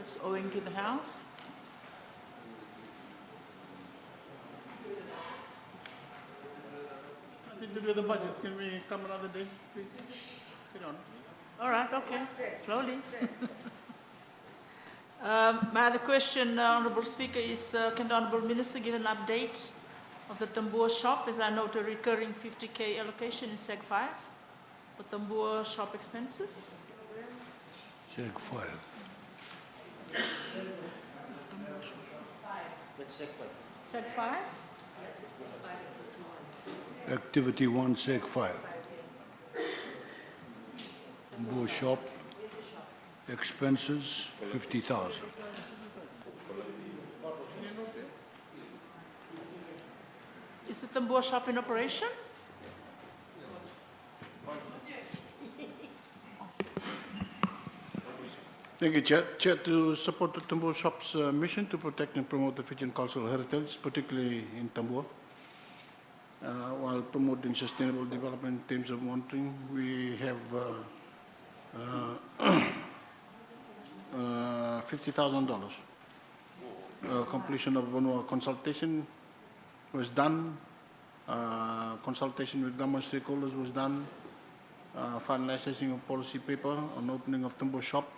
that's owing to the House. Nothing to do with the budget. Can we come another day, please? Get on. All right, okay, slowly. My other question, Honourable Speaker, is can the Honourable Minister give an update of the Tambua shop, as I note a recurring 50K allocation in Seg 5 for Tambua shop expenses? Seg 5. Seg 5? Activity 1, Seg 5. Tambua shop, expenses 50,000. Is the Tambua shop in operation? Thank you, Chair. Chair, to support the Tambua Shop's mission to protect and promote the Fijian cultural heritage, particularly in Tambua, while promoting sustainable development in terms of monitoring, we have $50,000. Completion of one consultation was done. Consultation with government stakeholders was done. Finalizing of policy paper on opening of Tambua shop,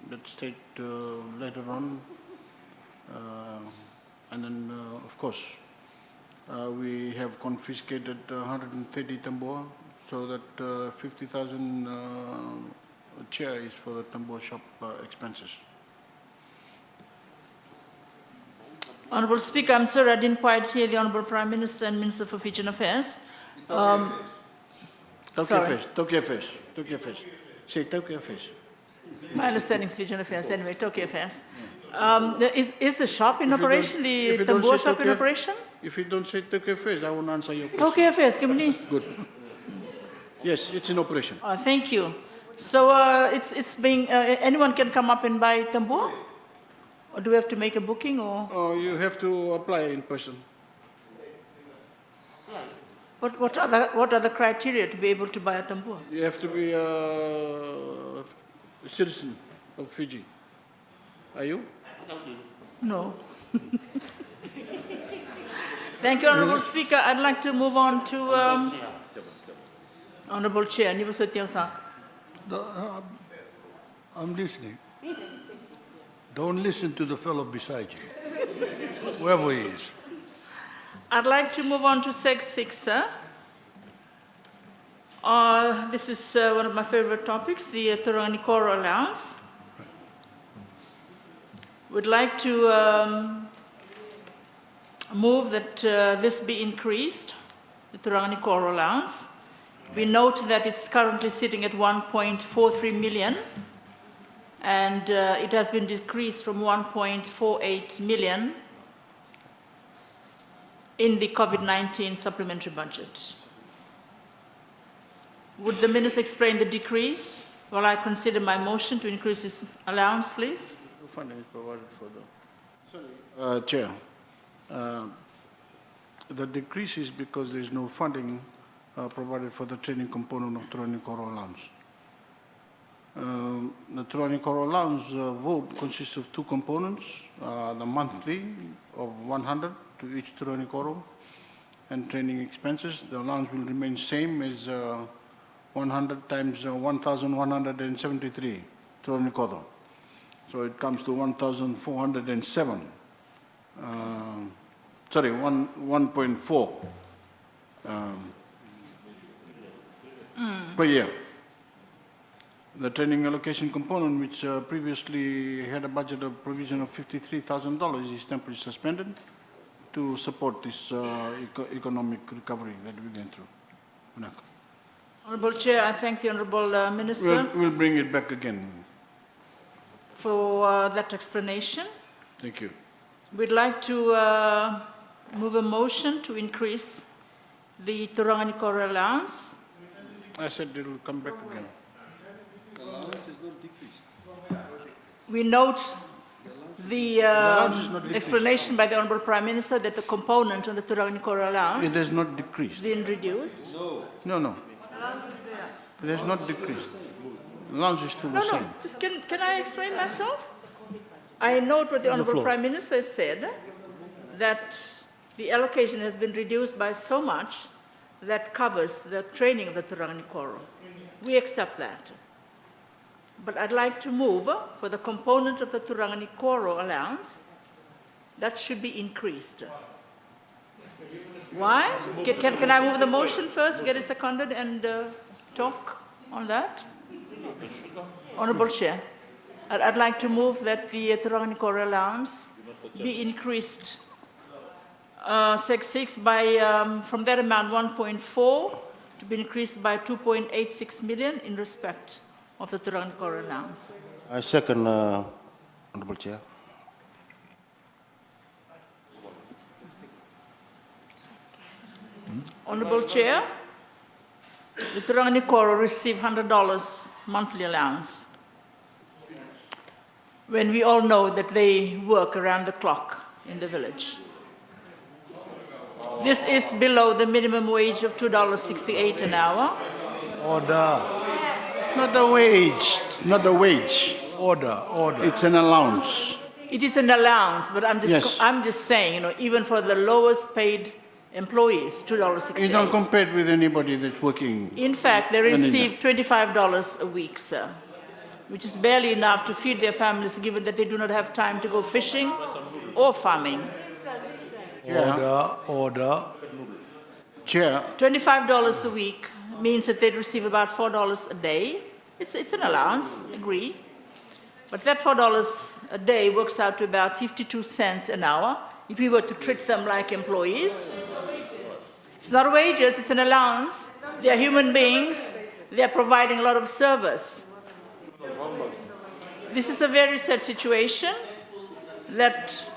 let's state later on. And then, of course, we have confiscated 130 Tambua, so that 50,000 chair is for the Tambua shop expenses. Honourable Speaker, I'm sorry I didn't quite hear the Honourable Prime Minister and Minister for Fijian Affairs. Sorry. Tokyo Affairs. Say Tokyo Affairs. My understanding is Fijian Affairs, anyway, Tokyo Affairs. Is the shop in operation, the Tambua shop in operation? If you don't say Tokyo Affairs, I won't answer your question. Tokyo Affairs, Kimini. Good. Yes, it's in operation. Thank you. So it's being, anyone can come up and buy Tambua? Or do we have to make a booking or? Oh, you have to apply in person. What are the criteria to be able to buy a Tambua? You have to be a citizen of Fiji. Are you? No. Thank you, Honourable Speaker. I'd like to move on to Honourable Chair, Nivasotya Sak. I'm listening. Don't listen to the fellow beside you, whoever he is. I'd like to move on to Seg 6, sir. This is one of my favorite topics, the Tarangi-Koro allowance. We'd like to move that this be increased, the Tarangi-Koro allowance. We note that it's currently sitting at 1.43 million, and it has been decreased from 1.48 million in the COVID-19 supplementary budget. Would the Minister explain the decrease while I consider my motion to increase this allowance, please? Funding is provided for the... Chair, the decrease is because there is no funding provided for the training component of Tarangi-Koro allowance. The Tarangi-Koro allowance vote consists of two components, the monthly of 100 to each Tarangi-Koro and training expenses. The allowance will remain same as 100 times 1,173 Tarangi-Koro. So it comes to 1,407, sorry, 1.4 per year. The training allocation component, which previously had a budget of provision of $53,000, is temporarily suspended to support this economic recovery that we're going through. Honourable Chair, I thank the Honourable Minister We'll bring it back again. for that explanation. Thank you. We'd like to move a motion to increase the Tarangi-Koro allowance. I said it will come back again. We note the allowance is not decreased. explanation by the Honourable Prime Minister that the component on the Tarangi-Koro allowance It has not decreased. been reduced. No. It has not decreased. Allowance is still the No, same. just can I explain myself? I note what the Honorable floor. Prime Minister said, that the allocation has been reduced by so much that covers the training of the Turangani Koro. We accept that. But I'd like to move for the component of the Turangani Koro allowance, that should be increased. Why? Can I move the motion first, get it seconded, and talk on that? Honorable Chair, I'd like to move that the Turangani Koro allowance be increased, Sec 6 by, from that amount 1.4 to be increased by 2.86 million in respect of the Turangani Koro allowance. I second, Honorable Chair. Honorable Chair, the Turangani Koro receive $100 monthly allowance, when we all know that they work around the clock in the village. This is below the minimum wage of $2.68 an hour. Order, Not a wage, not a wage. order. It's an allowance. It is an allowance, but Yes. I'm just saying, you know, even for the lowest paid employees, You don't $2.68. compare it with anybody that's working. In fact, they receive $25 a week, sir, which is barely enough to feed their families, given that they do not have time to go fishing or farming. Order. Chair, $25 a week means that they'd receive about $4 a day. It's an allowance, agree. But that $4 a day works out to about 52 cents an hour if we were to treat them like employees. It's not wages, it's an allowance. They are human beings. They are providing a lot of service. This is a very sad situation that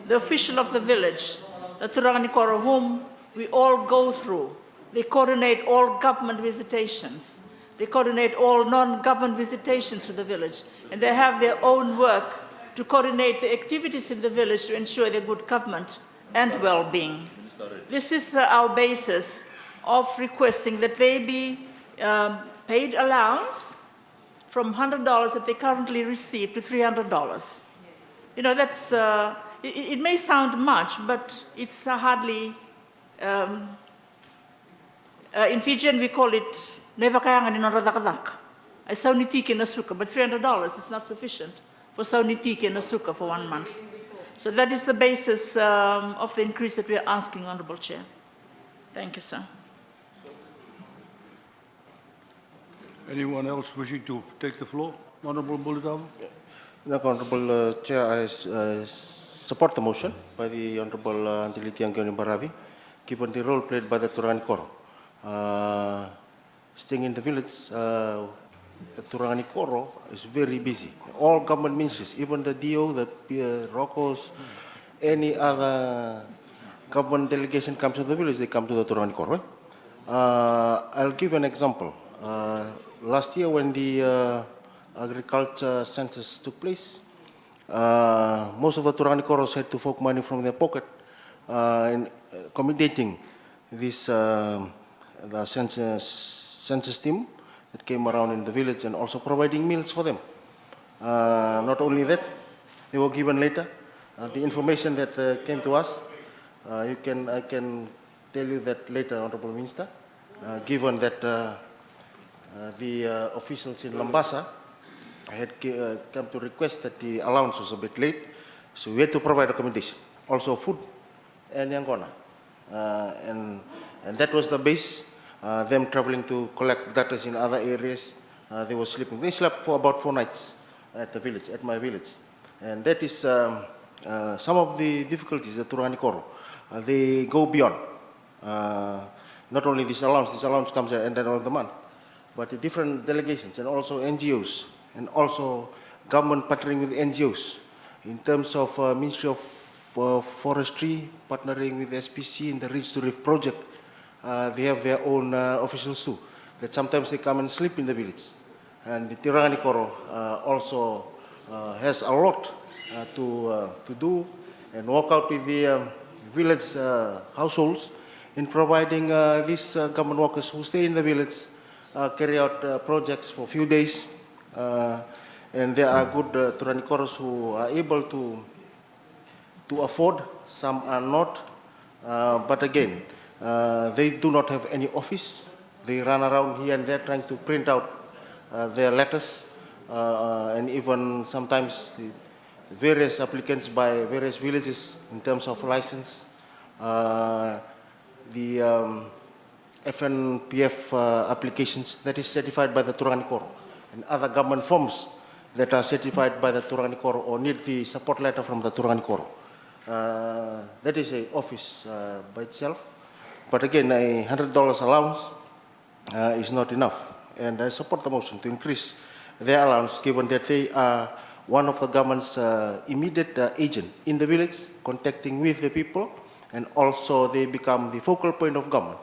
the official of the village, the Turangani Koro, whom we all go through, they coordinate all government visitations. They coordinate all non-government visitations to the village. And they have their own work to coordinate the activities in the village to ensure their good government and well-being. This is our basis of requesting that they be paid allowance from $100 that they currently receive to $300. You know, that's, it may sound much, but it's hardly, in Fijian we call it never kaya nga ninaradadak. Ay saunitiki na suka, but $300 is not sufficient for saunitiki na suka for 1 month. So that is the basis of the increase that we are asking, Honorable Chair. Thank you, sir. Anyone else wishing to take the floor? Honorable Bulutavu? Honorable Chair, I support the motion by the Honorable Antiliti Angioni Baravi, given the role played by the Turangani Koro. Staying in the village, the Turangani Koro is very busy. All government ministries, even the DO, the ROCOs, any other government delegation comes to the village, they come to the Turangani Koro. I'll give an example. Last year when the agriculture census took place, most of the Turangani Koros had to fork money from their pocket in accommodating this the census team that came around in the village and also providing meals for them. Not only that, they were given later the information that came to us. I can tell you that later, Honorable Minister, given that the officials in Lambasa had come to request that the allowance was a bit late, so we had to provide accommodation, also food and yangona. And that was the base, them traveling to collect debtors in other areas. They were sleeping. They slept for about 4 nights at the village, at my village. And that is some of the difficulties that Turangani Koro, they go beyond. Not only this allowance comes at the end of the month, but the different delegations and also NGOs, and also government partnering with NGOs in terms of Ministry of Forestry partnering with SPC in the Reach to Reef project. They have their own officials too, that sometimes they come and sleep in the village. And the Turangani Koro also has a lot to do and work out with the village households in providing these government workers who stay in the village, carry out projects for a few days, And there are good Turanikoros who are able to afford, some are not. But again, they do not have any office. They run around here and there trying to print out their letters, and even sometimes the various applicants by various villages in terms of license. The FNPF applications that is certified by the Turanikoро, and other government forms that are certified by the Turanikoro or need the support letter from the Turanikoro. That is an office by itself. But again, $100 allowance is not enough. And I support the motion to increase their allowance, given that they are one of the government's immediate agent in the village, contacting with the people, and also they become the focal point of government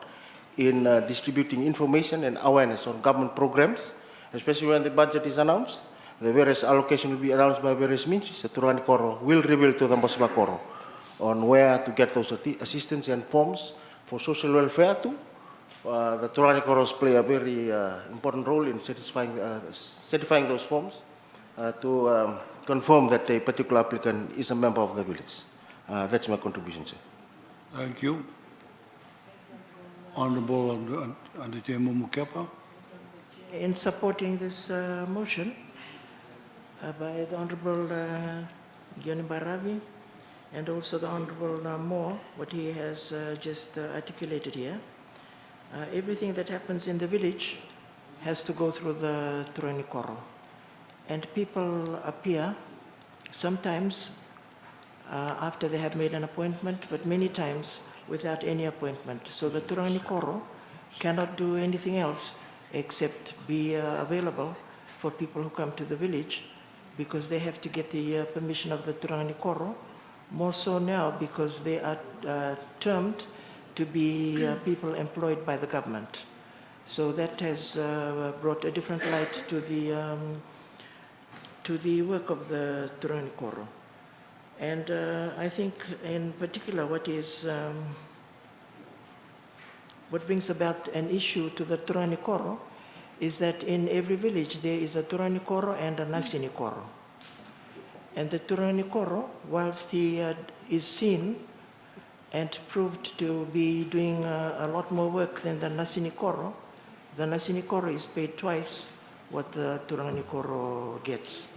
in distributing information and awareness on government programs, especially when the budget is announced. The various allocation will be announced by various ministries. The Turanikoro will reveal to the Mbosibakoro on where to get those assistance and forms for social welfare too. The Turanikoros play a very important role in certifying those forms to confirm that a particular applicant is a member of the village. That's my contribution, sir. Thank you. Honorable Aditya Mumukepa. In supporting this motion by the Honorable Gioni Baravi and also the Honorable Moore, what he has just articulated here, everything that happens in the village has to go through the Turanikoro. And people appear sometimes after they have made an appointment, but many times without any appointment. So the Turanikoro cannot do anything else except be available for people who come to the village, because they have to get the permission of the Turanikoro, more so now because they are termed to be people employed by the government. So that has brought a different light to the work of the Turanikoro. And I think in particular what brings about an issue to the Turanikoro is that in every village there is a Turanikoro and a Nasinikoro. And the Turanikoro, whilst he is seen and proved to be doing a lot more work than the Nasinikoro is paid twice what the Turanikoro gets.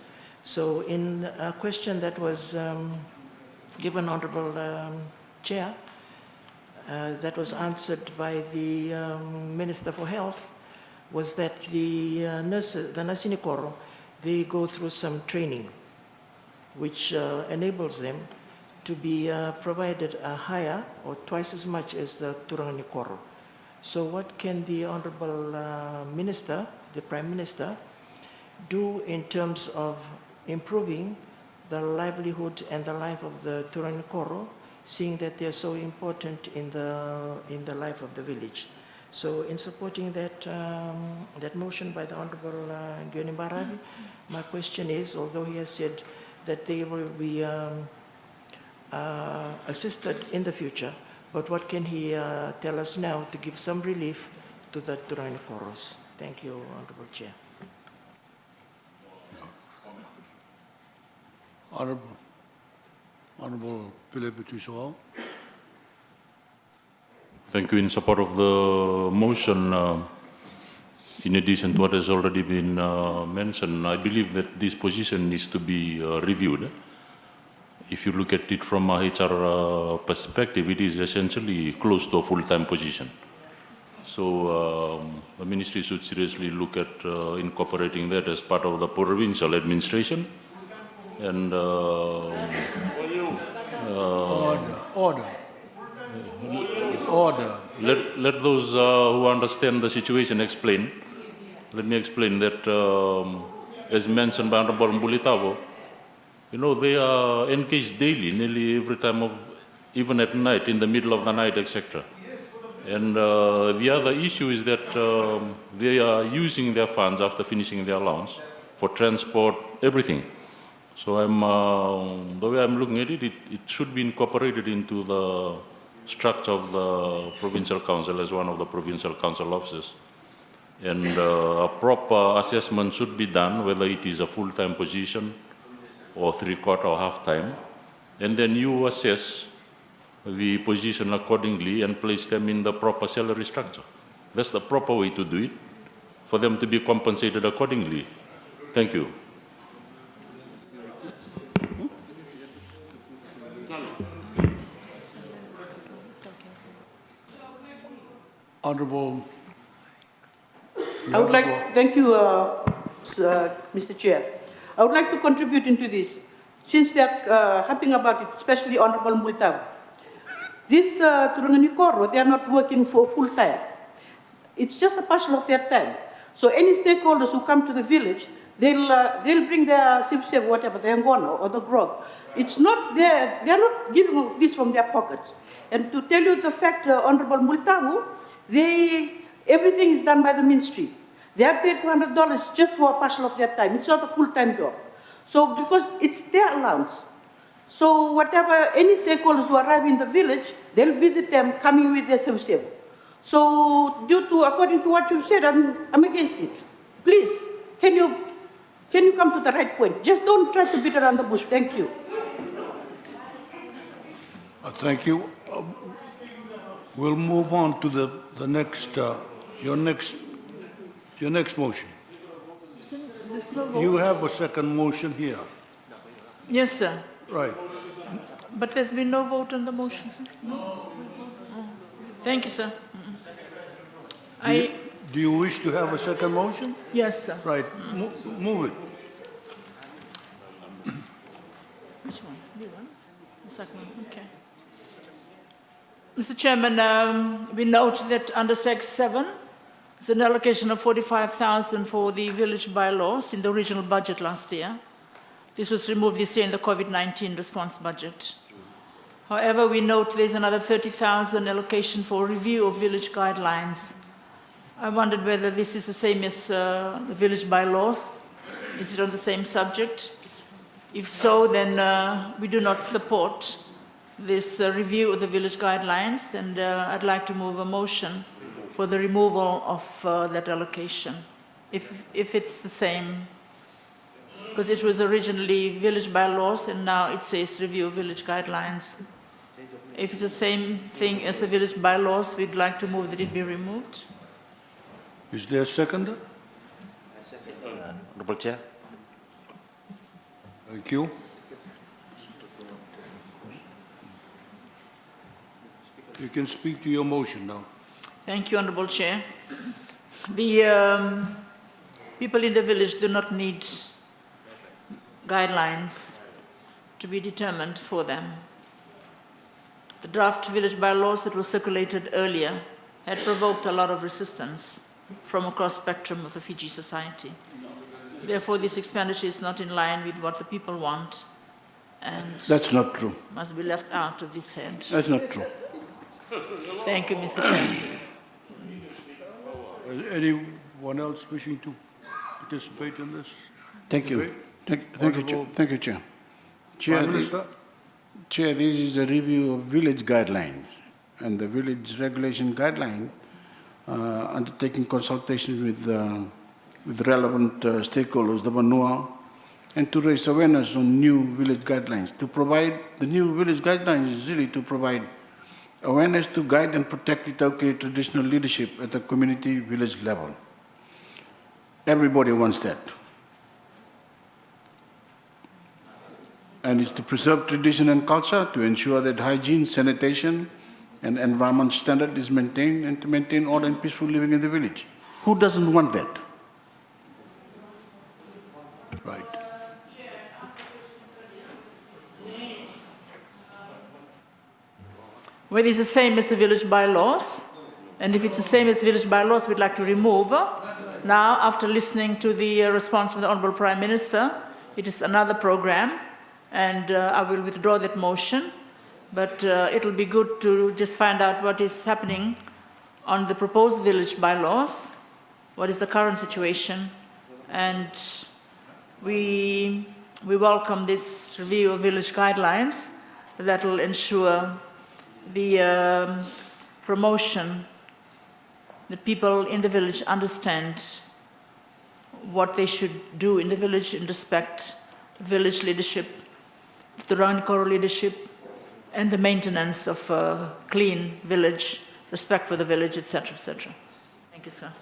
So in a question that was given, Honorable Chair, that was answered by the Minister for Health, was that the nurses, the Nasinikoro, they go through some training which enables them to be provided a higher or twice as much as the Turanikoro. So what can the Honorable Minister, the Prime Minister, do in terms of improving the livelihood and the life of the Turanikoro, seeing that they are so important in the life of the village? So in supporting that motion by the Honorable Gioni Baravi, my question is, although he has said that they will be assisted in the future, but what can he tell us now to give some relief to the Turanikoros? Thank you, Honorable Chair. Honorable Philip Tuisao. Thank you. In support of the motion, in addition to what has already been mentioned, I believe that this position needs to be reviewed. If you look at it from a HR perspective, it is essentially close to a full-time position. So the ministry should seriously look at incorporating that as part of the provincial administration. And Order. Let those who understand the situation explain. Let me explain that, as mentioned by Honorable Mbulitabo, you know, they are engaged daily, nearly every time of, even at night, in the middle of the night, etc. And the other issue is that they are using their funds after finishing their allowance for transport, everything. So the way I'm looking at it, it should be incorporated into the structure of the provincial council as one of the provincial council officers. and a proper assessment should be done, whether it is a full-time position or three-quarter or half-time, and then you assess the position accordingly and place them in the proper salary structure. That's the proper way to do it, for them to be compensated accordingly. Thank you. Honorable. I would like, thank you, Mr. Chair. I would like to contribute into this, since they are harping about it, especially Honorable Multav. This Turungani Koro, they are not working for full time. It's just a partial of their time. So any stakeholders who come to the village, they'll bring their sip, whatever, the ngono or the grog. It's not there, they are not giving this from their pockets. And to tell you the fact, Honorable Multavu, everything is done by the ministry. They are paid $200 just for a partial of their time. It's not a full-time job. So because it's their allowance. So whatever, any stakeholders who arrive in the village, they'll visit them coming with their service. So according to what you've said, I'm against it. Please, can you come to the right point? Just don't try to beat around the bush. Thank you. Thank you. We'll move on to the next, your next motion. There's no vote. You have a second motion here, Yes, sir. right? But there's been no vote on the motion, sir? No? Oh. Thank you, sir. Do you wish to have a second motion? Yes, sir. Right, move it. Which one? This one? The second one, okay. Mr. Chairman, we note that under Sec 7, there's an allocation of 45,000 for the village bylaws in the original budget last year. This was removed this year in the COVID-19 response budget. However, we note there's another 30,000 allocation for review of village guidelines. I wondered whether this is the same as the village bylaws. Is it on the same subject? If so, then we do not support this review of the village guidelines, and I'd like to move a motion for the removal of that allocation, if it's the same, because it was originally village bylaws and now it says review of village guidelines. If it's the same thing as the village bylaws, we'd like to move that it be removed. Is there a seconder? Honorable Chair. Thank you. You can speak to your motion now. Thank you, Honorable Chair. The people in the village do not need guidelines to be determined for them. The draft village bylaws that were circulated earlier had provoked a lot of resistance from across the spectrum of the Fiji society. Therefore, this expenditure is not in line with what the people want and That's not true. must be left out of this head. That's not true. Thank you, Mr. Chair. Anyone else wishing to participate in this? Thank you. debate? Thank you, Chair. Thank you, Chair. Chair, Prime Minister? Chair, this is a review of village guidelines, and the village regulation guideline, undertaking consultation with relevant stakeholders, the Manua, and to raise awareness on new village guidelines. To provide, the new village guidelines is really to provide awareness to guide and protect Itaukei traditional leadership at the community village level. Everybody wants that. And it's to preserve tradition and culture, to ensure that hygiene, sanitation, and environment standard is maintained, and to maintain order and peaceful living in the village. Who doesn't want that? Right. Well, it's the same as the village bylaws, and if it's the same as village bylaws, we'd like to remove. Now, after listening to the response from the Honourable Prime Minister, it is another program, and I will withdraw that motion, but it'll be good to just find out what is happening on the proposed village bylaws, what is the current situation, and we welcome this review of village guidelines that will ensure the promotion that people in the village understand what they should do in the village in respect village leadership, the Rangikoro leadership, and the maintenance of a clean village, respect for the village, etc., etc. Thank you, sir.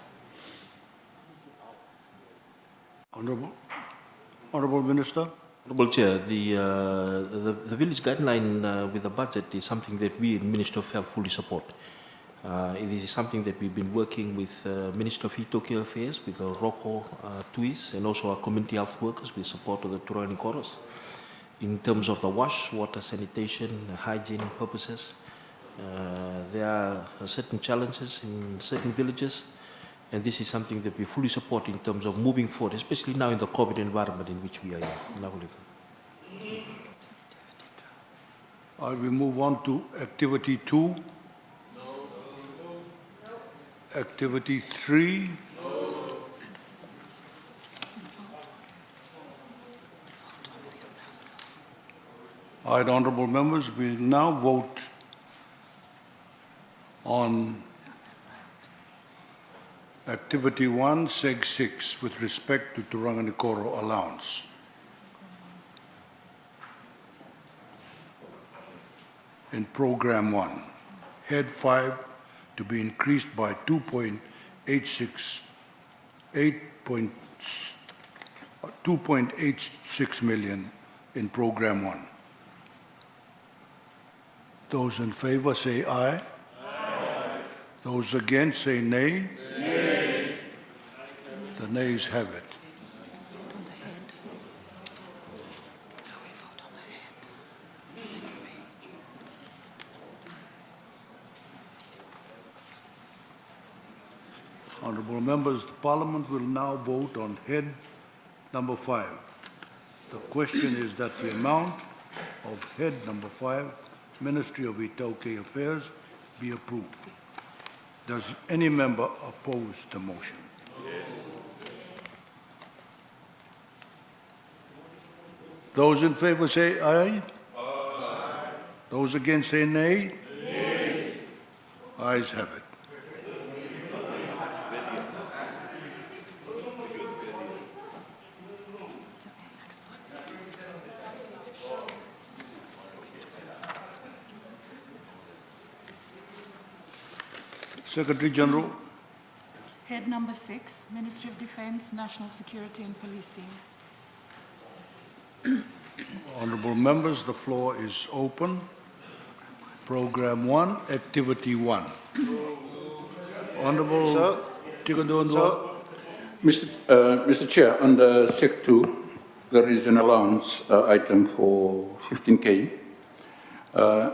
Honorable Minister. Honorable Chair, the village guideline with the budget is something that we in Ministry of Health fully support. It is something that we've been working with Minister of Hitoki Affairs, with the Roko TUIs, and also our community health workers with support of the Turani Koros. In terms of the wash, water, sanitation, hygiene purposes, there are certain challenges in certain villages, and this is something that we fully support in terms of moving forward, especially now in the COVID environment in which we are in. We move on to activity 2. Activity 3. All right, honorable members, we now vote on activity 1, seg 6, with respect to Turanganikoro allowance. In program 1, head 5 to be increased by 2.86 million in program 1. Those in favor say aye. Aye. Those against say nay. Nay. The nays have it. Honorable members, the Parliament will now vote on head number 5. The question is that the amount of head number 5, Ministry of Itauke Affairs, be approved. Does any member oppose the motion? Yes. Those in favor say aye. Aye. Those against say nay. Nay. Ayes have it. Secretary General. Head number 6, Ministry of Defence, National Security and Policing. Honorable members, the floor is open. Program 1, Activity 1. Honorable Tigadondwa. Mr. Chair, under Sec 2, there is an allowance item for 15K.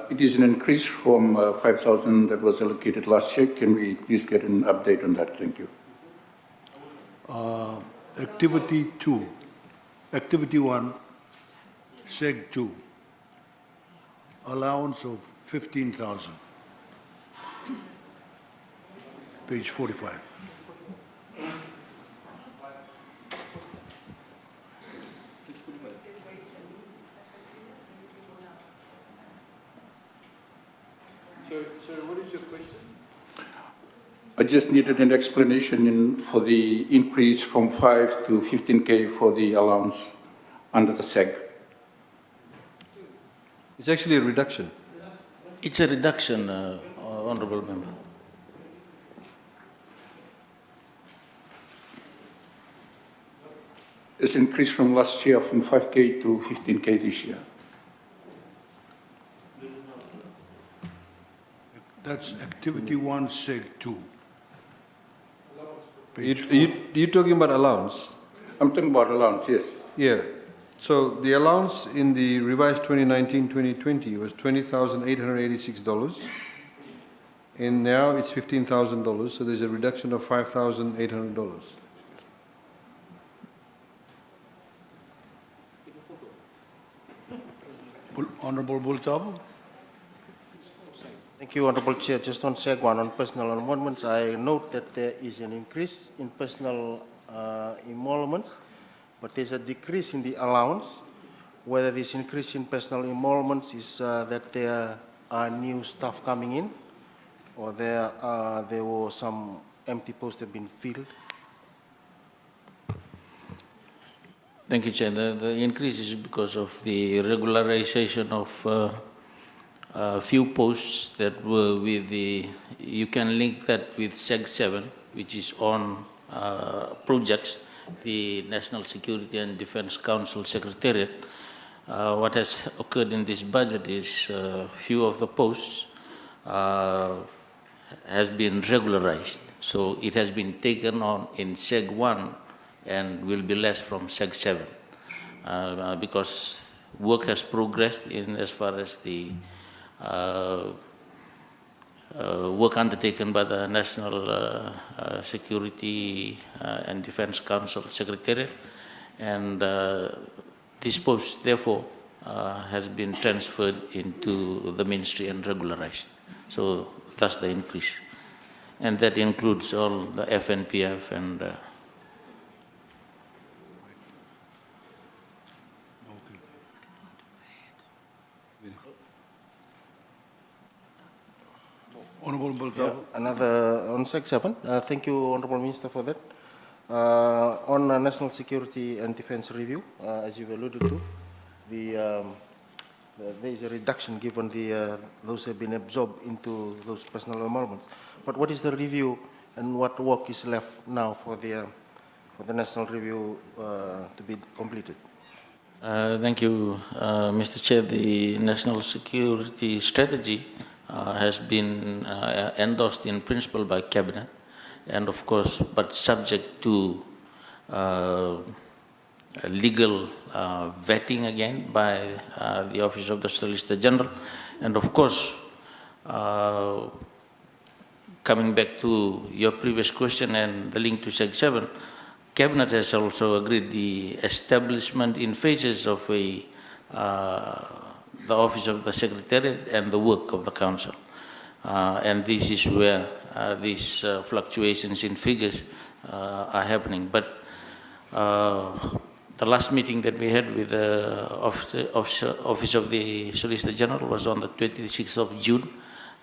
It is an increase from 5,000 that was allocated last year. Can we please get an update on that? Thank you. Activity 2, Activity 1, Seg 2, allowance of 15,000. Page 45. Sir, what is your question? I just needed an explanation for the increase from 5 to 15K for the allowance under the SEG. It's actually a reduction. It's a reduction, Honourable Member. It's increased from last year from 5K to 15K this year. That's Activity 1, Seg 2. You're talking about allowance? I'm talking about allowance, yes. Yeah. So the allowance in the revised 2019-2020 was $20,886. And now it's $15,000, so there's a reduction of $5,800. Honorable Bultavo. Thank you, Honorable Chair. Just on Seg 1, on personal emoluments, I note that there is an increase in personal emoluments, but there's a decrease in the allowance. Whether this increase in personal emoluments is that there are new staff coming in, or there were some empty posts have been filled. Thank you, Chair. The increase is because of the regularization of few posts that were with the, you can link that with SEG 7, which is on projects, the National Security and Defense Council Secretariat. What has occurred in this budget is few of the posts has been regularized. So it has been taken on in SEG 1 and will be less from SEG 7 because work has progressed in as far as the work undertaken by the National Security and Defense Council Secretariat, and this post therefore has been transferred into the ministry and regularized. So that's the increase, and that includes all the FNPF and Honorable Bultavo. Another on SEG 7. Thank you, Honorable Minister, for that. On national security and defense review, as you've alluded to, there is a reduction given those have been absorbed into those personal emoluments. But what is the review and what work is left now for the national review to be completed? Thank you, Mr. Chair. The national security strategy has been endorsed in principle by Cabinet, and of course, but subject to legal vetting again by the Office of the Solicitor General. And of course, coming back to your previous question and the link to SEG 7, Cabinet has also agreed the establishment in phases of the Office of the Secretariat and the work of the Council. And this is where these fluctuations in figures are happening. But the last meeting that we had with the Office of the Solicitor General was on the 26th of June.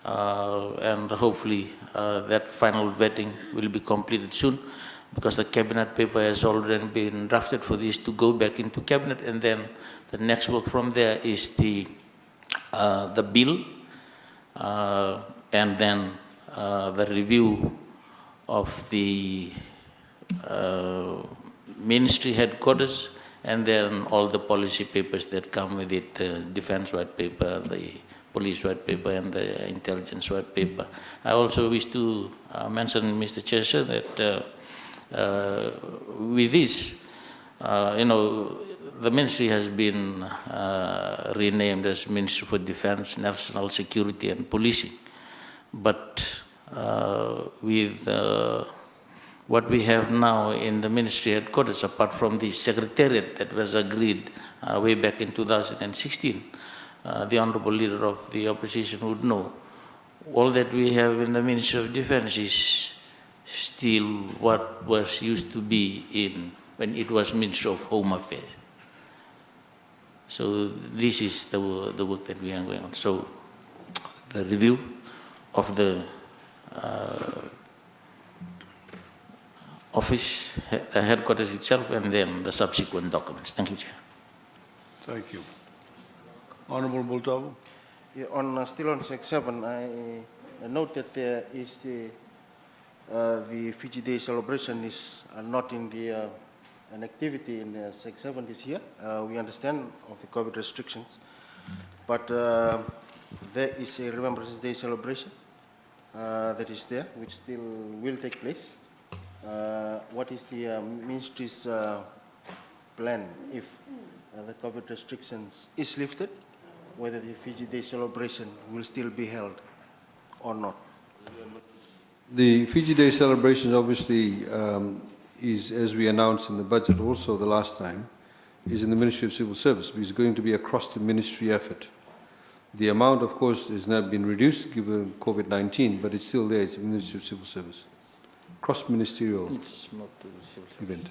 And hopefully that final vetting will be completed soon, because the Cabinet paper has already been drafted for this to go back into Cabinet, and then the next work from there is the bill, and then the review of the ministry headquarters, and then all the policy papers that come with it, the defense white paper, the police white paper, and the intelligence white paper. I also wish to mention, Mr. Chair, sir, that with this, the ministry has been renamed as Ministry for Defense, National Security and Policing. But with what we have now in the ministry headquarters, apart from the secretariat that was agreed way back in 2016, the Honorable Leader of the Opposition would know, all that we have in the Ministry of Defense is still what was used to be when it was Ministry of Home Affairs. So this is the work that we are going on. So the review of the office, the headquarters itself, and then the subsequent documents. Thank you, Chair. Thank you. Honorable Bultavo. Yeah, still on SEG 7, I note that there is the Fiji Day celebration is not in an activity in SEG 7 this year. We understand of the COVID restrictions, but there is a Remembrance Day celebration that is there, which still will take place. What is the ministry's plan if the COVID restrictions is lifted, whether the Fiji Day celebration will still be held or not? The Fiji Day celebration obviously is, as we announced in the budget also the last time, is in the Ministry of Civil Service. It's going to be across the ministry effort. The amount, of course, has not been reduced given COVID-19, but it's still there. It's the Ministry of Civil Service. Cross-ministerial event.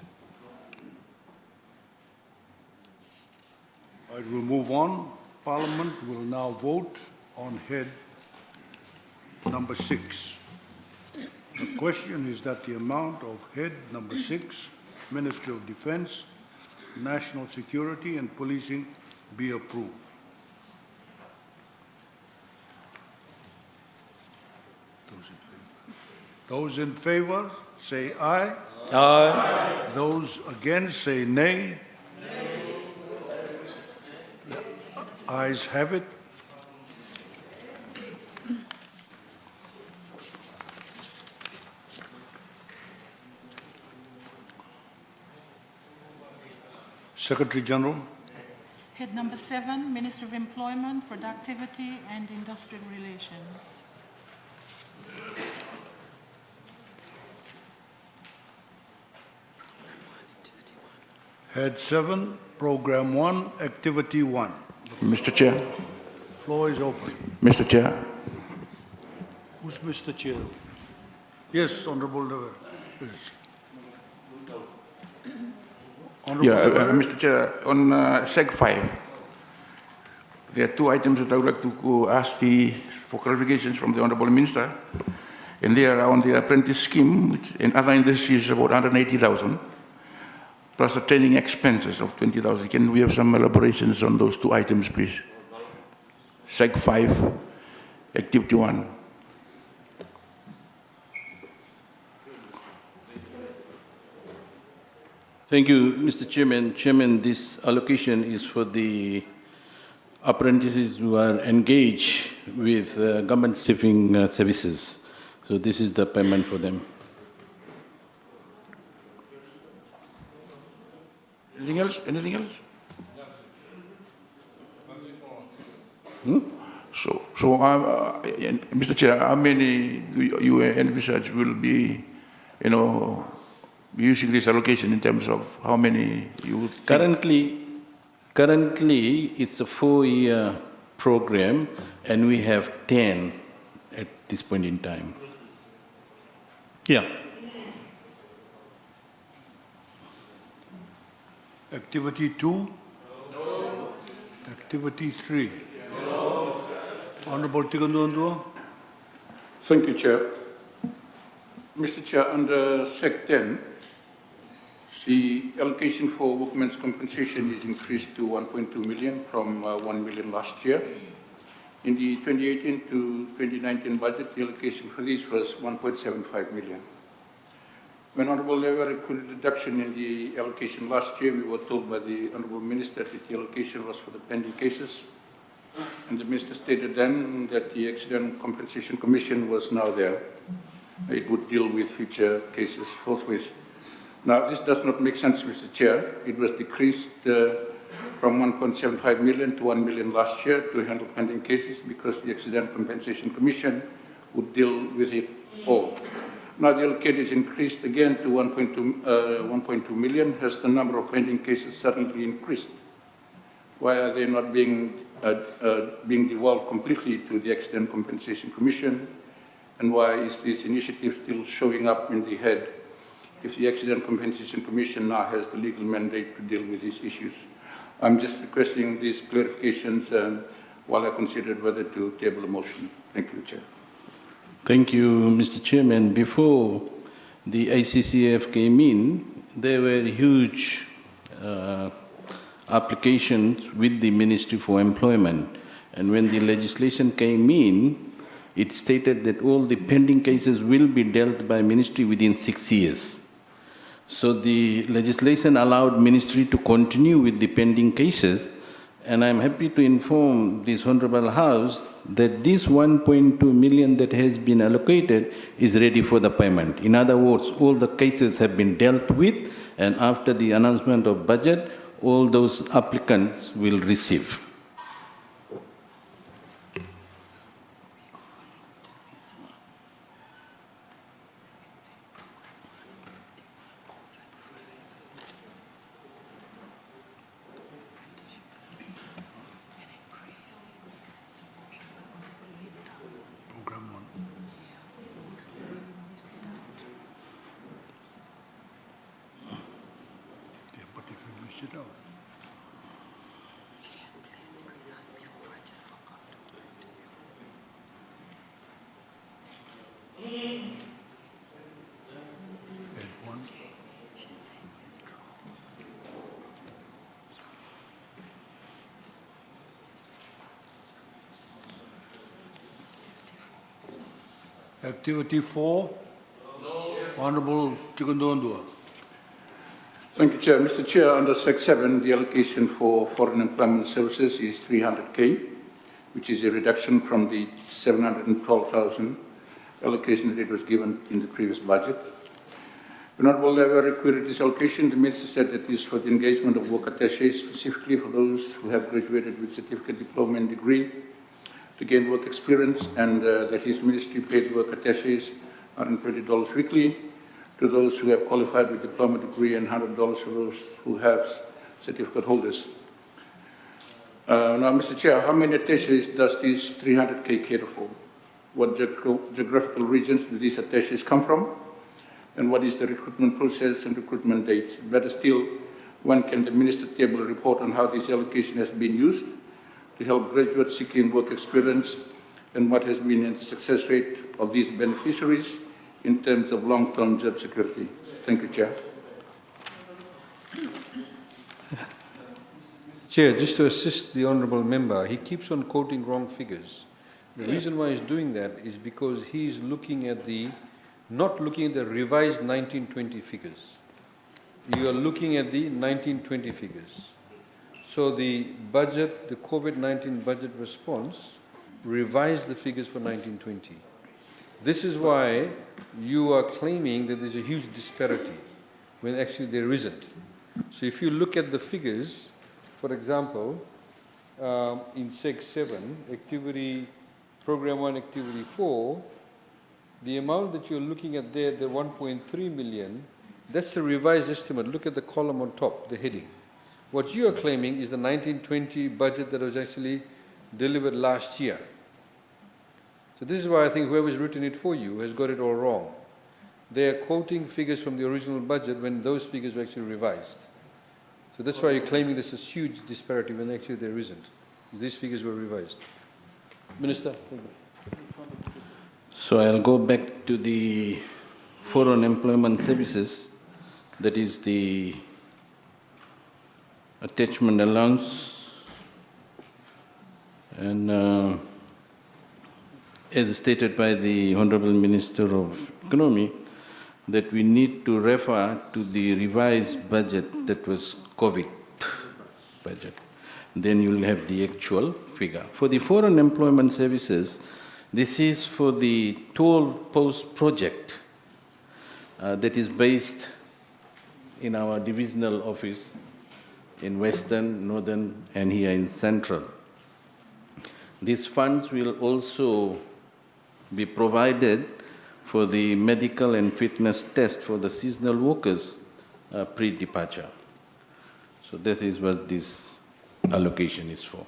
All right, we'll move on. Parliament will now vote on head number 6. The question is that the amount of head number 6, Ministry of Defense, National Security and Policing be approved. Those in favor, say aye. Aye. Those against, say nay. The ayes have it. Secretary General. Head number 7, Ministry of Employment, Productivity and Industrial Relations. Head 7, Program 1, Activity 1. Mr. Chair, Floor is open. Mr. Chair, Who's Mr. Chair? Yes, Honorable Dever. Yes. Honorable Dever. Mr. Chair, on Seg 5, there are two items that I would like to ask for clarifications from the Honorable Minister. And they are on the apprentice scheme, which in other industries is about 180,000, plus the training expenses of 20,000. Can we have some elaborations on those two items, please? Seg 5, Activity 1. Thank you, Mr. Chairman. Chairman, this allocation is for the apprentices who are engaged with government staffing services. So this is the payment for them. Anything else? Anything else? So, Mr. Chair, how many do you envisage will be, using this allocation in terms of how many you would think? Currently, it's a 4-year program, and we have 10 at this point in time. Yeah. Activity 2? No. Activity 3? No. Honorable Tigundundua. Thank you, Chair. Mr. Chair, under Sec 10, the allocation for workmen's compensation is increased to 1.2 million from 1 million last year. In the 2018 to 2019 budget, the allocation for this was 1.75 million. When Honorable Lever recorded reduction in the allocation last year, we were told by the Honorable Minister that the allocation was for the pending cases. And the Minister stated then that the Accident Compensation Commission was now there. It would deal with future cases forthwith. Now, this does not make sense, Mr. Chair. It was decreased from 1.75 million to 1 million last year to handle pending cases because the Accident Compensation Commission would deal with it all. Now the allocate is increased again to 1.2 million. Has the number of pending cases suddenly increased? Why are they not being devolved completely to the Accident Compensation Commission? And why is this initiative still showing up in the head if the Accident Compensation Commission now has the legal mandate to deal with these issues? I'm just requesting these clarifications while I consider whether to table a motion. Thank you, Chair. Thank you, Mr. Chairman. Before the ICCF came in, there were huge applications with the Ministry for Employment. And when the legislation came in, it stated that all the pending cases will be dealt by Ministry within 6 years. So the legislation allowed Ministry to continue with the pending cases, and I'm happy to inform this Honorable House that this 1.2 million that has been allocated is ready for the payment. In other words, all the cases have been dealt with, and after the announcement of budget, all those applicants will receive. Activity 4? Honorable Chikundondua. Thank you, Chair. Mr. Chair, under Sec 7, the allocation for foreign employment services is 300K, which is a reduction from the 712,000 allocation that it was given in the previous budget. The Honourable Lever queried this allocation. The Minister said that this is for the engagement of work attaches, specifically for those who have graduated with certificate, diploma and degree to gain work experience, and that his ministry paid work attaches $120 weekly to those who have qualified with diploma, degree, and $100 for those who have certificate holders. Now, Mr. Chair, how many attaches does this 300K cater for? What geographical regions do these attaches come from? And what is the recruitment process and recruitment dates? Better still, when can the Minister table a report on how this allocation has been used to help graduates seeking work experience, and what has been the success rate of these beneficiaries in terms of long-term job security? Thank you, Chair. Chair, just to assist the honourable member, he keeps on quoting wrong figures. The reason why he's doing that is because he's looking at not looking at the revised 1920 figures. You are looking at the 1920 figures. So the budget, the COVID-19 budget response, revised the figures for 1920. This is why you are claiming that there's a huge disparity, when actually there isn't. So if you look at the figures, for example, in Seg 7, activity, Program 1, Activity 4, the amount that you're looking at there, the 1.3 million, that's the revised estimate. Look at the column on top, the heading. What you are claiming is the 1920 budget that was actually delivered last year. So this is why I think whoever's written it for you has got it all wrong. They are quoting figures from the original budget when those figures were actually revised. So that's why you're claiming there's a huge disparity when actually there isn't. These figures were revised. Minister. Thank you. So I'll go back to the foreign employment services, that is the attachment allowance, and as stated by the Honourable Minister of Economy, that we need to refer to the revised budget that was COVID budget. Then you'll have the actual figure. For the foreign employment services, this is for the toll post project that is based in our divisional office in Western, Northern, and here in Central. These funds will also be provided for the medical and fitness test for the seasonal workers pre-departure. So that is what this allocation is for.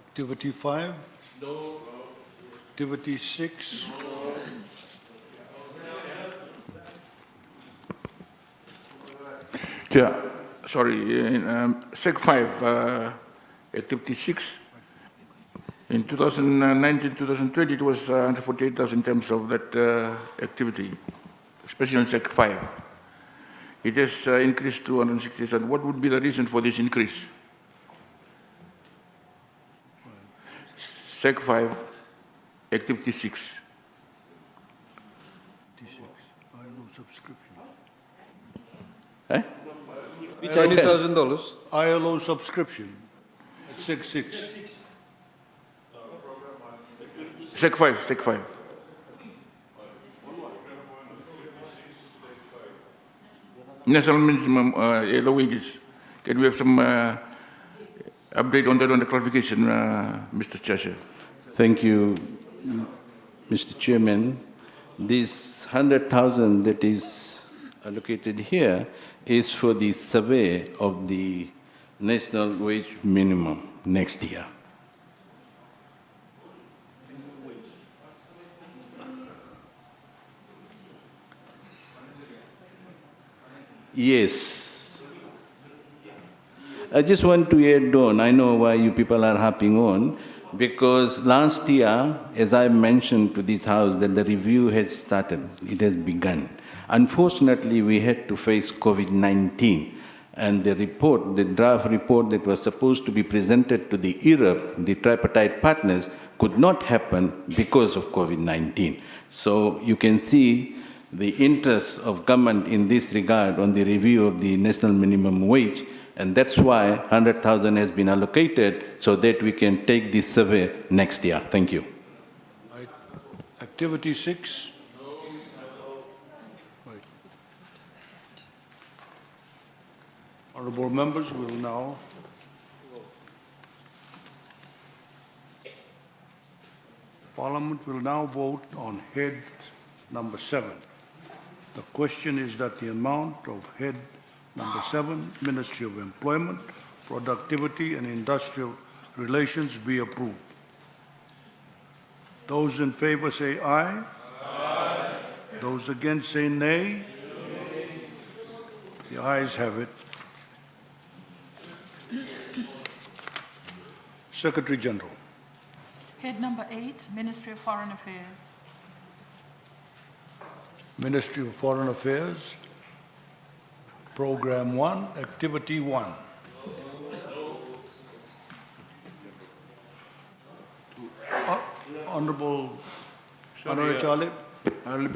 Activity 5? No. Activity 6? No. Chair, sorry, in Sec 5, Activity 6, in 2019-2020, it was 148,000 in terms of that activity, especially in Sec 5. It has increased to 160,000. What would be the reason for this increase? Sec 5, Activity 6. ILO subscriptions. Eh? $20,000? ILO subscription at Seg 6. Sec 5, Sec 5. National minimum the wages. Can we have some update on that, on the clarification, Mr. Chair? Thank you, Mr. Chairman. This 100,000 that is allocated here is for the survey of the national wage minimum next year. Yes. I just want to add on, I know why you people are harping on, because last year, as I mentioned to this House, that the review has started, it has begun. Unfortunately, we had to face COVID-19, and the report, the draft report that was supposed to be presented to the IRAP, the tripartite partners, could not happen because of COVID-19. So you can see the interest of government in this regard on the review of the national minimum wage, and that's why 100,000 has been allocated so that we can take this survey next year. Thank you. Right. Activity 6. Right. Honorable members will now Parliament will now vote on head number 7. The question is that the amount of head number 7, Ministry of Employment, Productivity and Industrial Relations be approved. Those in favor say aye. Aye. Those against say nay. The ayes have it. Secretary General. Head number 8, Ministry of Foreign Affairs. Ministry of Foreign Affairs, Program 1, Activity 1. Honorable Charlie. I'll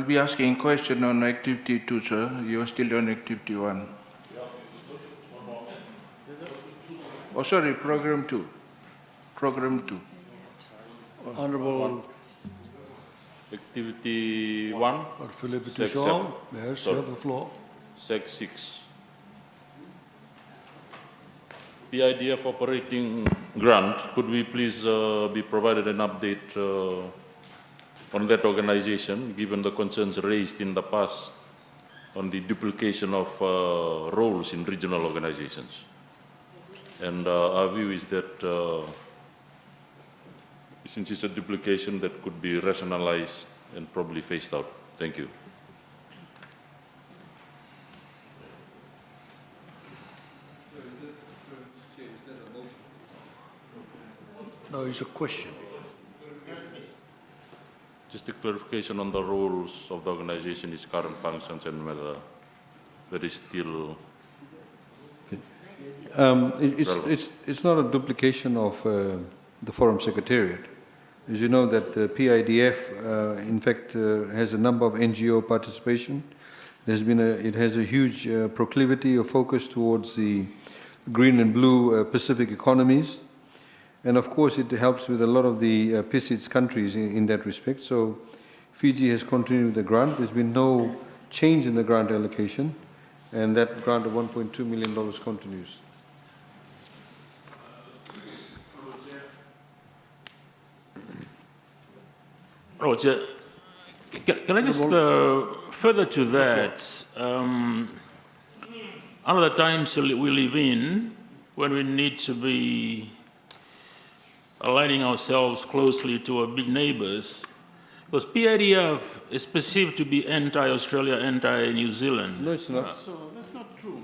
be asking question on activity 2, sir. You're still on activity 1. Oh, sorry, program 2. Program 2. Honorable Activity 1, Philip Sec Tishol. 7. Yes, Sorry. you have the floor. Sec 6. PIDF operating grant, could we please be provided an update on that organization, given the concerns raised in the past on the duplication of roles in regional organizations? And our view is that since it's a duplication, that could be rationalized and probably phased out. Thank you. No, it's a question. Just a clarification on the roles of the organization, its current functions, and whether there is still It's not a duplication of the Forum Secretariat. As you know, that the PIDF, in fact, has a number of NGO participation. It has a huge proclivity or focus towards the green and blue Pacific economies. And of course, it helps with a lot of the PCIDS countries in that respect. So Fiji has continued with the grant. There's been no change in the grant allocation, and that grant of $1.2 million continues. Roger, can I just further to that? Other times we live in when we need to be aligning ourselves closely to our big neighbors, because PIDF is perceived to be anti-Australia, anti-New Zealand. No, it's not. So that's not true.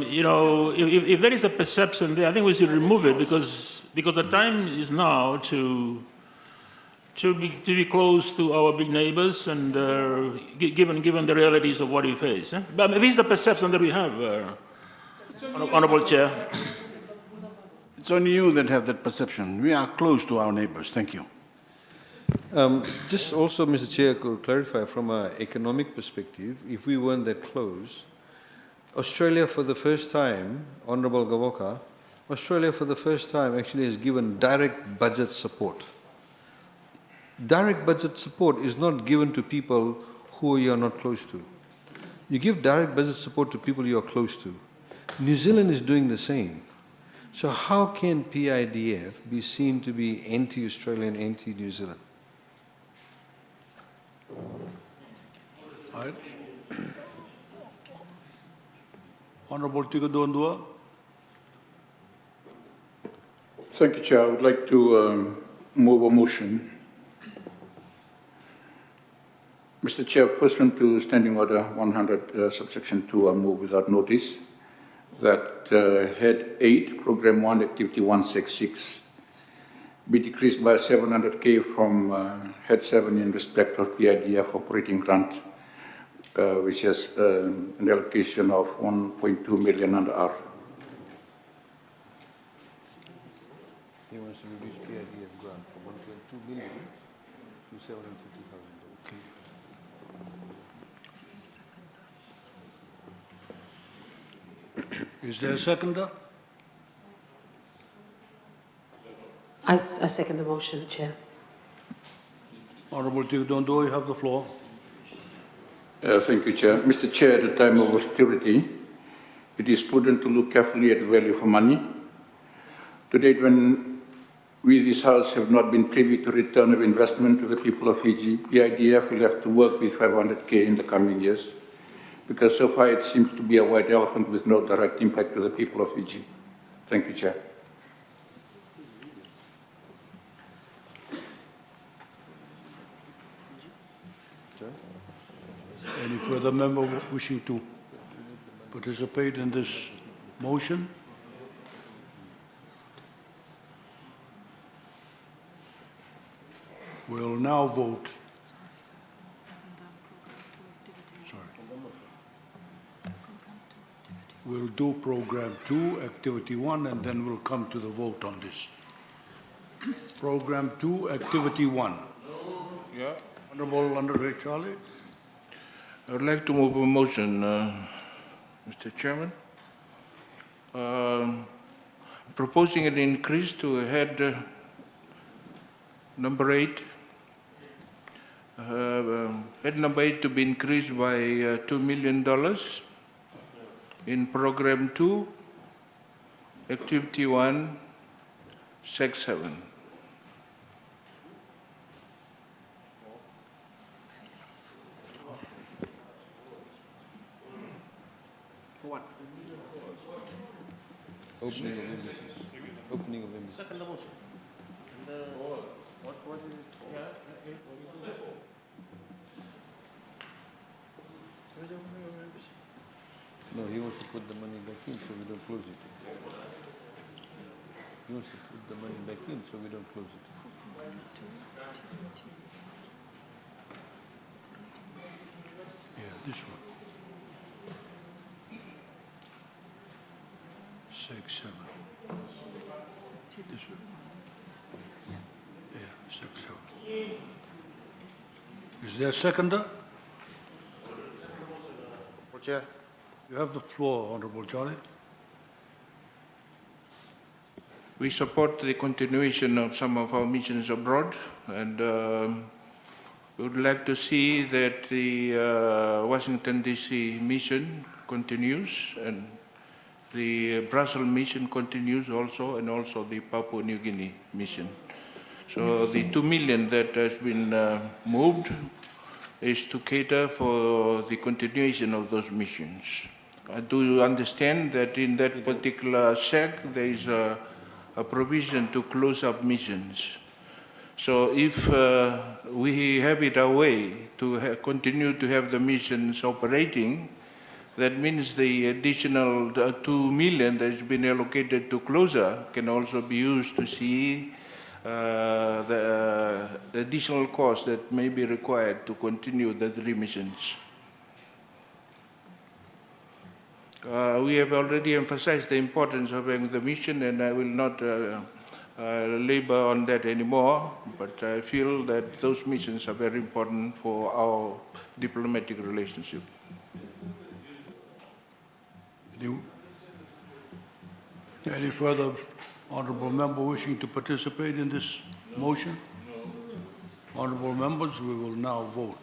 You know, if there is a perception there, I think we should remove it because the time is now to be close to our big neighbors and given the realities of what we face. But this is the perception that we have, Honorable Chair. It's only you that have that perception. We are close to our neighbors. Thank you. Just also, Mr. Chair, could clarify from an economic perspective, if we weren't that close, Australia for the first time, Honourable Gavoka, Australia for the first time actually has given direct budget support. Direct budget support is not given to people who you are not close to. You give direct budget support to people you are close to. New Zealand is doing the same. So how can PIDF be seen to be anti-Australian, anti-New Zealand? All right. Honorable Tigadondua. Thank you, Chair. I would like to move a motion. Mr. Chair, pursuant to Standing Order 100, subsection 2, I move without notice that Head 8, Program 1, Activity 166, be decreased by 700K from Head 7 in respect of PIDF operating grant which has an allocation of 1.2 million under R. He wants to reduce PIDF grant from 1.2 million to 750,000. Is there a seconder? I second the motion, Chair. Honorable Tigdondo, you have the floor. Thank you, Chair. Mr. Chair, at the time of austerity, it is prudent to look carefully at the value for money. To date, when we, this House, have not been privy to return of investment to the people of Fiji, PIDF will have to work with 500K in the coming years, because so far it seems to be a white elephant with no direct impact to the people of Fiji. Thank you, Chair. Any further member wishing to participate in this motion? We'll now vote. Sorry. We'll do Program 2, Activity 1, and then we'll come to the vote on this. Program 2, Activity 1. Yeah. Honorable Honorable Charlie. I would like to move a motion, Mr. Chairman. Proposing an increase to head number 8. Head number 8 to be increased by $2 million in Program 2, Activity 1, Sec 7. For what? Opening of embassies. Opening of embassies. Second the motion. What was it? No, he wants to put the money back in so we don't close it. He wants to put the money back in so we don't close it. Yeah, this one. 6, 7. This one. Yeah, 6, 7. Is there a seconder? Chair. You have the floor, Honorable Charlie. We support the continuation of some of our missions abroad, and we would like to see that the Washington DC mission continues, and the Brussels mission continues also, and also the Papua New Guinea mission. So the 2 million that has been moved is to cater for the continuation of those missions. I do understand that in that particular SEC there is a provision to close up missions. So if we have it our way to continue to have the missions operating, that means the additional 2 million that has been allocated to closure can also be used to see the additional cost that may be required to continue the 3 missions. We have already emphasized the importance of having the mission, and I will not labor on that anymore, but I feel that those missions are very important for our diplomatic relationship. Any further honorable member wishing to participate in this motion? Honorable members, we will now vote.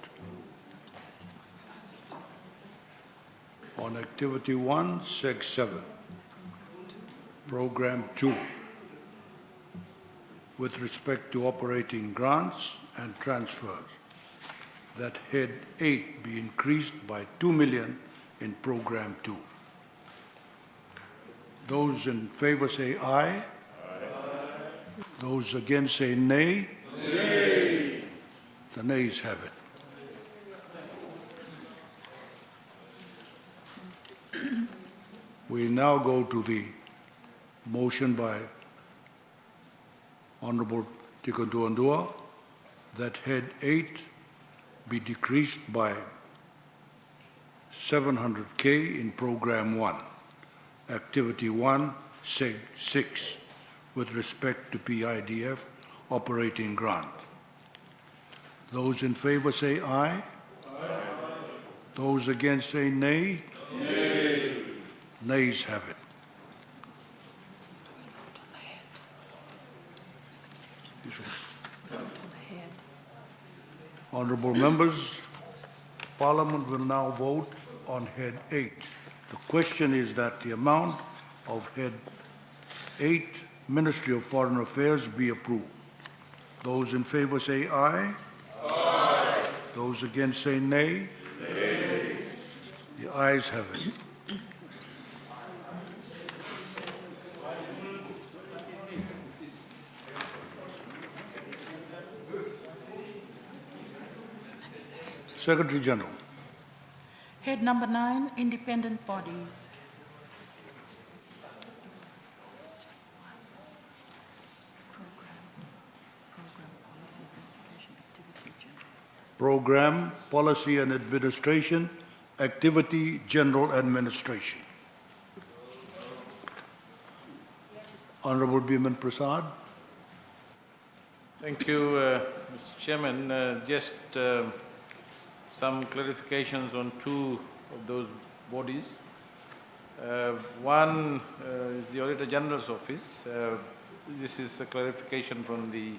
On Activity 1, Sec 7, Program 2, with respect to operating grants and transfers, that Head 8 be increased by 2 million in Program 2. Those in favor say aye. Aye. Those against say nay. Nay. The nays have it. We now go to the motion by Honorable Tikonderoa Andua that Head 8 be decreased by 700K in Program 1, Activity 1, Seg 6, with respect to PIDF operating grant. Those in favor say aye. Aye. Those against say nay. Nay. Nays have it. Honorable members, Parliament will now vote on Head 8. The question is that the amount of Head 8, Ministry of Foreign Affairs, be approved. Those in favor say aye. Aye. Those against say nay. Nay. The ayes have it. Secretary General. Head number 9, independent bodies. Program, Policy and Administration, Activity, General Administration. Honorable Biman Prasad. Thank you, Mr. Chairman. Just some clarifications on two of those bodies. One is the Auditor General's Office. This is a clarification from the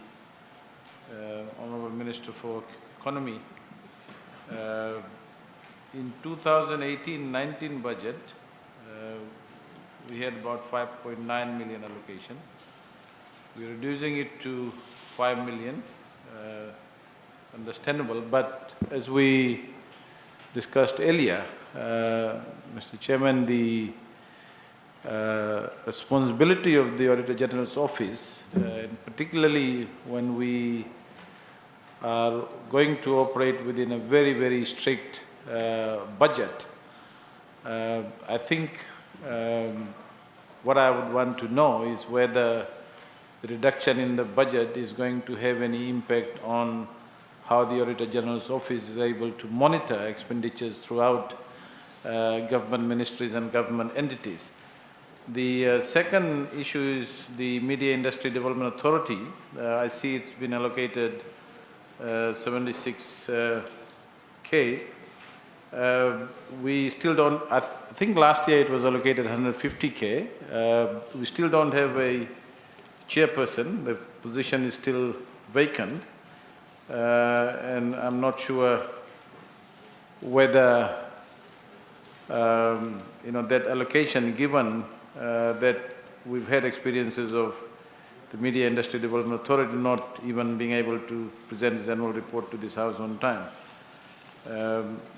Honorable Minister for Economy. In 2018-19 budget, we had about 5.9 million allocation. We're reducing it to 5 million. Understandable, but as we discussed earlier, Mr. Chairman, the responsibility of the Auditor General's Office, particularly when we are going to operate within a very, very strict budget, I think what I would want to know is whether the reduction in the budget is going to have any impact on how the Auditor General's Office is able to monitor expenditures throughout government ministries and government entities. The second issue is the Media Industry Development Authority. I see it's been allocated 76K. We still don't, I think last year it was allocated 150K. We still don't have a chairperson. The position is still vacant. And I'm not sure whether that allocation, given that we've had experiences of the Media Industry Development Authority not even being able to present its annual report to this House on time.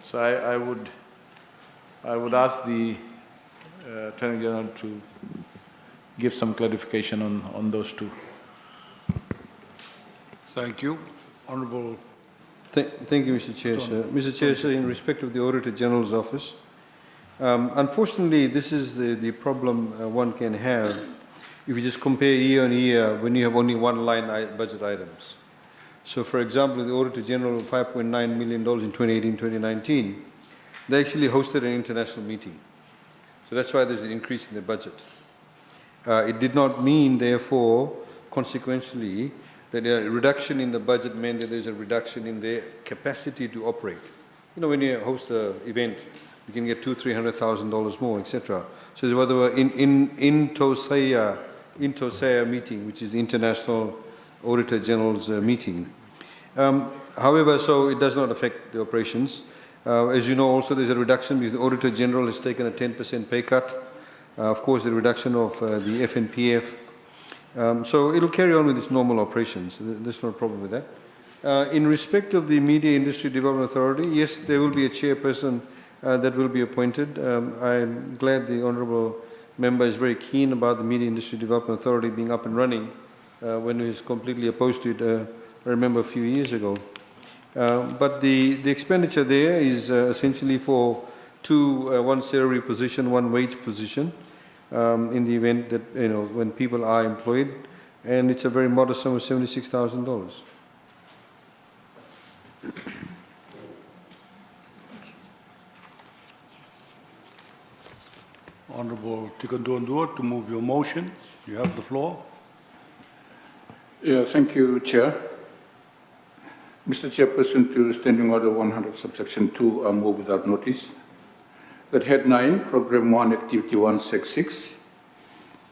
So I would ask the Attorney General to give some clarification on those two. Thank you. Honorable. Thank you, Mr. Chair, sir. Mr. Chair, sir, in respect of the Auditor General's Office, unfortunately, this is the problem one can have if you just compare year on year when you have only one line budget items. So, for example, the Auditor General of $5.9 million in 2018-2019, they actually hosted an international meeting. So that's why there's an increase in the budget. It did not mean, therefore, consequentially, that a reduction in the budget meant that there's a reduction in their capacity to operate. You know, when you host an event, you can get $200,000-300,000 more, etc. So what they were in Tosaya meeting, which is the International Auditor General's meeting. However, so it does not affect the operations. As you know, also there's a reduction because the Auditor General has taken a 10% pay cut. Of course, the reduction of the FNPF. So it'll carry on with its normal operations. There's no problem with that. In respect of the Media Industry Development Authority, yes, there will be a chairperson that will be appointed. I'm glad the Honourable Member is very keen about the Media Industry Development Authority being up and running when he was completely opposed to it, I remember a few years ago. But the expenditure there is essentially for one salary position, one wage position. In the event that, when people are employed, and it's a very modest sum of $76,000. Honorable Tikonderoga to move your motion. You have the floor. Yeah, thank you, Chair. Mr. Chairperson, to Standing Order 100, subsection 2, I move without notice that Head 9, Program 1, Activity 166,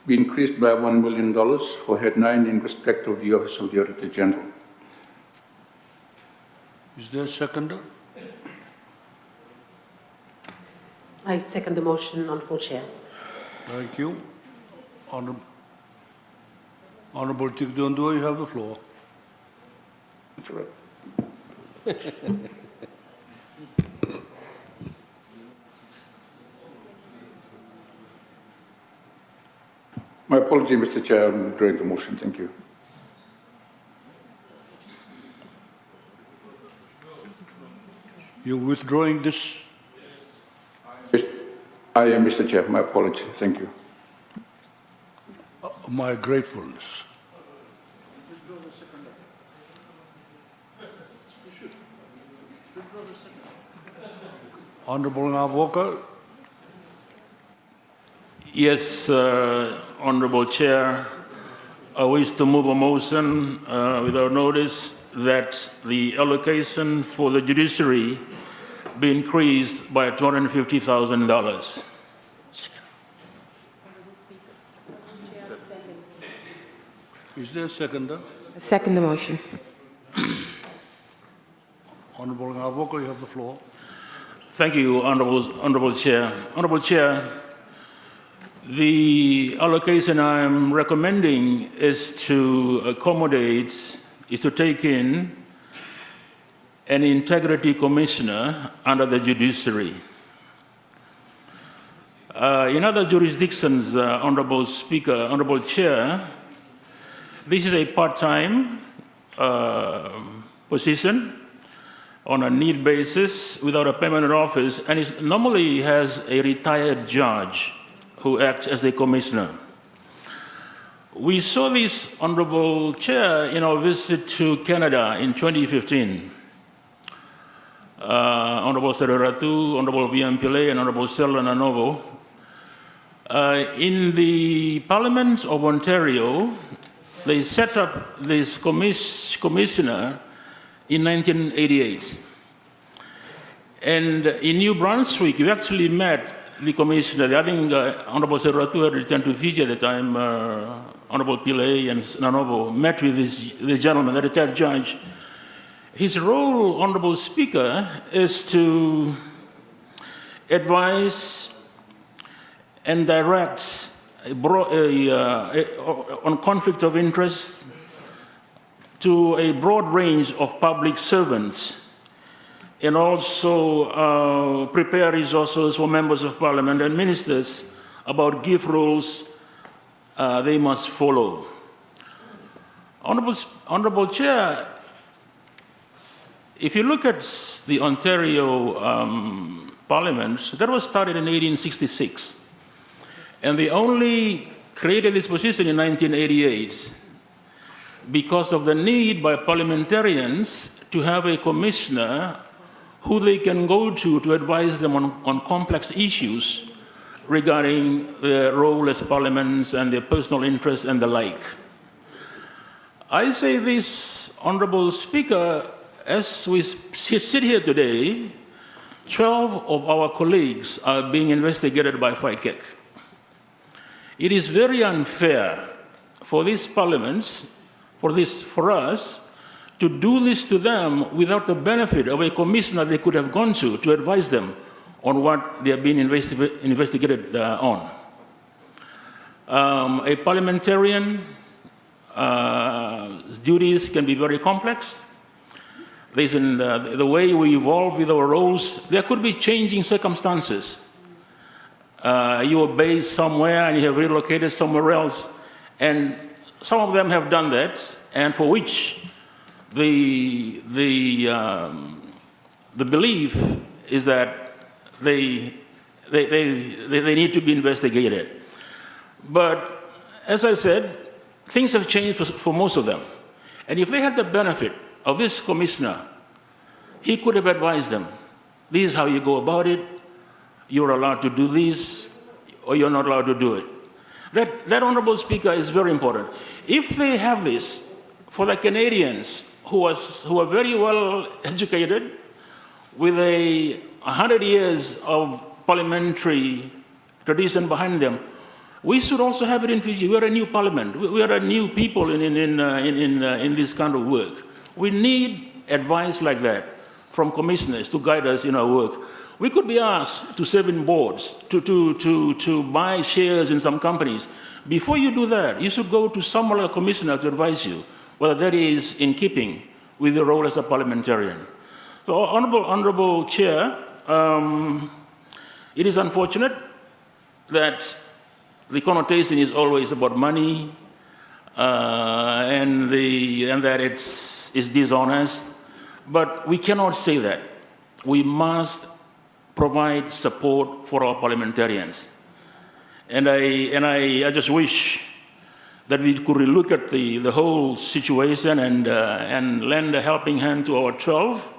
be increased by $1 million for Head 9 in respect of the Office of the Auditor General. Is there a seconder? I second the motion, Honorable Chair. Thank you. Honorable Tikonderoga, you have the floor. That's right. My apology, Mr. Chair, I'm withdrawing the motion. Thank you. You're withdrawing this? I am, Mr. Chair. My apology. Thank you. My gratefulness. Honorable Ngavoka. Yes, Honorable Chair, I wish to move a motion without notice that the allocation for the judiciary be increased by $250,000. Is there a seconder? I second the motion. Honorable Ngavoka, you have the floor. Thank you, Honorable Chair. Honorable Chair, the allocation I'm recommending is to accommodate, is to take in an integrity commissioner under the judiciary. In other jurisdictions, Honorable Speaker, Honorable Chair, this is a part-time position on a need basis without a permanent office, and it normally has a retired judge who acts as a commissioner. We saw this, Honorable Chair, in our visit to Canada in 2015. Honorable Sereratu, Honorable VM Pillay, and Honorable Selva Nanovo. In the Parliament of Ontario, they set up this commissioner in 1988. And in New Brunswick, we actually met the commissioner. I think Honorable Sereratu had returned to Fiji at the time. Honorable Pillay and Nanovo met with this gentleman, the retired judge. His role, Honorable Speaker, is to advise and direct on conflict of interest to a broad range of public servants, and also prepare resources for members of parliament and ministers about gift rules they must follow. Honorable Chair, if you look at the Ontario Parliament, that was started in 1866. And they only created this position in 1988 because of the need by parliamentarians to have a commissioner who they can go to advise them on complex issues regarding their role as parliaments and their personal interests and the like. I say this, Honorable Speaker, as we sit here today, 12 of our colleagues are being investigated by FICAC. It is very unfair for these parliaments, for us, to do this to them without the benefit of a commissioner they could have gone to advise them on what they are being investigated on. A parliamentarian's duties can be very complex. Based on the way we evolve with our roles, there could be changing circumstances. You are based somewhere and you have relocated somewhere else, and some of them have done that, and for which the belief is that they need to be investigated. But as I said, things have changed for most of them. And if they had the benefit of this commissioner, he could have advised them, this is how you go about it, you're allowed to do this, or you're not allowed to do it. That Honorable Speaker, is very important. If they have this for the Canadians who are very well educated, with 100 years of parliamentary tradition behind them, we should also have it in Fiji. We are a new parliament. We are a new people in this kind of work. We need advice like that from commissioners to guide us in our work. We could be asked to serve in boards, to buy shares in some companies. Before you do that, you should go to some other commissioner to advise you whether that is in keeping with your role as a parliamentarian. So, Honorable Chair, it is unfortunate that the connotation is always about money and that it's dishonest, but we cannot say that. We must provide support for our parliamentarians. And I just wish that we could look at the whole situation and lend a helping hand to our 12.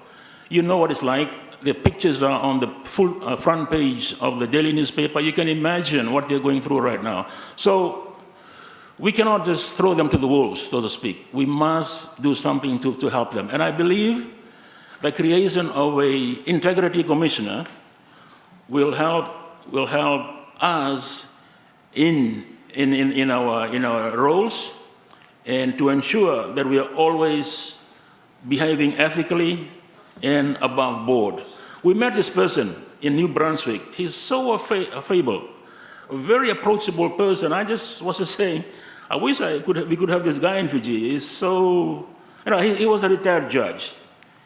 You know what it's like. The pictures are on the full front page of the daily newspaper. You can imagine what they're going through right now. So we cannot just throw them to the wolves, so to speak. We must do something to help them. And I believe the creation of an integrity commissioner will help us in our roles and to ensure that we are always behaving ethically and above board. We met this person in New Brunswick. He's so affable, a very approachable person. I just was just saying, I wish we could have this guy in Fiji. He's so, he was a retired judge,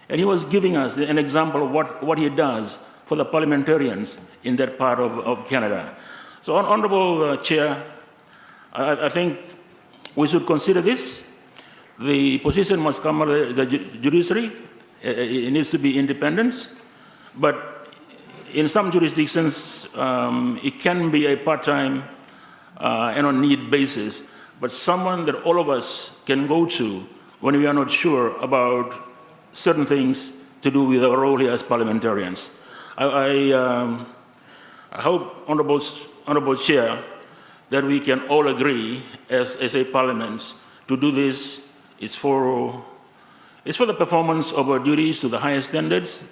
and he was giving us an example of what he does for the parliamentarians in that part of Canada. So, Honorable Chair, I think we should consider this. The position must come out of the judiciary. It needs to be independent, but in some jurisdictions, it can be a part-time and on need basis, but someone that all of us can go to when we are not sure about certain things to do with our role here as parliamentarians. I hope, Honorable Chair, that we can all agree as a parliament to do this. It's for the performance of our duties to the highest standards,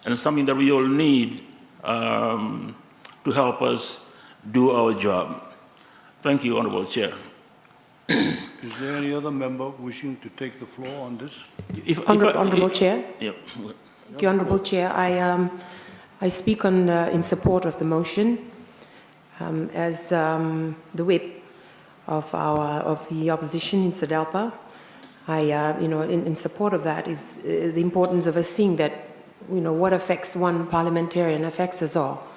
and something that we all need to help us do our job. Thank you, Honorable Chair. Is there any other member wishing to take the floor on this? Honorable Chair. Yeah. Thank you, Honorable Chair. I speak in support of the motion. As the whip of the opposition in SADALPA, in support of that is the importance of us seeing that, what affects one parliamentarian affects us all,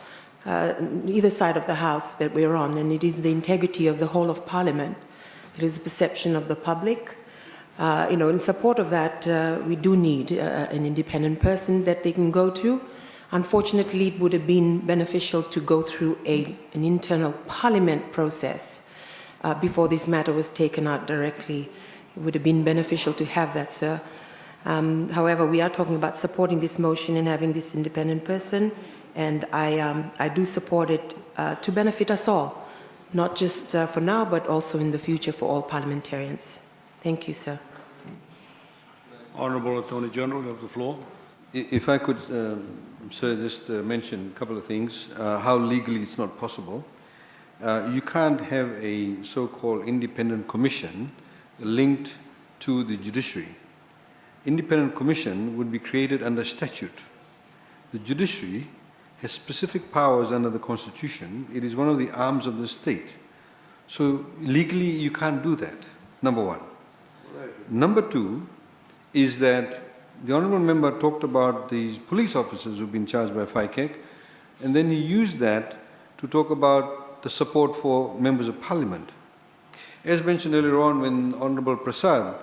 either side of the House that we're on, and it is the integrity of the whole of Parliament. It is the perception of the public. In support of that, we do need an independent person that they can go to. Unfortunately, it would have been beneficial to go through an internal Parliament process before this matter was taken out directly. It would have been beneficial to have that, sir. However, we are talking about supporting this motion and having this independent person, and I do support it to benefit us all, not just for now, but also in the future for all parliamentarians. Thank you, sir. Honourable Attorney General, you have the floor. If I could, sir, just mention a couple of things, how legally it's not possible. You can't have a so-called independent commission linked to the judiciary. Independent commission would be created under statute. The judiciary has specific powers under the Constitution. It is one of the arms of the state. So legally you can't do that, number one. Number two is that the Honourable Member talked about these police officers who've been charged by FICAC, and then he used that to talk about the support for members of Parliament. As mentioned earlier on when Honourable Prasad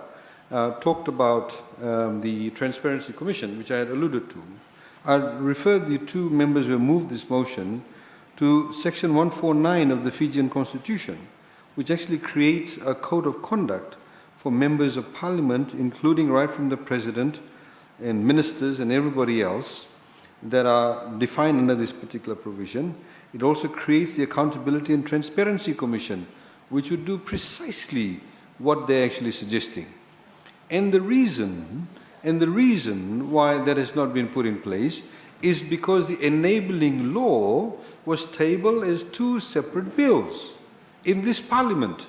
talked about the Transparency Commission, which I had alluded to, I referred the two members who have moved this motion to Section 149 of the Fijian Constitution, which actually creates a code of conduct for members of Parliament, including right from the President and ministers and everybody else, that are defined under this particular provision. It also creates the Accountability and Transparency Commission, which would do precisely what they're actually suggesting. And the reason why that has not been put in place is because the enabling law was tabled as two separate bills in this parliament.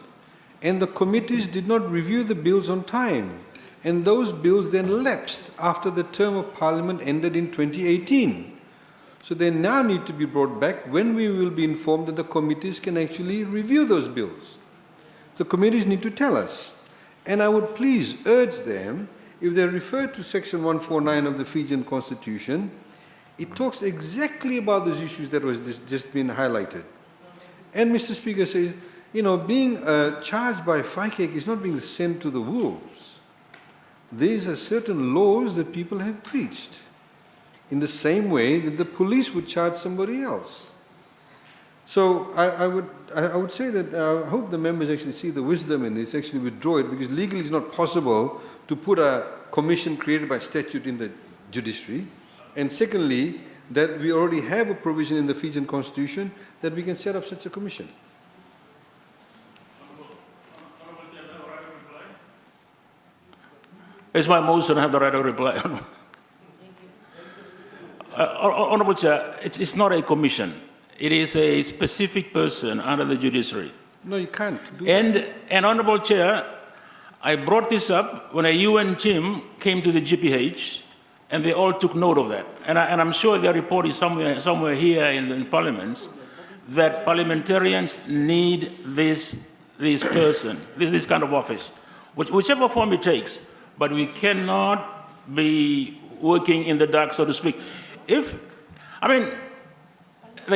And the committees did not review the bills on time. And those bills then lapsed after the term of parliament ended in 2018. So they now need to be brought back when we will be informed that the committees can actually review those bills. The committees need to tell us. And I would please urge them, if they refer to Section 149 of the Fijian Constitution, it talks exactly about those issues that was just been highlighted. And Mr. Speaker says, you know, being charged by FICAC is not being sent to the wolves. These are certain laws that people have breached, in the same way that the police would charge somebody else. So I would say that I hope the members actually see the wisdom in this, actually withdraw it, because legally it's not possible to put a commission created by statute in the judiciary. And secondly, that we already have a provision in the Fijian Constitution that we can set up such a commission. It's my motion, I have the right to reply. Honorable Chair, it's not a commission. It is a specific person under the judiciary. No, you can't do that. And Honorable Chair, I brought this up when a UN team came to the GPH, and they all took note of that. And I'm sure their report is somewhere here in Parliament, that parliamentarians need this person, this kind of office, whichever form it takes. But we cannot be working in the dark, so to speak. The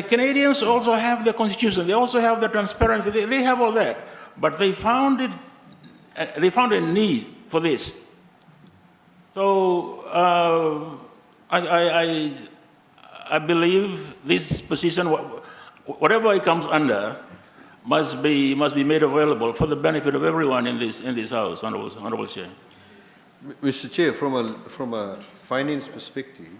Canadians also have the Constitution, they also have the transparency, they have all that. But they found a need for this. So I believe this position, whatever it comes under, must be made available for the benefit of everyone in this House, Honorable Chair. Mr. Chair, from a finance perspective,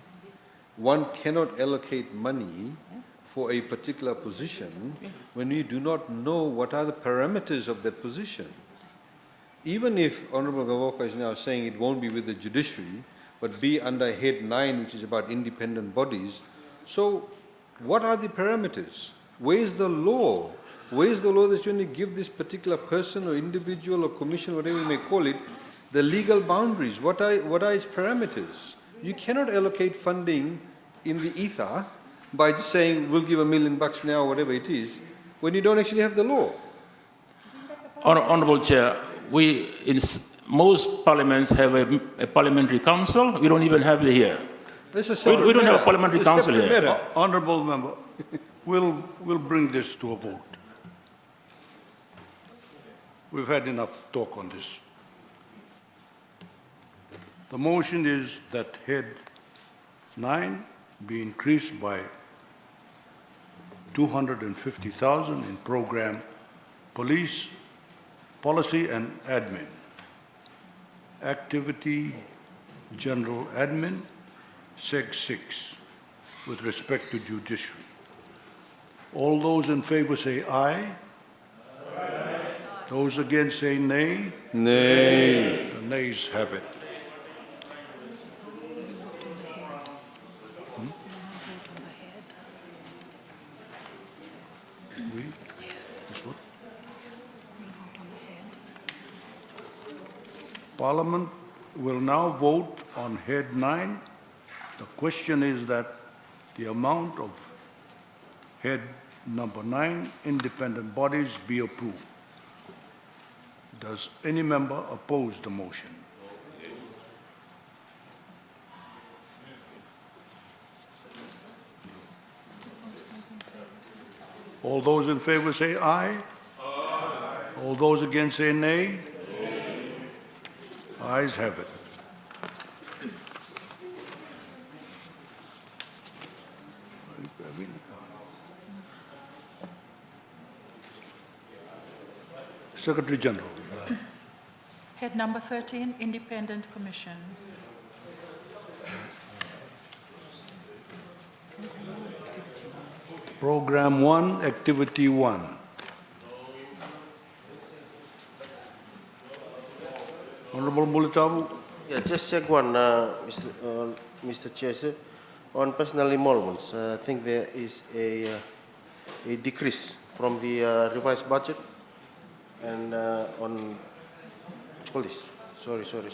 one cannot allocate money for a particular position when you do not know what are the parameters of that position. Even if Honorable Gavoka is now saying it won't be with the judiciary, but be under Head 9, which is about independent bodies. So what are the parameters? Where's the law? Where's the law that's going to give this particular person or individual or commission, whatever you may call it, the legal boundaries? What are its parameters? You cannot allocate funding in the ether by just saying, we'll give $1 million now, or whatever it is, when you don't actually have the law. Honorable Chair, we in most parliaments have a parliamentary council. We don't even have it here. We don't have a parliamentary council here. Honourable member, we'll bring this to a vote. We've had enough talk on this. The motion is that Head 9 be increased by 250,000 in program Police, Policy and Admin. Activity General Admin, Seg 6, with respect to judiciary. All those in favor say aye. Aye. Those against say nay. Nay. The nays have it. Parliament will now vote on Head 9. The question is that the amount of Head number 9, independent bodies, be approved. Does any member oppose the motion? All those in favor say aye. Aye. All those against say nay. Ayes have it. Secretary General. Head number 13, Independent Commissions. Program 1, Activity 1. Honorable Mulitavu. Yeah, just check one, Mr. Chair. Sir. On personal emoluments, I think there is a decrease from the revised budget. And on, what you call this? Sorry. Sorry.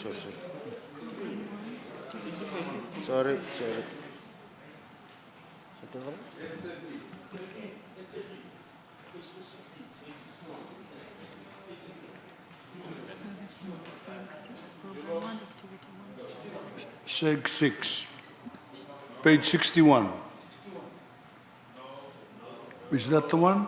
Second one? Seg 6, page 61. Is that the one?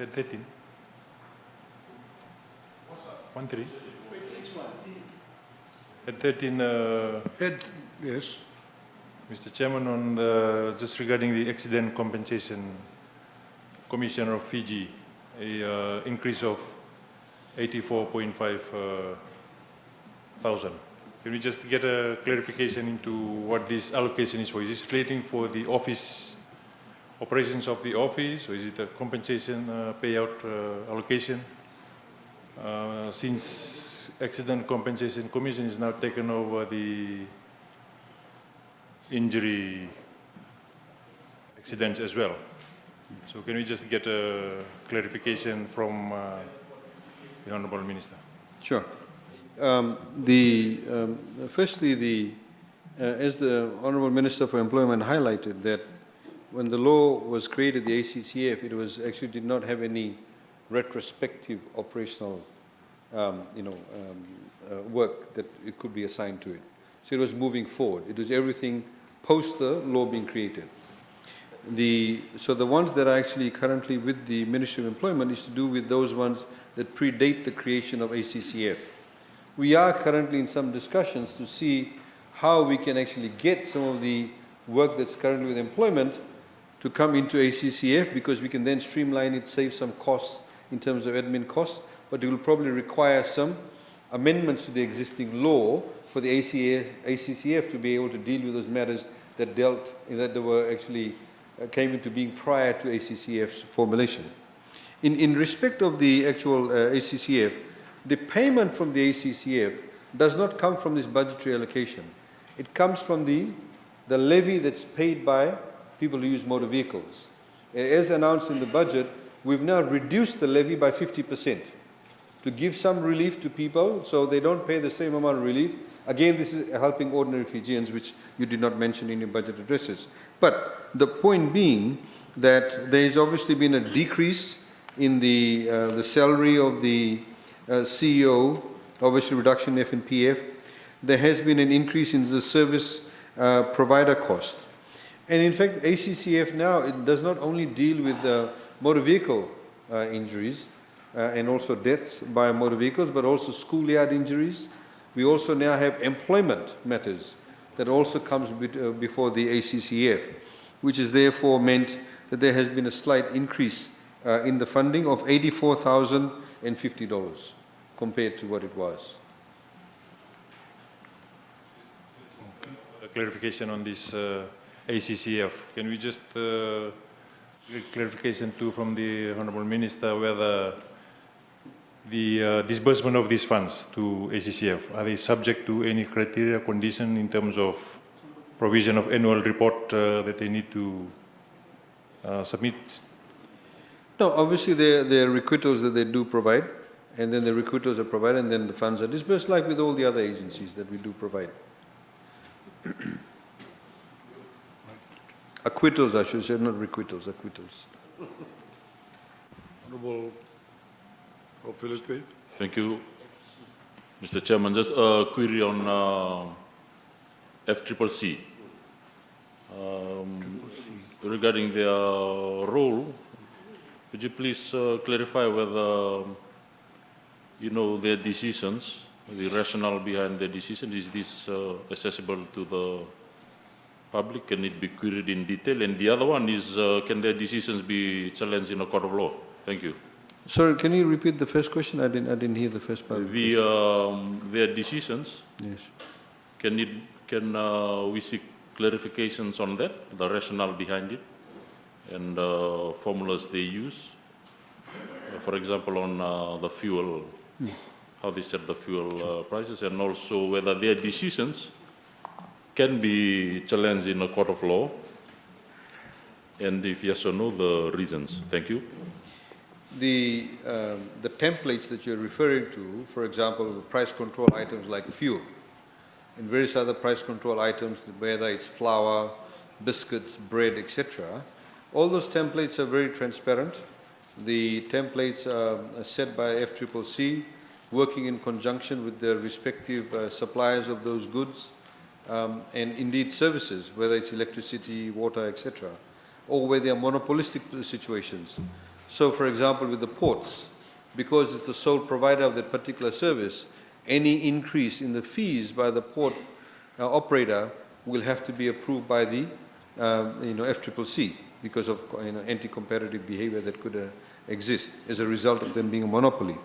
At 13. 1-3. At 13. Yes. Mr. Chairman, on just regarding the accident compensation Commissioner of Fiji, a increase of 84.5 thousand. Can we just get a clarification into what this allocation is for? Is this relating for the office operations of the office, or is it a compensation payout allocation? Since Accident Compensation Commission is now taken over the injury accidents as well. So can we just get a clarification from the Honourable Minister? Sure. Firstly, as the Honourable Minister for Employment highlighted, that when the law was created, the ACCF, it was actually did not have any retrospective operational, work that it could be assigned to it. So it was moving forward. It was everything post the law being created. So the ones that are actually currently with the Ministry of Employment is to do with those ones that predate the creation of ACCF. We are currently in some discussions to see how we can actually get some of the work that's currently with employment to come into ACCF, because we can then streamline it, save some costs in terms of admin costs, but it will probably require some amendments to the existing law for the ACCF to be able to deal with those matters that they were actually came into being prior to ACCF's formulation. In respect of the actual ACCF, the payment from the ACCF does not come from this budgetary allocation. It comes from the levy that's paid by people who use motor vehicles. As announced in the budget, we've now reduced the levy by 50% to give some relief to people so they don't pay the same amount of relief. Again, this is helping ordinary Fijians, which you did not mention in your budget addresses. But the point being that there has obviously been a decrease in the salary of the CEO, obviously reduction in F&PF. There has been an increase in the service provider cost. And in fact, ACCF now, it does not only deal with motor vehicle injuries and also deaths by motor vehicles, but also schoolyard injuries. We also now have employment matters that also comes before the ACCF, which is therefore meant that there has been a slight increase in the funding of $84,050 compared to what it was. A clarification on this ACCF. Can we just get clarification too from the Honourable Minister whether the disbursement of these funds to ACCF, are they subject to any criteria, condition in terms of provision of annual report that they need to submit? No, obviously there are requitos that they do provide, and then the requitos are provided, and then the funds are disbursed like with all the other agencies that we do provide. Acquittals, I should say, not requitos, acquittals. Honorable Philippe. Thank you, Mr. Chairman. Just a query on FCCC. Regarding their role, could you please clarify whether, their decisions the rationale behind the decision. Is this accessible to the public? Can it be queried in detail? And the other one is, can their decisions be challenged in a court of law? Thank you. Sorry, can you repeat the first question? I didn't hear the first part. Their decisions, Yes. can we seek clarifications on that, the rationale behind it, and formulas they use? For example, on the fuel, how they set the fuel prices, and also whether their decisions can be challenged in a court of law, and if yes or no, the reasons. Thank you. The templates that you're referring to, for example, the price control items like fuel, and various other price control items, whether it's flour, biscuits, bread, etc., all those templates are very transparent. The templates are set by FCCC, working in conjunction with the respective suppliers of those goods, and indeed services, whether it's electricity, water, etc., or where there are monopolistic situations. So, for example, with the ports, because it's the sole provider of that particular service, any increase in the fees by the port operator will have to be approved by the FCCC because of anti-competitive behavior that could exist as a result of them being a monopoly.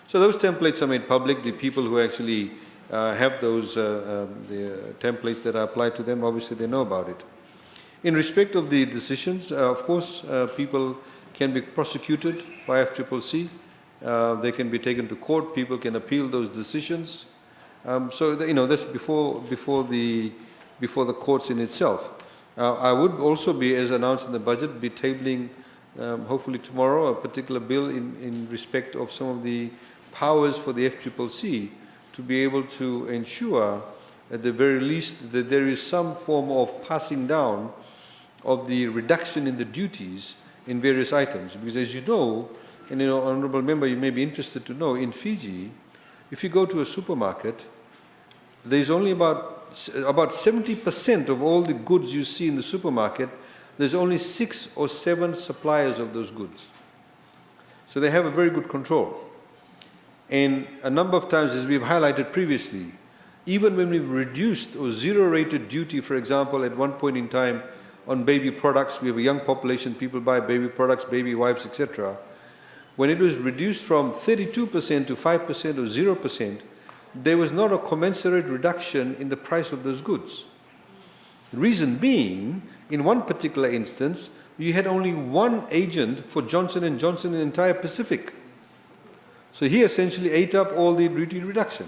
So those templates are made public. The people who actually have those the templates that are applied to them, obviously they know about it. In respect of the decisions, of course, people can be prosecuted by FCCC. They can be taken to court. People can appeal those decisions. So that's before the courts in itself. I would also be, as announced in the budget, be tabling hopefully tomorrow a particular bill in respect of some of the powers for the FCCC to be able to ensure, at the very least, that there is some form of passing down of the reduction in the duties in various items. Because as you know, and Honourable Member, you may be interested to know, in Fiji, if you go to a supermarket, there's only about 70% of all the goods you see in the supermarket, there's only 6 or 7 suppliers of those goods. So they have a very good control. And a number of times, as we've highlighted previously, even when we've reduced or zero-rated duty, for example, at one point in time on baby products, we have a young population, people buy baby products, baby wipes, etc. When it was reduced from 32% to 5% or 0%, there was not a commensurate reduction in the price of those goods. The reason being, in one particular instance, you had only one agent for Johnson & Johnson in the entire Pacific. So he essentially ate up all the duty reduction.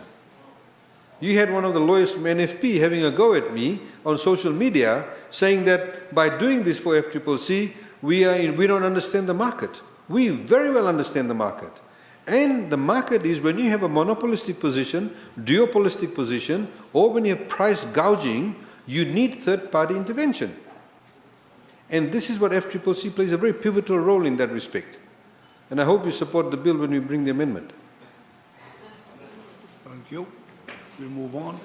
You had one of the lawyers from NFP having a go at me on social media saying that by doing this for FCCC, we don't understand the market. We very well understand the market. And the market is when you have a monopolistic position, duopolistic position, or when you have price gouging, you need third-party intervention. And this is what FCCC plays a very pivotal role in that respect. And I hope you support the bill when we bring the amendment. Thank you. We'll move on.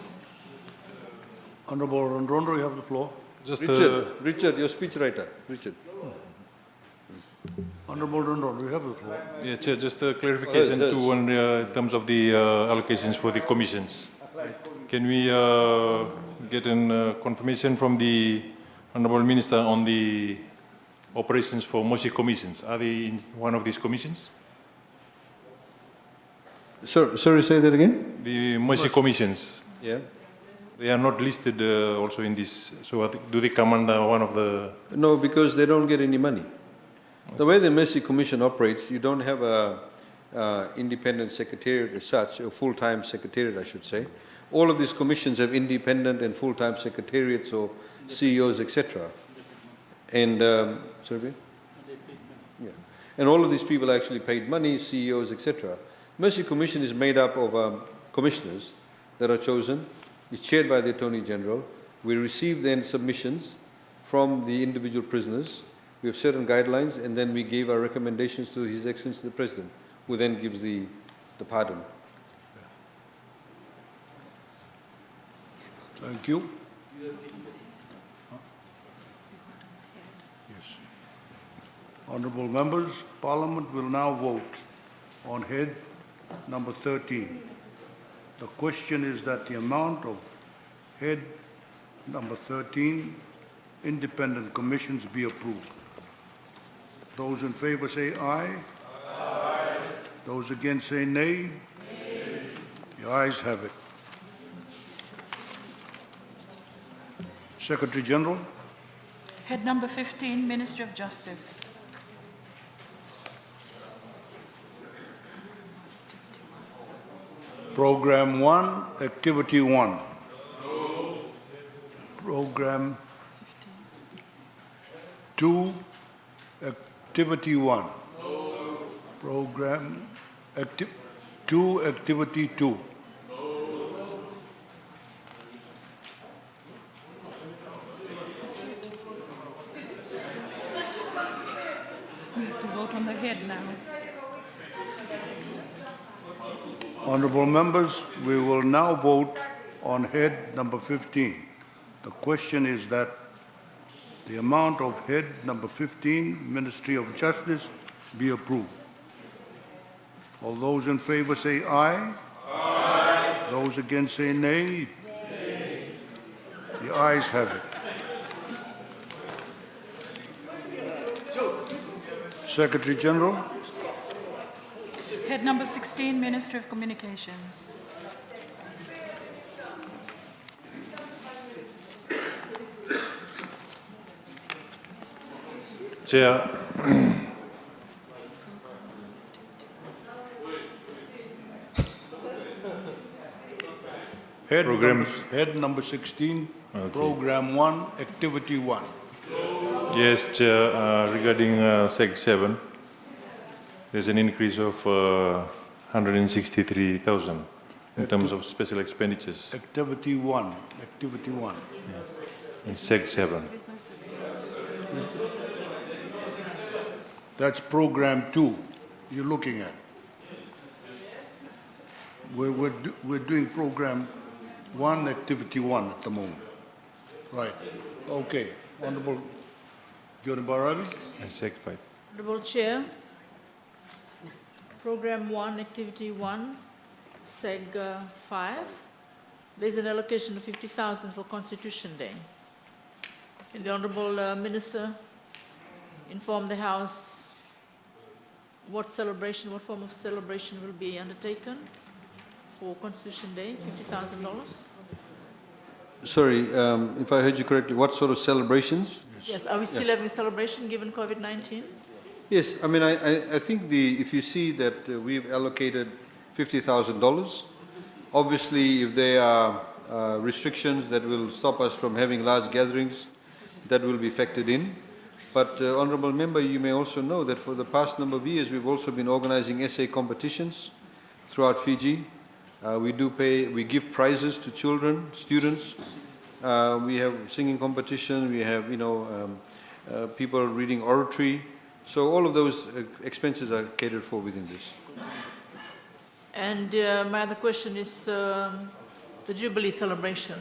Honourable Rondrondo, you have the floor. Richard, your speechwriter. Richard. Honourable Rondrondo, you have the floor. Yeah, Chair, just a clarification too on in terms of the allocations for the commissions. Can we get a confirmation from the Honourable Minister on the operations for Moshi commissions? Are they in one of these commissions? Sorry, say that again? The Moshi commissions. Yeah. They are not listed also in this. So do they come under one of the? No, because they don't get any money. The way the Mercy Commission operates, you don't have a independent secretariat as such, a full-time secretariat, I should say. All of these commissions have independent and full-time secretariats or CEOs, etc. And sorry, yeah. And all of these people are actually paid money, CEOs, etc. Mercy Commission is made up of commissioners that are chosen. It's chaired by the Attorney General. We receive then submissions from the individual prisoners. We have certain guidelines, and then we give our recommendations to His Excellency the President, who then gives the pardon. Thank you. Yes. Honourable members, Parliament will now vote on head number 13. The question is that the amount of head number 13, independent commissions be approved. Those in favor say aye. Aye. Those against say nay. Nay. The ayes have it. Secretary General. Head number 15, Ministry of Justice. Program 1, Activity 1. Program 2, Activity 1. Program 2, Activity 2. We have to vote on the head now. Honorable members, we will now vote on head number 15. The question is that the amount of head number 15, Ministry of Justice, be approved. All those in favor say aye. Aye. Those against say nay. Nay. The ayes have it. Secretary General. Head number 16, Ministry of Communications. Chair, Head number 16, okay. Program 1, Activity 1. Yes, Chair, regarding Seg 7, there's an increase of 163,000 in terms of special expenditures. Activity 1, Activity 1. Yes. In Seg 7. That's Program 2 you're looking at. We're doing Program 1, Activity 1 at the moment. Right. Okay. Honorable Jordan Barabi. And Seg 5. Honorable Chair, Program 1, Activity 1, Seg 5, there's an allocation of 50,000 for Constitution Day. Can the Honorable Minister inform the House what form of celebration will be undertaken for Constitution Day, $50,000? Sorry, if I heard you correctly, what sort of celebrations? Yes, are we still having a celebration given COVID-19? Yes, I mean, I think if you see that we've allocated $50,000, obviously if there are restrictions that will stop us from having large gatherings, that will be factored in. But Honourable Member, you may also know that for the past number of years, we've also been organizing essay competitions throughout Fiji. We give prizes to children, students. We have singing competition. We have, people reading oratory. So all of those expenses are catered for within this. And my other question is the Jubilee celebration,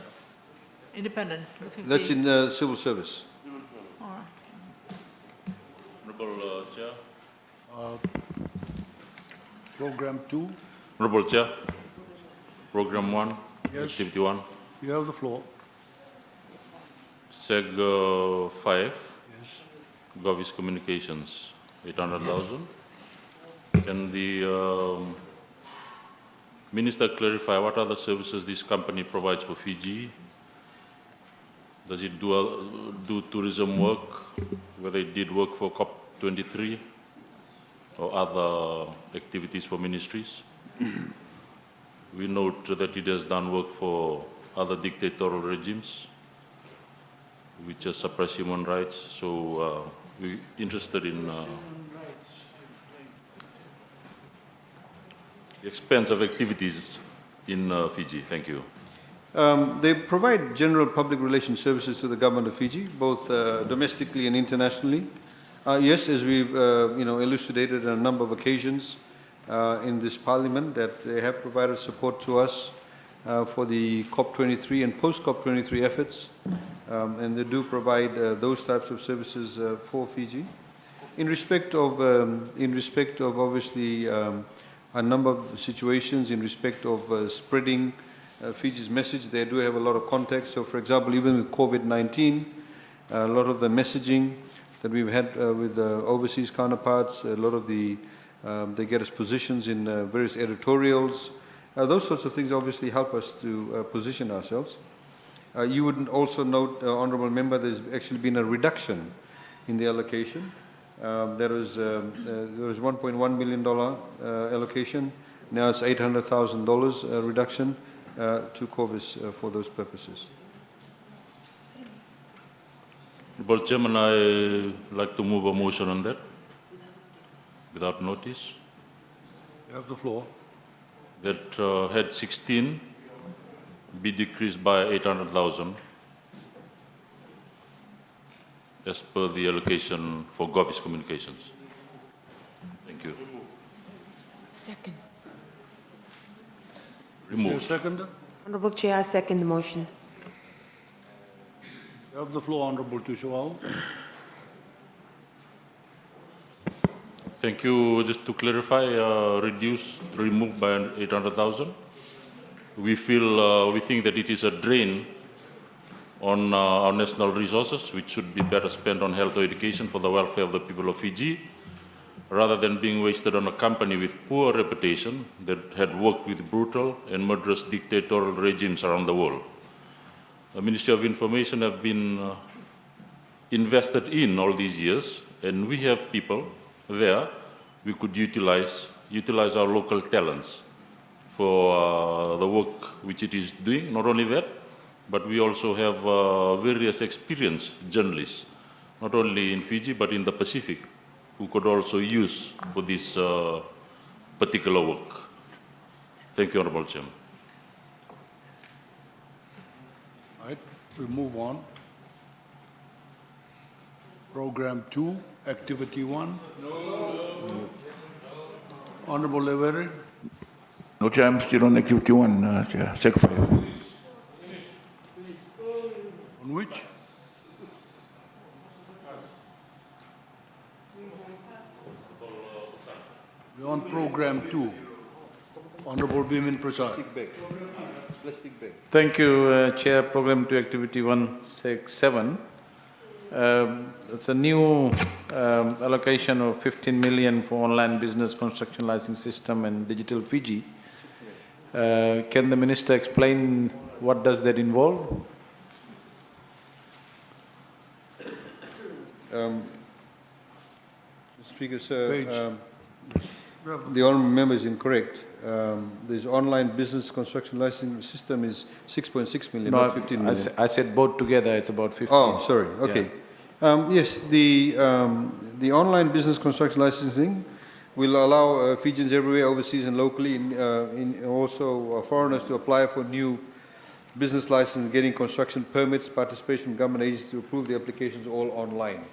Independence. That's in civil service. All right. Honorable Chair. Program 2. Honorable Chair. Program 1, Yes. Activity 1. You have the floor. Seg 5. Yes. Govis Communications, 800,000. Can the Minister clarify what other services this company provides for Fiji? Does it do tourism work, whether it did work for COP23 or other activities for ministries? We note that it has done work for other dictatorial regimes which has suppressed human rights. So we're interested in the expense of activities in Fiji. Thank you. They provide general public relations services to the government of Fiji, both domestically and internationally. Yes, as we've elucidated on a number of occasions in this parliament, that they have provided support to us for the COP23 and post-COP23 efforts, and they do provide those types of services for Fiji. In respect of obviously a number of situations in respect of spreading Fiji's message. They do have a lot of contacts. So, for example, even with COVID-19, a lot of the messaging that we've had with overseas counterparts, a lot of the, they get us positions in various editorials. Those sorts of things obviously help us to position ourselves. You would also note, Honourable Member, there's actually been a reduction in the allocation. There was $1.1 million allocation. Now it's $800,000 reduction to Corvus for those purposes. Mr. Chairman, I like to move a motion on that without notice. You have the floor. That head 16 be decreased by 800,000 as per the allocation for Govis Communications. Thank you. Second. Remove. Second. Honorable Chair, I second the motion. You have the floor, Honourable Tushawal. Thank you. Just to clarify, remove by 800,000. We think that it is a drain on our national resources, which should be better spent on health or education for the welfare of the people of Fiji, rather than being wasted on a company with poor reputation that had worked with brutal and murderous dictatorial regimes around the world. The Ministry of Information have been invested in all these years, and we have people there we could utilize our local talents for the work which it is doing. Not only that, but we also have various experienced journalists, not only in Fiji, but in the Pacific, who could also use for this particular work. Thank you, Honourable Chairman. All right, we move on. Program 2, Activity 1. No. Honourable Levere. No, Chair, I'm still on Activity 1, Chair, Sec 5. On which? We're on Program 2. Honourable Bimin Prasad. Thank you, Chair. Program 2, Activity 1, Sec 7. It's a new allocation of 15 million for online business construction licensing system and Digital Fiji. Can the Minister explain what does that involve? Speaker, sir, the honourable member is incorrect. This online business construction licensing system is 6.6 million, not 15 million. I said both together, it's about 15. Oh, sorry. Okay. Yeah. Yes, the online business construction licensing will allow Fijians everywhere, overseas and locally, in also foreigners to apply for new business license, getting construction permits, participation from government agencies to approve the applications all online.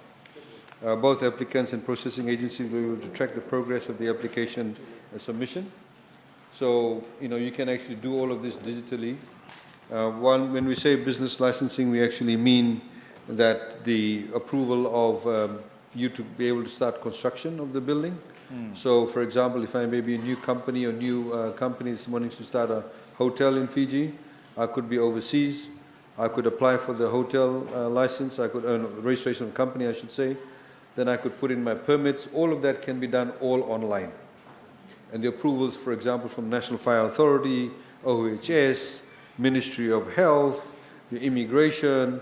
Both applicants and processing agencies will be able to track the progress of the application submission. So, you can actually do all of this digitally. When we say business licensing, we actually mean that the approval of you to be able to start construction of the building. So, for example, if I may be a new company or new company that's wanting to start a hotel in Fiji, I could be overseas. I could apply for the hotel license. I could earn a registration of company, I should say. Then I could put in my permits. All of that can be done all online. And the approvals, for example, from National Fire Authority, OHS, Ministry of Health, the immigration,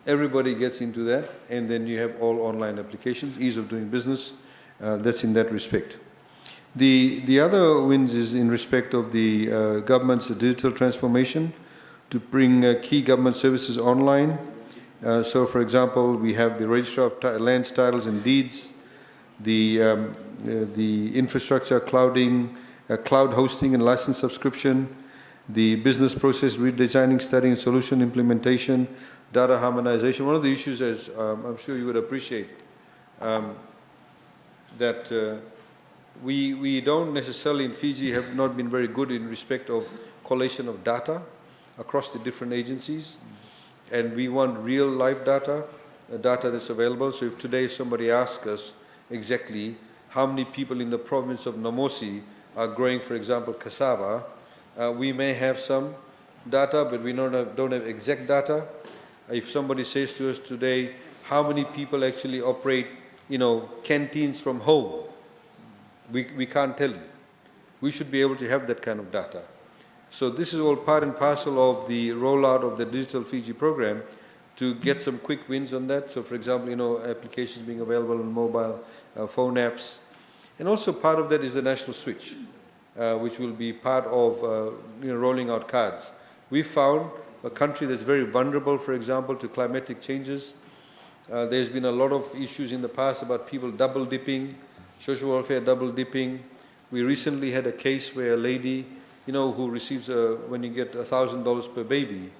everybody gets into that. And then you have all online applications, ease of doing business. That's in that respect. The other wins is in respect of the government's digital transformation to bring key government services online. So, for example, we have the Register of Lands, Titles and Deeds, the infrastructure clouding, cloud hosting and license subscription, the business process redesigning, study and solution implementation, data harmonization. One of the issues, as I'm sure you would appreciate, that we don't necessarily in Fiji have not been very good in respect of collation of data across the different agencies. And we want real live data, data that's available. So if today somebody asks us exactly how many people in the province of Namosi are growing, for example, cassava, we may have some data, but we don't have exact data. If somebody says to us today, how many people actually operate, canteens from home, we can't tell you. We should be able to have that kind of data. So this is all part and parcel of the rollout of the Digital Fiji program to get some quick wins on that. So for example, applications being available on mobile phone apps. And also part of that is the national switch, which will be part of rolling out cards. We found a country that's very vulnerable, for example, to climatic changes. There's been a lot of issues in the past about people double dipping, social welfare double dipping. We recently had a case where a lady, who receives, when you get $1,000 per baby,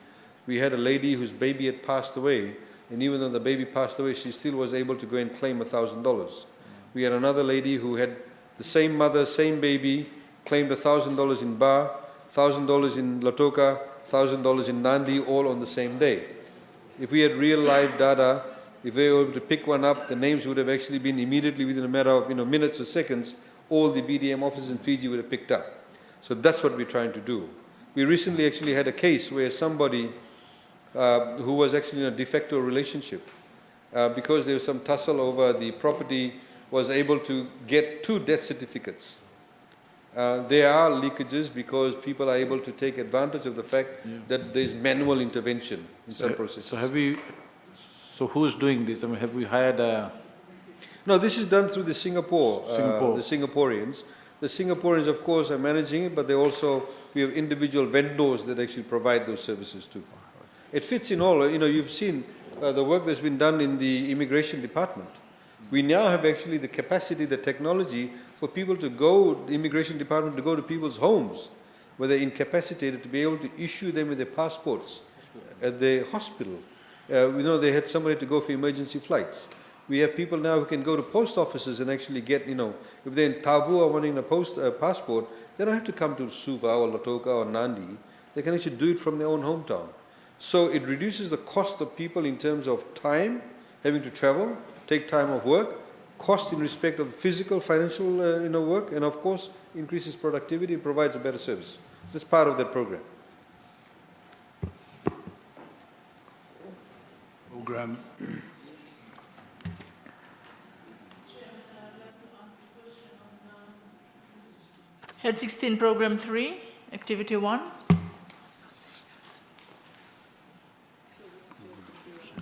we had a lady whose baby had passed away, and even though the baby passed away, she still was able to go and claim $1,000. We had another lady who had the same mother, same baby, claimed $1,000 in Ba, $1,000 in Lautoka, $1,000 in Nandi, all on the same day. If we had real live data, if we were able to pick one up, the names would have actually been immediately within a matter of minutes or seconds, all the BDM officers in Fiji would have picked up. So that's what we're trying to do. We recently actually had a case where somebody who was actually in a de facto relationship, because there was some tussle over the property, was able to get 2 death certificates. There are leakages because people are able to take advantage of the fact that there's manual intervention in some processes. So who's doing this? I mean, have we hired a... No, this is done through the the Singaporeans. The Singaporeans, of course, are managing it, but we have individual vendors that actually provide those services too. It fits in all, you've seen the work that's been done in the immigration department. We now have actually the capacity, the technology for people to go, the immigration department to go to people's homes, where they're incapacitated, to be able to issue them with their passports at the hospital. They had somebody to go for emergency flights. We have people now who can go to post offices and actually get, if they're in Tavua wanting a passport, they don't have to come to Suva or Lautoka or Nandi. They can actually do it from their own hometown. So it reduces the cost of people in terms of time, having to travel, take time off work, cost in respect of physical, financial work, and of course increases productivity and provides a better service. That's part of that program. Program. Head 16, Program 3, Activity 1.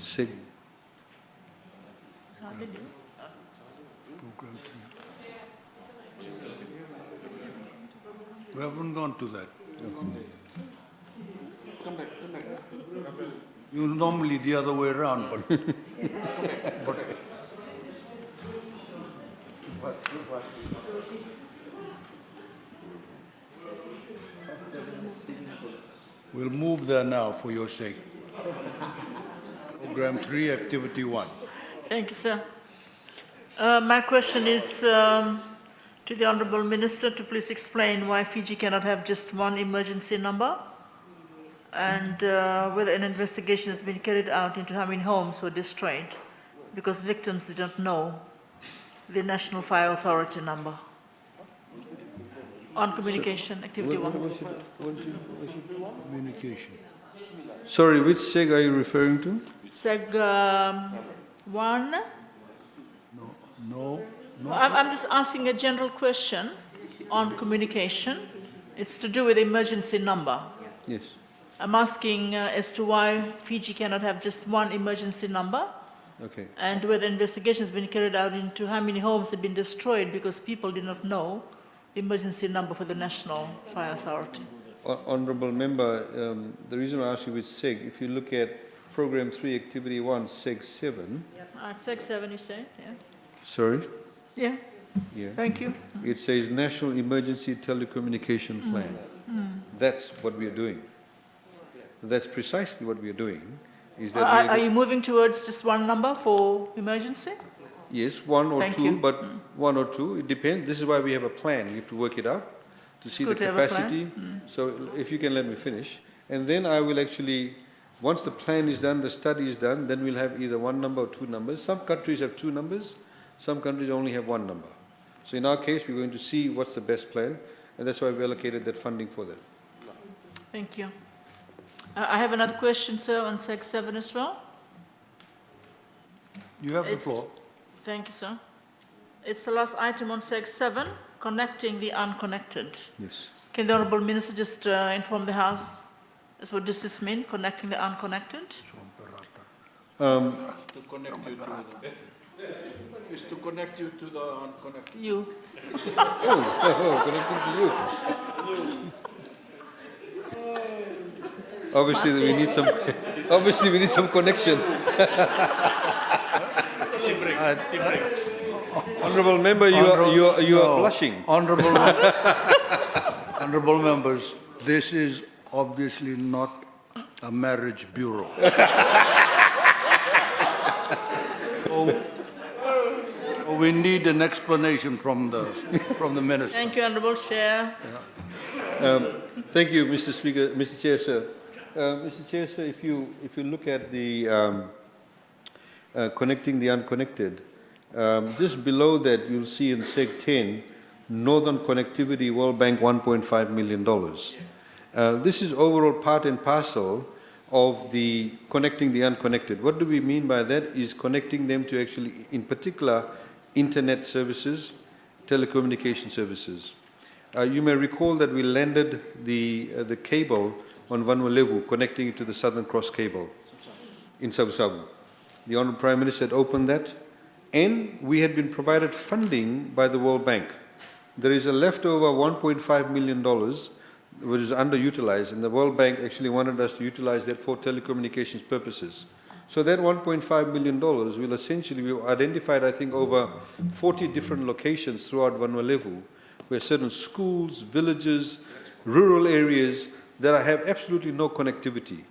SIG. We haven't gone to that. Come back. You normally the other way around, but... We'll move there now for your sake. Program 3, Activity 1. Thank you, sir. My question is to the Honourable Minister to please explain why Fiji cannot have just one emergency number, and whether an investigation has been carried out into how many homes were destroyed because victims did not know the National Fire Authority number. On communication, Activity 1. Communication. Sorry, which SEG are you referring to? SEG 1. No. I'm just asking a general question on communication. It's to do with emergency number. Yes. I'm asking as to why Fiji cannot have just one emergency number. Okay. And whether investigation has been carried out into how many homes have been destroyed because people did not know the emergency number for the National Fire Authority. Honourable Member, the reason I asked you which SEG, if you look at Program 3, Activity 1, SEG 7. SEG 7, you say? Yeah. Sorry? Yeah. Thank you. It says National Emergency Telecommunication Plan. That's what we are doing. That's precisely what we are doing. Is that are you moving towards just one number for emergency? Yes, one or Thank two, you. but one or two, it depends. This is why we have a plan. You have to work it out to see the Good to have a plan. capacity. So if you can let me finish. And then I will actually, once the plan is done, the study is done, then we'll have either one number or two numbers. Some countries have two numbers, some countries only have one number. So in our case, we're going to see what's the best plan. and that's why we allocated that funding for that. Thank you. I have another question, sir, on Sec 7 as well. You have the It's- floor. Thank you, sir. It's the last item on Sec 7, connecting the unconnected. Yes. Can the Honourable Minister just inform the House as what does this mean, connecting the unconnected? To connect you to the, is to connect you to the unconnected. You. Connecting to you. Obviously, we need some. Obviously, we need some connection. Honourable member, you are blushing. Honourable, honourable members, this is obviously not a marriage bureau. So we need an explanation from the minister. Thank you, Honourable Chair. Thank you, Mr. Speaker, Mr. Chair, sir. Mr. Chair, sir, if you look at the connecting the unconnected, just below that you'll see in Seg 10, Northern Connectivity World Bank $1.5 million. This is overall part and parcel of the connecting the unconnected. What do we mean by that? Is connecting them to actually, in particular, internet services, telecommunication services. You may recall that we landed the cable on Vanuatu, connecting it to the Southern Cross cable in Savu-Savu. The Honourable Prime Minister had opened that, and we had been provided funding by the World Bank. There is a leftover $1.5 million which is underutilized, and the World Bank actually wanted us to utilize that for telecommunications purposes. So that $1.5 million will essentially, we've identified, I think, over 40 different locations throughout Vanuatu, where certain schools, villages, rural areas that have absolutely no connectivity.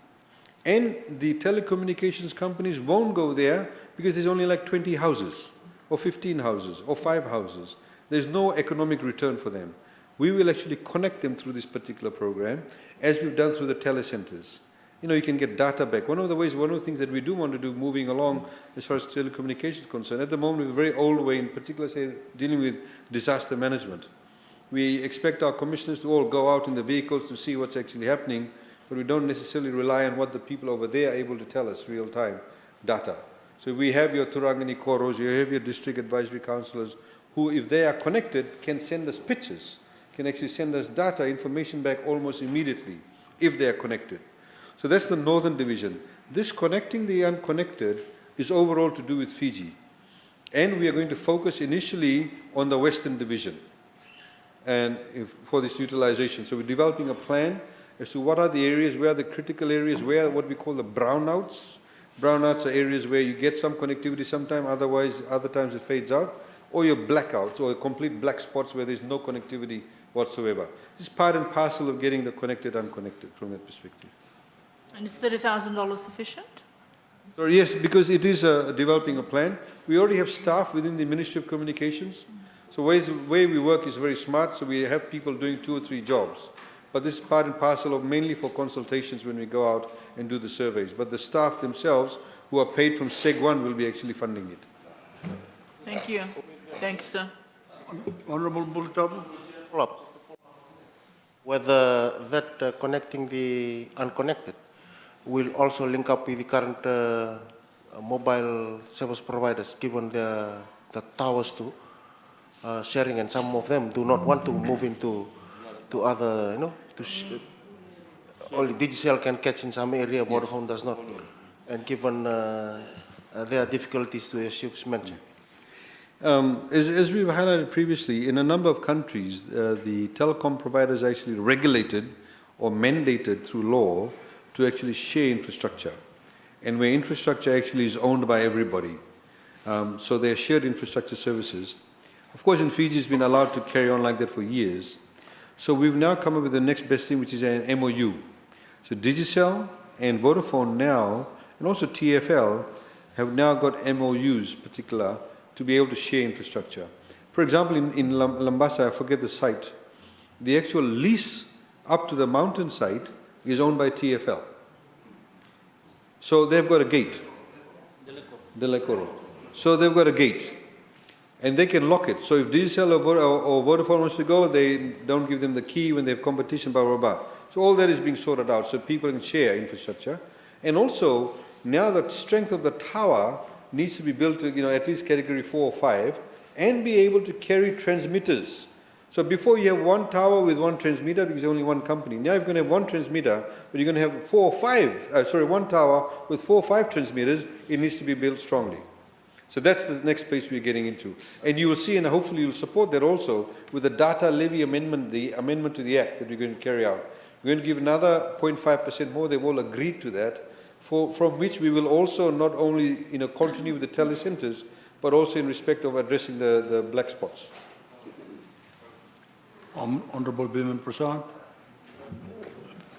And the telecommunications companies won't go there because there's only like 20 houses, or 15 houses, or 5 houses. There's no economic return for them. We will actually connect them through this particular program, as we've done through the telecenters. You know, you can get data back. One of the things that we do want to do moving along as far as telecommunications is concerned, at the moment we're very old way, in particular, say, dealing with disaster management. We expect our commissioners to all go out in the vehicles to see what's actually happening, but we don't necessarily rely on what the people over there are able to tell us real-time data. So we have your Turangani Koros, you have your district advisory councillors, who, if they are connected, can send us pictures, can actually send us data, information back almost immediately, if they are connected. So that's the Northern Division. This connecting the unconnected is overall to do with Fiji. And we are going to focus initially on the Western Division and for this utilization. So we're developing a plan as to what are the areas, where are the critical areas, where are what we call the brownouts. Brownouts are areas where you get some connectivity sometime, otherwise, other times it fades out, or your blackouts, or complete black spots where there's no connectivity whatsoever. This is part and parcel of getting the connected, unconnected from that perspective. And is $30,000 sufficient? So yes, because it is developing a plan. We already have staff within the Ministry of Communications. So the way we work is very smart, so we have people doing 2 or 3 jobs. But this is part and parcel of mainly for consultations when we go out and do the surveys. But the staff themselves, who are paid from Seg 1, will be actually funding it. Thank you. Thank you, sir. Honourable Bulitavu. Follow-up. Whether that connecting the unconnected will also link up with the current mobile service providers, given the towers too, sharing, and some of them do not want to move into other, you know, only Digicel can catch in some area, Vodafone does not, and given there are difficulties to, as you've mentioned. As we've highlighted previously, in a number of countries, the telecom providers are actually regulated or mandated through law to actually share infrastructure, and where infrastructure actually is owned by everybody. So they're shared infrastructure services. Of course, in Fiji, it's been allowed to carry on like that for years. So we've now come up with the next best thing, which is an MOU. So Digicel and Vodafone now, and also TFL, have now got MOUs, particular, to be able to share infrastructure. For example, in Lambasa, I forget the site, the actual lease up to the mountain site is owned by TFL. So they've got a gate. Delacoro. So they've got a gate. And they can lock it. So if Digicel or Vodafone wants to go, they don't give them the key when they have competition, blah, blah, blah. So all that is being sorted out so people can share infrastructure. And also, now the strength of the tower needs to be built to, at least category 4 or 5 and be able to carry transmitters. So before you have one tower with one transmitter because only one company. Now you're going to have one transmitter, but you're going to have one tower with 4 or 5 transmitters. It needs to be built strongly. So that's the next place we're getting into. And you will see, and hopefully you'll support that also with the data levy amendment, the amendment to the Act that we're going to carry out. We're going to give another 0.5% more. They've all agreed to that, from which we will also not only continue with the telecenters, but also in respect of addressing the black spots. Honorable Biman Prasad.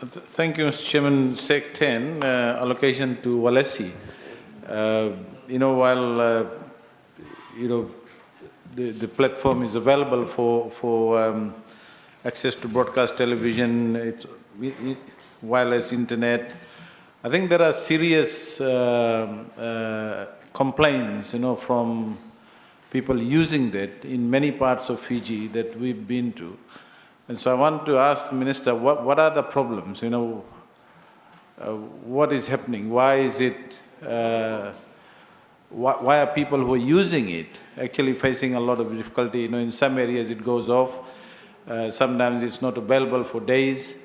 Thank you, Mr. Chairman. Sec 10, allocation to Walesi. While the platform is available for access to broadcast television, wireless internet, I think there are serious complaints, from people using that in many parts of Fiji that we've been to. And so I want to ask the Minister, what are the problems? What is happening? Why is it, why are people who are using it actually facing a lot of difficulty? In some areas it goes off. Sometimes it's not available for days.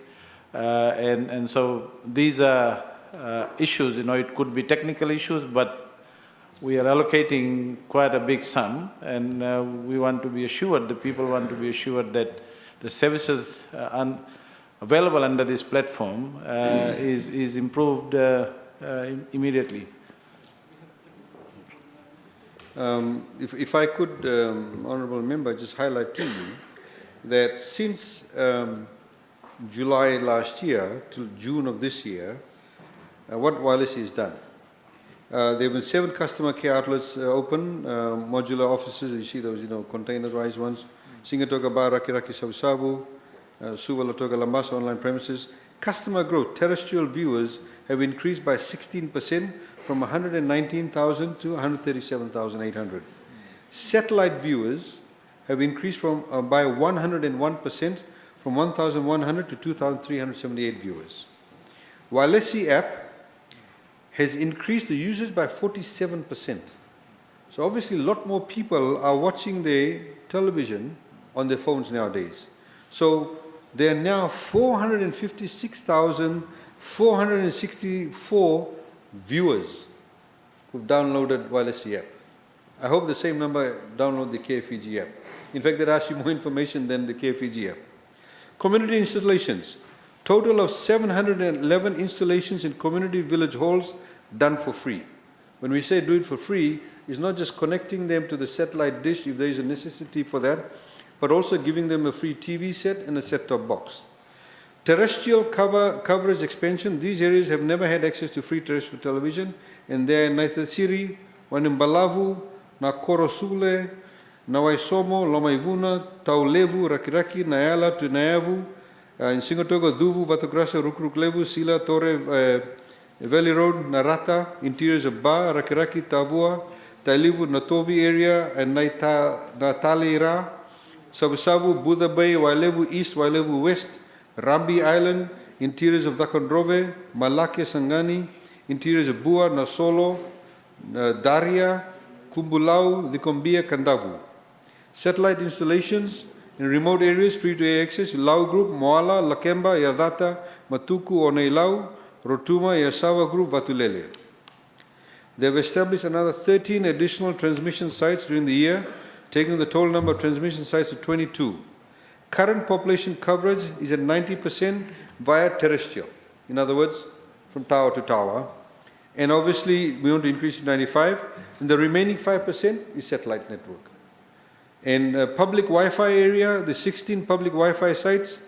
And so these are issues, it could be technical issues, but we are allocating quite a big sum, and we want to be assured, the people want to be assured that the services available under this platform is improved immediately. If I could, Honourable Member, just highlight to you that since July last year till June of this year, what Walesi has done. There have been 7 customer care outlets open, modular offices, you see those, containerized ones. Singatoga Bar, Rakiraki Savusavu, Suvalatoga Lambasa online premises. Customer growth, terrestrial viewers have increased by 16% from 119,000 to 137,800. Satellite viewers have increased by 101% from 1,100 to 2,378 viewers. Walesi app has increased the usage by 47%. So obviously a lot more people are watching their television on their phones nowadays. So there are now 456,464 viewers who've downloaded Walesi app. I hope the same number download the KFG app. In fact, that asks you more information than the KFG app. Community installations. Total of 711 installations in community village halls done for free. When we say do it for free, it's not just connecting them to the satellite dish if there is a necessity for that, but also giving them a free TV set and a set-top box. Terrestrial coverage expansion. These areas have never had access to free terrestrial television, and they are in Naitatsiri, Wanimbalavu, Nakorosule, Nawaisomo, Lomaivuna, Taulevu, Rakiraki, Nayala to Nayavu, in Singatoga, Duvu, Vatograsa, Rukruklevu, Sila, Torre, Valley Road, Narata, interiors of Ba, Rakiraki, Tavua, Tailivu, Natovi area, and Nataleira, Savusavu, Buddha Bay, Wailevu East, Wailevu West, Rambi Island, interiors of Dakondrove, Malake, Sangani, interiors of Bua, Nasolo, Daria, Kumbulau, Dikombia, Kandavu. Satellite installations in remote areas, free-to-air access, Lau Group, Moala, Lakemba, Yadata, Matuku, Oneilau, Rotuma, Yasawa Group, Vatulele. They have established another 13 additional transmission sites during the year, taking the total number of transmission sites to 22. Current population coverage is at 90% via terrestrial. In other words, from tower to tower. And obviously, we want to increase to 95. And the remaining 5% is satellite network. And public Wi-Fi area, the 16 public Wi-Fi sites,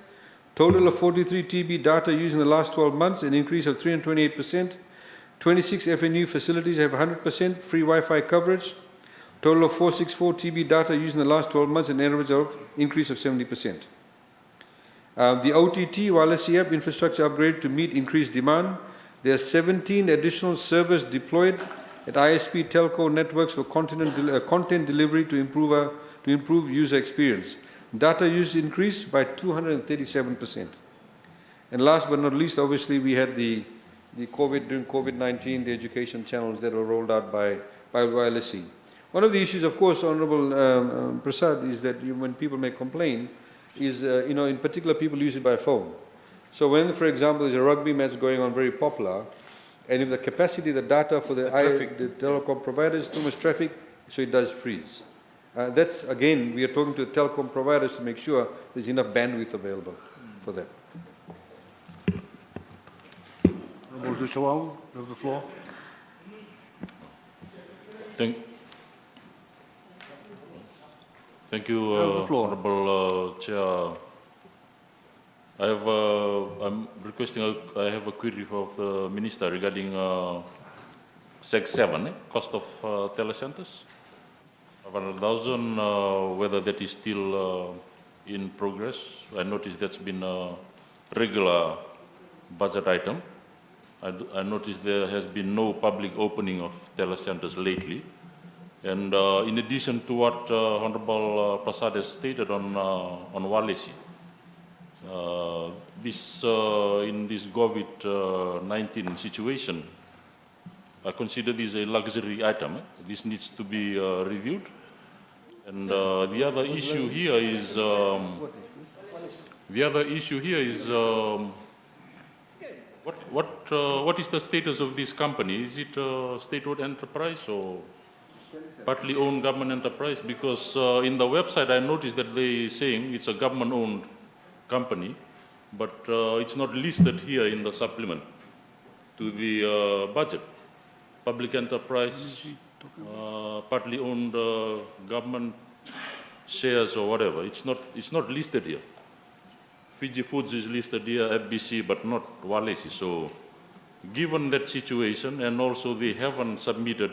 total of 43 TB data used in the last 12 months, an increase of 328%. 26 FNU facilities have 100% free Wi-Fi coverage. Total of 464 TB data used in the last 12 months, an average of increase of 70%. The OTT Walesi app infrastructure upgrade to meet increased demand. There are 17 additional servers deployed at ISP telco networks for content delivery to improve user experience. Data use increased by 237%. And last but not least, obviously, we had during COVID-19, the education channels that were rolled out by LSE. One of the issues, of course, Honorable Prasad, is that when people may complain, is, in particular, people use it by phone. So when, for example, there's a rugby match going on very popular, and if the capacity, the data for the telecom provider is too much traffic, so it does freeze. That's, again, we are talking to the telecom providers to make sure there's enough bandwidth available for them. Honorable Dusawau, you have the floor. Thank you, Honorable Chair. I'm requesting, I have a query of the Minister regarding Seg 7, cost of telecenters. 500,000, whether that is still in progress. I noticed that's been a regular budget item. I noticed there has been no public opening of telecenters lately. And in addition to what Honorable Prasad has stated on Walesi, in this COVID-19 situation, I consider this a luxury item. This needs to be reviewed. And the other issue here is what is the status of this company? Is it a state-owned enterprise or partly owned government enterprise? Because in the website I noticed that they're saying it's a government-owned company, but it's not listed here in the supplement to the budget. Public enterprise, partly owned government shares or whatever. It's not listed here. Fiji Foods is listed here, FBC, but not Walesi. So given that situation, and also they haven't submitted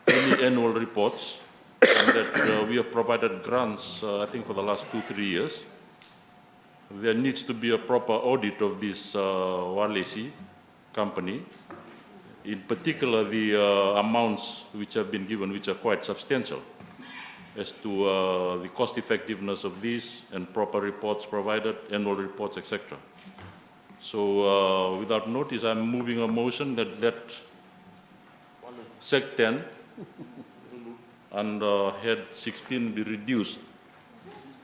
any annual reports, and that we have provided grants, I think for the last 2-3 years, there needs to be a proper audit of this Walesi company. In particular, the amounts which have been given, which are quite substantial, as to the cost effectiveness of this and proper reports provided, annual reports, etc. So without notice, I'm moving a motion that Sec 10 and Head 16 be reduced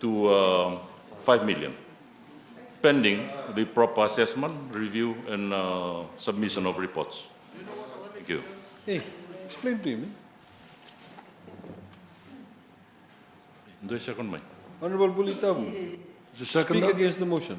to 5 million, pending the proper assessment, review, and submission of reports. Thank you. Hey, explain to me. Do a second, mate. Honorable Bulitavu, speak against the motion.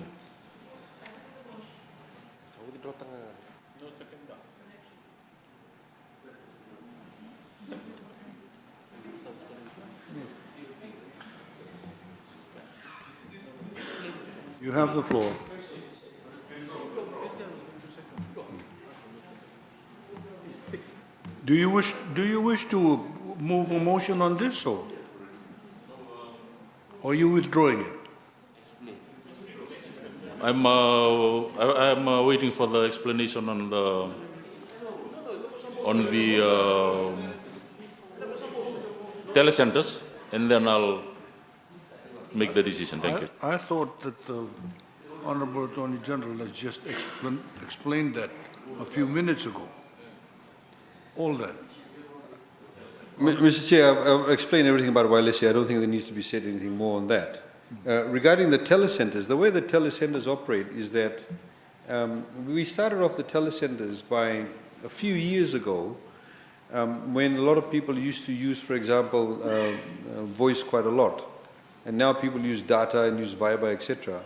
You have the floor. Do you wish to move a motion on this, or are you withdrawing it? I'm waiting for the explanation on the telecenters, and then I'll make the decision. Thank you. I thought that the Honorable Attorney General has just explained that a few minutes ago. All that. Mr. Chair, I've explained everything about Walesi. I don't think there needs to be said anything more on that. Regarding the telecenters, the way the telecenters operate is that we started off the telecenters by a few years ago when a lot of people used to use, for example, voice quite a lot. And now people use data and use Viber, etc.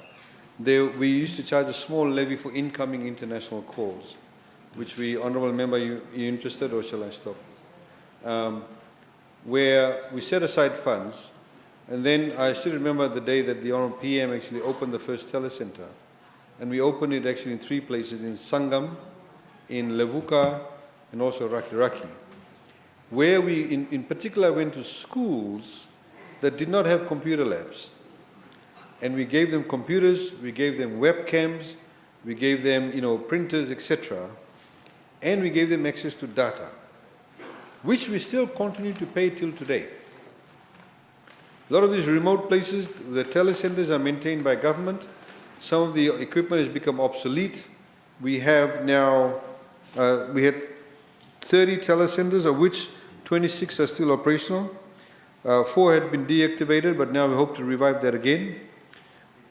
We used to charge a small levy for incoming international calls, which we, Honourable Member, you interested, or shall I stop? Where we set aside funds, and then I still remember the day that the Honourable PM actually opened the first telecenter, and we opened it actually in 3 places, in Sangam, in Levuka, and also Raki, where we in particular went to schools that did not have computer labs. And we gave them computers, we gave them webcams, we gave them, printers, etc. And we gave them access to data. which we still continue to pay till today. A lot of these remote places, the telecenters are maintained by government. Some of the equipment has become obsolete. We have now, we had 30 telecenters, of which 26 are still operational. 4 had been deactivated, but now we hope to revive that again.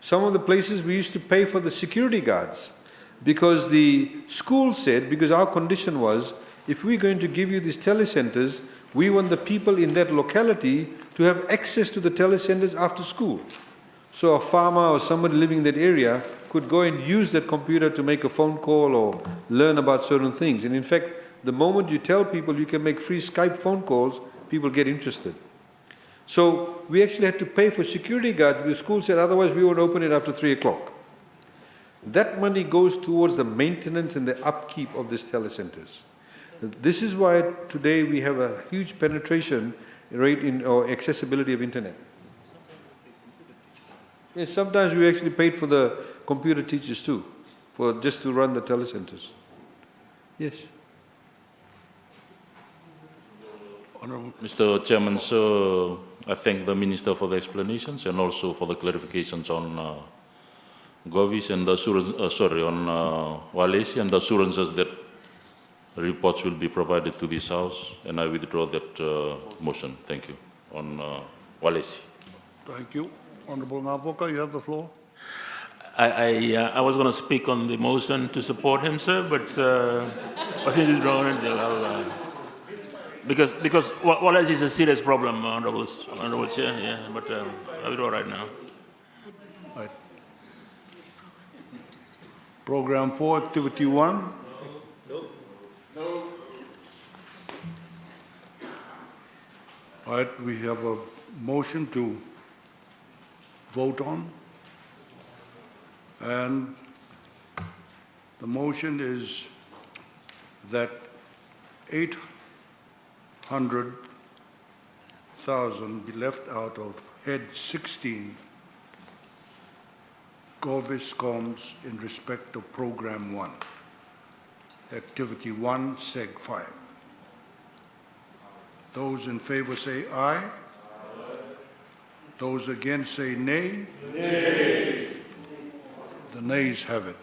Some of the places we used to pay for the security guards because the school said, because our condition was, if we're going to give you these telecenters, we want the people in that locality to have access to the telecenters after school. So a farmer or somebody living in that area could go and use that computer to make a phone call or learn about certain things. And in fact, the moment you tell people you can make free Skype phone calls, people get interested. So we actually had to pay for security guards. The school said otherwise we would open it after 3 o'clock. That money goes towards the maintenance and the upkeep of these telecenters. This is why today we have a huge penetration rate in or accessibility of internet. Yes, sometimes we actually paid for the computer teachers too, for just to run the telecenters. Yes. Mr. Chairman, so I thank the Minister for the explanations and also for the clarifications on Govis and the assurance, on Walesi and the assurances that reports will be provided to this House, and I withdraw that motion. Thank you. On Walesi. Thank you. Honorable Ngavoka, you have the floor. I was going to speak on the motion to support him, sir, but I think he's drawn it. Because Wallace is a serious problem, Honorable Chair, yeah, but I will do right now. Right. Program 4, Activity 1. No. All right, we have a motion to vote on. And the motion is that 800,000 be left out of Head 16, Govis Comms in respect of Program 1, Activity 1, Seg 5. Those in favor say aye. Aye. Those against say nay. Nay. The nays have it.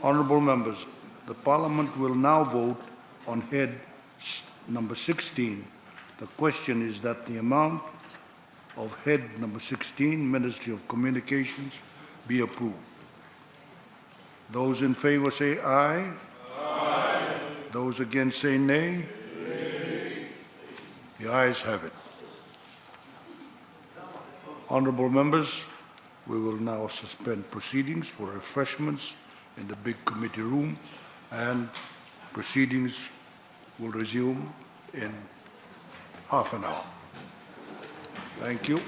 Honorable members, the Parliament will now vote on head number 16. The question is that the amount of head number 16, Ministry of Communications, be approved. Those in favor say aye. Aye. Those against say nay. Nay. The ayes have it. Honorable members, we will now suspend proceedings for refreshments in the big committee room, and proceedings will resume in half an hour. Thank you.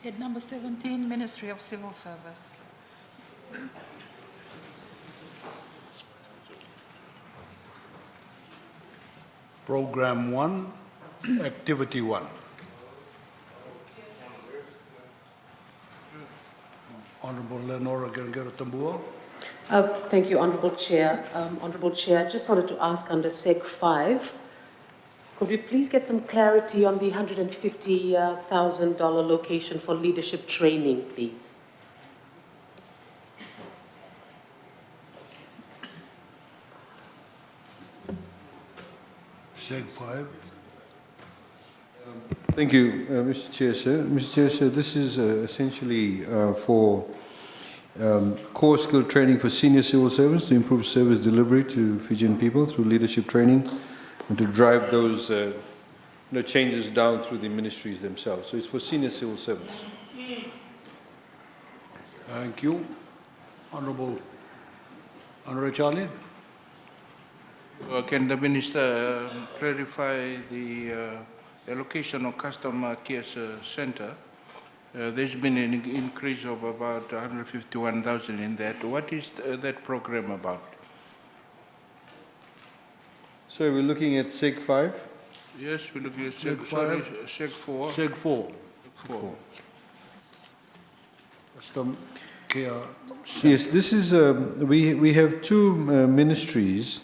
Head number 17, Ministry of Civil Service. Program 1, Activity 1. Honorable Leonora Gergera-Tambua. Thank you, Honorable Chair. Honorable Chair, I just wanted to ask under Seg 5, could we please get some clarity on the $150,000 location for leadership training, please? Seg 5. Thank you, Mr. Chair, sir. Mr. Chair, sir, this is essentially for core skill training for senior civil servants to improve service delivery to Fijian people through leadership training and to drive those changes down through the ministries themselves. So it's for senior civil servants. Thank you. Honorable Charlie. Can the Minister clarify the allocation of Customer Care Center? There's been an increase of about 151,000 in that. What is that program about? So we're looking at SEG 5? Yes, we're looking at SEG sorry, 5. SEG 4. SEG 4. Seg 4. Custom Care Yes, this is, we have two ministries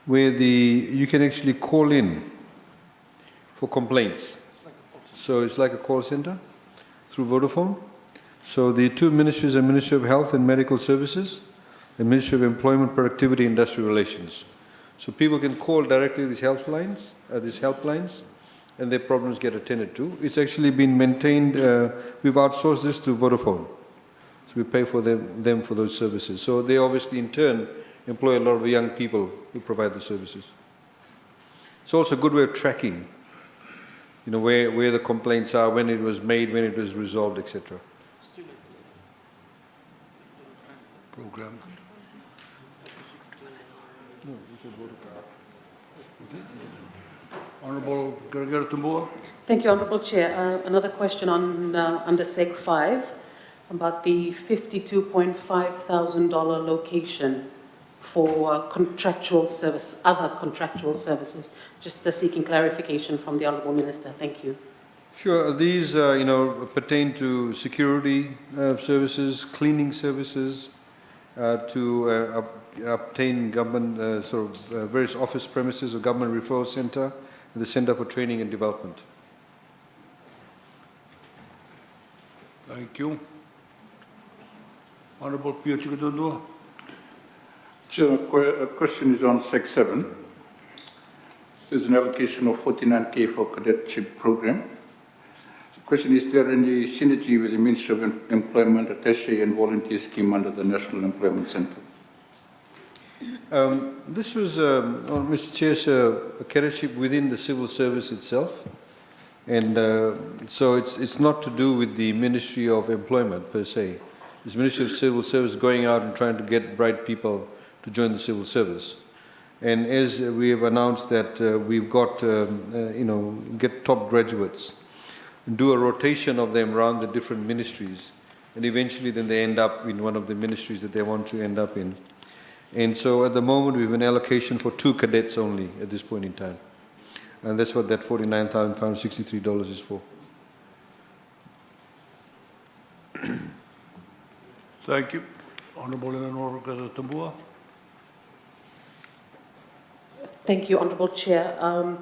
where you can actually call in for complaints. So it's like a call center through Vodafone. So the two ministries are Ministry of Health and Medical Services and Ministry of Employment, Productivity, and Industrial Relations. So people can call directly these helplines, and their problems get attended to. It's actually been maintained, we've outsourced this to Vodafone. So we pay for them for those services. So they obviously in turn employ a lot of young people who provide the services. It's also a good way of tracking, where the complaints are, when it was made, when it was resolved, etc. Program. Honorable Gergera-Tambua. Thank you, Honorable Chair. Another question on under Seg 5 about the $52,500 location for contractual service, other contractual services. Just seeking clarification from the Honourable Minister. Thank you. Sure. These, pertain to security services, cleaning services, to obtain government, various office premises of Government Referral Centre and the Centre for Training and Development. Thank you. Honorable Pio Chikadondua. Chair, a question is on Seg 7. There's an allocation of 49K for cadetship program. The question is there any synergy with the Ministry of Employment, Attaché and Volunteer Scheme under the National Employment Centre? This was, Mr. Chair, a cadetship within the civil service itself. And so it's not to do with the Ministry of Employment per se. It's Ministry of Civil Service going out and trying to get bright people to join the civil service. And as we have announced that we've got, get top graduates and do a rotation of them around the different ministries. And eventually then they end up in one of the ministries that they want to end up in. And so at the moment we have an allocation for 2 cadets only at this point in time. And that's what that $49,563 is for. Thank you. Honorable Leonora Gergera-Tambua. Thank you, Honourable Chair. On,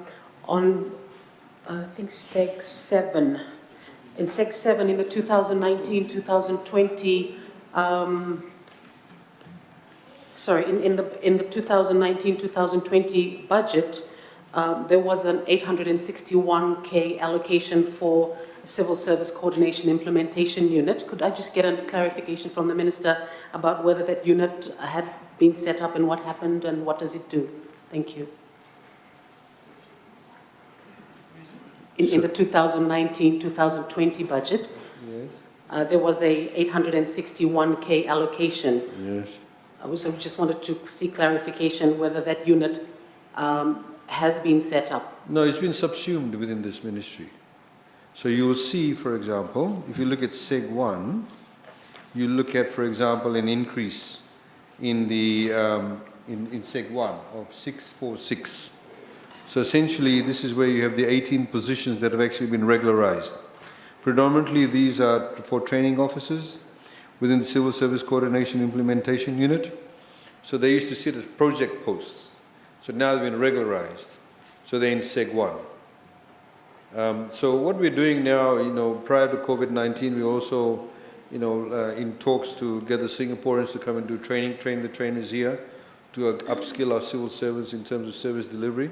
I think, Seg 7. In Seg 7, in the 2019-2020, in the 2019-2020 budget, there was an 861K allocation for Civil Service Coordination Implementation Unit. Could I just get a clarification from the Minister about whether that unit had been set up and what happened and what does it do? Thank you. In the 2019-2020 budget, yes. There was a 861K allocation. Yes. So we just wanted to see clarification whether that unit has been set up. No, it's been subsumed within this ministry. So you will see, for example, if you look at SEG 1, you look at, for example, an increase in the in SEG 1 of 646. So essentially, this is where you have the 18 positions that have actually been regularized. Predominantly, these are for training officers within the Civil Service Coordination Implementation Unit. So they used to sit as project posts. So now they've been regularized. So they're in SEG 1. So what we're doing now, prior to COVID-19, we also, in talks to get the Singaporeans to come and do training, train the trainers here to upskill our civil servants in terms of service delivery.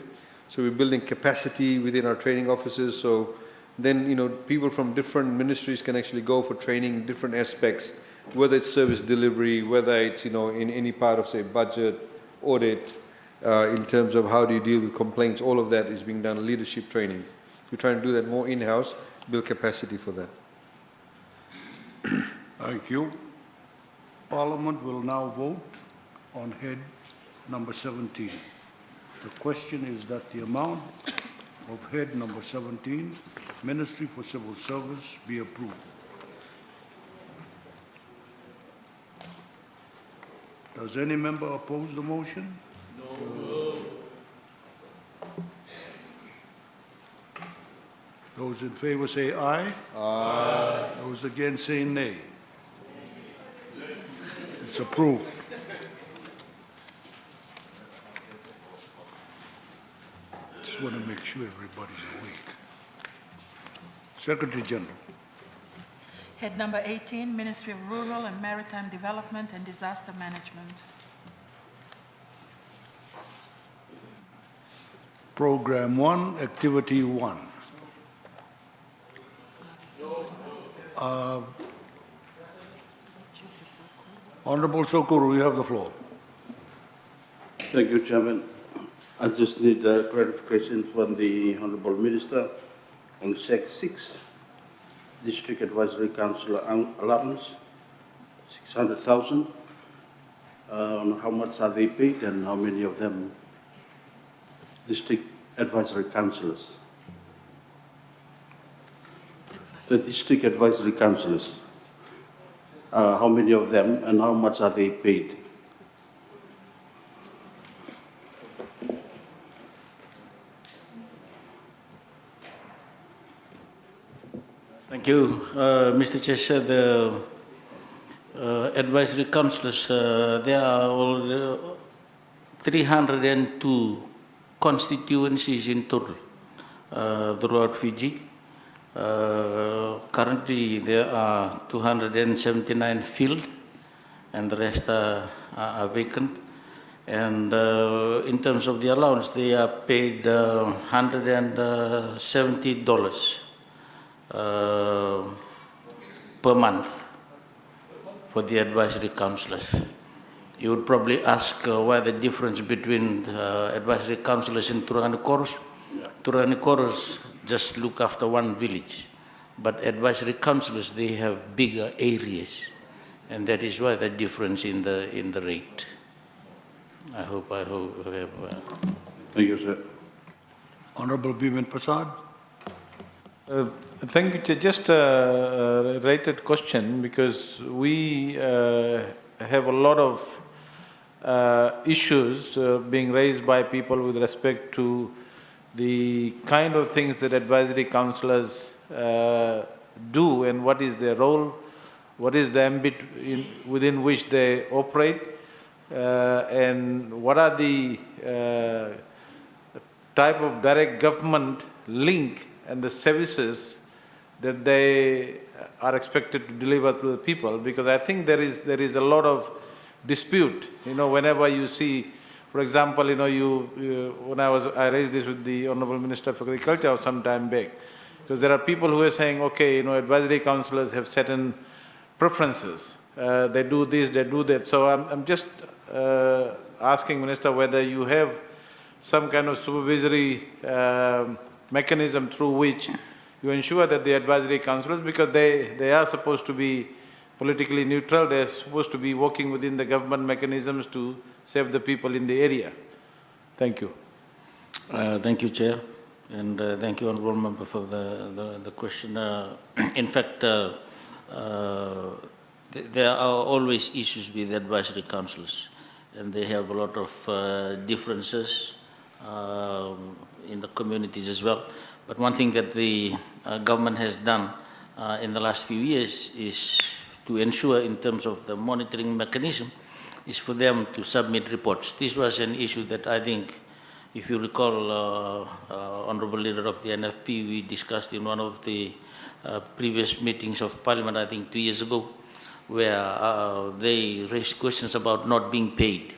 So we're building capacity within our training officers. So then, people from different ministries can actually go for training in different aspects, whether it's service delivery, whether it's, in any part of, say, budget, audit, in terms of how do you deal with complaints, all of that is being done, leadership training. We're trying to do that more in-house, build capacity for that. Thank you. Parliament will now vote on head number 17. The question is that the amount of head number 17, Ministry for Civil Service, be approved. Does any member oppose the motion? No. Those in favor say aye. Aye. Those against say nay. It's approved. Just want to make sure everybody's awake. Secretary General. Head number 18, Ministry of Rural and Maritime Development and Disaster Management. Program 1, Activity 1. Honorable Sokuru, you have the floor. Thank you, Chairman. I just need a clarification from the Honorable Minister on Sec 6, District Advisory Council allowance, 600,000. On how much are they paid and how many of them district advisory councillors? The district advisory councillors, how many of them and how much are they paid? Thank you, Mr. Chair. The advisory councillors, there are all 302 constituencies in total throughout Fiji. Currently, there are 279 filled, and the rest are vacant. And in terms of the allowance, they are paid $170 per month for the advisory councillors. You would probably ask why the difference between advisory councillors in Turani Korus. Turani Korus just look after one village, but advisory councillors, they have bigger areas, and that is why the difference in the rate. I hope. Thank you, sir. Honorable Biman Prasad. Thank you. Just a related question, because we have a lot of issues being raised by people with respect to the kind of things that advisory councillors do and what is their role, what is the ambit within which they operate, and what are the type of direct government link and the services that they are expected to deliver to the people. Because I think there is a lot of dispute. Whenever you see, for example, when I raised this with the Honorable Minister of Agriculture some time back, because there are people who are saying, okay, advisory councillors have certain preferences. They do this, they do that. So I'm just asking Minister whether you have some kind of supervisory mechanism through which you ensure that the advisory councillors, because they are supposed to be politically neutral, they are supposed to be working within the government mechanisms to serve the people in the area. Thank you. Thank you, Chair. And thank you, Honourable Member, for the question. In fact, there are always issues with advisory councils, and they have a lot of differences in the communities as well. But one thing that the government has done in the last few years is to ensure, in terms of the monitoring mechanism, is for them to submit reports. This was an issue that I think, if you recall, Honourable Leader of the NFP, we discussed in one of the previous meetings of Parliament, I think 2 years ago, where they raised questions about not being paid,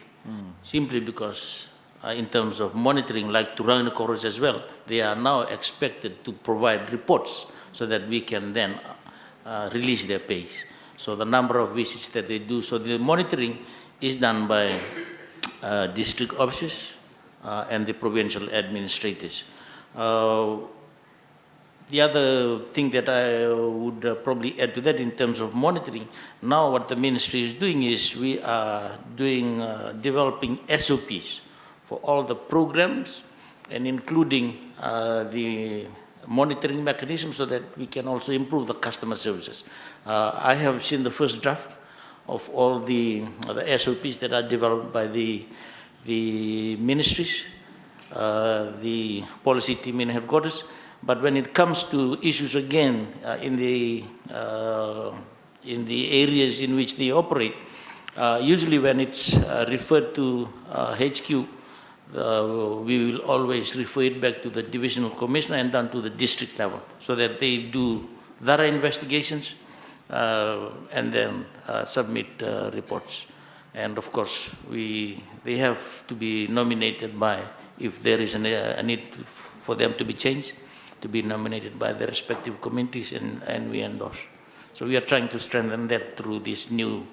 simply because in terms of monitoring, like Turanga Koros as well, they are now expected to provide reports so that we can then release their pay. So the number of visits that they do, so the monitoring is done by district offices and the provincial administrators. The other thing that I would probably add to that in terms of monitoring, now what the ministry is doing is we are doing, developing SOPs for all the programs and including the monitoring mechanism so that we can also improve the customer services. I have seen the first draft of all the SOPs that are developed by the ministries, the policy team in headquarters. But when it comes to issues again in the areas in which they operate, usually when it's referred to HQ, we will always refer it back to the divisional commissioner and down to the district level so that they do thorough investigations and then submit reports. And of course, they have to be nominated by, if there is a need for them to be changed, to be nominated by the respective committees, and we endorse. So we are trying to strengthen that through these new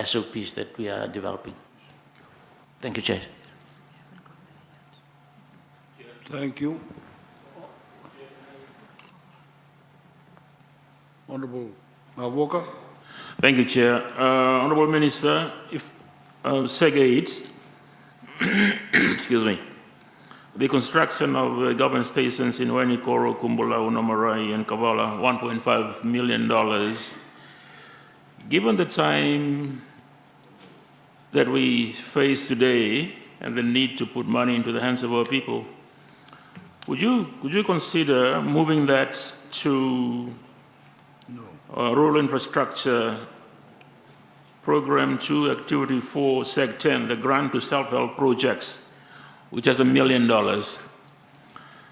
SOPs that we are developing. Thank you, Chair. Thank you. Honourable Walker. Thank you, Chair. Honourable Minister, if SEG8, excuse me, the construction of government stations in Wainikoro, Kumbulau, Nomarai, and Kavala, $1.5 million. Given the time that we face today and the need to put money into the hands of our people, would you consider moving that to rural infrastructure program 2, activity 4, Seg 10, the grant to self-help projects, which has $1 million.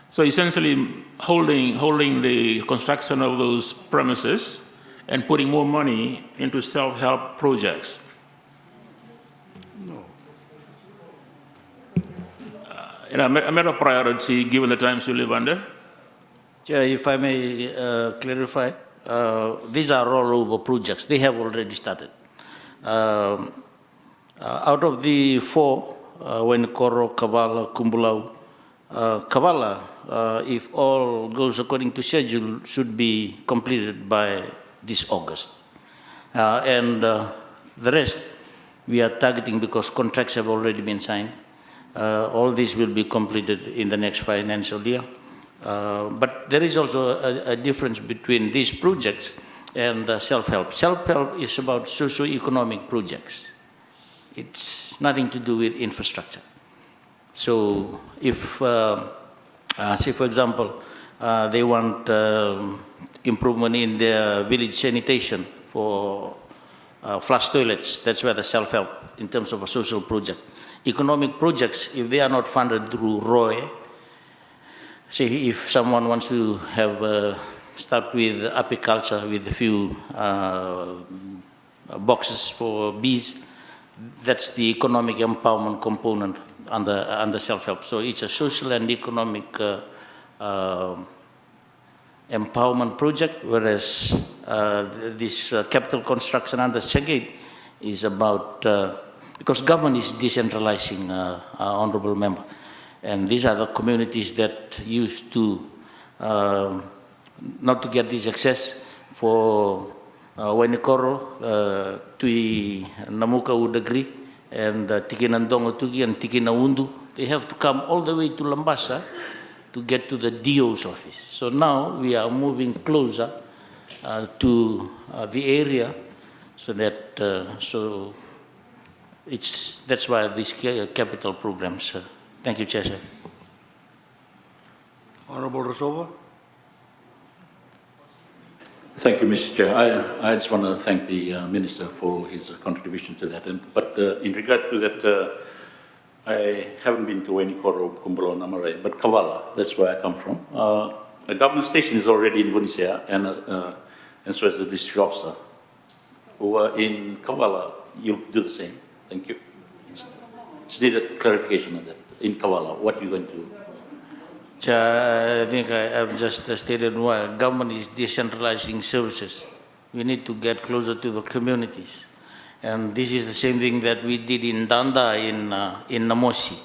So essentially holding the construction of those premises and putting more money into self-help projects. No. A matter of priority given the times we live under. Chair, if I may clarify, these are rollover projects. They have already started. Out of the 4, Wainikoro, Kavala, Kumbulau, Kavala, if all goes according to schedule, should be completed by this August. And the rest, we are targeting because contracts have already been signed. All these will be completed in the next financial year. But there is also a difference between these projects and self-help. Self-help is about socio-economic projects. It's nothing to do with infrastructure. So if, say for example, they want improvement in their village sanitation for flush toilets, that's where the self-help in terms of a social project. Economic projects, if they are not funded through ROE, say if someone wants to have start with apiculture with a few boxes for bees, that's the economic empowerment component under self-help. So it's a social and economic empowerment project, whereas this capital construction under SEG8 is about, because government is decentralizing, Honourable Member, and these are the communities that used to not to get this access for Wainikoro, Tui Namuka Udagri, and Tiki Nandongo Tuki and Tiki Naundu. They have to come all the way to Lambasa to get to the DO's office. So now we are moving closer to the area, so that that's why these capital programs. Thank you, Chair. Honorable Rasova. Thank you, Mr. Chair. I just want to thank the Minister for his contribution to that. But in regard to that, I haven't been to Wainikoro, Kumbulo, Namarai, but Kavala, that's where I come from. The government station is already in Vunisea, and so is the district officer. Who are in Kavala, you'll do the same. Thank you. Just need a clarification on that. In Kavala, what are you going to do? I think I've just stated why government is decentralizing services. We need to get closer to the communities. And this is the same thing that we did in Danda, in Namosi.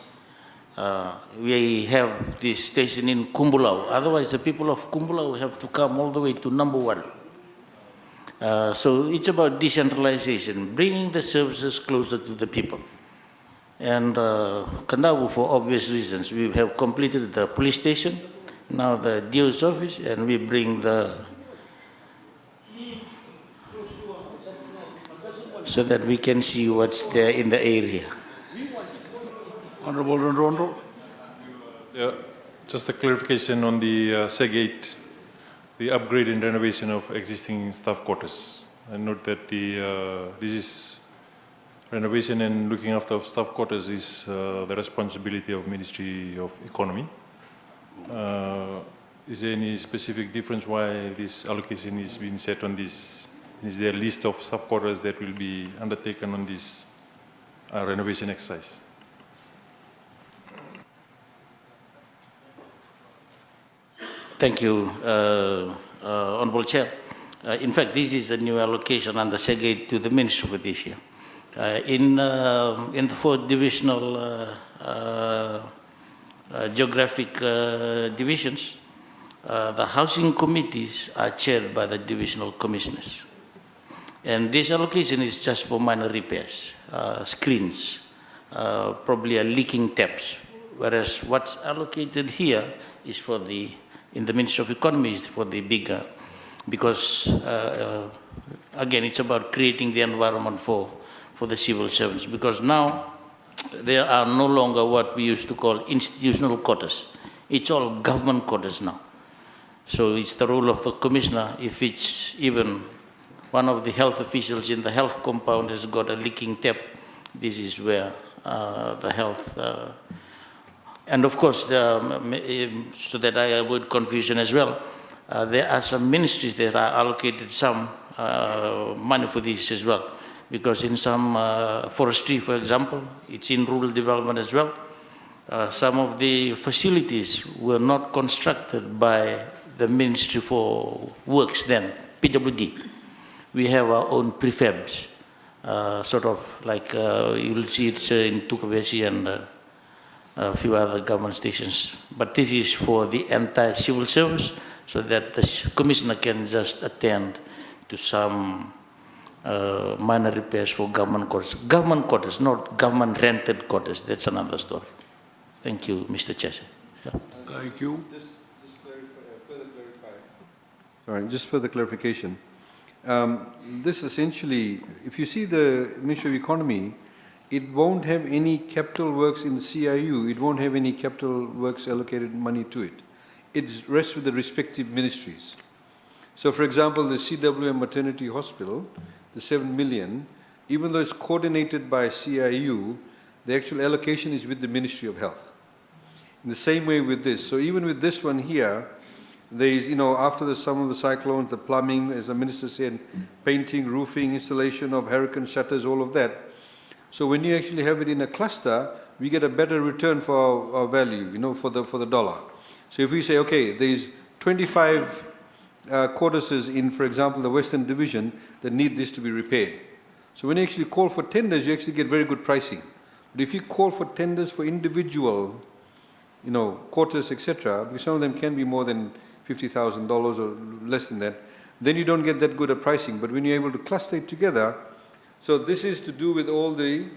We have this station in Kumbulau. Otherwise, the people of Kumbulau have to come all the way to number 1. So it's about decentralization, bringing the services closer to the people. And Kandavu, for obvious reasons, we have completed the police station, now the DO's office, and we bring so that we can see what's there in the area. Honorable Rondo. Yeah, just a clarification on the SEG8, the upgrade and renovation of existing staff quarters. I note that this is renovation and looking after staff quarters is the responsibility of Ministry of Economy. Is there any specific difference why this allocation is being set on this? Is there a list of staff quarters that will be undertaken on this renovation exercise? Thank you, Honorable Chair. In fact, this is a new allocation under SEG8 to the Ministry for this year. In the 4 divisional geographic divisions, the housing committees are chaired by the divisional commissioners. And this allocation is just for minor repairs, screens, probably a leaking taps, whereas what's allocated here is for in the Ministry of Economy is for the bigger, because again, it's about creating the environment for the civil servants, because now there are no longer what we used to call institutional quarters. It's all government quarters now. So it's the role of the commissioner, if it's even one of the health officials in the health compound has got a leaking tap, this is where the health, and of course, so that I avoid confusion as well, there are some ministries that are allocated some money for this as well. Because in some forestry, for example, it's in rural development as well. Some of the facilities were not constructed by the Ministry for Works then, PWD. We have our own prefabs, sort of like you'll see it's in Tukavesi and a few other government stations. But this is for the entire civil service, so that the commissioner can just attend to some minor repairs for government quarters, not government rented quarters. That's another story. Thank you, Mr. Chair. Yeah. Thank you. Just further clarify. Sorry, just further clarification. This essentially, if you see the Ministry of Economy, it won't have any capital works in the CIU. It won't have any capital works allocated money to it. It rests with the respective ministries. So, for example, the CWM Maternity Hospital, the 7 million, even though it's coordinated by CIU, the actual allocation is with the Ministry of Health. In the same way with this. So even with this one here, there is, after some of the cyclones, the plumbing, as the Minister said, painting, roofing, installation of hurricane shutters, all of that. So when you actually have it in a cluster, we get a better return for our value, for the dollar. So if we say, okay, there's 25 quarters in, for example, the Western Division that need this to be repaired. So when you actually call for tenders, you actually get very good pricing. But if you call for tenders for individual, quarters, etc., because some of them can be more than $50,000 or less than that, then you don't get that good a pricing. But when you're able to cluster it together, so this is to do with all the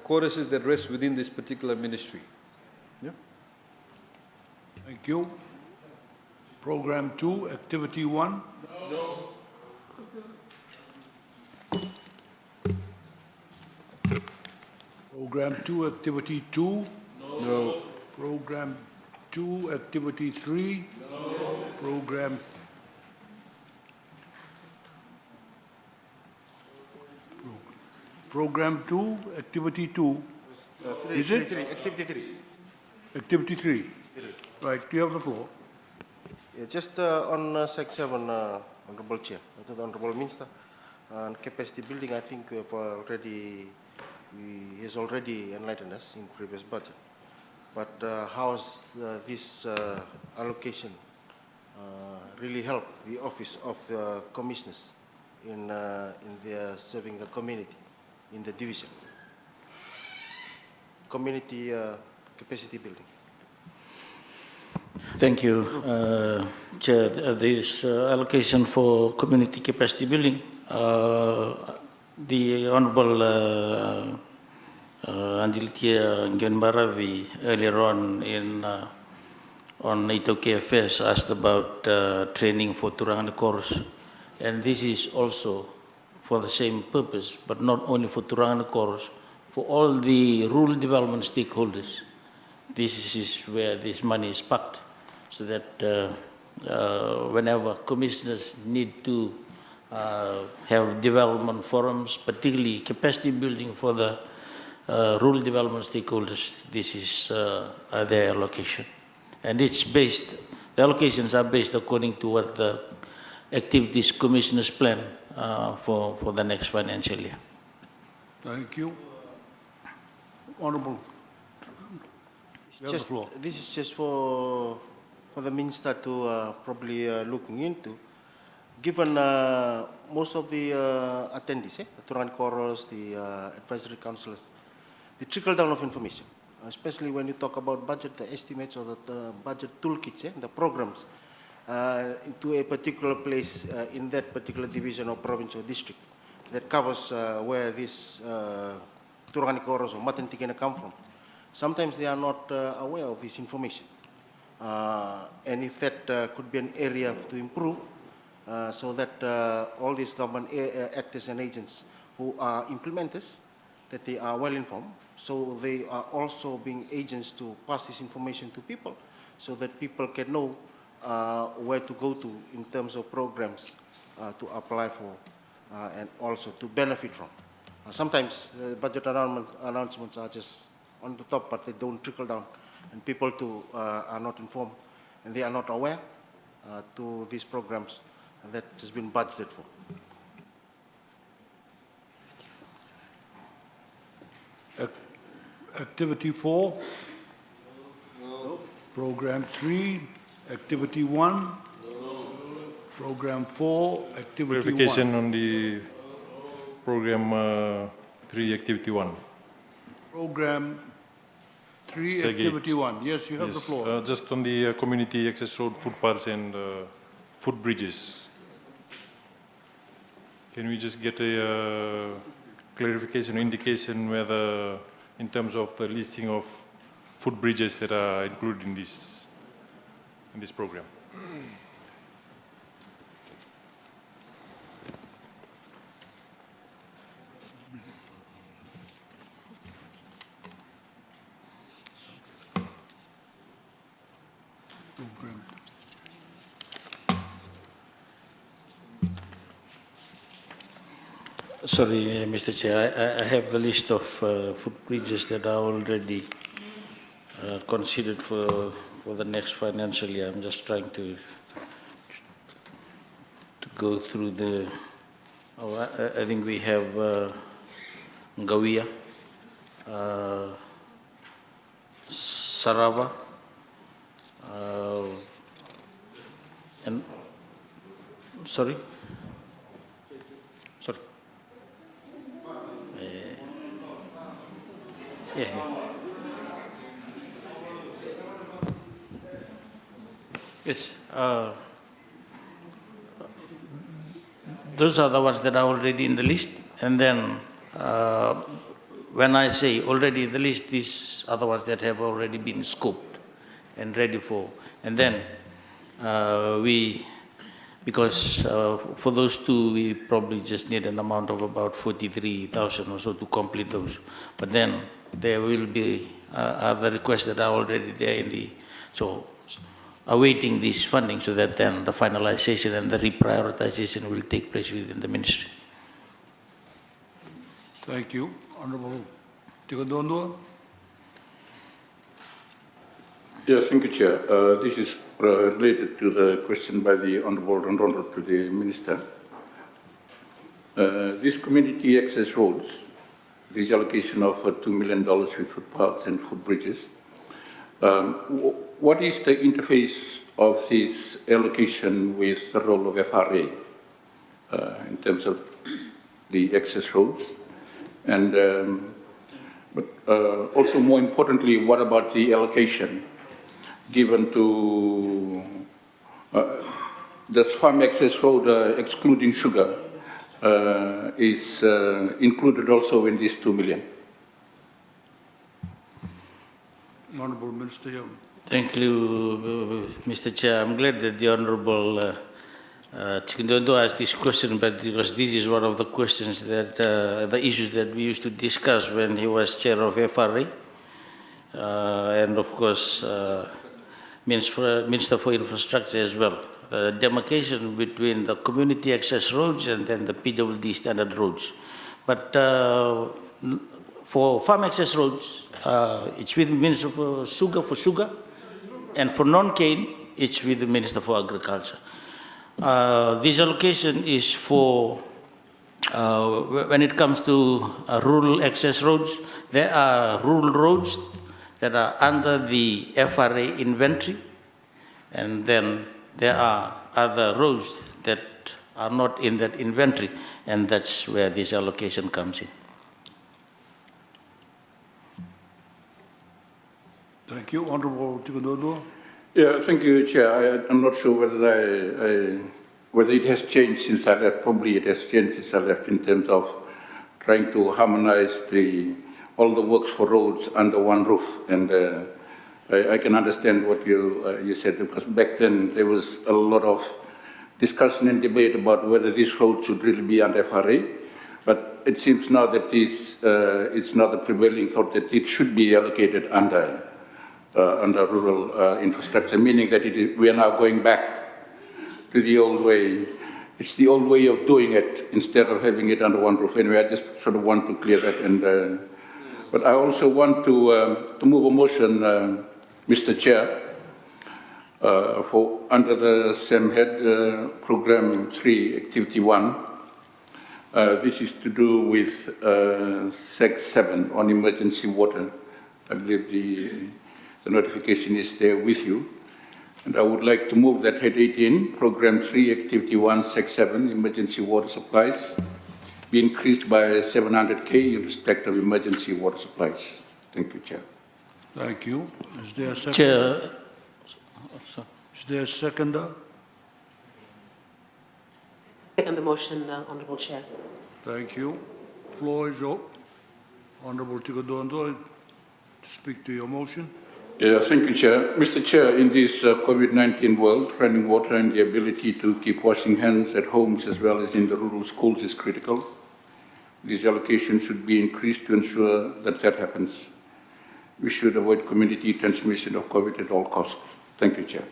quarters that rest within this particular ministry. Yeah. Thank you. Program 2, Activity 1. Program 2, Activity 2. No. Program 2, Activity 3. Program Program 2, Activity 2. Is it? Activity 3. Activity 3. Right, you have the floor. Yeah, just on Sec 7, Honorable Chair, to the Honorable Minister, on capacity building, I think he has already enlightened us in previous budget. But how has this allocation really helped the Office of Commissioners in their serving the community in the division? Community capacity building. Thank you, Chair. This allocation for community capacity building, the Honorable Andilitia Ngenbaravi earlier on Itoke Affairs asked about training for Turangani Chorus, and this is also for the same purpose, but not only for Turangani Chorus, for all the rural development stakeholders. This is where this money is parked, so that whenever commissioners need to have development forums, particularly capacity building for the rural development stakeholders, this is their allocation. And it's based, the allocations are based according to what the activities commissioners plan for the next financial year. Thank you. Honorable. This is just for the Minister to probably looking into. Given most of the attendees, the Turangani Chorus, the advisory councillors, the trickle down of information, especially when you talk about budget, the estimates or the budget toolkits, the programs, into a particular place in that particular division or province or district that covers where this Turangani Chorus or Matantikena come from. Sometimes they are not aware of this information. And if that could be an area to improve, so that all these government actors and agents who are implementers, that they are well informed, so they are also being agents to pass this information to people, so that people can know where to go to in terms of programs to apply for and also to benefit from. Sometimes budget announcements are just on the top, but they don't trickle down, and people too are not informed, and they are not aware to these programs that has been budgeted for. Activity 4. No. Program 3. Activity 1. No. Program 4. Activity Clarification 1. on the program 3, activity 1. Program 3, Segate. Activity 1. Yes, you have the floor. Just on the community access road, footpaths and footbridges. Can we just get a clarification or indication whether, in terms of the listing of footbridges that are included in this program? Sorry, Mr. Chair, I have the list of footbridges that are already considered for the next financial year. I'm just trying to go through the. I think we have Ngawia, Sarava, and sorry. Yeah. Yes. Those are the ones that are already in the list. And then when I say already in the list, these are the ones that have already been scoped and ready for. And then because for those two, we probably just need an amount of about 43,000 or so to complete those. But then there will be other requests that are already there so awaiting this funding so that then the finalization and the reprioritization will take place within the ministry. Thank you. Honorable Tigadondua. Yes, thank you, Chair. This is related to the question by the Honorable Rondon to the Minister. These community access roads, this allocation of $2 million with footpaths and footbridges, what is the interface of this allocation with the role of FRA in terms of the access roads? And also more importantly, what about the allocation given to this farm access road, excluding sugar, is included also in this 2 million? Honorable Minister Young. Thank you, Mr. Chair. I'm glad that the Honorable Chikindondo asked this question, but because this is one of the questions that, the issues that we used to discuss when he was chair of FRA. And of course, Minister for Infrastructure as well. The demarcation between the community access roads and then the PWD standard roads. But for farm access roads, it's with the Minister for sugar, and for non-cane, it's with the Minister for Agriculture. This allocation is for, when it comes to rural access roads, there are rural roads that are under the FRA inventory, and then there are other roads that are not in that inventory, and that's where this allocation comes in. Thank you. Honorable Tigadondua. Yeah, thank you, Chair. I'm not sure whether whether it has changed since I left. Probably it has changed since I left in terms of trying to harmonize all the works for roads under one roof. And I can understand what you said, because back then there was a lot of discussion and debate about whether this road should really be under FRA. But it seems now that it's not the prevailing thought that it should be allocated under rural infrastructure, meaning that we are now going back to the old way. It's the old way of doing it instead of having it under one roof. Anyway, I just sort of want to clear that. And but I also want to move a motion, Mr. Chair, for under the same head, Program 3, Activity 1. This is to do with Sec 7 on emergency water. I believe the notification is there with you. And I would like to move that Head 18, Program 3, Activity 1, Sec 7, Emergency Water Supplies, be increased by 700K in respect of emergency water supplies. Thank you, Chair. Thank you. Is there a second? Chair. Is there a seconder? Second the motion, Honourable Chair. Thank you. Floor is open. Honorable Tigadondua, to speak to your motion. Yeah, thank you, Chair. Mr. Chair, in this COVID-19 world, running water and the ability to keep washing hands at homes as well as in the rural schools is critical. This allocation should be increased to ensure that that happens. We should avoid community transmission of COVID at all costs. Thank you, Chair.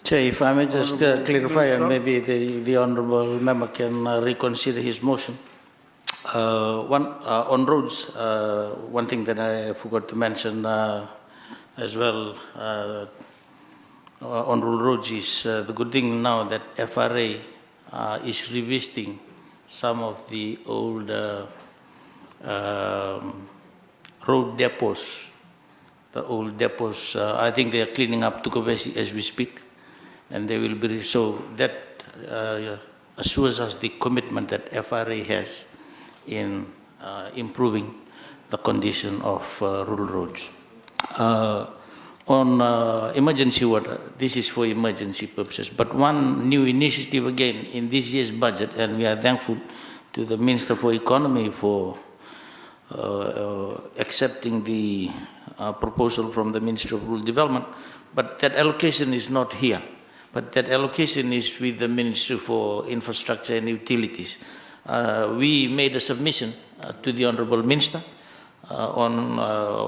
Chair, if I may just clarify, and maybe the Honourable Member can reconsider his motion. On roads, one thing that I forgot to mention as well on rural roads is the good thing now that FRA is revisiting some of the old road depots. The old depots, I think they are cleaning up Tukavesi as we speak, and they will be, so that assures us the commitment that FRA has in improving the condition of rural roads. On emergency water, this is for emergency purposes, but one new initiative again in this year's budget, and we are thankful to the Minister for Economy for accepting the proposal from the Ministry of Rural Development, but that allocation is not here. But that allocation is with the Ministry for Infrastructure and Utilities. We made a submission to the Honorable Minister on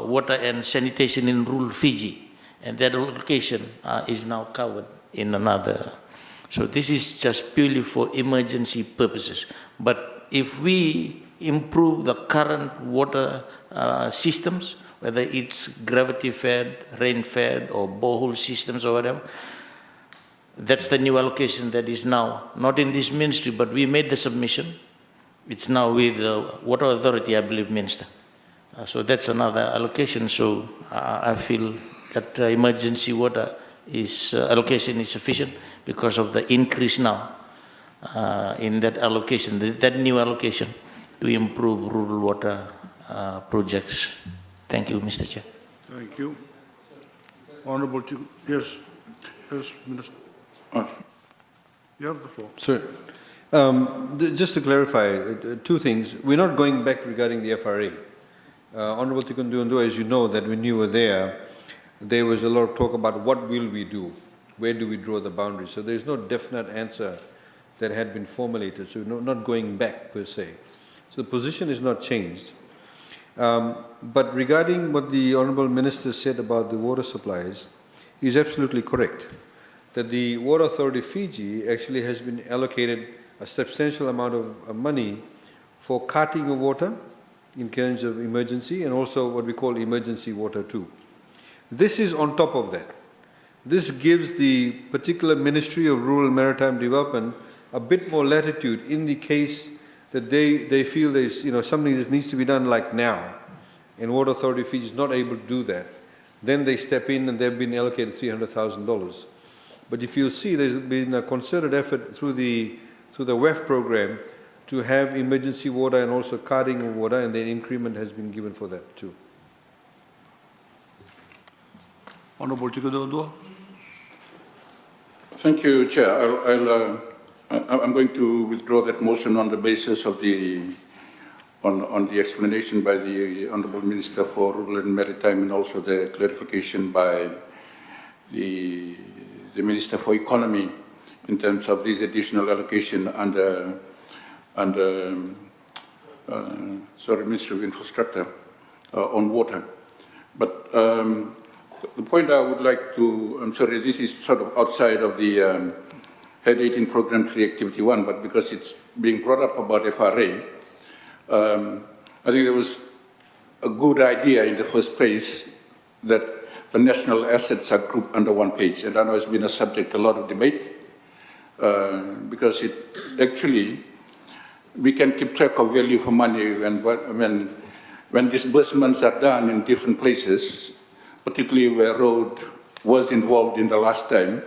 water and sanitation in rural Fiji, and that allocation is now covered in another. So this is just purely for emergency purposes. But if we improve the current water systems, whether it's gravity-fed, rain-fed, or borehole systems or whatever, that's the new allocation that is now, not in this ministry, but we made the submission. It's now with the Water Authority, I believe, Minister. So that's another allocation. So I feel that emergency water allocation is sufficient because of the increase now in that allocation, that new allocation to improve rural water projects. Thank you, Mr. Chair. Thank you. Honorable, yes, Minister. You have the floor. Sir, just to clarify, two things. We're not going back regarding the FRA. Honorable Tikundu, as you know, that when you were there was a lot of talk about what will we do, where do we draw the boundaries. So there's no definite answer that had been formulated, so we're not going back per se. So the position is not changed. But regarding what the Honorable Minister said about the water supplies, he's absolutely correct, that the Water Authority Fiji actually has been allocated a substantial amount of money for carting of water in terms of emergency, and also what we call emergency water too. This is on top of that. This gives the particular Ministry of Rural and Maritime Development a bit more latitude in the case that they feel there's something that needs to be done like now, and Water Authority Fiji is not able to do that. Then they step in and they've been allocated $300,000. But if you see, there's been a concerted effort through the WEF program to have emergency water and also carting of water, and then increment has been given for that too. Honorable Tikundu. Thank you, Chair. I'm going to withdraw that motion on the basis of on the explanation by the Honorable Minister for Rural and Maritime, and also the clarification by the Minister for Economy in terms of this additional allocation under Ministry of Infrastructure on water. But the point I would like to, I'm sorry, this is sort of outside of the Head 18 Program 3 Activity 1, but because it's being brought up about FRA, I think there was a good idea in the first place that the national assets are grouped under one page. And I know it's been a subject, a lot of debate, because it actually, we can keep track of value for money when disbursements are done in different places, particularly where road was involved in the last time.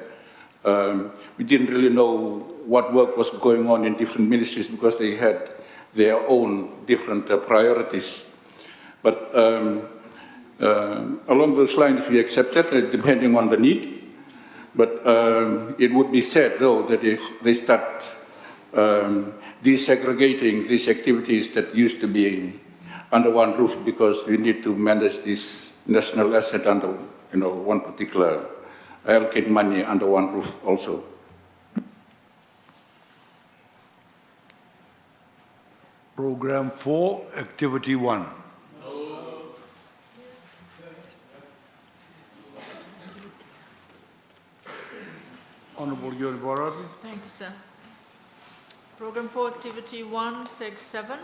We didn't really know what work was going on in different ministries because they had their own different priorities. But along those lines, we accepted, depending on the need. But it would be said, though, that if they start desegregating these activities that used to be under one roof, because we need to manage this national asset under one particular, allocate money under one roof also. Program 4, Activity 1. Honorable Yuri Barabi. Thank you, sir. Program 4, Activity 1, Seg 7.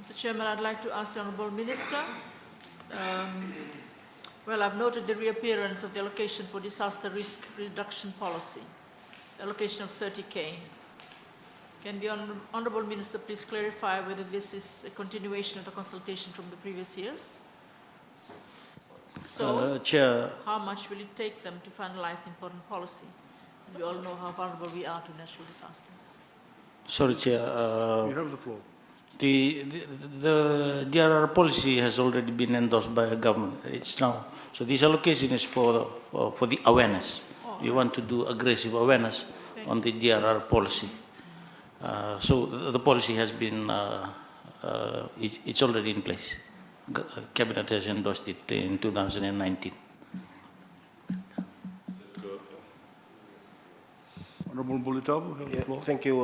Mr. Chairman, I'd like to ask the Honourable Minister. Well, I've noted the reappearance of the allocation for disaster risk reduction policy, allocation of 30K. Can the Honourable Minister please clarify whether this is a continuation of the consultation from the previous years? So, Chair, how much will it take them to finalize important policy? We all know how vulnerable we are to natural disasters. sorry, Chair. You have the floor. The DRR policy has already been endorsed by the government. It's now, so this allocation is for the awareness. We want to do aggressive awareness on the DRR policy. So the policy has been, it's already in place. Cabinet has endorsed it in 2019. Honorable Bulitabo, have the floor. Thank you,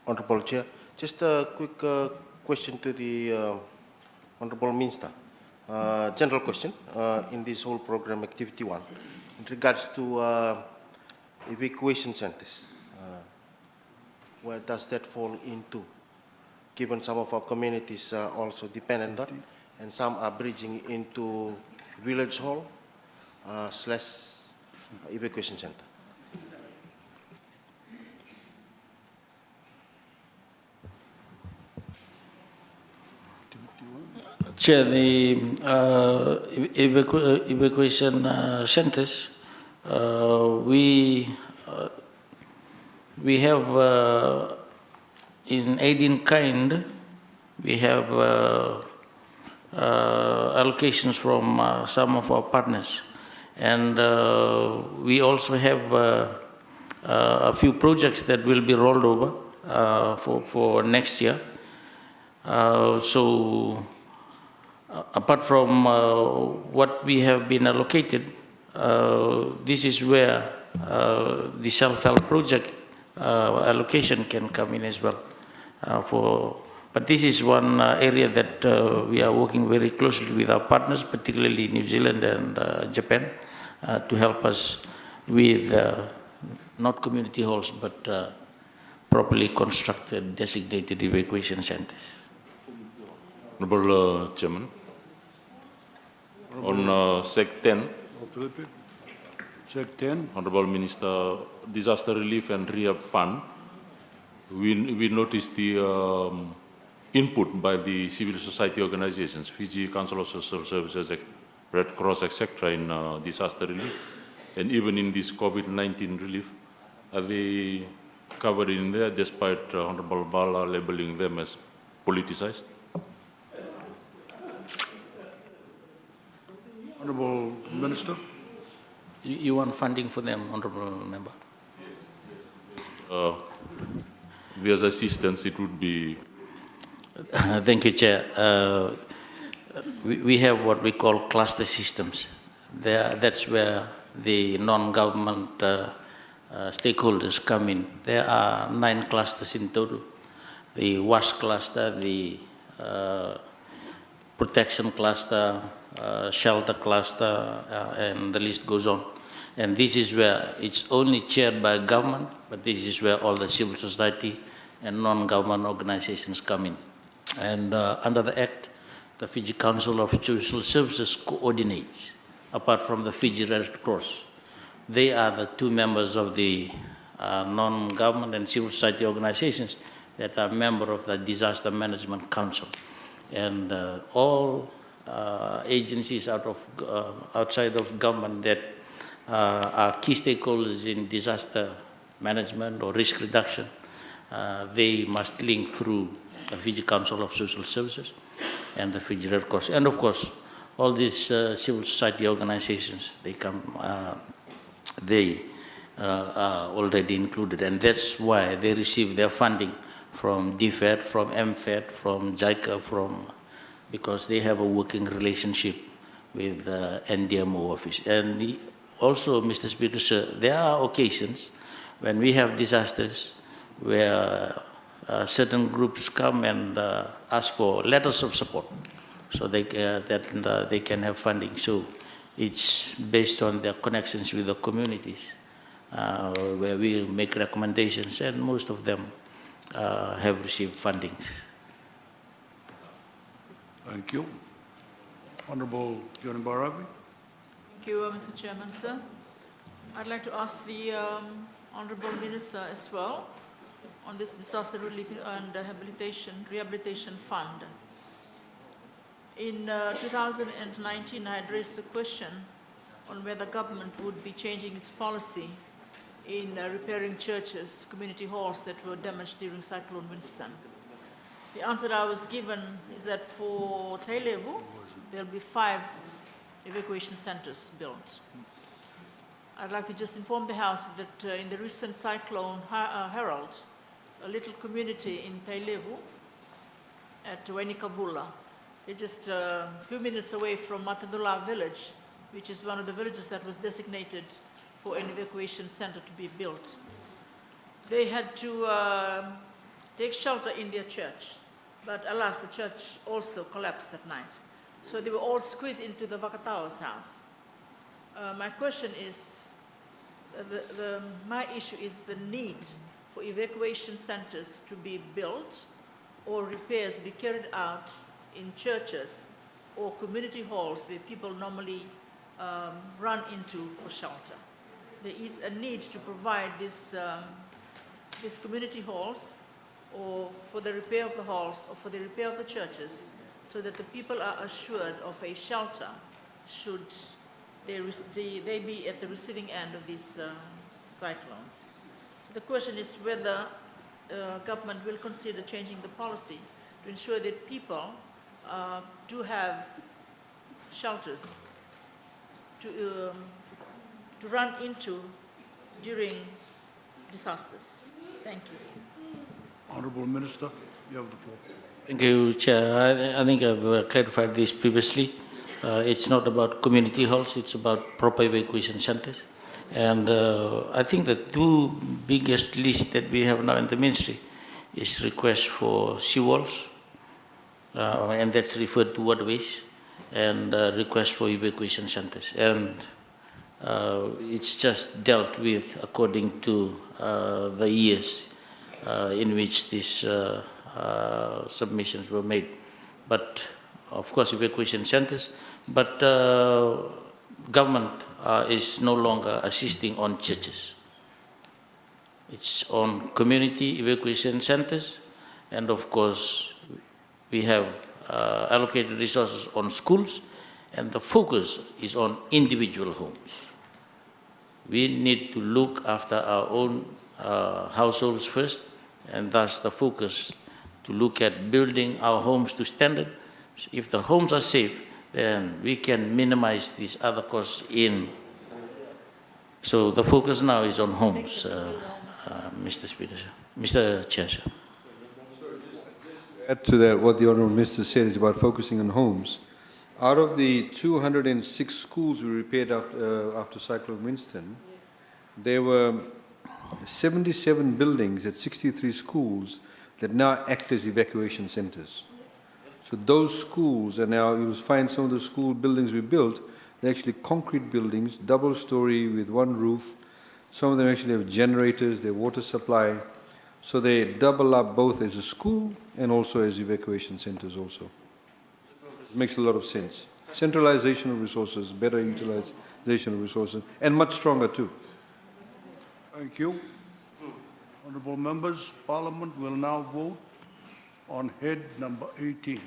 Honorable Chair. Just a quick question to the Honorable Minister. General question in this whole program, Activity 1, in regards to evacuation centers. Where does that fall into? Given some of our communities are also dependent on, and some are bridging into village hall / evacuation center. Chair, the evacuation centers, we have in aid in kind, we have allocations from some of our partners, and we also have a few projects that will be rolled over for next year. So apart from what we have been allocated, this is where the self-help project allocation can come in as well. But this is one area that we are working very closely with our partners, particularly New Zealand and Japan, to help us with not community halls, but properly constructed, designated evacuation centers. Honorable Chairman, on Sec 10, Sec 10. Honorable Minister, Disaster Relief and Rehab Fund, we noticed the input by the civil society organizations, Fiji Council of Social Services, Red Cross, etc., in disaster relief, and even in this COVID-19 relief. Are they covered in there despite Honorable Bala labeling them as politicized? Honorable Minister. You want funding for them, Honorable Member? There's assistance, it would be... Thank you, Chair. We have what we call cluster systems. That's where the non-government stakeholders come in. There are 9 clusters in total. The WASH cluster, the protection cluster, shelter cluster, and the list goes on. And this is where it's only chaired by government, but this is where all the civil society and non-government organizations come in. And under the Act, the Fiji Council of Social Services coordinates, apart from the Fiji Red Cross. They are the 2 members of the non-government and civil society organizations that are member of the Disaster Management Council. And all agencies outside of government that are key stakeholders in disaster management or risk reduction, they must link through the Fiji Council of Social Services and the Fiji Red Cross. And of course, all these civil society organizations, they are already included. And that's why they receive their funding from DFED, from MFED, from JICA, because they have a working relationship with the NDMO office. And also, Mr. Speaker, sir, there are occasions when we have disasters where certain groups come and ask for letters of support so they can have funding. So it's based on their connections with the communities where we make recommendations, and most of them have received funding. Thank you. Honorable Johnny Barabi. Thank you, Mr. Chairman, sir. I'd like to ask the Honorable Minister as well on this Disaster Relief and Rehabilitation Fund. In 2019, I had raised the question on whether government would be changing its policy in repairing churches, community halls that were damaged during Cyclone Winston. The answer I was given is that for Tailevu, there will be 5 evacuation centers built. I'd like to just inform the House that in the recent cyclone Herald, a little community in Tailevu at Wainikabula They're just a few minutes away from Matadula village, which is one of the villages that was designated for an evacuation center to be built. They had to take shelter in their church, but alas, the church also collapsed that night. So they were all squeezed into the Vakatawa's house. My question is, my issue is the need for evacuation centers to be built or repairs be carried out in churches or community halls where people normally run into for shelter. There is a need to provide these community halls or for the repair of the halls or for the repair of the churches so that the people are assured of a shelter should they be at the receiving end of these cyclones. So the question is whether government will consider changing the policy to ensure that people do have shelters to run into during disasters. Thank you. Honorable Minister, you have the floor. Thank you, Chair. I think I've clarified this previously. It's not about community halls, it's about proper evacuation centers. And I think the two biggest lists that we have now in the ministry is request for seawalls, and that's referred to waterways, and request for evacuation centers. And it's just dealt with according to the years in which these submissions were made. But of course, evacuation centers, but government is no longer assisting on churches. It's on community evacuation centers, and of course, we have allocated resources on schools, and the focus is on individual homes. We need to look after our own households first, and thus the focus to look at building our homes to standard. If the homes are safe, then we can minimize these other costs in. So the focus now is on homes, Mr. Speaker, Mr. Chair. Add to that, what the Honourable Minister said is about focusing on homes. Out of the 206 schools we repaired after Cyclone Winston, there were 77 buildings at 63 schools that now act as evacuation centres. So those schools are now, you'll find some of the school buildings we built, they're actually concrete buildings, double-story with one roof. Some of them actually have generators, their water supply. So they double up both as a school and also as evacuation centres also. It makes a lot of sense. Centralization of resources, better utilization of resources, and much stronger too. Thank you. Honorable members, Parliament will now vote on head number 18.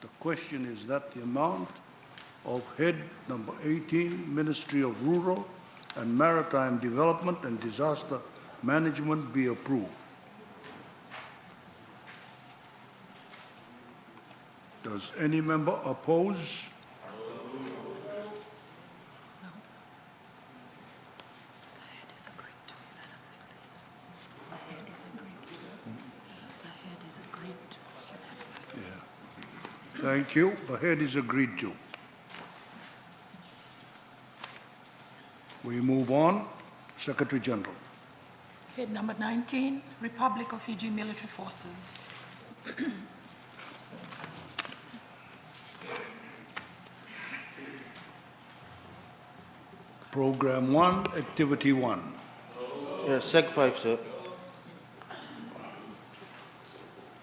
The question is that the amount of head number 18, Ministry of Rural and Maritime Development and Disaster Management, be approved. Does any member oppose? Thank you. The head is agreed to. We move on. Secretary General. Head number 19, Republic of Fiji Military Forces. Program 1, Activity 1. Sec 5, sir.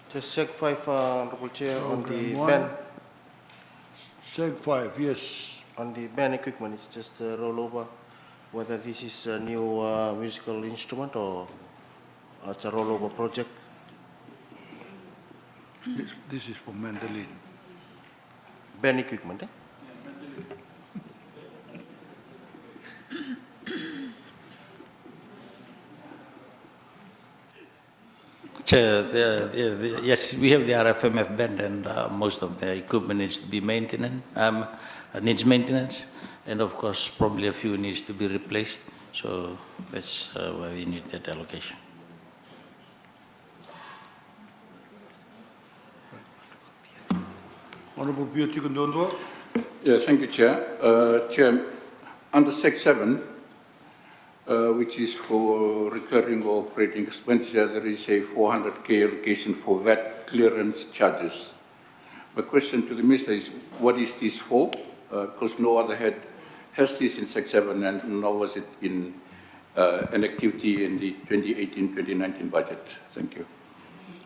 Just Sec 5, Honorable Chair, on the ban. Sec 5, yes. On the ban equipment, it's just a rollover. Whether this is a new musical instrument or it's a rollover project. This is for mandolin. Ban equipment, eh? Chair, yes, we have the RFMF band, and most of the equipment needs to be needs maintenance, and of course, probably a few needs to be replaced. So that's why we need that allocation. Honorable Beauty Kondondwa. Yeah, thank you, Chair. Chair, under Sec 7, which is for recurring or operating expenditure, there is a 400K allocation for VAT clearance charges. My question to the Minister is, what is this for? Because no other head has this in Sec 7, and nor was it in an activity in the 2018-2019 budget. Thank you.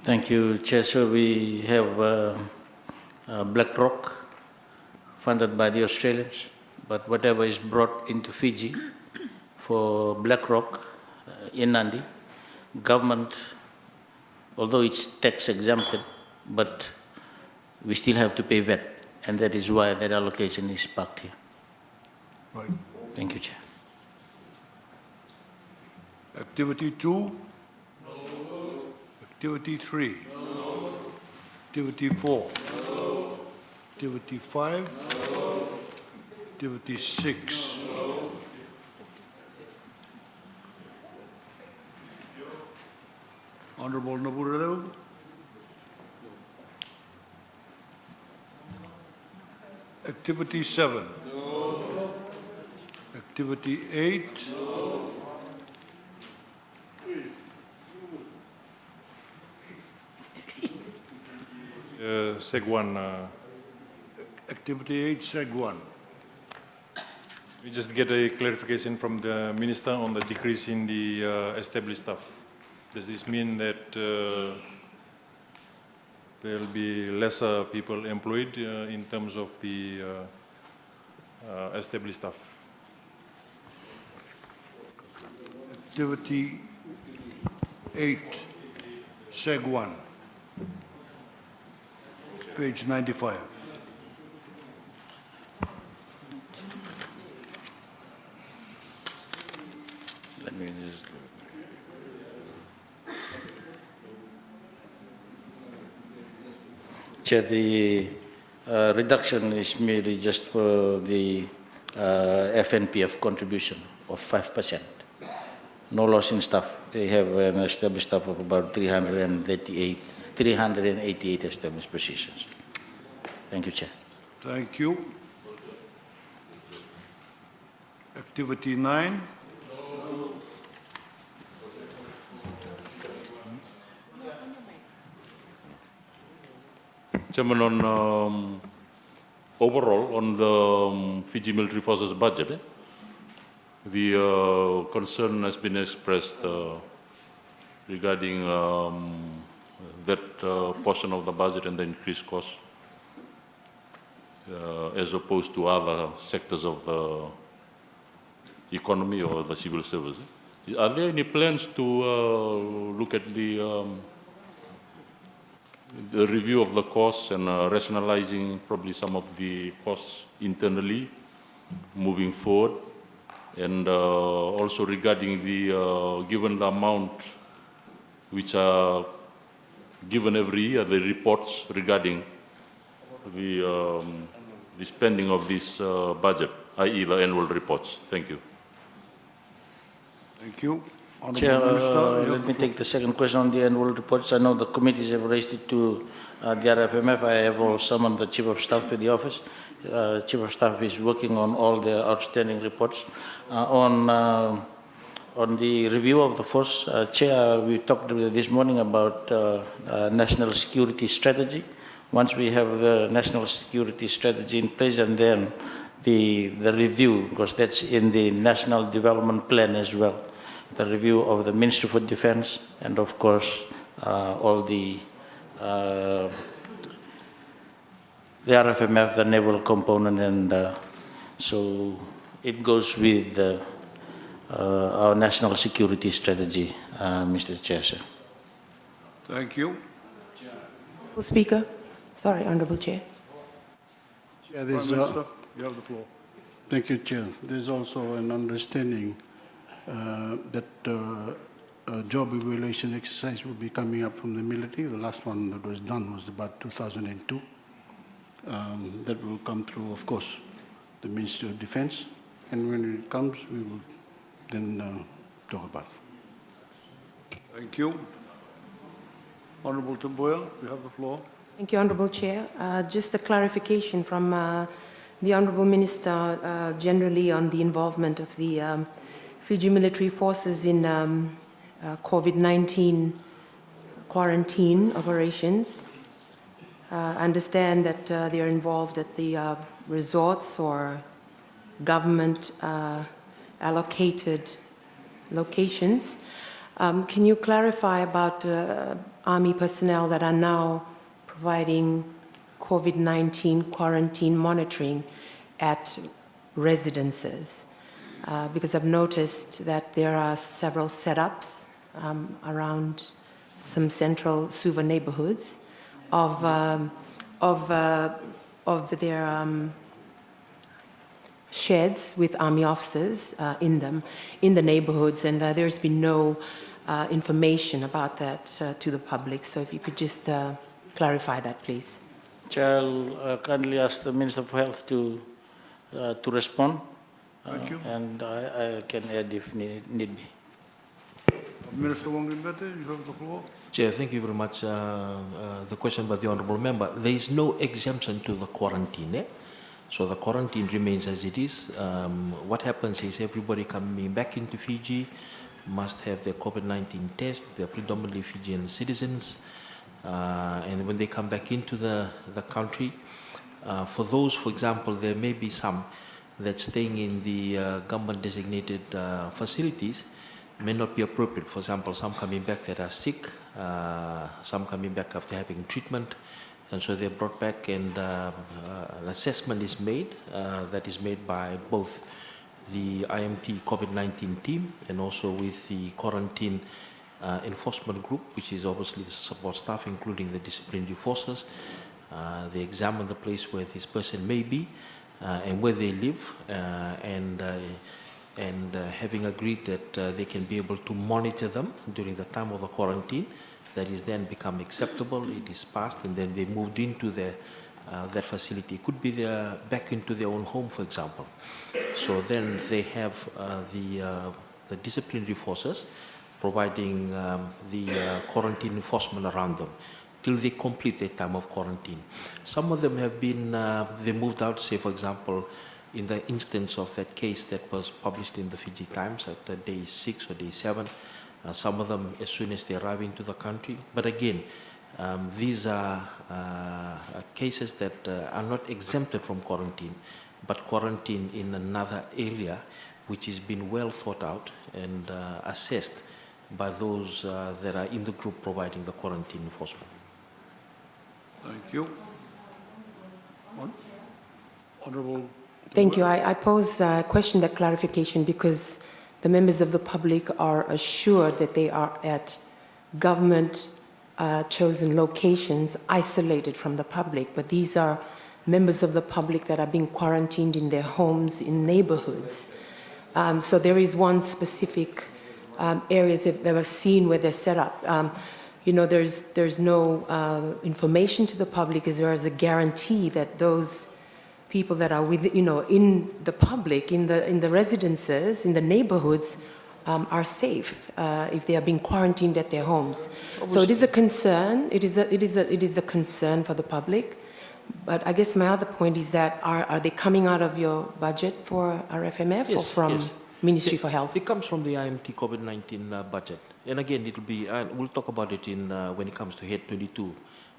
Thank you, Chair. So we have BlackRock, funded by the Australians, but whatever is brought into Fiji for BlackRock in Nandi, government, although it's tax exempted, but we still have to pay VAT, and that is why that allocation is parked here. Right. Thank you, Chair. Activity 2? No. Activity 3? No. Activity 4? No. Activity 5? No. Activity 6? No. Honorable Naburelu? Activity 7? No. Activity 8? No. Seg 1. Activity 8, Seg 1. We just get a clarification from the Minister on the decrease in the established staff. Does this mean that there will be lesser people employed in terms of the established staff? Activity 8, Seg 1. Page 95. Let me just... Chair, the reduction is merely just for the FNPF contribution of 5%. No loss in staff. They have an established staff of about 388 established positions. Thank you, Chair. Thank you. Activity 9. Chairman, on overall on the Fiji Military Forces budget, the concern has been expressed regarding that portion of the budget and the increased cost as opposed to other sectors of the economy or the civil service. Are there any plans to look at the review of the costs and rationalizing probably some of the costs internally moving forward? And also regarding the, given the amount which are given every year, the reports regarding the spending of this budget, i.e. the annual reports. Thank you. Thank you. Chair, let me take the second question on the annual reports. I know the committees have raised it to the RFMF. I have also summoned the Chief of Staff to the office. Chief of Staff is working on all the outstanding reports. On the review of the force, Chair, we talked this morning about national security strategy. Once we have the national security strategy in place, and then the review, because that's in the national development plan as well, the review of the Ministry for Defense, and of course all the RFMF, the naval component, and so it goes with our national security strategy, Mr. Chair. Thank you. Speaker. Sorry, Honourable Chair. Yeah, Prime Minister, you have the floor. Thank you, Chair. There's also an understanding that job evaluation exercise will be coming up from the military. The last one that was done was about 2002. That will come through, of course, the Ministry of Defense. And when it comes, we will then talk about it. Thank you. Honorable Tumbuya, you have the floor. Thank you, Honourable Chair. Just a clarification from the Honourable Minister generally on the involvement of the Fiji military forces in COVID-19 quarantine operations. I understand that they are involved at the resorts or government allocated locations. Can you clarify about Army personnel that are now providing COVID-19 quarantine monitoring at residences? Because I've noticed that there are several setups around some central Suva neighborhoods of their sheds with Army officers in them, in the neighborhoods, and there's been no information about that to the public. So if you could just clarify that, please. I'll kindly ask the Minister for Health to respond. Thank you. And I can add if need be. Minister Wangrimbete, you have the floor. Chair, thank you very much. The question by the Honourable Member. There is no exemption to the quarantine. So the quarantine remains as it is. What happens is everybody coming back into Fiji must have their COVID-19 test. They're predominantly Fijian citizens. And when they come back into the country, for those, for example, there may be some that staying in the government-designated facilities may not be appropriate. For example, some coming back that are sick, some coming back after having treatment, and so they're brought back and an assessment is made, that is made by both the IMT COVID-19 team and also with the quarantine enforcement group, which is obviously the support staff, including the disciplinary forces. They examine the place where this person may be and where they live, and having agreed that they can be able to monitor them during the time of the quarantine, that is then become acceptable, it is passed, and then they moved into that facility. It could be back into their own home, for example. So then they have the disciplinary forces providing the quarantine enforcement around them till they complete their time of quarantine. Some of them have been, they moved out, say for example, in the instance of that case that was published in the Fiji Times at day 6 or day 7, some of them as soon as they arrive into the country. But again, these are cases that are not exempted from quarantine, but quarantine in another area which has been well thought out and assessed by those that are in the group providing the quarantine enforcement. Thank you. Honourable. Thank you. I pose a question, that clarification, because the members of the public are assured that they are at government chosen locations isolated from the public, but these are members of the public that are being quarantined in their homes, in neighborhoods. So there is one specific areas that I've seen where they're set up. You know, there's no information to the public as there is a guarantee that those people that are with, you know, in the public, in the residences, in the neighborhoods, are safe if they are being quarantined at their homes. Obviously. So it is a concern. It is a concern for the public. But I guess my other point is that are they coming out of your budget for RFMF, yes, or from Ministry for Health? It comes from the IMT COVID-19 budget. And again, it'll be, we'll talk about it in when it comes to Head 22,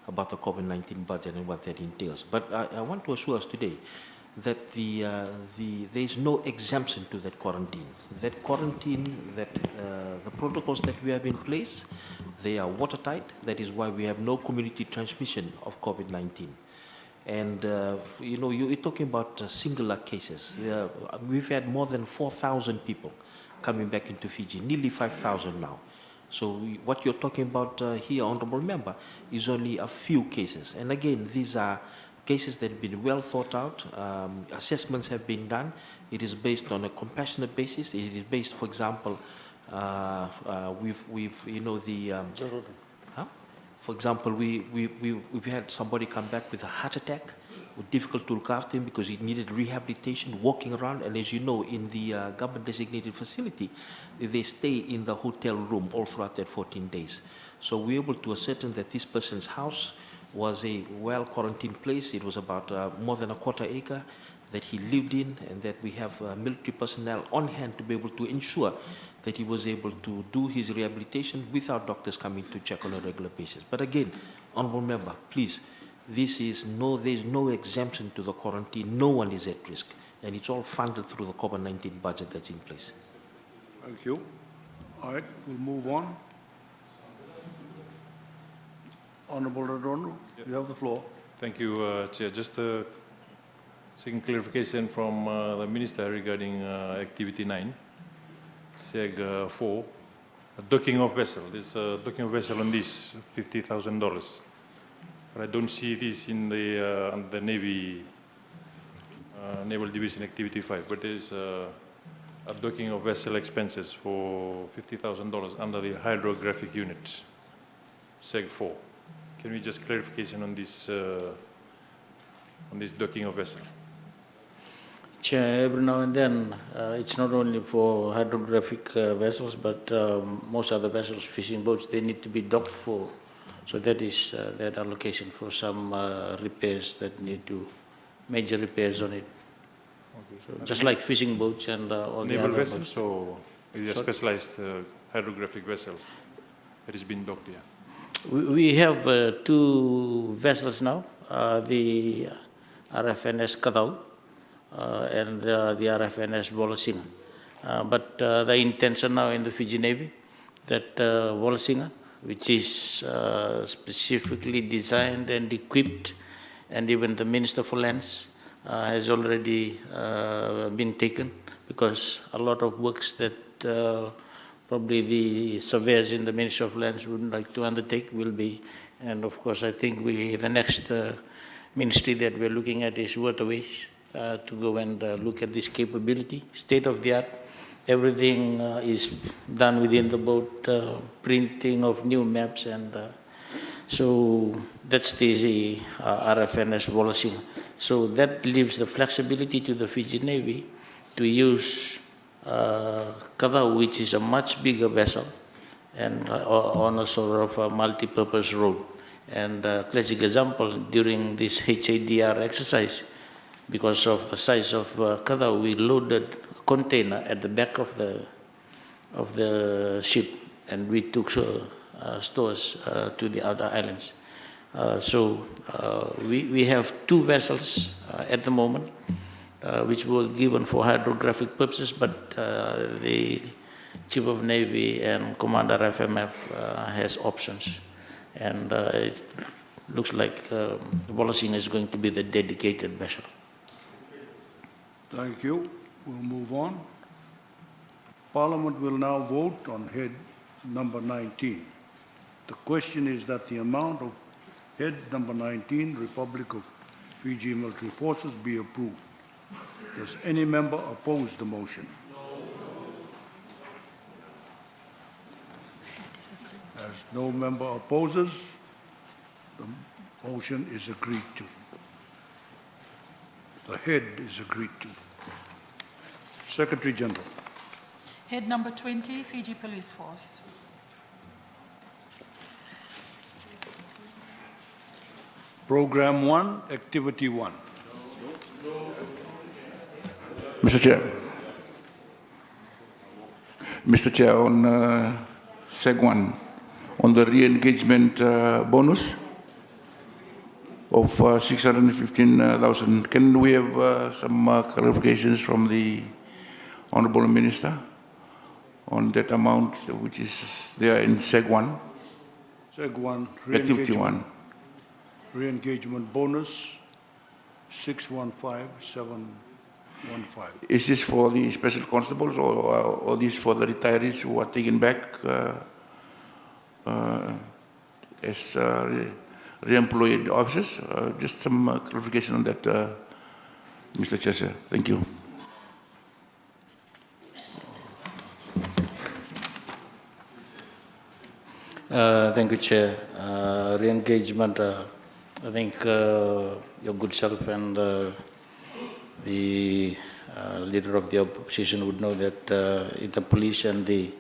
about the COVID-19 budget and what that entails. But I want to assure us today that there is no exemption to that quarantine. That quarantine, the protocols that we have in place, they are watertight. That is why we have no community transmission of COVID-19. And, you know, you're talking about singular cases. We've had more than 4,000 people coming back into Fiji, nearly 5,000 now. So what you're talking about here, Honourable Member, is only a few cases. And again, these are cases that have been well thought out. Assessments have been done. It is based on a compassionate basis. It is based, for example, we've you know, the... For example, we've had somebody come back with a heart attack, difficult to look after him because he needed rehabilitation, walking around. And as you know, in the government-designated facility, they stay in the hotel room all throughout that 14 days. So we're able to ascertain that this person's house was a well-quarantined place. It was about more than a quarter acre that he lived in, and that we have military personnel on hand to be able to ensure that he was able to do his rehabilitation without doctors coming to check on a regular basis. But again, Honourable Member, please, there's no exemption to the quarantine. No one is at risk, and it's all funded through the COVID-19 budget that's in place. Thank you. All right, we'll move on. Honourable Redondo, you have the floor. Thank you, Chair. Just a second clarification from the Minister regarding Activity 9, SEG 4, a docking of vessel. There's a docking of vessel on this, $50,000. But I don't see this in the Navy, Naval Division Activity 5, but there's a docking of vessel expenses for $50,000 under the hydrographic unit, SEG 4. Can we just clarification on this docking of vessel? Chair, every now and then, it's not only for hydrographic vessels, but most other vessels, fishing boats, they need to be docked for. So that is that allocation for some repairs that need to, major repairs on it. Okay. So just like fishing boats and all the naval other vessels, boats. or is it a specialized hydrographic vessel that has been docked here? We have two vessels now, the RFNS Kadau and the RFNS Wolasinga. But the intention now in the Fiji Navy that Wolasinga, which is specifically designed and equipped, and even the Minister for Lands has already been taken, because a lot of works that probably the surveyors in the Ministry of Lands would like to undertake will be, and of course I think the next ministry that we're looking at is Waterways, to go and look at this capability, state of the art. Everything is done within the boat, printing of new maps, and so that's the RFNS Wolasinga. So that leaves the flexibility to the Fiji Navy to use Kadau, which is a much bigger vessel, and on a sort of a multi-purpose role. And classic example, during this HADR exercise, because of the size of Kadau, we loaded a container at the back of the ship, and we took stores to the other islands. So we have two vessels at the moment, which were given for hydrographic purposes, but the Chief of Navy and Commander FMF has options. And it looks like Wolasinga is going to be the dedicated vessel. Thank you. We'll move on. Parliament will now vote on head number 19. The question is that the amount of head number 19, Republic of Fiji Military Forces, be approved. Does any member oppose the motion? As no member opposes, the motion is agreed to. The head is agreed to. Secretary General. Head number 20, Fiji Police Force. Program 1, Activity 1. Mr. Chair, on SEG 1, on the re-engagement bonus of 615,000, can we have some clarifications from the Honourable Minister on that amount which is there in SEG 1? SEG 1, Activity 1. Re-engagement bonus, 615,715. Is this for the special constables or this for the retirees who are taken back as re-employed officers? Just some clarification on that, Mr. Chair, sir. Thank you. Thank you, Chair. Re-engagement, I think your good self and the leader of the opposition would know that in the police and the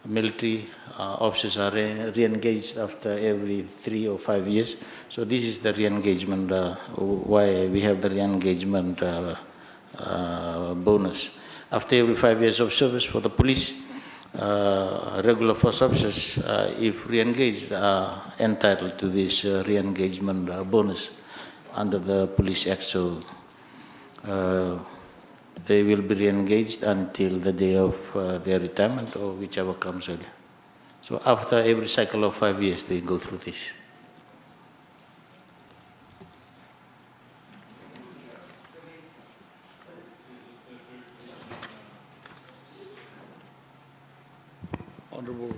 military officers are re-engaged after every 3 or 5 years. So this is the re-engagement, why we have the re-engagement bonus. After every 5 years of service for the police, regular force officers, if re-engaged, are entitled to this re-engagement bonus under the Police Act. So they will be re-engaged until the day of their retirement or whichever comes earlier. So after every cycle of 5 years, they go through this. Honorable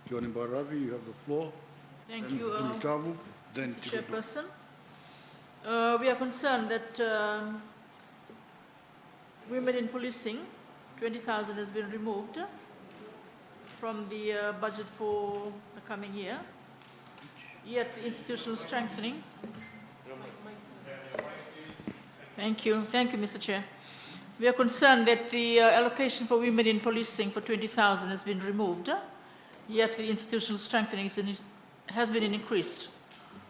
Johnny Barabi, you have the floor. Thank you, Bulutavu, then Mr. Chairperson. We are concerned that women in policing, 20,000 has been removed from the budget for the coming year. Yet the institutional strengthening. Thank you, Mr. Chair. We are concerned that the allocation for women in policing for 20,000 has been removed, yet the institutional strengthening has been increased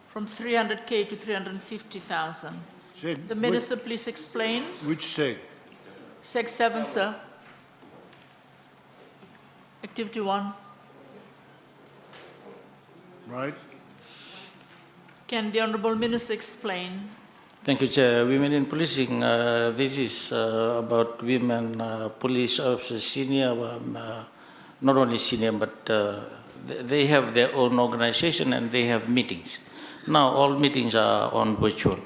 from 300K to 350,000. The Minister, please explain. Which SEG? SEG 7, sir. Activity 1. Right. Can the Honourable Minister explain? Thank you, Chair. Women in policing, this is about women police officers, senior, not only senior, but they have their own organization and they have meetings. Now all meetings are on virtual.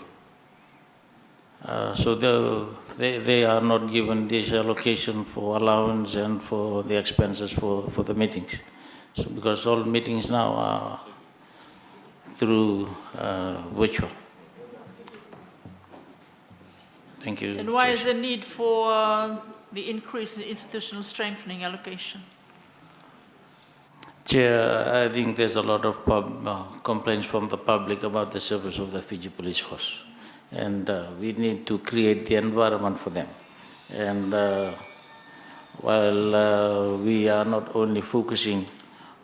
So they are not given this allocation for allowance and for the expenses for the meetings. So because all meetings now are through virtual. Thank you. And why Chair. is the need for the increase in institutional strengthening allocation? Chair, I think there's a lot of complaints from the public about the service of the Fiji Police Force. And we need to create the environment for them. And while we are not only focusing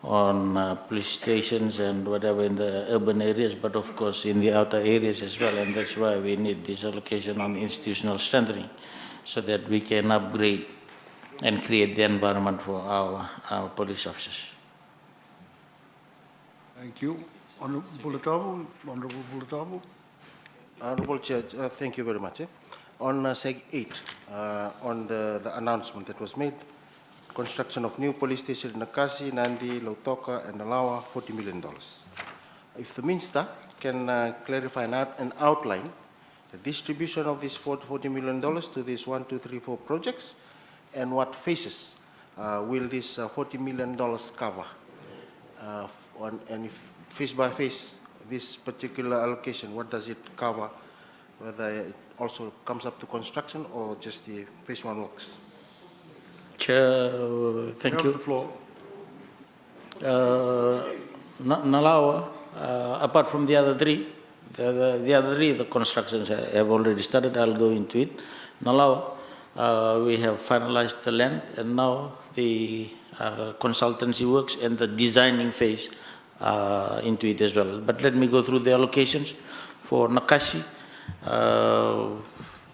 on police stations and whatever in the urban areas, but of course in the outer areas as well. And that's why we need this allocation on institutional strengthening, so that we can upgrade and create the environment for our police officers. Thank you. Honorable Bulutavu, Honorable Bulutavu. Honorable Chair, thank you very much. On SEG 8, on the announcement that was made, construction of new police station in Nakasi, Nandi, Lautoka, and Nalawa, $40 million. If the Minister can clarify and outline the distribution of this $40 million to these 1, 2, 3, 4 projects, and what phases will this $40 million cover? And if phase by phase, this particular allocation, what does it cover? Whether it also comes up to construction or just the phase 1 works? Chair, thank you. The floor. Nalawa, apart from the other three, the constructions have already started. I'll go into it. Nalawa, we have finalized the land, and now the consultancy works and the designing phase into it as well. But let me go through the allocations. For Nakasi,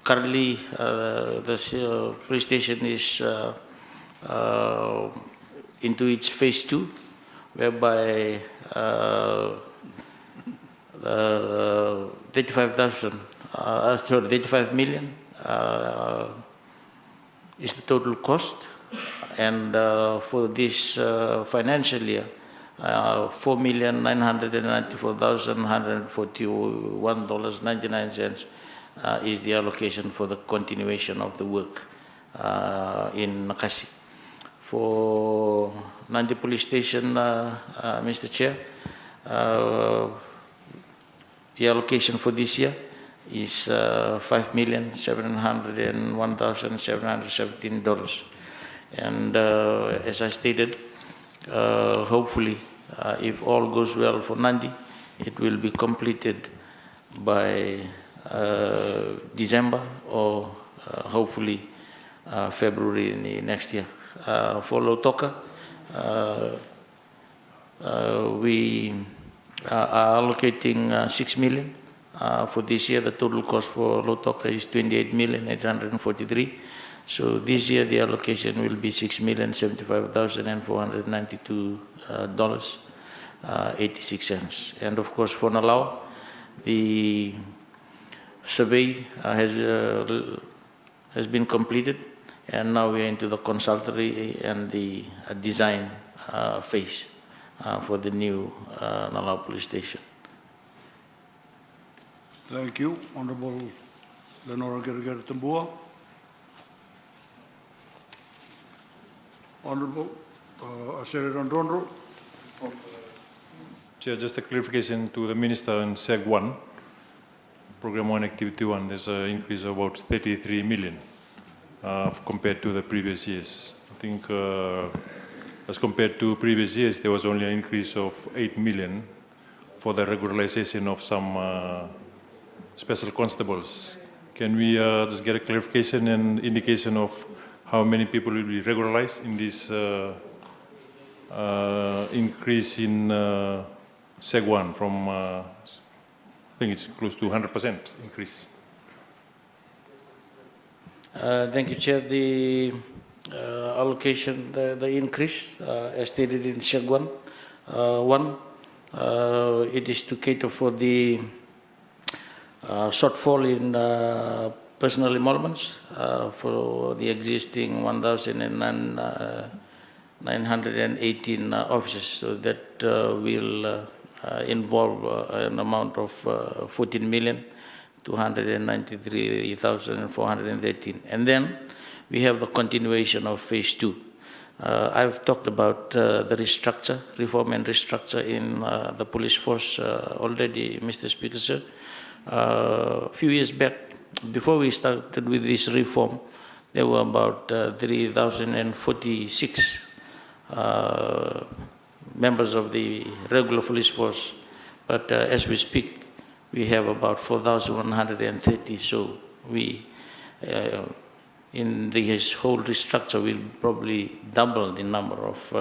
currently the police station is into its phase 2, whereby 35 million is the total cost, and for this financial year, $4,994,141.99 is the allocation for the continuation of the work in Nakasi. For Nandi Police Station, Mr. Chair, the allocation for this year is $5,701,717. And as I stated, hopefully, if all goes well for Nandi, it will be completed by December or hopefully February next year. For Lautoka, we are allocating 6 million. For this year, the total cost for Lautoka is 28,843,000. So this year, the allocation will be $6,075,492.86. And of course, for Nalau, the survey has been completed, and now we are into the consultancy and the design phase for the new Nalau police station. Thank you. Honorable Lenora Gerger Tambua. Honorable Asere Rondrondo. Chair, just a clarification to the Minister on SEG 1, Program 1, Activity 1, there's an increase of about 33 million compared to the previous years. I think as compared to previous years, there was only an increase of 8 million for the regularization of some special constables. Can we just get a clarification and indication of how many people will be regularized in this increase in SEG 1 from, I think it's close to 100% increase? Thank you, Chair. The allocation, the increase, as stated in SEG 1, it is to cater for the shortfall in personal emoluments for the existing 1,918 officers. So that will involve an amount of 14,293,413. And then we have the continuation of phase 2. I've talked about the restructure, reform and restructure in the police force already, Mr. Speaker, sir. A few years back, before we started with this reform, there were about 3,046 members of the regular police force. But as we speak, we have about 4,130. So we, in this whole restructure, will probably double the number of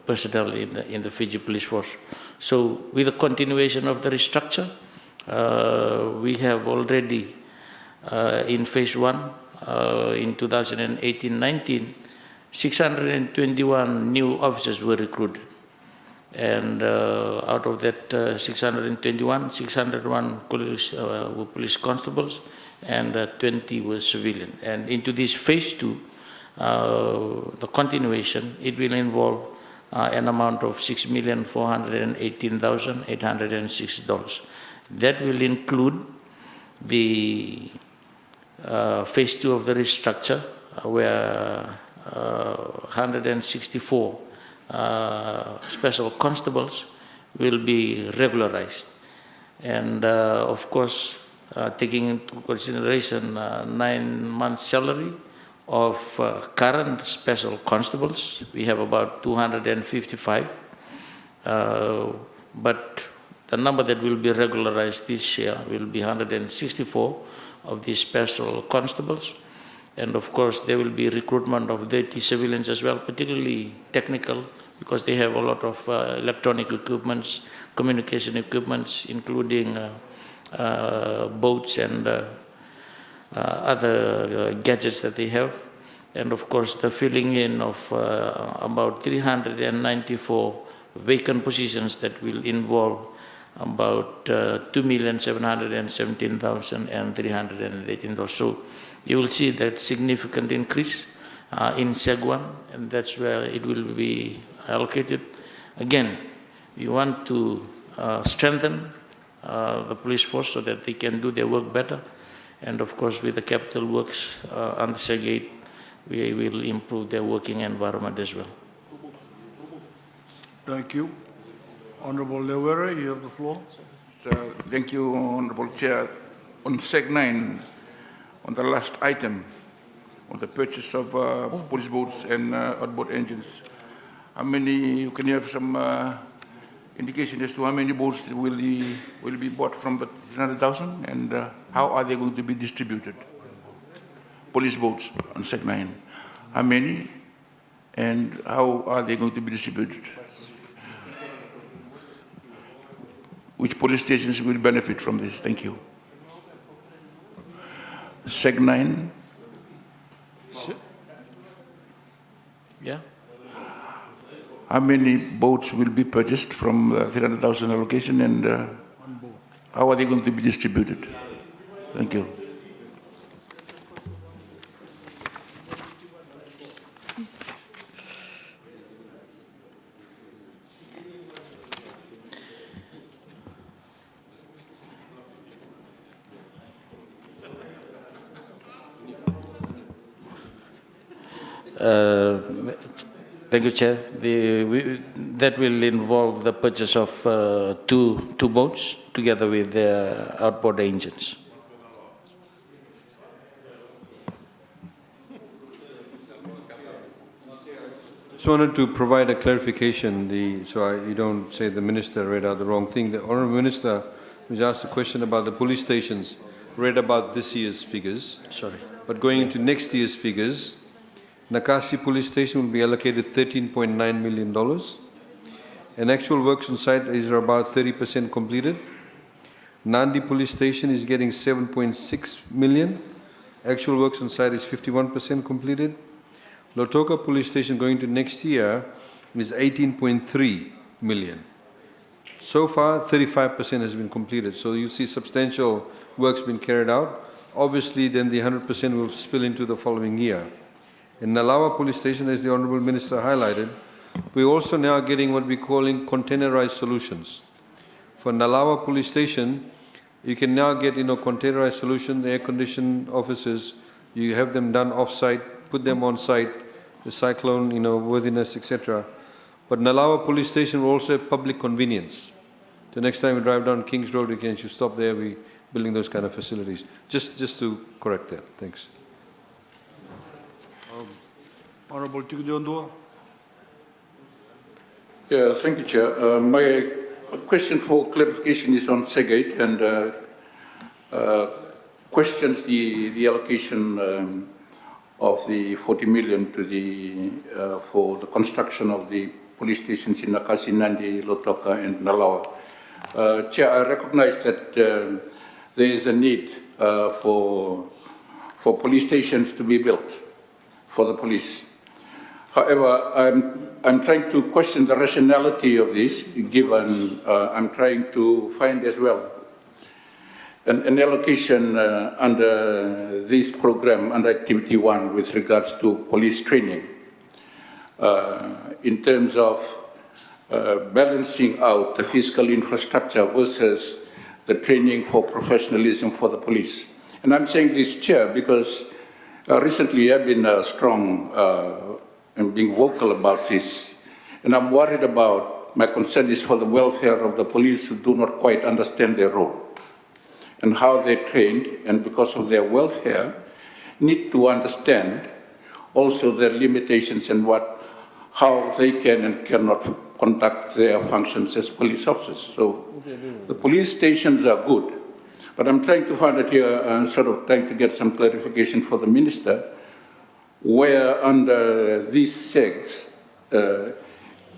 personnel in the Fiji police force. So with the continuation of the restructure, we have already in phase 1 in 2018-19, 621 new officers were recruited. And out of that 621, 601 were police constables and 20 were civilian. And into this phase 2, the continuation, it will involve an amount of $6,418,806. That will include the phase 2 of the restructure, where 164 special constables will be regularized. And of course, taking into consideration 9 months' salary of current special constables, we have about 255. But the number that will be regularized this year will be 164 of these special constables. And of course, there will be recruitment of 30 civilians as well, particularly technical, because they have a lot of electronic equipments, communication equipments, including boats and other gadgets that they have. And of course, the filling in of about 394 vacant positions that will involve about 2,717,318. So you will see that significant increase in SEG 1, and that's where it will be allocated. Again, we want to strengthen the police force so that they can do their work better. And of course, with the capital works under SEG 8, we will improve their working environment as well. Thank you. Honorable Lewera, you have the floor. Thank you, Honorable Chair. On SEG 9, on the last item, on the purchase of police boats and outboard engines, how many, can you have some indication as to how many boats will be bought from the 300,000 and how are they going to be distributed? Police boats on SEG 9. How many? And how are they going to be distributed? Which police stations will benefit from this? Thank you. Seg 9. Yeah. How many boats will be purchased from 300,000 allocation, and how are they going to be distributed? Thank you. Thank you, Chair. That will involve the purchase of two boats together with their outboard engines. Just wanted to provide a clarification, you don't say the minister read out the wrong thing. The Honourable Minister was asked a question about the police stations, read about this year's figures. Sorry. But going into next year's figures, Nakasi Police Station will be allocated $13.9 million. And actual works on site is about 30% completed. Nandi Police Station is getting 7.6 million. Actual works on site is 51% completed. Lotoka Police Station going to next year is 18.3 million. So far, 35% has been completed. So you see substantial work's been carried out. Obviously, then the 100% will spill into the following year. In Nalawa Police Station, as the Honourable Minister highlighted, we're also now getting what we're calling containerized solutions. For Nalawa Police Station, you can now get, containerized solution, air-conditioned offices. You have them done off-site, put them on-site, the cyclone, worthiness, etc. But Nalawa Police Station will also have public convenience. The next time you drive down Kings Road, you stop there. We're building those kind of facilities. Just to correct that. Thanks. Honourable Tigudondua. Yeah, thank you, Chair. My question for clarification is on Segate and questions the allocation of the 40 million to for the construction of the police stations in Nakasi, Nandi, Lotoka, and Nalawa. Chair, I recognize that there is a need for police stations to be built for the police. However, I'm trying to question the rationality of this, given I'm trying to find as well an allocation under this program, under Activity 1, with regards to police training, in terms of balancing out the physical infrastructure versus the training for professionalism for the police. And I'm saying this, Chair, because recently I've been strong and being vocal about this. And I'm worried about, my concern is for the welfare of the police who do not quite understand their role and how they're trained, and because of their welfare, need to understand also their limitations and how they can and cannot conduct their functions as police officers. So the police stations are good, but I'm trying to find it here and trying to get some clarification for the Minister, where under these segs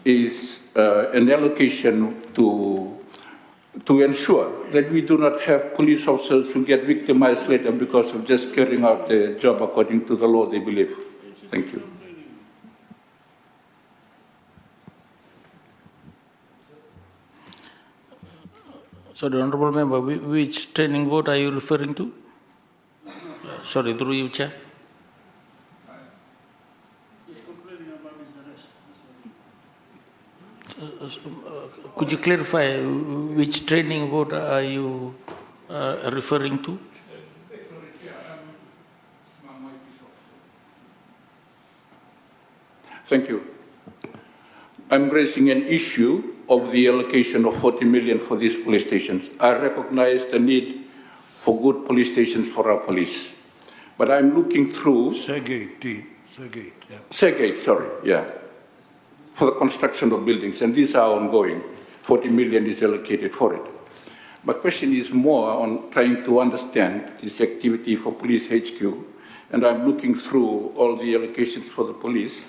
is an allocation to ensure that we do not have police officers who get victimized later because of just carrying out their job according to the law they believe. Thank you. So the Honourable Member, which training board are you referring to? Sorry, through you, Chair. Could you clarify which training board are you referring to? Thank you. I'm raising an issue of the allocation of 40 million for these police stations. I recognize the need for good police stations for our police. But I'm looking through... Segate, yeah. Segate, sorry, yeah. For the construction of buildings, and these are ongoing. 40 million is allocated for it. My question is more on trying to understand this activity for Police HQ, and I'm looking through all the allocations for the police.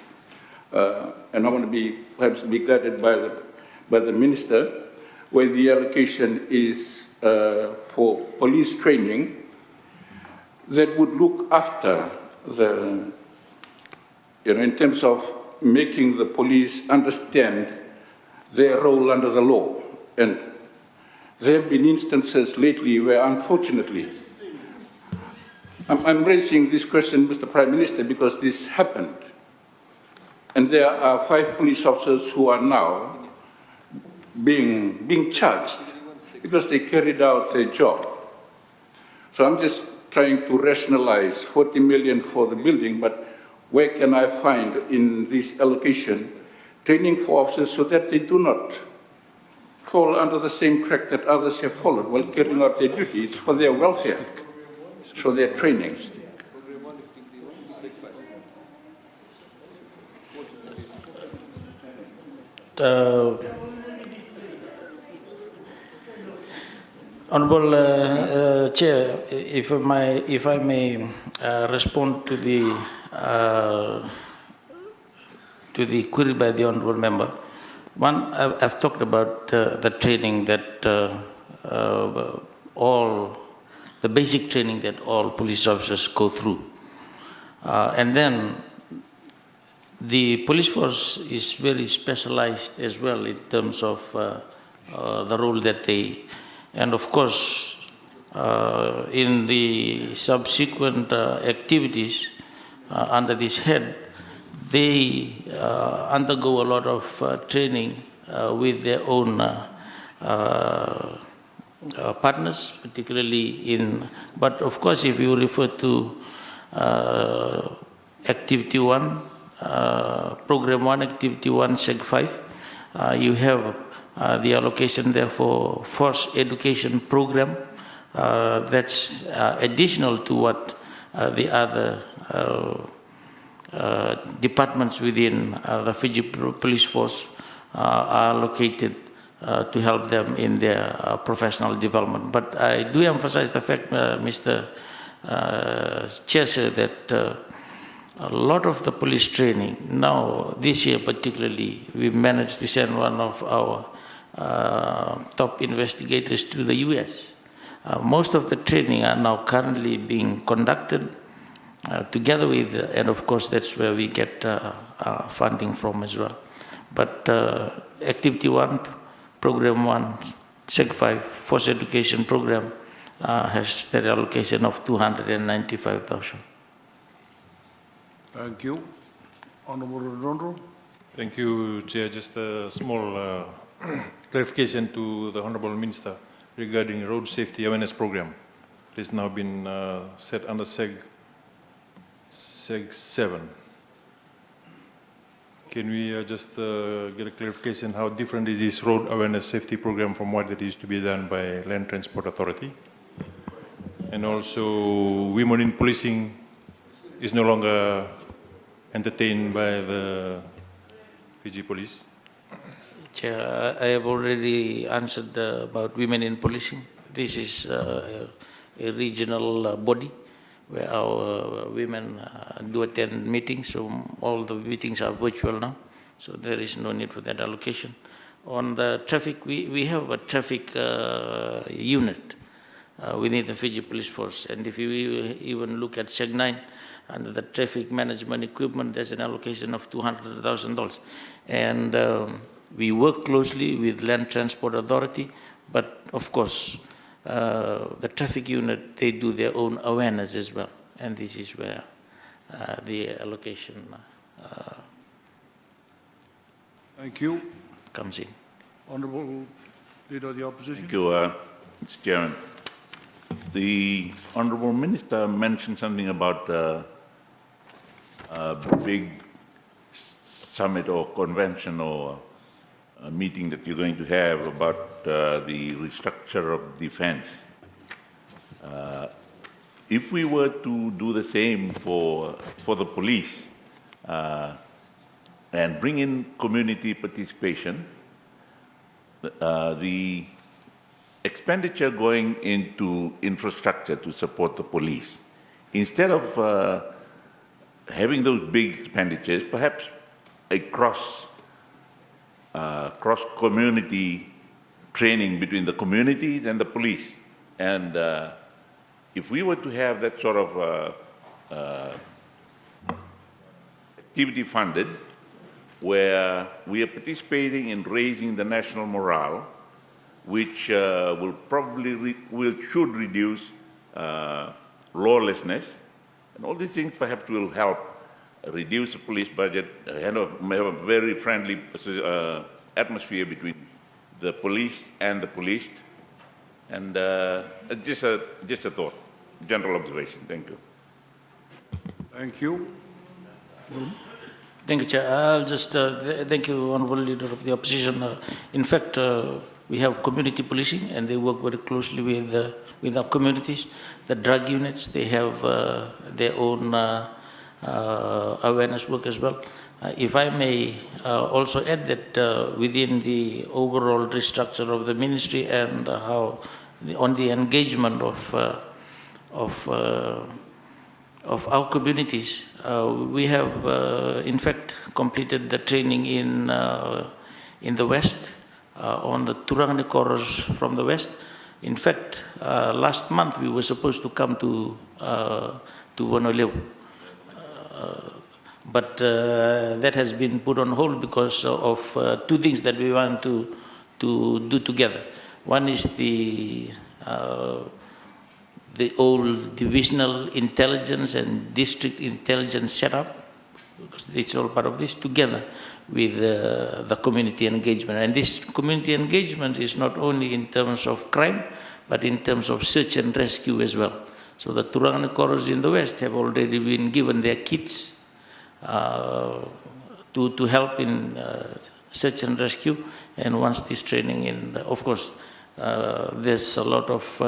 and I want to be perhaps be guided by the minister, where the allocation is for police training that would look after the, in terms of making the police understand their role under the law. And there have been instances lately where, unfortunately, I'm raising this question, Mr. Prime Minister, because this happened. And there are 5 police officers who are now being charged because they carried out their job. So I'm just trying to rationalize 40 million for the building, but where can I find in this allocation training for officers so that they do not fall under the same track that others have followed while carrying out their duty? It's for their welfare, it's for their training. Honorable Chair, if I may respond to the query by the honorable member. One, I've talked about the training that the basic training that all police officers go through. And then the police force is very specialized as well in terms of the role that they, and of course, in the subsequent activities under this head, they undergo a lot of training with their own partners, particularly in, but of course, if you refer to Activity 1, Program 1, Activity 1, Seg 5, you have the allocation there for Force Education Program. That's additional to what the other departments within the Fiji Police Force are allocated to help them in their professional development. But I do emphasize the fact, Mr. Chair, sir, that a lot of the police training, now this year particularly, we managed to send one of our top investigators to the US. Most of the training are now currently being conducted together with, and of course that's where we get funding from as well. But Activity 1, Program 1, Seg 5, Force Education Program has that allocation of 295,000. Thank you. Honorable Redondo. Thank you, Chair. Just a small clarification to the Honorable Minister regarding road safety awareness program. It has now been set under Seg 7. Can we just get a clarification how different is this road awareness safety program from what it used to be done by Land Transport Authority? And also, women in policing is no longer entertained by the Fiji Police? Chair, I have already answered about women in policing. This is a regional body where our women do attend meetings, so all the meetings are virtual now, so there is no need for that allocation. On the traffic, we have a traffic unit within the Fiji Police Force, and if you even look at Seg 9, under the traffic management equipment, there's an allocation of $200,000. And we work closely with Land Transport Authority, but of course, the traffic unit, they do their own awareness as well. And this is where the allocation Thank you. comes in. Honorable Leader of the Opposition. Thank you, Mr. Chairman. The Honorable Minister mentioned something about a big summit or convention or a meeting that you're going to have about the restructure of defense. If we were to do the same for the police and bring in community participation, the expenditure going into infrastructure to support the police, instead of having those big expenditures, perhaps a cross-community training between the communities and the police. And if we were to have that sort of activity funded, where we are participating in raising the national morale, which will probably should reduce lawlessness, and all these things perhaps will help reduce the police budget, have a very friendly atmosphere between the police and the policed, and just a thought, general observation. Thank you. Thank you. Thank you, Chair. I'll just thank you, Honourable Leader of the Opposition. In fact, we have community policing, and they work very closely with our communities. The drug units, they have their own awareness work as well. If I may also add that within the overall restructure of the ministry and how on the engagement of our communities, we have in fact completed the training in the West on the Turangani corridors from the West. In fact, last month we were supposed to come to Wonoleu. But that has been put on hold because of two things that we want to do together. One is the old divisional intelligence and district intelligence setup, because it's all part of this, together with the community engagement. And this community engagement is not only in terms of crime, but in terms of search and rescue as well. So the Turangani corridors in the West have already been given their kits to help in search and rescue. And once this training, and of course, there's a lot of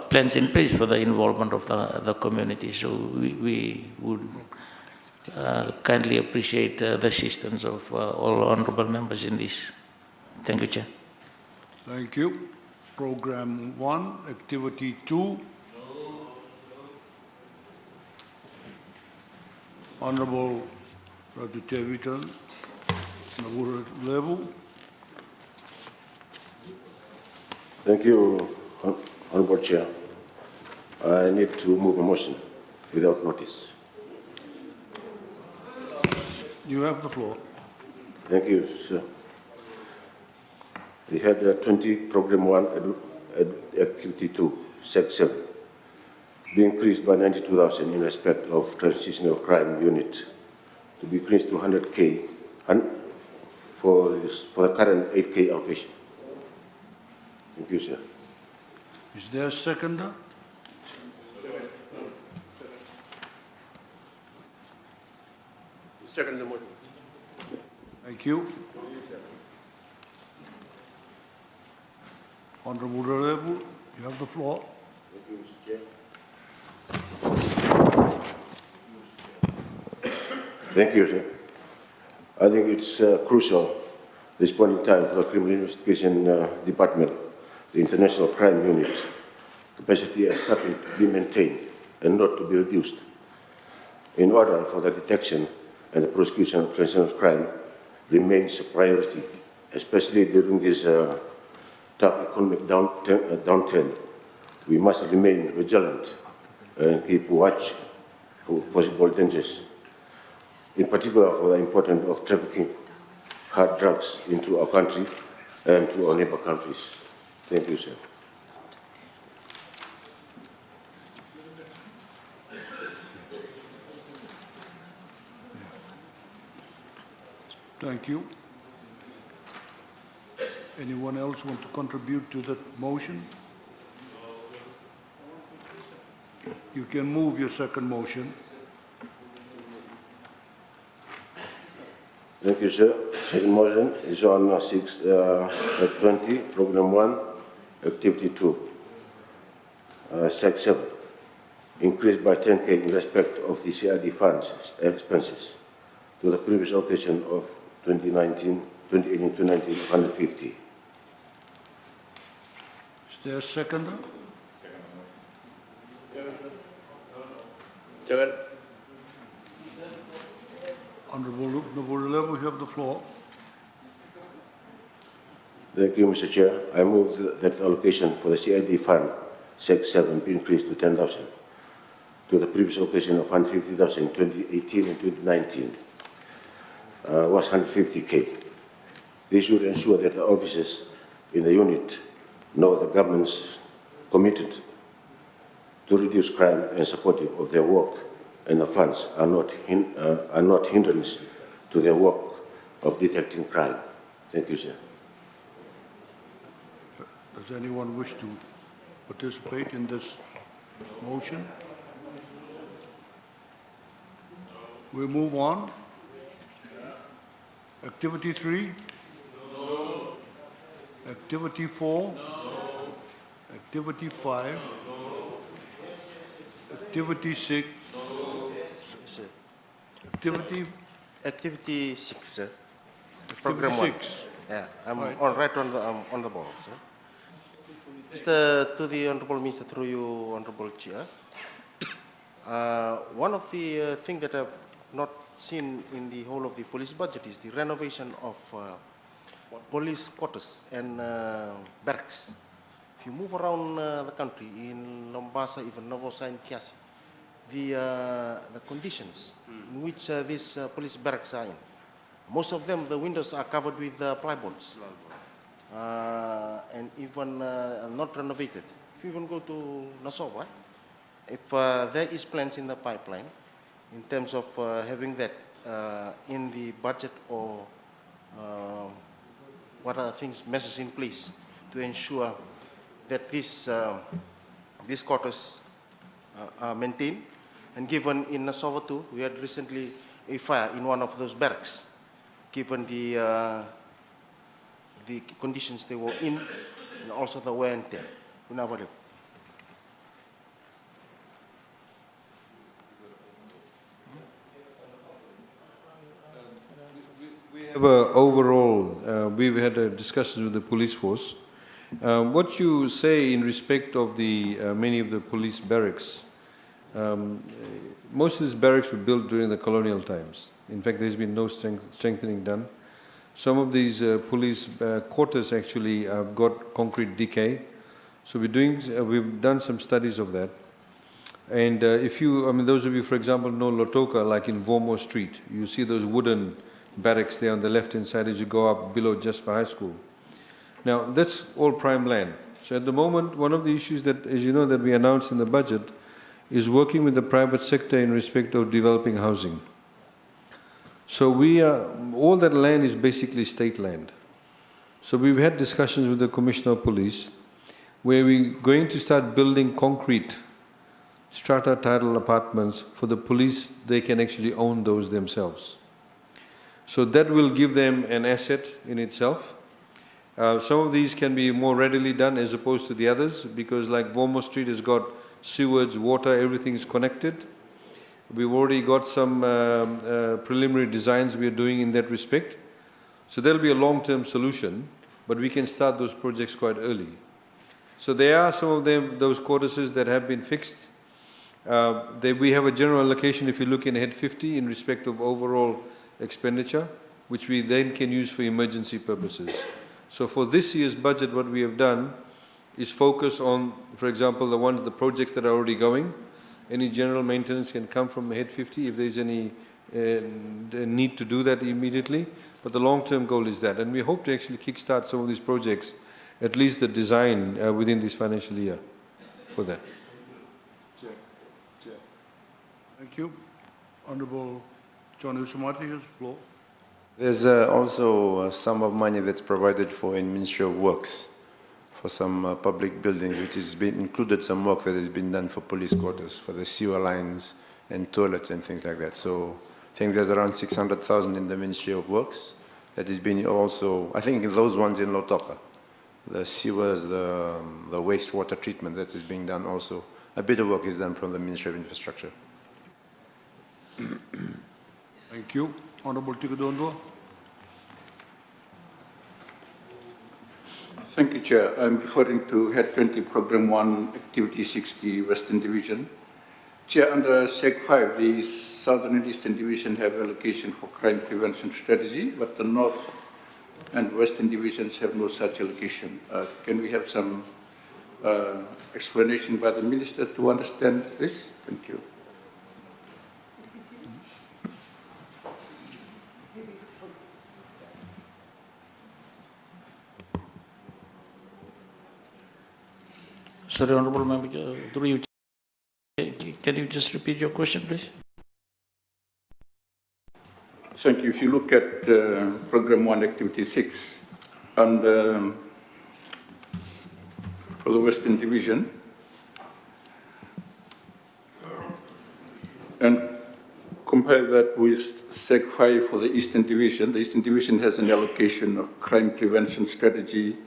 plans in place for the involvement of the community. So we would kindly appreciate the assistance of all honourable members in this. Thank you, Chair. Thank you. Program 1, Activity 2. Honourable Raju Tevitan, Nagur Level. Thank you, Honourable Chair. I need to move a motion without notice. You have the floor. Thank you, sir. We had 20, Program 1, Activity 2, Sec 7, be increased by 92,000 in respect of Transitional Crime Unit, to be increased to 100K and for the current 8K allocation. Thank you, sir. Is there a seconder? Second the motion. Thank you. Honourable Level, you have the floor. Thank you, Mr. Chair. Thank you, sir. I think it's crucial this point in time for the Criminal Investigation Department, the International Crime Unit, capacity and staffing to be maintained and not to be reduced in order for the detection and the prosecution of transnational crime remains a priority, especially during this tough economic downturn. We must remain vigilant and keep watch for possible dangers, in particular for the importance of trafficking hard drugs into our country and to our neighbor countries. Thank you, sir. Thank you. Anyone else want to contribute to that motion? You can move your second motion. Thank you, sir. Second motion is on 20, Program 1, Activity 2, Sec 7, increased by 10K in respect of the CID funds expenses to the previous allocation of 2018 to 19, 150. Is there a seconder? Second. Honorable Noborelebo, you have the floor. Thank you, Mr. Chair. I move that the allocation for the CID fund, Sec 7, be increased to 10,000 to the previous allocation of 150,000 in 2018 and 2019 was 150K. This should ensure that the officers in the unit know the government's committed to reduce crime and supportive of their work, and the funds are not hindrance to their work of detecting crime. Thank you, Chair. Does anyone wish to participate in this motion? We move on. Activity 3? No. Activity 4? No. Activity 5? No. Activity 6? No. Activity 6, sir. Program Activity 1. 6. Yeah, I'm Right. on the ball, sir. To the Honorable Minister, through you, Honorable Chair. One of the things that I've not seen in the whole of the police budget is the renovation of police quarters and barracks. If you move around the country, in Lombasa, even Novosa and Kiasi, the conditions in which these police barracks are in, most of them, the windows are covered with plyboards. And even not renovated. If you even go to Nassau, if there is plans in the pipeline in terms of having that in the budget, or what are things, measures in place to ensure that these quarters are maintained. And given in Nassau too, we had recently a fire in one of those barracks, given the conditions they were in, and also the wear and tear. We have overall, we've had discussions with the police force. What you say in respect of the many of the police barracks, most of these barracks were built during the colonial times. In fact, there's been no strengthening done. Some of these police quarters actually have got concrete decay. So we've done some studies of that. And those of you, for example, know Lotoka, like in Vomo Street, you see those wooden barracks there on the left-hand side as you go up below Jasper High School. Now, that's all prime land. So at the moment, one of the issues that, as you know, that we announced in the budget is working with the private sector in respect of developing housing. So all that land is basically state land. So we've had discussions with the Commissioner of Police where we're going to start building concrete strata title apartments for the police. They can actually own those themselves. So that will give them an asset in itself. Some of these can be more readily done as opposed to the others, because like Vomo Street has got sewage, water, everything is connected. We've already got some preliminary designs we are doing in that respect. So there'll be a long-term solution, but we can start those projects quite early. So there are some of them, those quarters that have been fixed. We have a general allocation, if you look in Head 50, in respect of overall expenditure, which we then can use for emergency purposes. So for this year's budget, what we have done is focus on, for example, the projects that are already going. Any general maintenance can come from Head 50 if there's any need to do that immediately. But the long-term goal is that. And we hope to actually kickstart some of these projects, at least the design within this financial year for that. Thank you. Honorable John Usumati has the floor. There's also a sum of money that's provided for in Ministry of Works for some public buildings, which has been included some work that has been done for police quarters, for the sewer lines and toilets and things like that. So I think there's around 600,000 in the Ministry of Works that has been also, I think those ones in Lotoka, the sewers, the wastewater treatment that is being done also. A bit of work is done from the Ministry of Infrastructure. Thank you. Honorable Tikadondo. Thank you, Chair. I'm referring to Head 20, Program 1, Activity 60, Western Division. Chair, under Sec 5, the Southern and Eastern Division have allocation for crime prevention strategy, but the North and Western Divisions have no such allocation. Can we have some explanation by the Minister to understand this? Thank you. Sorry, Honorable Member, through you, can you just repeat your question, please? Thank you. If you look at Program 1, Activity 6, and for the Western Division, and compare that with Sec 5 for the Eastern Division, the Eastern Division has an allocation of crime prevention strategy,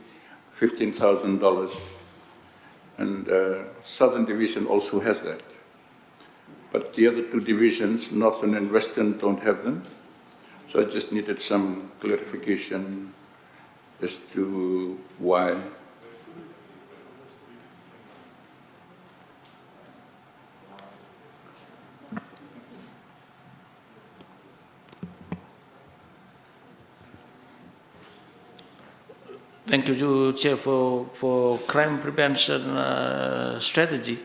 $15,000. And Southern Division also has that. But the other two divisions, Northern and Western, don't have them. So I just needed some clarification as to why. Thank you, Chair, for crime prevention strategy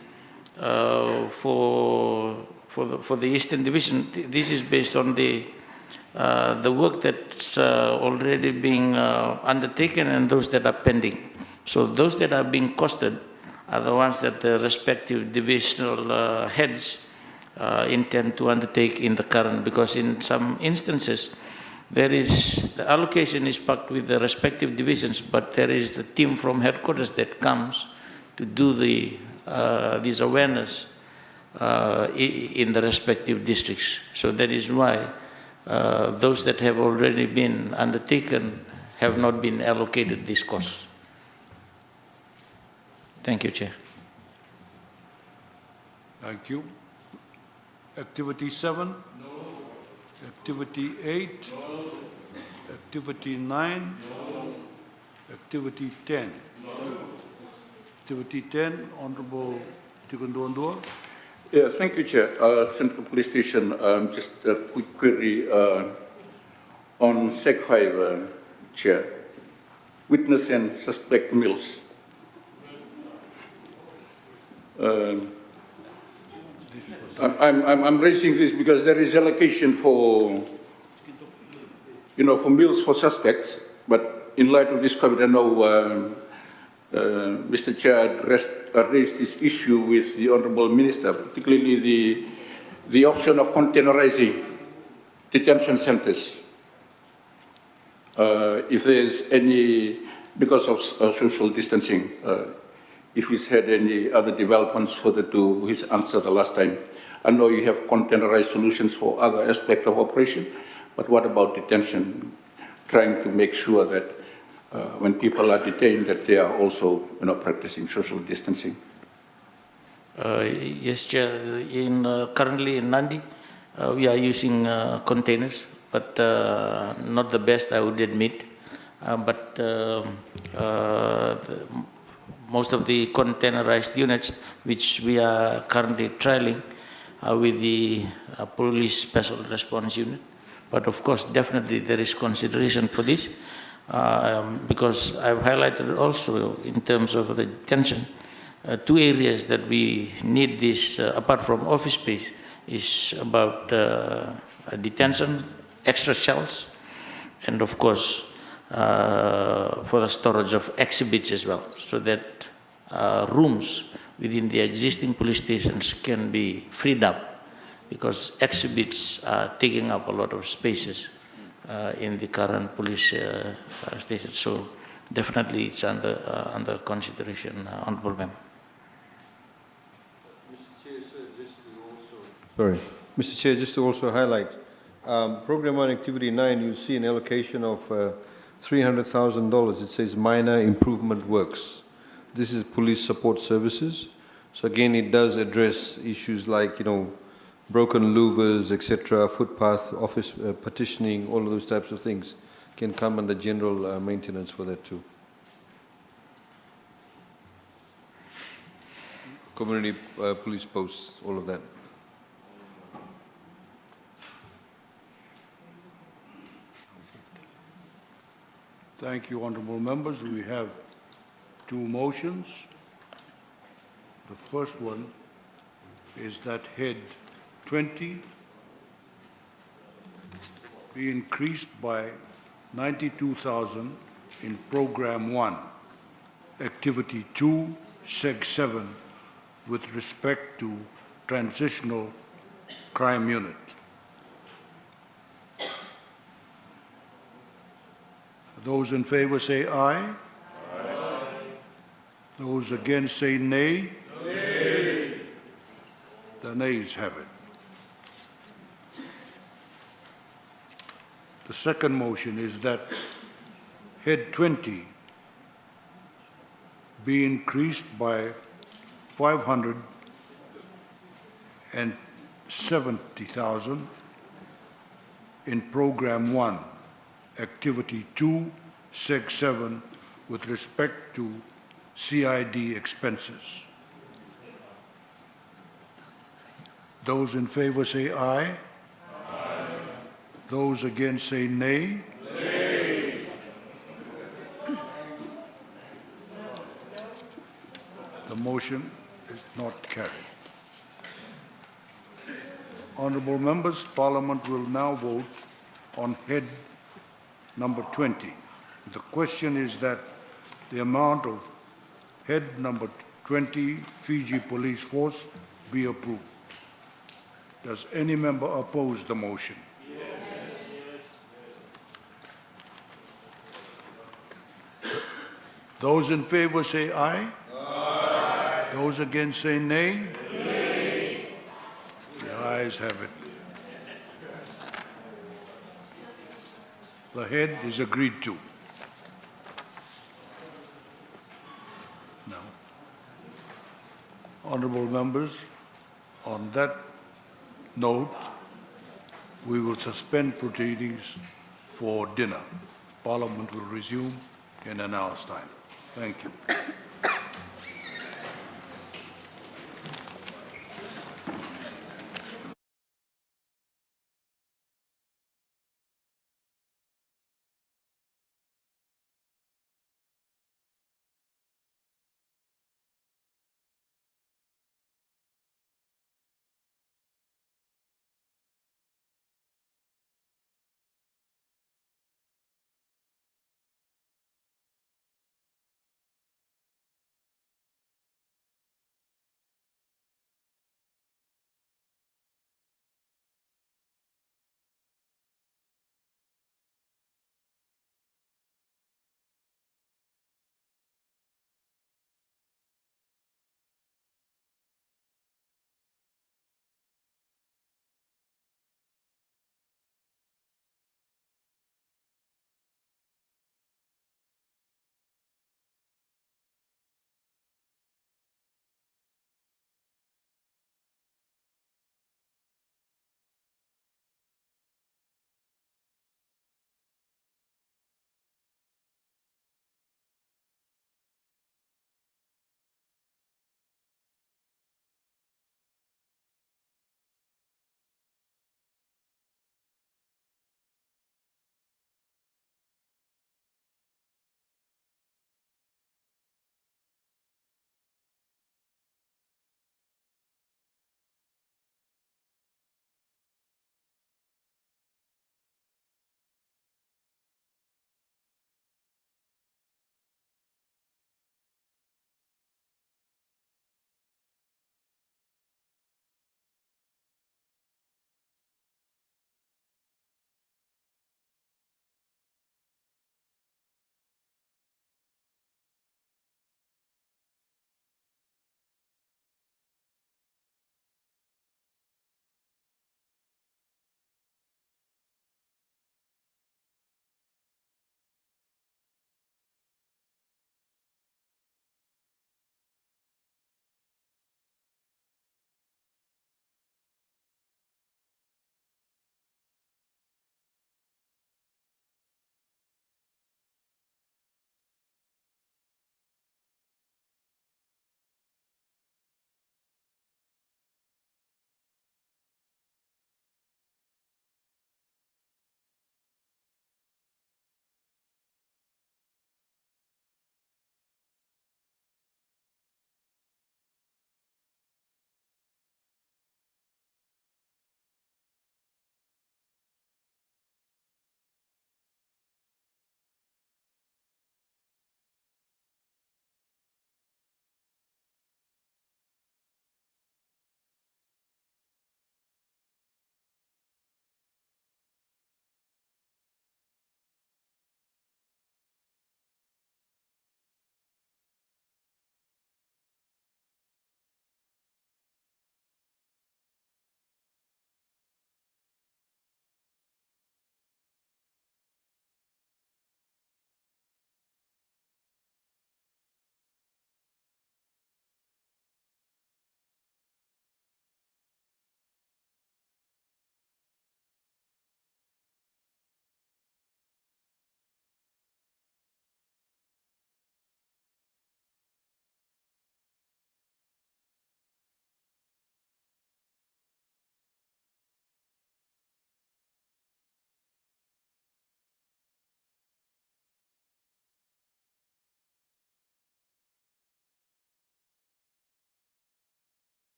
for the Eastern Division. This is based on the work that's already being undertaken and those that are pending. So those that are being costed are the ones that the respective divisional heads intend to undertake in the current, because in some instances, the allocation is packed with the respective divisions, but there is a team from headquarters that comes to do this awareness in the respective districts. So that is why those that have already been undertaken have not been allocated these costs. Thank you, Chair. Thank you. Activity 7? No. Activity 8? No. Activity 9? No. Activity 10? No. Activity 10, Honorable Tikundondua. Yeah, thank you, Chair. Central Police Station, just a quick query on Sec 5, Chair. Witness and suspect meals. I'm raising this because there is allocation for, for meals for suspects, but in light of this COVID, I know Mr. Chair raised this issue with the Honourable Minister, particularly the option of containerizing detention centres. If there is any, because of social distancing, if he's had any other developments further to his answer the last time. I know you have containerized solutions for other aspects of operation, but what about detention? Trying to make sure that when people are detained, that they are also, practicing social distancing. Yes, Chair. Currently in Nandi, we are using containers, but not the best, I would admit. Most of the containerized units, which we are currently trialing with the Police Special Response Unit. But of course, definitely there is consideration for this, because I've highlighted also in terms of the detention, two areas that we need this, apart from office space, is about detention, extra cells, and of course, for the storage of exhibits as well, so that rooms within the existing police stations can be freed up, because exhibits are taking up a lot of spaces in the current police station. So definitely it's under consideration, Honourable Member. Sorry. Mr. Chair, just to also highlight, Program 1 Activity 9, you see an allocation of $300,000. It says minor improvement works. This is police support services. So again, it does address issues like, broken louvers, etc., footpath, office partitioning, all of those types of things can come under general maintenance for that too. Community police posts, all of that. Thank you, honorable members. We have two motions. The first one is that head 20 be increased by 92,000 in program 1, activity 2, seg 7, with respect to transitional crime unit. Those in favor say aye. Aye. Those against say nay. Nay. The nays have it. The second motion is that head 20 be increased by 570,000 in program 1, activity 2, seg 7, with respect to CID expenses. Those in favor say aye. Aye. Those against say nay. Nay. The motion is not carried. Honorable members, Parliament will now vote on head number 20. The question is that the amount of head number 20, Fiji Police Force, be approved. Does any member oppose the motion? Yes. Those in favor say aye. Aye. Those against say nay. Nay. The ayes have it. The head is agreed to. Now, honorable members, on that note, we will suspend proceedings for dinner. Parliament will resume in an hour's time. Thank you.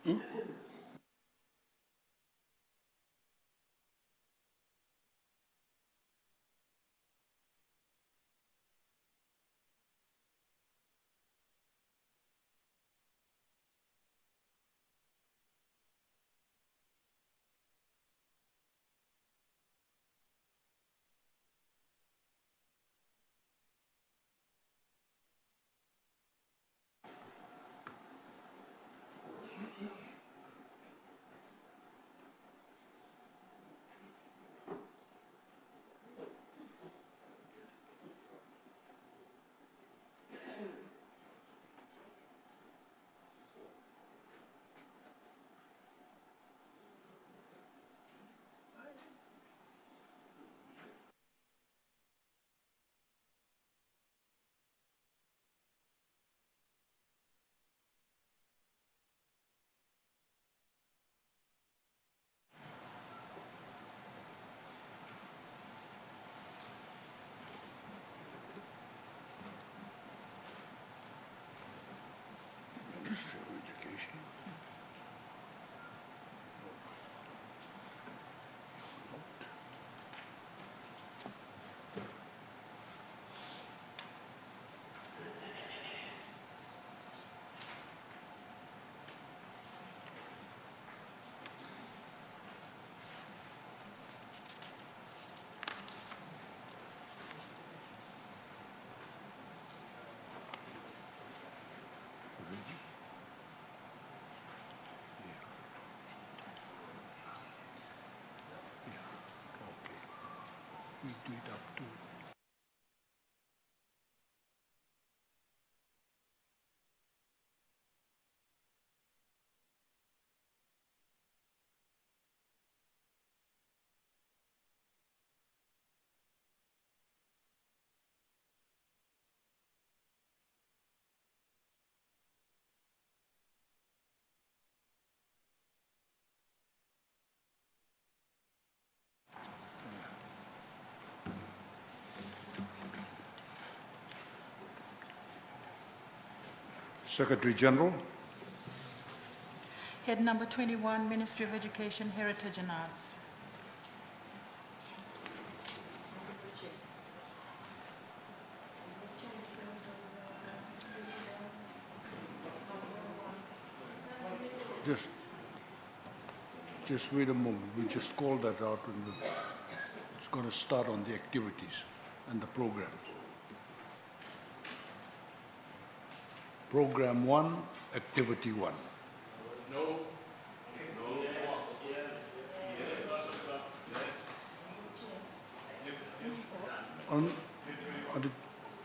Ministry of Education. We do it up to. Secretary General. Head number 21, Ministry of Education, Heritage and Arts. Just wait a moment. We just called that out and it's going to start on the activities and the programs. Program 1, Activity 1. No.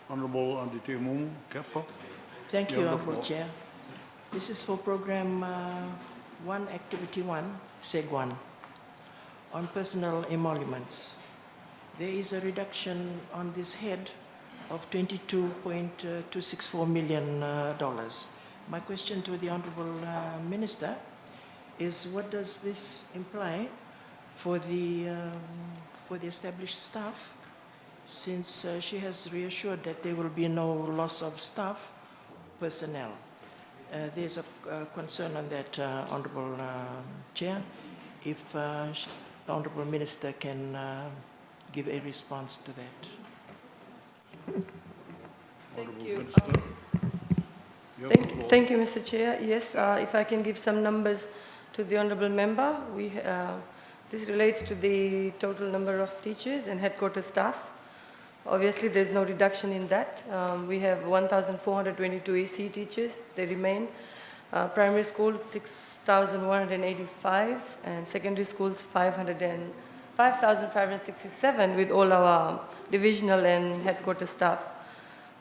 Honorable Aditya Mumu, Kepa. Thank you, have the Honorable floor. Chair. This is for Program 1, Activity 1, SEG 1, on personal emoluments. There is a reduction on this head of $22.264 million. My question to the Honorable Minister is, what does this imply for the established staff, since she has reassured that there will be no loss of staff personnel? There's a concern on that, Honorable Chair, if the Honorable Minister can give a response to that. Honorable you. Minister. You have the floor. Thank you, Mr. Chair. Yes, if I can give some numbers to the Honourable Member. This relates to the total number of teachers and headquarters staff. Obviously, there's no reduction in that. We have 1,422 AC teachers. They remain. Primary school, 6,185, and secondary schools, 5,567, with all our divisional and headquarters staff.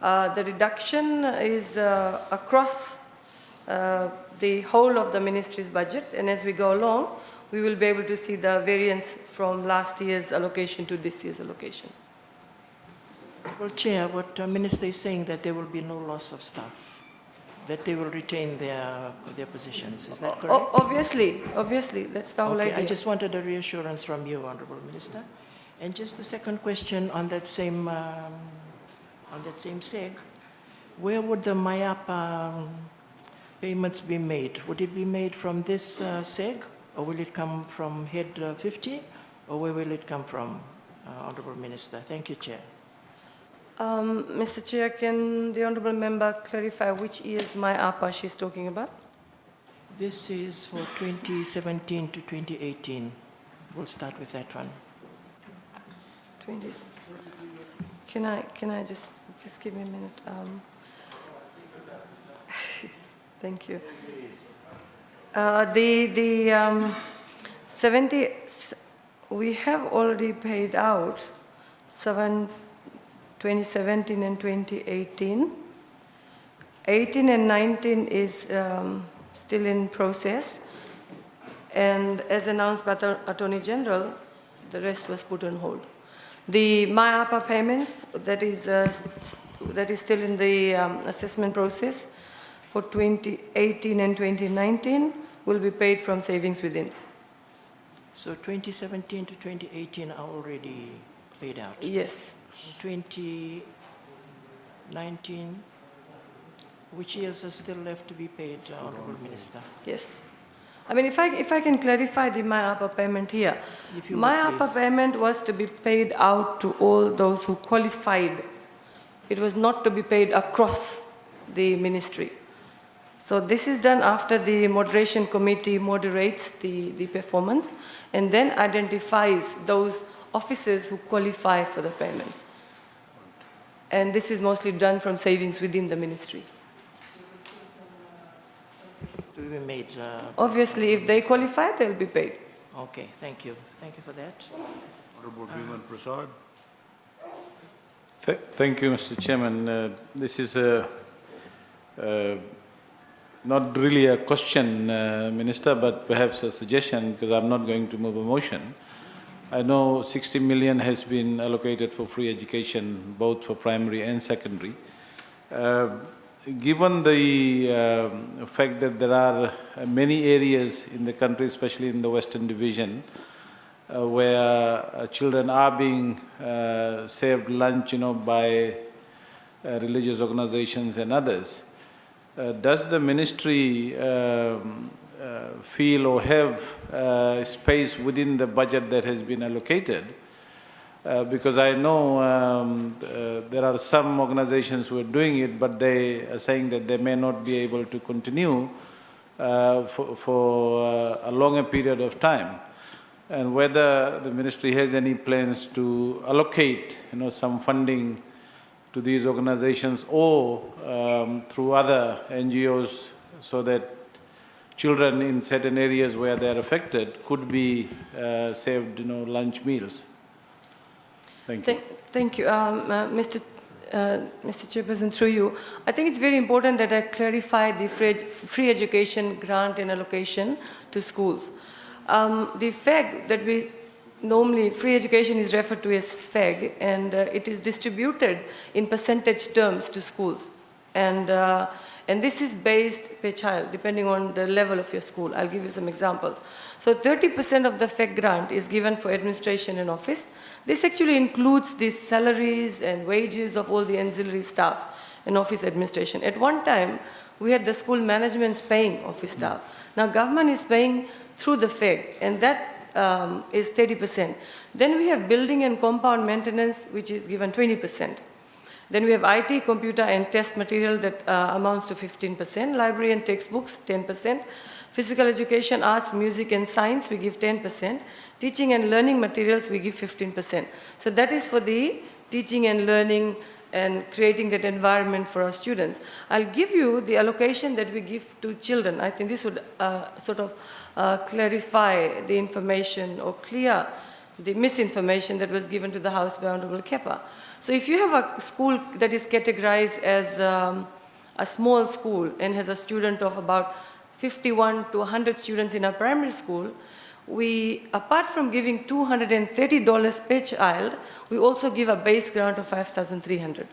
The reduction is across the whole of the ministry's budget, and as we go along, we will be able to see the variance from last year's allocation to this year's allocation. Well, Chair, what the Minister is saying, that there will be no loss of staff, that they will retain their positions. Is that correct? Obviously, that's the whole Okay, idea. I just wanted a reassurance from you, Honourable Minister. And just a second question on that same SEG, where would the MIAP payments be made? Would it be made from this SEG, or will it come from Head 50, or where will it come from, Honourable Minister? Thank you, Chair. Mr. Chair, can the Honourable Member clarify which year's My APA she's talking about? This is for 2017 to 2018. We'll start with that one. 20. Can I just give me a minute? Thank you. The 70, we have already paid out 2017 and 2018. 18 and 19 is still in process. And as announced by the Attorney General, the rest was put on hold. The My APA payments, that is still in the assessment process for 2018 and 2019, will be paid from savings within. So 2017 to 2018 are already paid out? Yes. 2019, which years are still left to be paid, Honourable Minister? Yes. I mean, if I can clarify the My APA payment here. My APA payment was to be paid out to all those who qualified. It was not to be paid across the ministry. So this is done after the moderation committee moderates the performance and then identifies those officers who qualify for the payments. And this is mostly done from savings within the ministry. To be made? Obviously, if they qualify, they'll be paid. Okay, thank you. Thank you for that. Honourable Biman Prasad. Thank you, Mr. Chairman. This is not really a question, Minister, but perhaps a suggestion, because I'm not going to move a motion. I know 60 million has been allocated for free education, both for primary and secondary. Given the fact that there are many areas in the country, especially in the Western Division, where children are being served lunch, by religious organizations and others, does the ministry feel or have space within the budget that has been allocated? Because I know there are some organizations who are doing it, but they are saying that they may not be able to continue for a longer period of time. And whether the ministry has any plans to allocate, some funding to these organizations or through other NGOs, so that children in certain areas where they are affected could be served, lunch meals. Thank you. Thank you, Mr. Chairperson, through you. I think it's very important that I clarify the free education grant and allocation to schools. The FEG that we normally, free education is referred to as FEG, and it is distributed in percentage terms to schools. And this is based per child, depending on the level of your school. I'll give you some examples. So 30% of the FEG grant is given for administration and office. This actually includes the salaries and wages of all the ancillary staff and office administration. At one time, we had the school managements paying office staff. Now government is paying through the FEG, and that is 30%. Then we have building and compound maintenance, which is given 20%. Then we have IT, computer, and test material that amounts to 15%. Library and textbooks, 10%. Physical education, arts, music, and science, we give 10%. Teaching and learning materials, we give 15%. So that is for the teaching and learning and creating that environment for our students. I'll give you the allocation that we give to children. I think this would sort of clarify the information or clear the misinformation that was given to the House by Honorable Kepa. So if you have a school that is categorized as a small school and has a student of about 51 to 100 students in a primary school, we, apart from giving $230 per child, we also give a base grant of $5,300.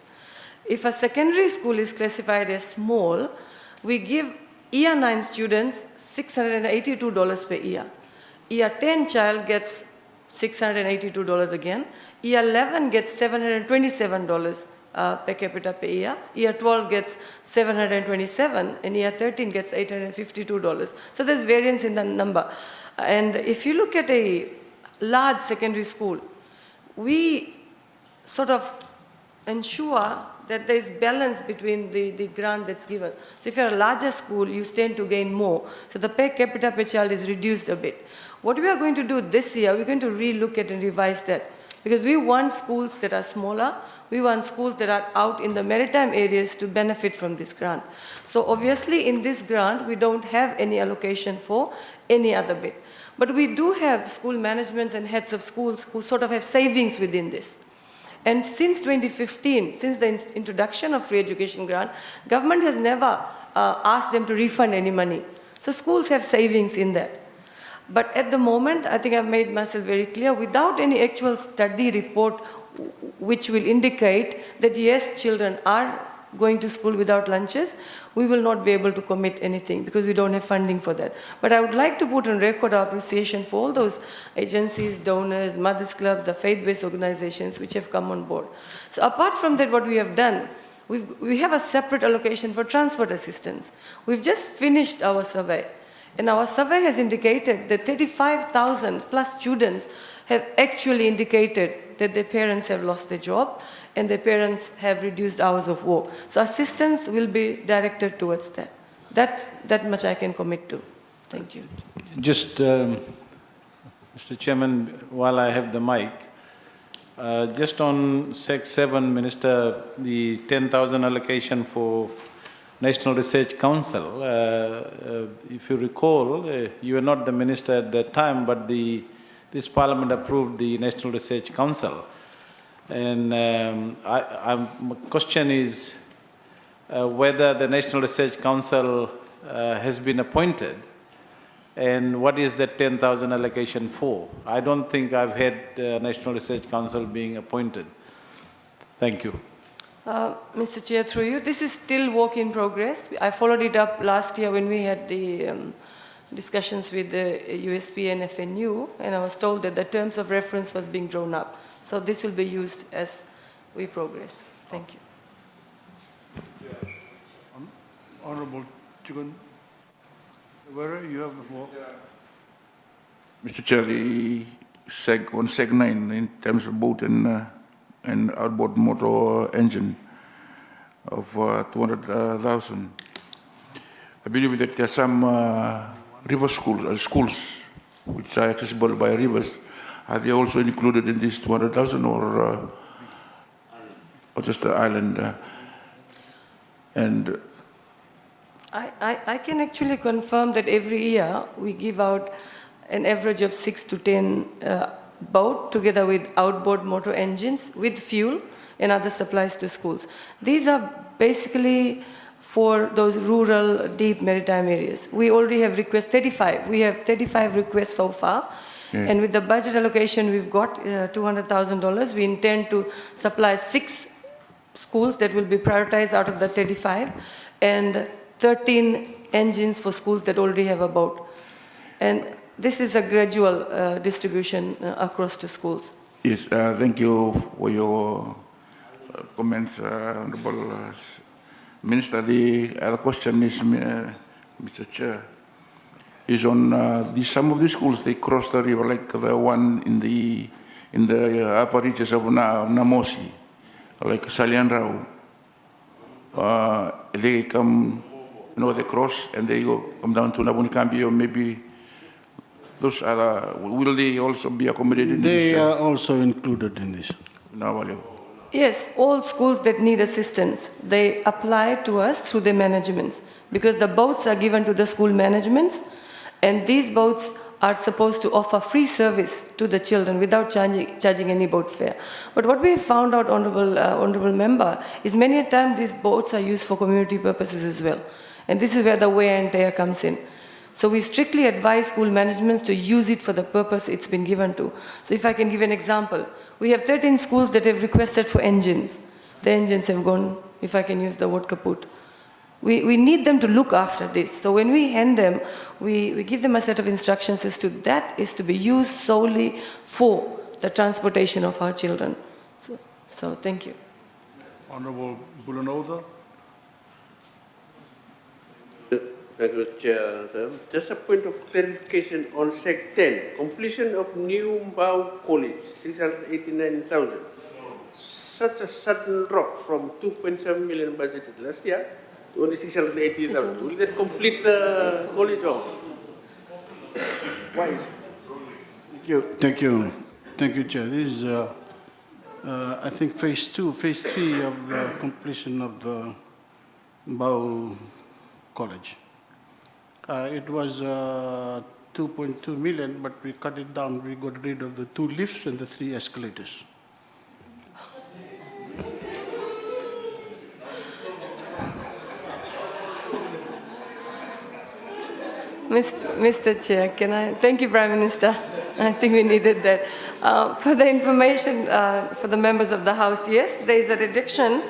If a secondary school is classified as small, we give Year 9 students $682 per year. Year 10 child gets $682 again. Year 11 gets $727 per capita per year. Year 12 gets $727, and year 13 gets $852. So there's variance in the number. And if you look at a large secondary school, we sort of ensure that there is balance between the grant that's given. So if you're a larger school, you stand to gain more. So the per capita per child is reduced a bit. What we are going to do this year, we're going to relook at and revise that. Because we want schools that are smaller, we want schools that are out in the maritime areas to benefit from this grant. So obviously in this grant, we don't have any allocation for any other bit. But we do have school managements and heads of schools who sort of have savings within this. And since 2015, since the introduction of free education grant, government has never asked them to refund any money. So schools have savings in that. But at the moment, I think I've made myself very clear, without any actual study report which will indicate that yes, children are going to school without lunches, we will not be able to commit anything because we don't have funding for that. But I would like to put on record our appreciation for all those agencies, donors, Mothers Club, the faith-based organizations which have come on board. So apart from that, what we have done, we have a separate allocation for transport assistance. We've just finished our survey. And our survey has indicated that 35,000 plus students have actually indicated that their parents have lost their job and their parents have reduced hours of work. So assistance will be directed towards that. That much I can commit to. Thank you. Just, Mr. Chairman, while I have the mic, just on Sec 7, Minister, the 10,000 allocation for National Research Council, if you recall, you were not the minister at that time, but this Parliament approved the National Research Council. And my question is whether the National Research Council has been appointed, and what is that 10,000 allocation for? I don't think I've had National Research Council being appointed. Thank you. Mr. Chair, through you, this is still work in progress. I followed it up last year when we had the discussions with the USP and FNU, and I was told that the terms of reference was being drawn up. So this will be used as we progress. Thank you. Honorable Chigun, where you have more? Mr. Chair, on Seg 9, in terms of boat and outboard motor engine of 200,000. I believe that there are some river schools which are accessible by rivers. Are they also included in this 200,000 or just the island? And I can actually confirm that every year we give out an average of 6 to 10 boat together with outboard motor engines with fuel and other supplies to schools. These are basically for those rural, deep maritime areas. We already have requests, 35. We have 35 requests so far. Yeah. And with the budget allocation we've got, $200,000, we intend to supply 6 schools that will be prioritized out of the 35 and 13 engines for schools that already have a boat. And this is a gradual distribution across the schools. yes, thank you for your comments, Honorable Minister. The other question is, Mr. Chair, is on some of the schools, they cross the river, like the one in the upper reaches of Namosi, like Salian Rao. They come, they cross and they come down to Nabunikambi, or maybe those are, will they also be accommodated in this? They are also included in this. Yes, all schools that need assistance, they apply to us through the managements, because the boats are given to the school managements, and these boats are supposed to offer free service to the children without charging any boat fare. But what we have found out, Honorable Member, is many a time these boats are used for community purposes as well. And this is where the wear and tear comes in. So we strictly advise school managements to use it for the purpose it's been given to. So if I can give an example, we have 13 schools that have requested for engines. The engines have gone, if I can use the word kaput. We need them to look after this. So when we hand them, we give them a set of instructions as to that is to be used solely for the transportation of our children. So thank you. Honorable Bulanotha. Thank you, Chair. Sir. Just a point of clarification on Sec 10, completion of New Mbao College, 689,000. Such a sudden drop from 2.7 million budgeted last year to only 680,000. Will that complete the college or why is it? Thank you, Chair. This is, I think, phase 3 of the completion of the Mbao College. It was 2.2 million, but we cut it down. We got rid of the 2 lifts and the 3 escalators. Mr. Chair, thank you, Prime Minister. I think we needed that. For the information for the members of the House, yes, there is a reduction.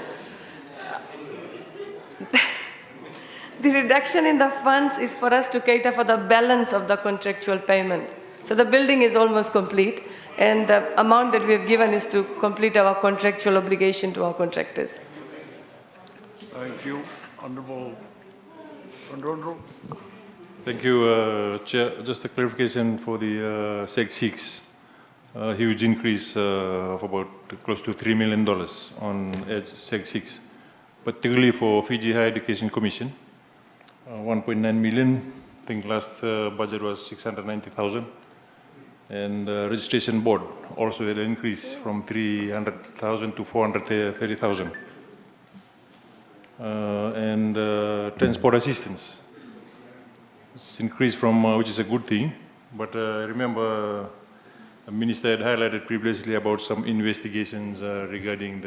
The reduction in the funds is for us to cater for the balance of the contractual payment. So the building is almost complete, and the amount that we have given is to complete our contractual obligation to our contractors. Thank you. Honorable Androndro. Thank you, Chair. Just a clarification for the Seg 6. Huge increase of about close to $3 million on Seg 6, particularly for Fiji Higher Education Commission. 1.9 million. I think last budget was 690,000. And registration board also had an increase from 300,000 to 430,000. And transport assistance. It's increased from, which is a good thing, but I remember the minister had highlighted previously about some investigations regarding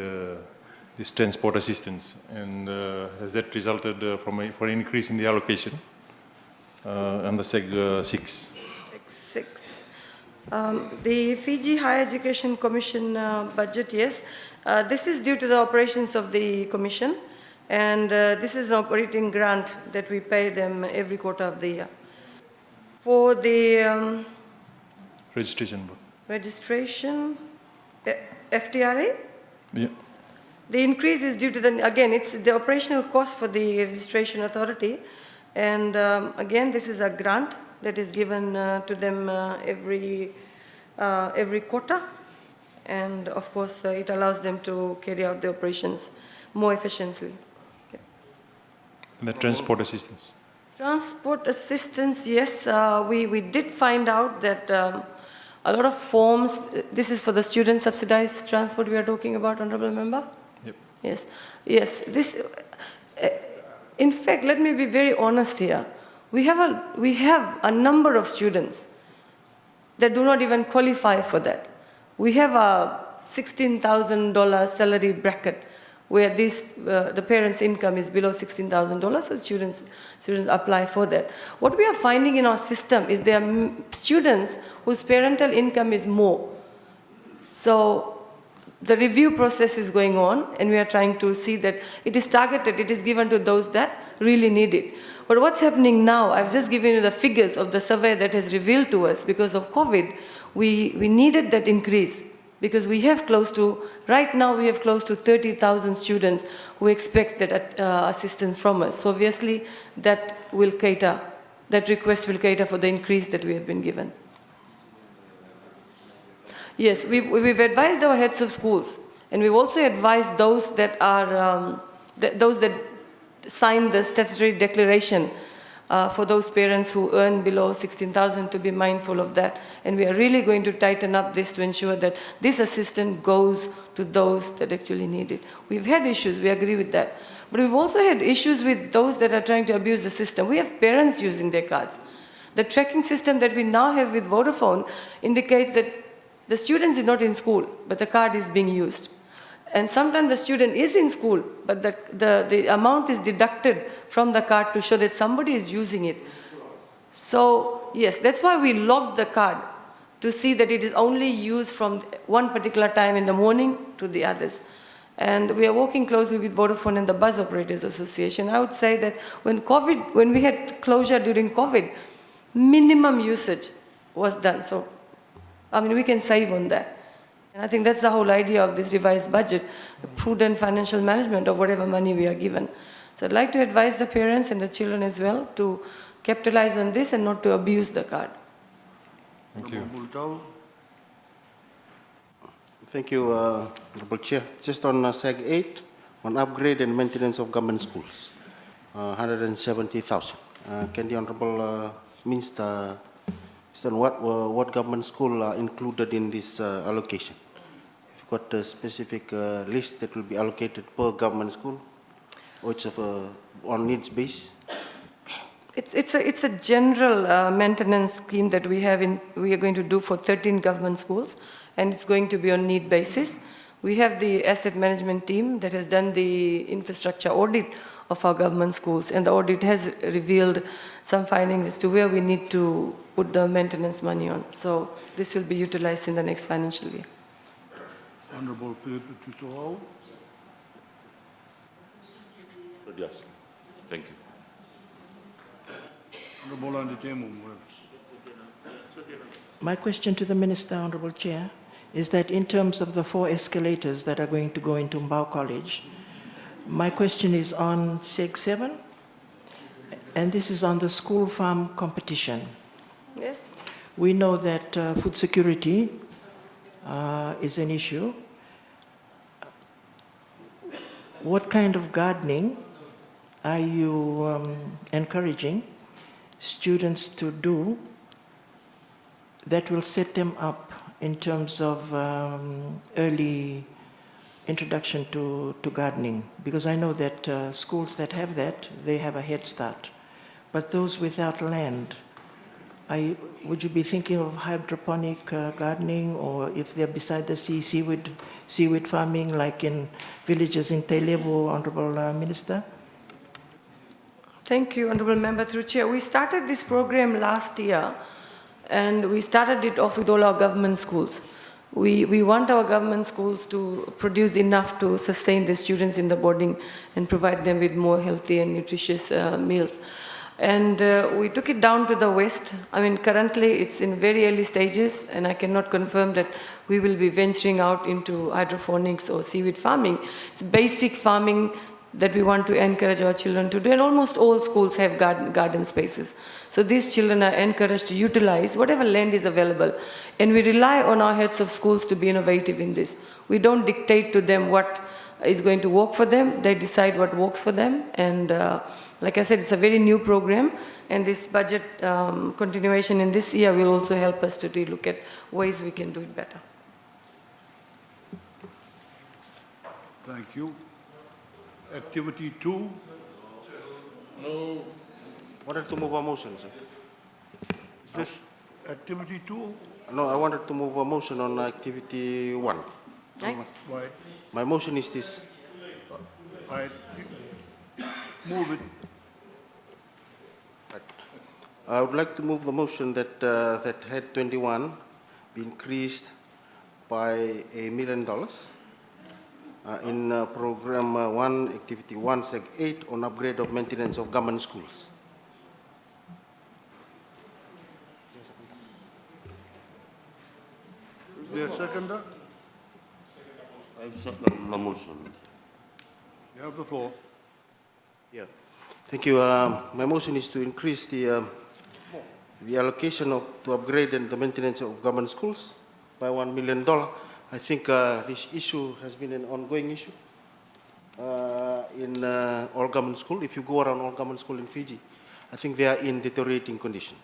this transport assistance, and has that resulted for an increase in the allocation on the Seg 6? Seg 6. The Fiji Higher Education Commission budget, yes. This is due to the operations of the Commission. And this is an operating grant that we pay them every quarter of the year. For the Registration. FTRA? Yeah. The increase is due to again, it's the operational cost for the registration authority. And again, this is a grant that is given to them every quarter. And of course, it allows them to carry out the operations more efficiently. And the transport assistance? Transport assistance, yes. We did find out that a lot of forms, this is for the student subsidized transport we are talking about, Honorable Member? Yep. Yes. Yes. This, in fact, let me be very honest here. We have a number of students that do not even qualify for that. We have a $16,000 salary bracket where the parents' income is below $16,000, so students apply for that. What we are finding in our system is there are students whose parental income is more. So the review process is going on, and we are trying to see that it is targeted, it is given to those that really need it. But what's happening now, I've just given you the figures of the survey that has revealed to us because of COVID, we needed that increase. Because we have right now we have close to 30,000 students who expect that assistance from us. So obviously that request will cater for the increase that we have been given. Yes, we've advised our heads of schools, and we've also advised those that are, those that sign the statutory declaration for those parents who earn below 16,000 to be mindful of that. And we are really going to tighten up this to ensure that this assistance goes to those that actually need it. We've had issues, we agree with that. But we've also had issues with those that are trying to abuse the system. We have parents using their cards. The tracking system that we now have with Vodafone indicates that the student is not in school, but the card is being used. And sometimes the student is in school, but the amount is deducted from the card to show that somebody is using it. So, yes, that's why we logged the card, to see that it is only used from one particular time in the morning to the others. And we are working closely with Vodafone and the Bus Operators Association. I would say that when we had closure during COVID, minimum usage was done. So, I mean, we can save on that. And I think that's the whole idea of this revised budget, prudent financial management of whatever money we are given. So I'd like to advise the parents and the children as well to capitalize on this and not to abuse the card. Thank you. Thank you, Honorable Chair. Just on SEG 8, on upgrade and maintenance of government schools, 170,000. Can the Honorable Minister understand what government school are included in this allocation? If you've got a specific list that will be allocated per government school, or it's on needs base? It's a general maintenance scheme that we are going to do for 13 government schools, and it's going to be on need basis. We have the asset management team that has done the infrastructure audit of our government schools, and the audit has revealed some findings as to where we need to put the maintenance money on. So this will be utilized in the next financial year. Honorable Philip Tussoau. Yes, thank you. Honorable Anditemu Moeus. My question to the Minister, Honorable Chair, is that in terms of the 4 escalators that are going to go into Mbao College, my question is on SEG 7, and this is on the school farm competition. Yes. We know that food security is an issue. What kind of gardening are you encouraging students to do that will set them up in terms of early introduction to gardening? Because I know that schools that have that, they have a head start. But those without land, would you be thinking of hydroponic gardening, or if they're beside the sea, seaweed farming like in villages in Tailevu, Honorable Minister? Thank you, Honorable Member. Through Chair, we started this program last year, and we started it off with all our government schools. We want our government schools to produce enough to sustain the students in the boarding and provide them with more healthy and nutritious meals. And we took it down to the west. I mean, currently it's in very early stages, and I cannot confirm that we will be venturing out into hydroponics or seaweed farming. It's basic farming that we want to encourage our children to do, and almost all schools have garden spaces. So these children are encouraged to utilize whatever land is available, and we rely on our heads of schools to be innovative in this. We don't dictate to them what is going to work for them, they decide what works for them, and like I said, it's a very new program, and this budget continuation in this year will also help us to look at ways we can do it better. Thank you. Activity 2. No. Wanted to move a motion, sir. Is this activity 2? No, I wanted to move a motion on activity 1. Right. Right. My motion is this. Right. Move it. I would like to move the motion that that head 21 be increased by $1 million in program 1, activity 1, seg 8 on upgrade of maintenance of government schools. Is there a seconder? I second the motion. You have the floor. Yeah. Thank you. My motion is to increase the allocation to upgrade and the maintenance of government schools by $1 million. I think this issue has been an ongoing issue in all government schools. If you go around all government schools in Fiji, I think they are in deteriorating condition.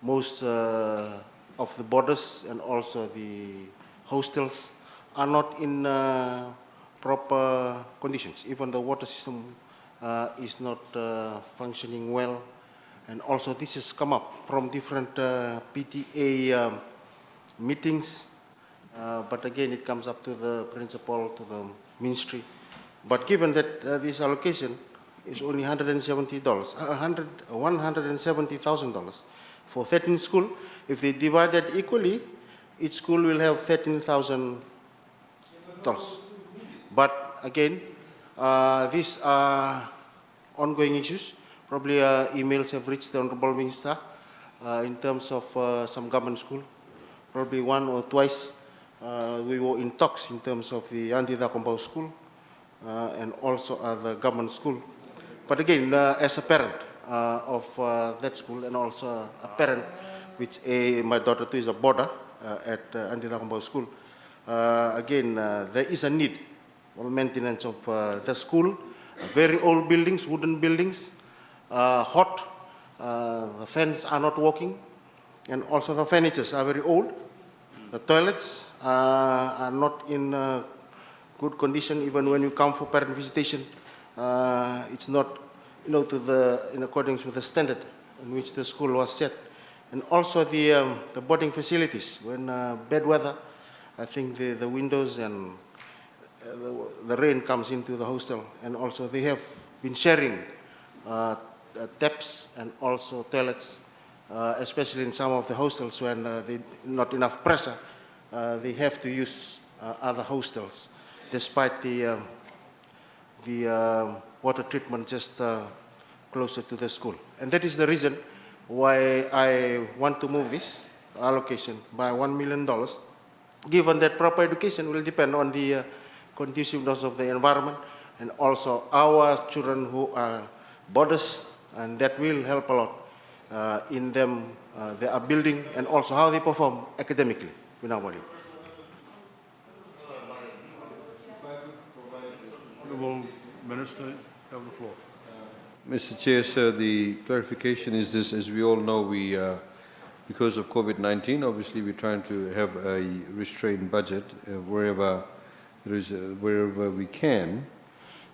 Most of the boarders and also the hostels are not in proper conditions. Even the water system is not functioning well. And also this has come up from different PTA meetings. But again, it comes up to the principal, to the ministry. But given that this allocation is only $170,000 for 13 schools, if they divide that equally, each school will have $13,000. But again, these are ongoing issues. Probably emails have reached the Honorable Minister in terms of some government school probably one or twice. We were in talks in terms of the Andida Compound School and also the government school. But again, as a parent of that school and also a parent, which my daughter too is a boarder at Andida Compound School, again, there is a need for maintenance of the school. Very old buildings, wooden buildings, hot, the fans are not working, and also the furnitures are very old. The toilets are not in good condition. Even when you come for parent visitation, it's not, in accordance with the standard in which the school was set. And also the boarding facilities. When bad weather, I think the windows and the rain comes into the hostel, and also they have been sharing taps and also toilets, especially in some of the hostels when not enough pressure, they have to use other hostels, despite the water treatment just closer to the school. And that is the reason why I want to move this allocation by $1 million, given that proper education will depend on the conduciveness of the environment and also our children who are boarders, and that will help a lot in them, their building, and also how they perform academically in our body. Honourable Minister, you have the floor. Mr. Chair, sir, the clarification is this: as we all know, we, because of COVID-19, obviously we're trying to have a restrained budget wherever we can.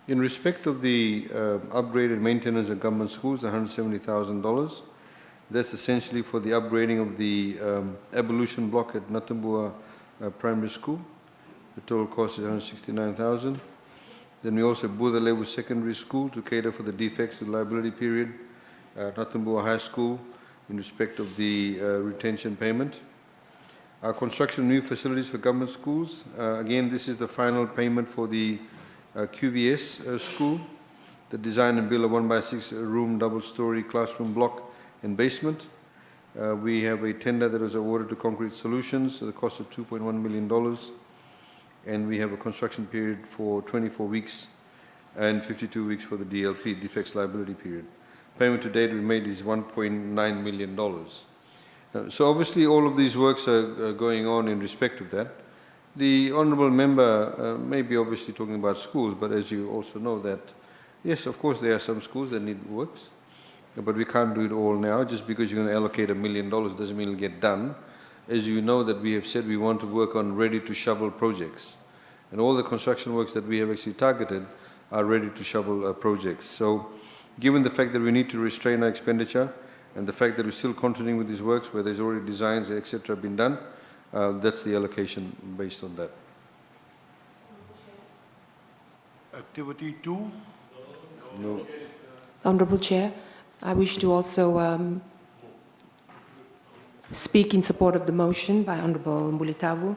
In respect of the upgrade and maintenance of government schools, $170,000, that's essentially for the upgrading of the ablution block at Natumbua Primary School. The total cost is $169,000. Then we also have Buddha Level Secondary School to cater for the defects of the liability period. Natumbua High School in respect of the retention payment. Our construction of new facilities for government schools. Again, this is the final payment for the QVS school, the design and build a 1x6 room double-story classroom block and basement. We have a tender that was awarded to Concrete Solutions at the cost of $2.1 million. And we have a construction period for 24 weeks and 52 weeks for the DLP, defects liability period. Payment to date we made is $1.9 million. So obviously all of these works are going on in respect of that. The honourable member may be obviously talking about schools, but as you also know that, yes, of course there are some schools that need works, but we can't do it all now. Just because you're going to allocate $1 million doesn't mean it'll get done. As you know that we have said we want to work on ready-to-shovel projects. And all the construction works that we have actually targeted are ready-to-shovel projects. So given the fact that we need to restrain our expenditure and the fact that we're still continuing with these works where there's already designs, etc., been done, that's the allocation based on that. Activity 2? No. Honourable Chair, I wish to also speak in support of the motion by Honourable Mbulitavu.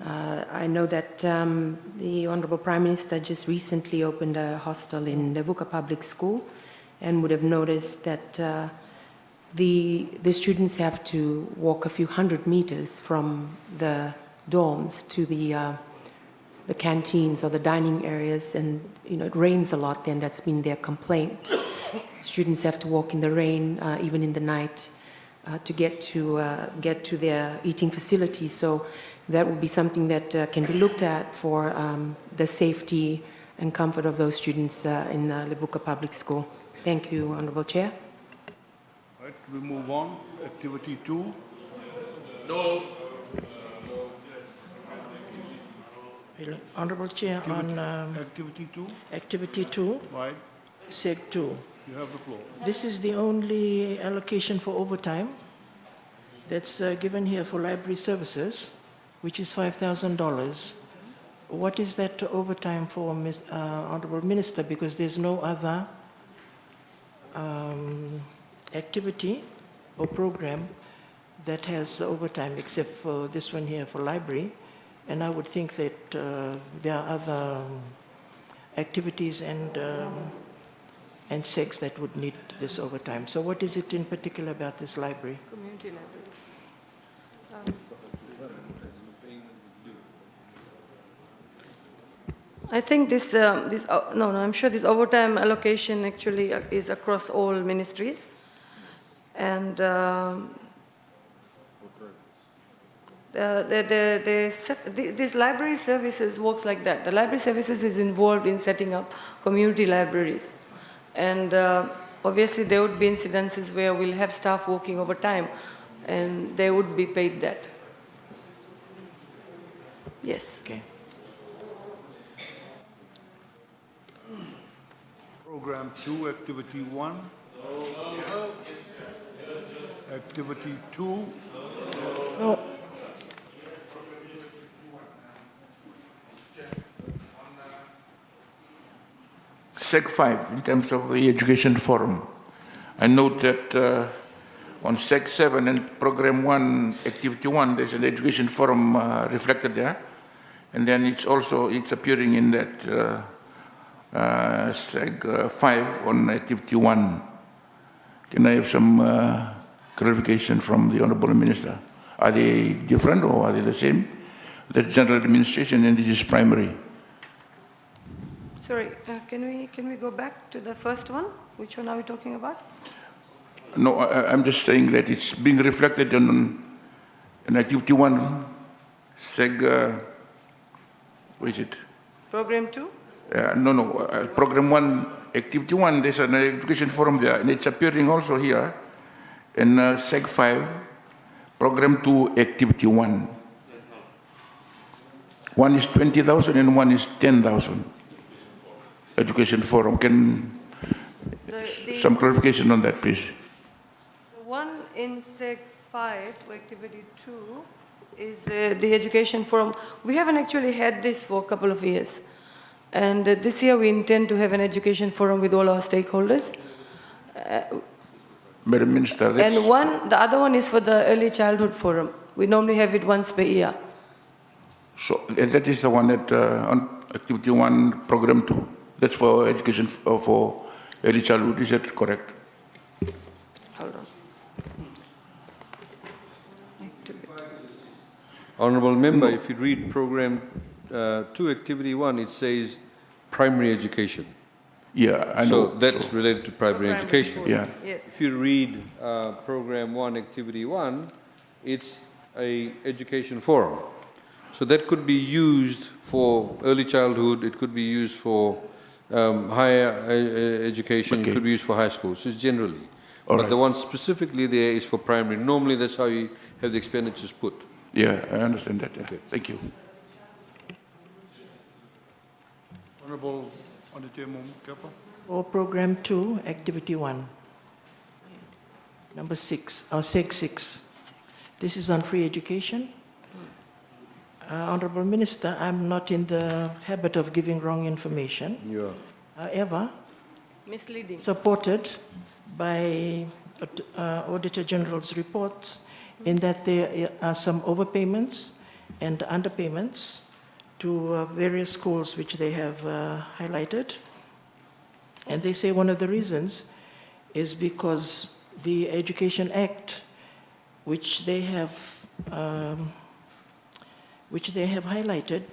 I know that the Honourable Prime Minister just recently opened a hostel in Levuka Public School and would have noticed that the students have to walk a few hundred meters from the dorms to the canteens or the dining areas, and it rains a lot then. That's been their complaint. Students have to walk in the rain, even in the night, to get to their eating facilities. So that would be something that can be looked at for the safety and comfort of those students in Levuka Public School. Thank you, Honourable Chair. Right, we move on. Activity 2? No. Honourable Chair, on Activity 2? Activity 2, Right. Seg 2. You have the floor. This is the only allocation for overtime that's given here for library services, which is $5,000. What is that overtime for, Honourable Minister? Because there's no other activity or program that has overtime except for this one here for library. And I would think that there are other activities and segs that would need this overtime. So what is it in particular about this library? Community library. I think I'm sure this overtime allocation actually is across all ministries. And this library services works like that. The library services is involved in setting up community libraries. And obviously there would be incidences where we'll have staff working overtime and they would be paid that. Yes. Okay. Program 2, Activity 1. Activity 2. No. Sec 5, in terms of the education forum, I note that on Sec 7 and Program 1, Activity 1, there's an education forum reflected there. And then it's appearing in that Sec 5 on Activity 1. Can I have some clarification from the Honorable Minister? Are they different or are they the same? That's general administration and this is primary. Sorry, can we go back to the first one? Which one are we talking about? No, I'm just saying that it's being reflected on Activity 1, Seg, what is it? Program 2? Program 1, Activity 1, there's an education forum there, and it's appearing also here in Seg 5, Program 2, Activity 1. One is 20,000 and one is 10,000. Education forum. Can some clarification on that, please? The one in Seg 5, Activity 2, is the education forum. We haven't actually had this for a couple of years. And this year we intend to have an education forum with all our stakeholders. Madam Minister, and the other one is for the early childhood forum. We normally have it once per year. So that is the one that on Activity 1, Program 2. That's for education for early childhood. Is that correct? Hold on. Honourable Member, if you read Program 2, Activity 1, it says primary education. Yeah, I know. So that's related to primary education. Yeah. Yes. If you read Program 1, Activity 1, it's a education forum. So that could be used for early childhood, it could be used for higher education, it could be used for high school, so it's generally. But the one specifically there is for primary. Normally that's how you have the expenditures put. Yeah, I understand that. Okay. Thank you. Honourable Aditya Mumkapa. For Program 2, Activity 1. Number 6, or Seg 6. This is on free education. Honourable Minister, I'm not in the habit of giving wrong information. Yeah. However, misleading. Supported by Auditor General's reports in that there are some overpayments and underpayments to various schools which they have highlighted. And they say one of the reasons is because the Education Act, which they have highlighted,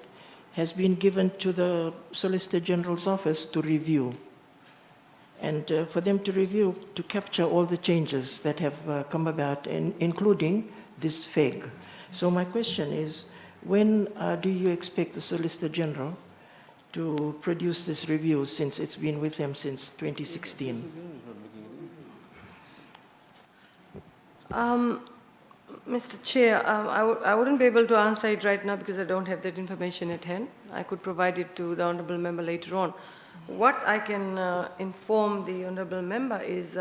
has been given to the Solicitor General's office to review. And for them to review, to capture all the changes that have come about, including this FEG. So my question is, when do you expect the Solicitor General to produce this review, since it's been with them since 2016? Mr. Chair, I wouldn't be able to answer it right now because I don't have that information at hand. I could provide it to the Honourable Member later on. What I can inform the Honourable Member is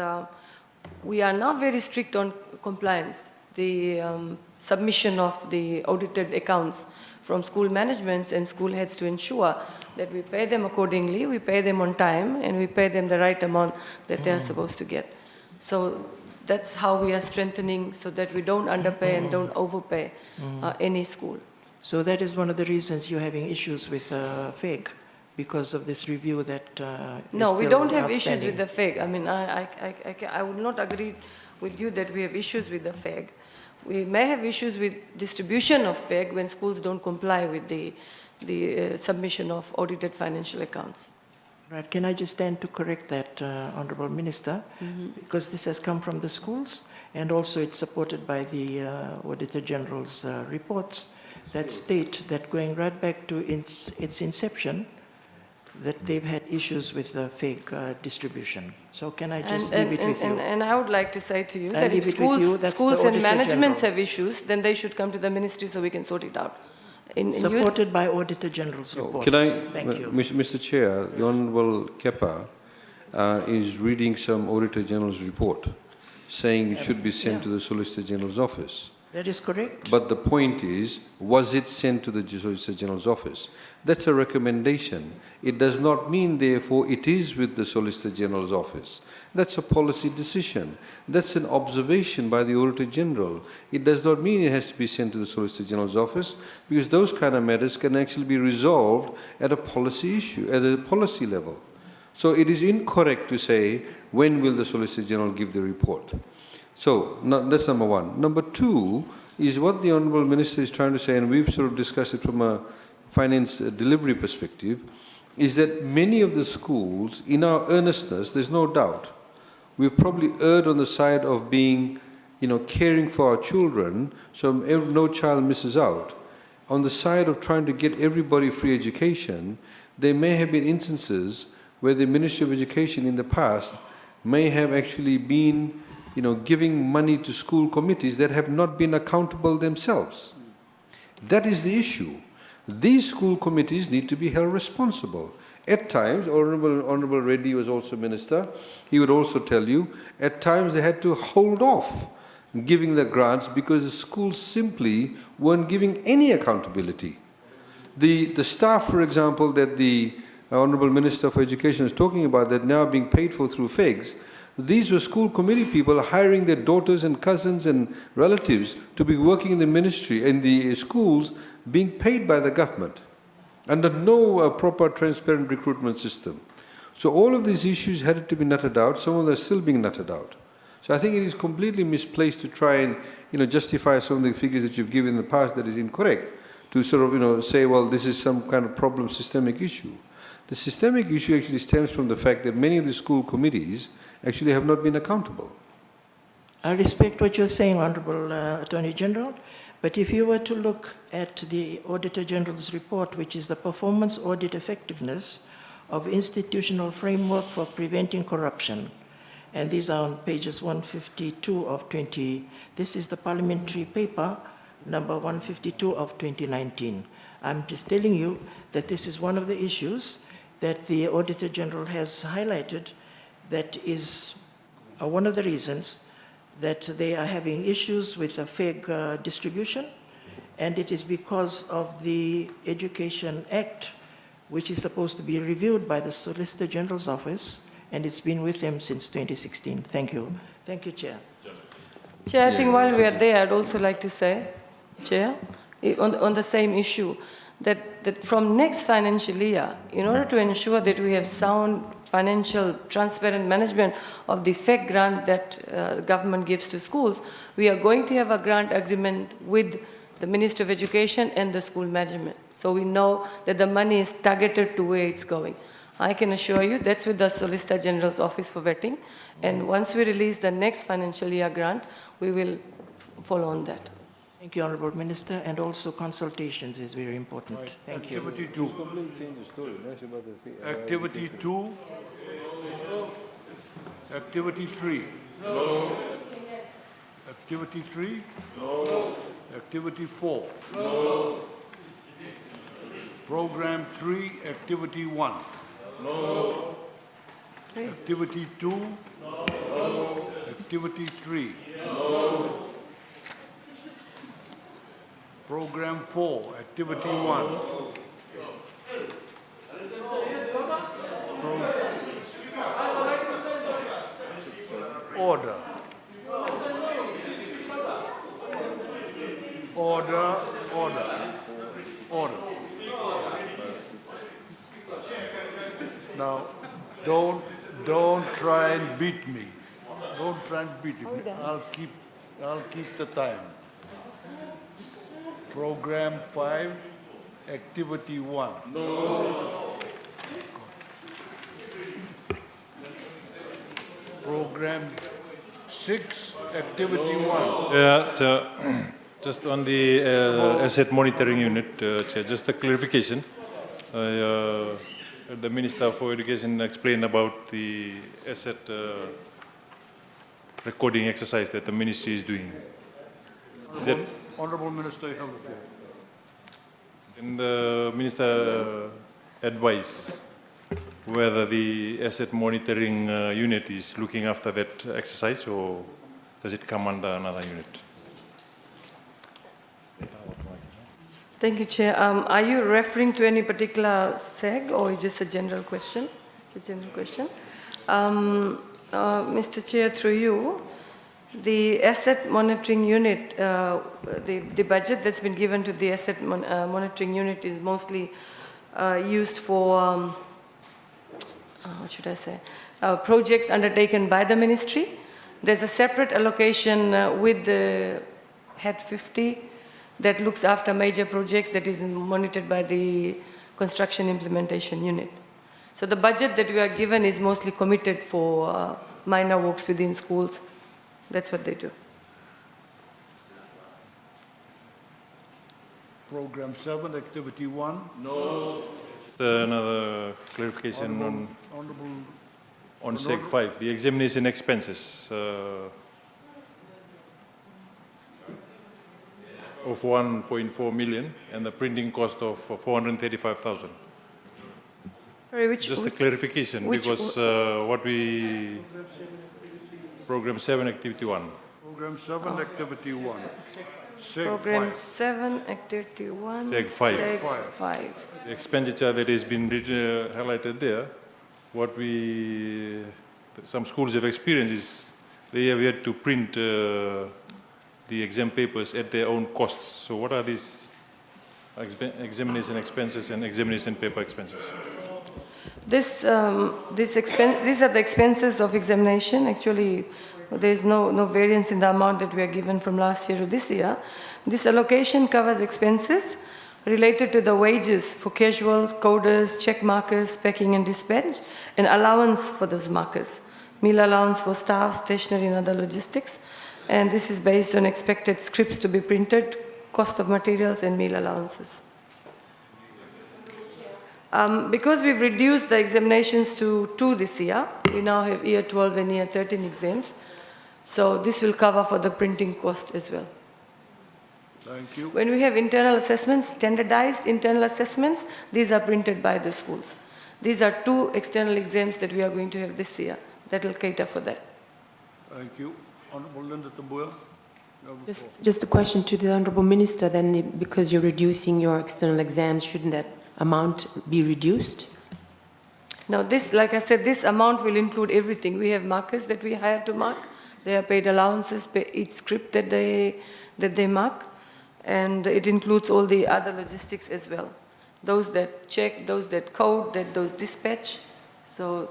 we are now very strict on compliance. The submission of the audited accounts from school managements and school heads to ensure that we pay them accordingly, we pay them on time, and we pay them the right amount that they are supposed to get. So that's how we are strengthening so that we don't underpay and don't overpay any school. So that is one of the reasons you're having issues with FEG, because of this review that No, is we still don't have issues outstanding. with the FEG. I mean, I would not agree with you that we have issues with the FEG. We may have issues with distribution of FEG when schools don't comply with the the submission of audited financial accounts. Right, can I just stand to correct that, Honorable Minister? Because this has come from the schools, and also it's supported by the Auditor General's reports that state that going right back to its inception, that they've had issues with the fake distribution. So can I just leave it with you? And I would like to say to you I'll that if leave it with you, that's the schools and Auditor managements General. have issues, then they should come to the ministry so we can sort it out. Supported by Auditor General's reports. Can I, Thank you. Mr. Chair, the Honourable Kepa is reading some Auditor General's report saying it should be sent to the Solicitor General's office. That is correct. But the point is, was it sent to the Solicitor General's office? That's a recommendation. It does not mean, therefore, it is with the Solicitor General's office. That's a policy decision. That's an observation by the Auditor General. It does not mean it has to be sent to the Solicitor General's office, because those kind of matters can actually be resolved at a policy issue, at a policy level. So it is incorrect to say, when will the Solicitor General give the report? So that's number one. Number two is what the Honourable Minister is trying to say, and we've sort of discussed it from a finance delivery perspective, is that many of the schools, in our earnestness, there's no doubt, we've probably erred on the side of being, caring for our children, so no child misses out. On the side of trying to get everybody free education, there may have been instances where the Ministry of Education in the past may have actually been giving money to school committees that have not been accountable themselves. That is the issue. These school committees need to be held responsible. At times, Honourable Reddy was also Minister, he would also tell you, at times they had to hold off giving the grants because the schools simply weren't giving any accountability. The staff, for example, that the Honourable Minister for Education is talking about that now being paid for through FEGS, these were school committee people hiring their daughters and cousins and relatives to be working in the ministry, in the schools, being paid by the government under no proper transparent recruitment system. So all of these issues had to be nutted out. Some of them are still being nutted out. So I think it is completely misplaced to try and justify some of the figures that you've given in the past that is incorrect, to sort of say, well, this is some kind of problem, systemic issue. The systemic issue actually stems from the fact that many of the school committees actually have not been accountable. I respect what you're saying, Honourable Attorney General, but if you were to look at the Auditor General's report, which is the Performance Audit Effectiveness of Institutional Framework for Preventing Corruption, and these are on pages 152 of 20, this is the parliamentary paper number 152 of 2019. I'm just telling you that this is one of the issues that the Auditor General has highlighted that is one of the reasons that they are having issues with the FEG distribution, and it is because of the Education Act, which is supposed to be reviewed by the Solicitor General's office, and it's been with them since 2016. Thank you. Thank you, Chair. Chair, I think while we are there, I'd also like to say, Chair, on the same issue, that from next financial year, in order to ensure that we have sound financial transparent management of the FEC grant that government gives to schools, we are going to have a grant agreement with the Ministry of Education and the school management. So we know that the money is targeted to where it's going. I can assure you that's with the Solicitor General's Office for vetting. And once we release the next financial year grant, we will follow on that. Thank you, Honourable Minister, and also consultations is very important. Thank you. Activity 2. Activity 2. Activity 3. No. Activity 3. No. Activity 4. No. Program 3, Activity 1. No. Activity 2. No. Activity 3. No. Program 4, Activity 1. Order. Order, order, order. Now, don't try and beat me. Don't try and beat me. I'll keep the time. Program 5, Activity 1. Program 6, Activity 1. Yeah, just on the asset monitoring unit, Chair, just a clarification. The Minister for Education explained about the asset recording exercise that the ministry is doing. Is that, Honorable Minister, you have the floor. can the Minister advise whether the asset monitoring unit is looking after that exercise, or does it come under another unit? Thank you, Chair. Are you referring to any particular SEG or is just a general question? It's a general question. Mr. Chair, through you, the asset monitoring unit, the budget that's been given to the asset monitoring unit is mostly used for, what should I say, projects undertaken by the ministry. There's a separate allocation with the Head 50 that looks after major projects that is monitored by the construction implementation unit. So the budget that we are given is mostly committed for minor works within schools. That's what they do. Program 7, Activity 1. Just another clarification Honorable on SEG 5, the examination expenses of 1.4 million and the printing cost of 435,000. Sorry, Just a clarification, because what we, Program 7, Activity 1. Program 7, Activity 1. SEG Program 5. 7, Activity 1. SEG 5. SEG 5. The expenditure that has been highlighted there, what we, some schools have experienced is they have had to print the exam papers at their own costs. So what are these examination expenses and examination paper expenses? These are the expenses of examination. Actually, there is no variance in the amount that we are given from last year to this year. This allocation covers expenses related to the wages for casuals, coders, check markers, packing and dispatch, and allowance for those markers. Meal allowance for staff, stationery and other logistics. And this is based on expected scripts to be printed, cost of materials and meal allowances. Because we've reduced the examinations to 2 this year, we now have year 12 and year 13 exams. So this will cover for the printing cost as well. Thank you. When we have internal assessments, standardized internal assessments, these are printed by the schools. These are 2 external exams that we are going to have this year that will cater for that. Thank you. Honorable Linda Tambuya. Just a question to the Honourable Minister then, because you're reducing your external exams, shouldn't that amount be reduced? Now this, like I said, this amount will include everything. We have markers that we hire to mark. They are paid allowances, each script that they mark, and it includes all the other logistics as well. Those that check, those that code, those dispatch. So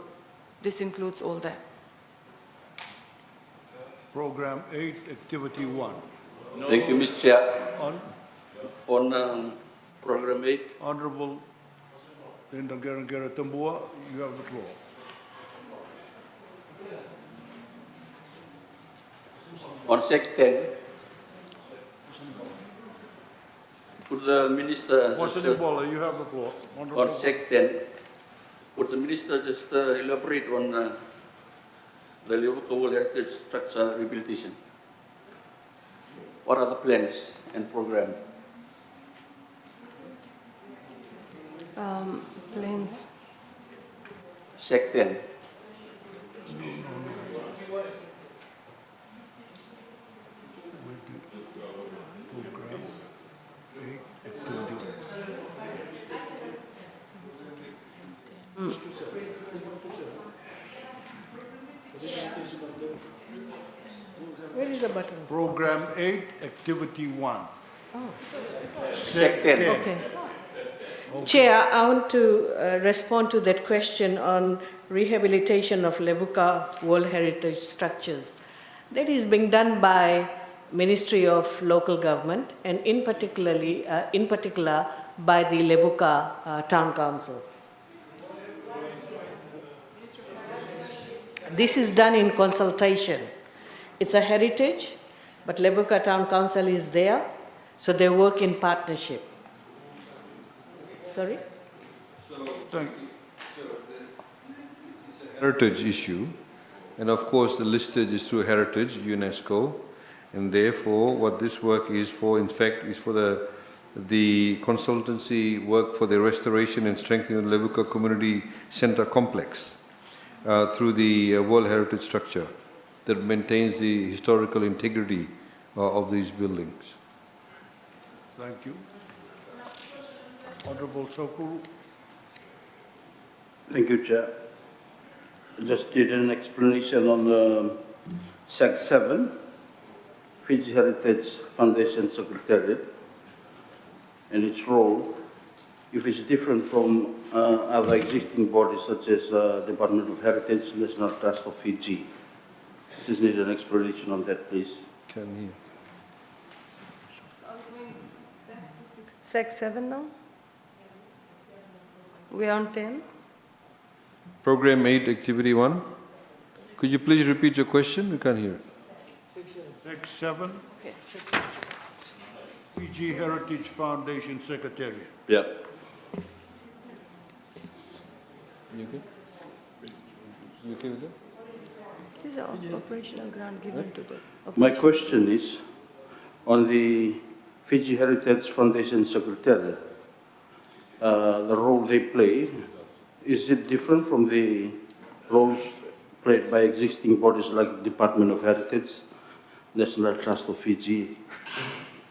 this includes all that. Program 8, Activity 1. Thank you, Mr. Chair. On Program 8. Honorable Linda Garangara Tambua, you have the floor. On Sec 10, would the Minister... Bola, you have the floor. On Sec 10, would the Minister just elaborate on the Levuka World Heritage Structure rehabilitation? What are the plans and program? Plans. Sec 10. Where is the button? Program 8, Activity 1. Sec 10. Okay. Chair, I want to respond to that question on rehabilitation of Levuka World Heritage Structures. That is being done by Ministry of Local Government, and in particular by the Levuka Town Council. This is done in consultation. It's a heritage, but Levuka Town Council is there, so they work in partnership. Sorry? Thank you. Heritage issue, and of course the listage is through Heritage, UNESCO, and therefore what this work is for, in fact, is for the consultancy work for the restoration and strengthening of the Levuka Community Center complex through the World Heritage structure that maintains the historical integrity of these buildings. Thank you. Honorable Sokuru. Thank you, Chair. Just did an explanation on Sec 7, Fiji Heritage Foundation Secretariat, and its role. If it's different from other existing bodies such as Department of Heritage, National Trust of Fiji. Just need an explanation on that, please. Can you? Sec 7 now? We are on 10. Program 8, Activity 1. Could you please repeat your question? We can't hear it. Sec 7. Fiji Heritage Foundation Secretariat. Yeah. You okay? You okay with that? This is an operational grant given to the... My question is, on the Fiji Heritage Foundation Secretariat, the role they play, is it different from the roles played by existing bodies like Department of Heritage, National Trust of Fiji?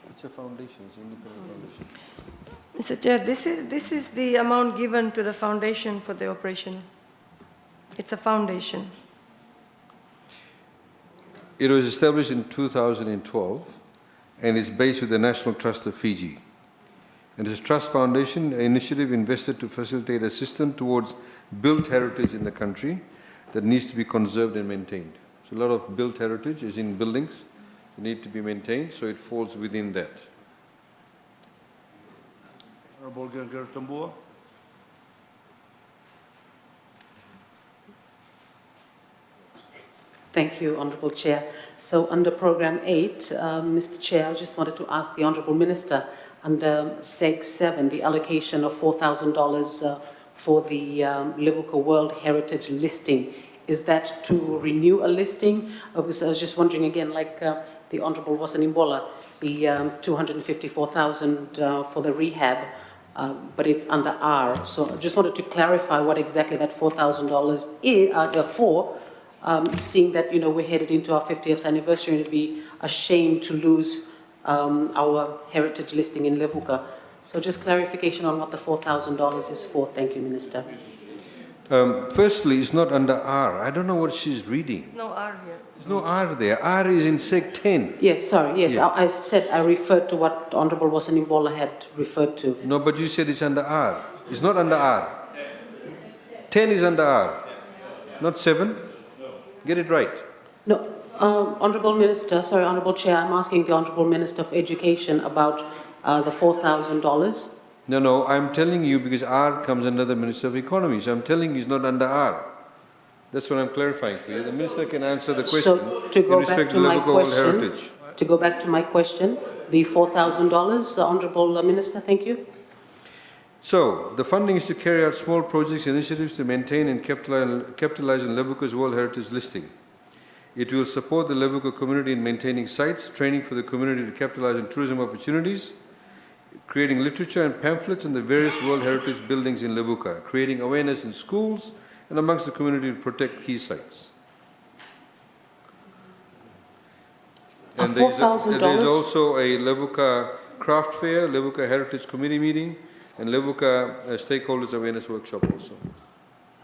It's a foundation, it's an independent foundation. Mr. Chair, this is the amount given to the foundation for the operation. It's a foundation. It was established in 2012 and is based with the National Trust of Fiji. And it's a trust foundation initiative invested to facilitate assistance towards built heritage in the country that needs to be conserved and maintained. So a lot of built heritage is in buildings that need to be maintained, so it falls within that. Honorable Gilgir Tambua. Thank you, Honourable Chair. So under Programme 8, Mr. Chair, I just wanted to ask the Honourable Minister, under Seg 7, the allocation of $4,000 for the Levuka World Heritage listing, is that to renew a listing? Because I was just wondering again, like the Honourable Wasan Imbola, the 254,000 for the rehab, but it's under R. So I just wanted to clarify what exactly that $4,000 is for, seeing that, you know, we're headed into our 50th anniversary and it'd be a shame to lose our heritage listing in Levuka. So just clarification on what the $4,000 is for. Thank you, Minister. Firstly, it's not under R. I don't know what she's reading. No R here. There's no R there. R is in Sec 10. Yes, sorry, yes, Yeah. I said I referred to what Honourable Wasan Imbola had referred to. No, but you said it's under R. It's not under R. 10 is under R, not 7. Get it right. No, Honourable Minister, sorry, Honourable Chair, I'm asking the Honourable Minister of Education about the $4,000. No, I'm telling you because R comes under the Minister of Economy. So I'm telling you it's not under R. That's what I'm clarifying for you. The Minister can answer the question So to go in back respect to my Levuka World question, Heritage. to go back to my question, the $4,000, Honourable Minister, thank you. So, the funding is to carry out small projects and initiatives to maintain and capitalize on Levuka's World Heritage listing. It will support the Levuka community in maintaining sites, training for the community to capitalize on tourism opportunities, creating literature and pamphlets on the various World Heritage buildings in Levuka, creating awareness in schools and amongst the community to protect key sites. And there's also a Levuka craft fair, Levuka Heritage Committee meeting, and Levuka Stakeholders Awareness Workshop also.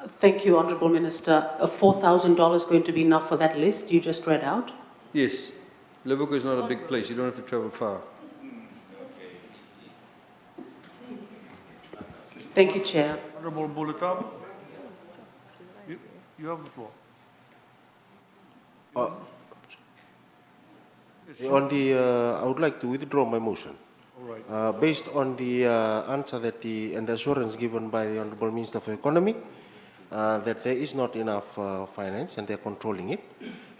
Thank you, Honourable Minister. $4,000 going to be enough for that list you just read out? Yes. Levuka is not a big place. You don't have to travel far. Thank you, Chair. Honorable Bulletap. You have the floor. On the, I would like to withdraw my motion. Based on the answer that and the assurance given by the Honorable Minister for Economy, that there is not enough finance and they're controlling it.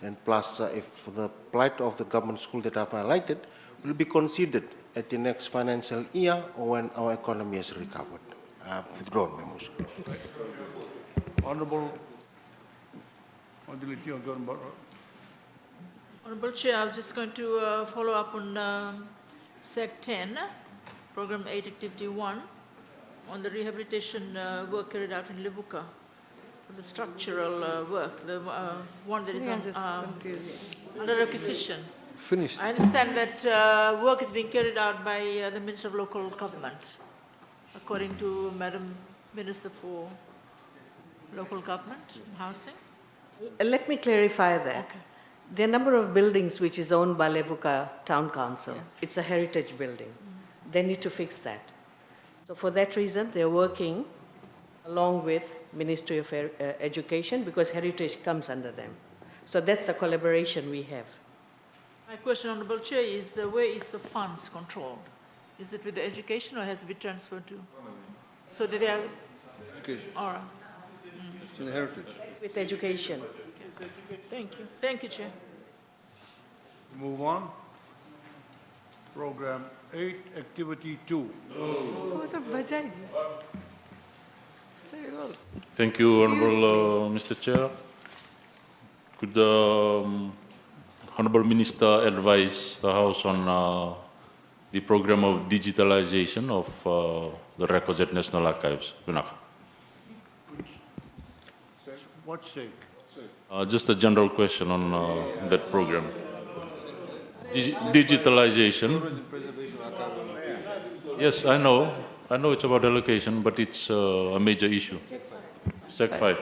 And plus, if the plight of the government school that I've highlighted will be considered at the next financial year or when our economy has recovered. I've withdrawn my motion. Honorable Honorable Chair, I was just going to follow up on Sec 10, Program 8, Activity 1, on the rehabilitation work carried out in Levuka, for the structural work, the one that is on, under acquisition. Finished. I understand that work is being carried out by the Minister of Local Government, according to Madam Minister for Local Government and Housing. Let me clarify that. Okay. There are a number of buildings which is owned by Levuka Town Council. Yes. It's a heritage building. They need to fix that. So for that reason, they're working along with Ministry of Education because heritage comes under them. So that's the collaboration we have. My question, Honorable Chair, is where is the funds controlled? Is it with the education or has it been transferred to? So that they are, Education. all right. It's in the heritage. It's with education. Thank you. Thank you, Chair. Move on. Program 8, Activity 2. Thank you, Honorable Mr. Chair. Could the Honorable Minister advise the House on the program of digitalization of the records at National Archives? What's sake? Just a general question on that program. Digitalization. Yes, I know it's about allocation, but it's a major issue. Sec 5.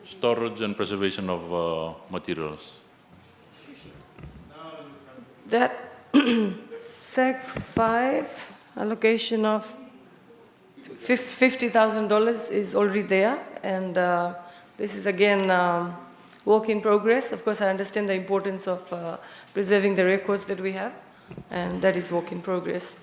Storage and preservation of materials. That Sec 5 allocation of $50,000 is already there, and this is again work in progress. Of course, I understand the importance of preserving the records that we have, and that is work in progress.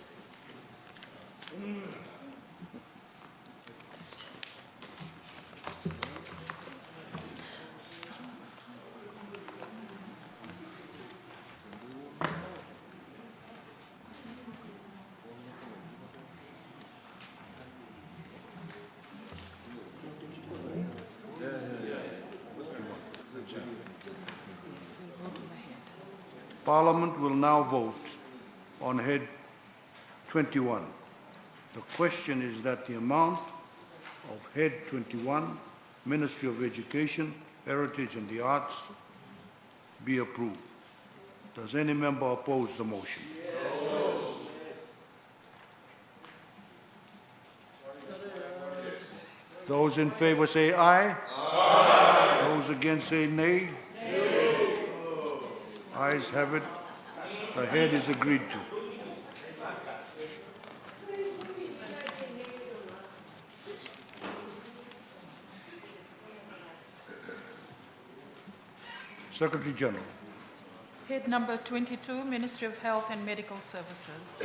Parliament will now vote on Head 21. The question is that the amount of Head 21, Ministry of Education, Heritage and the Arts, be approved. Does any member oppose the motion? Those in favor say aye. Aye. Those against say nay. Ayes have it. The head is agreed to. Secretary General. Head number 22, Ministry of Health and Medical Services.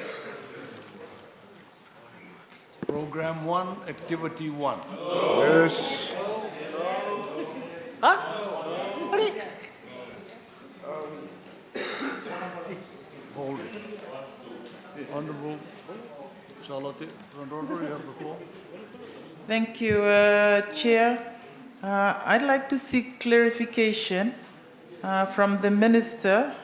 Program 1, Activity 1. Yes. Hold it. Honorable Salate, you have the floor. Thank you, Chair. I'd like to seek clarification from the Minister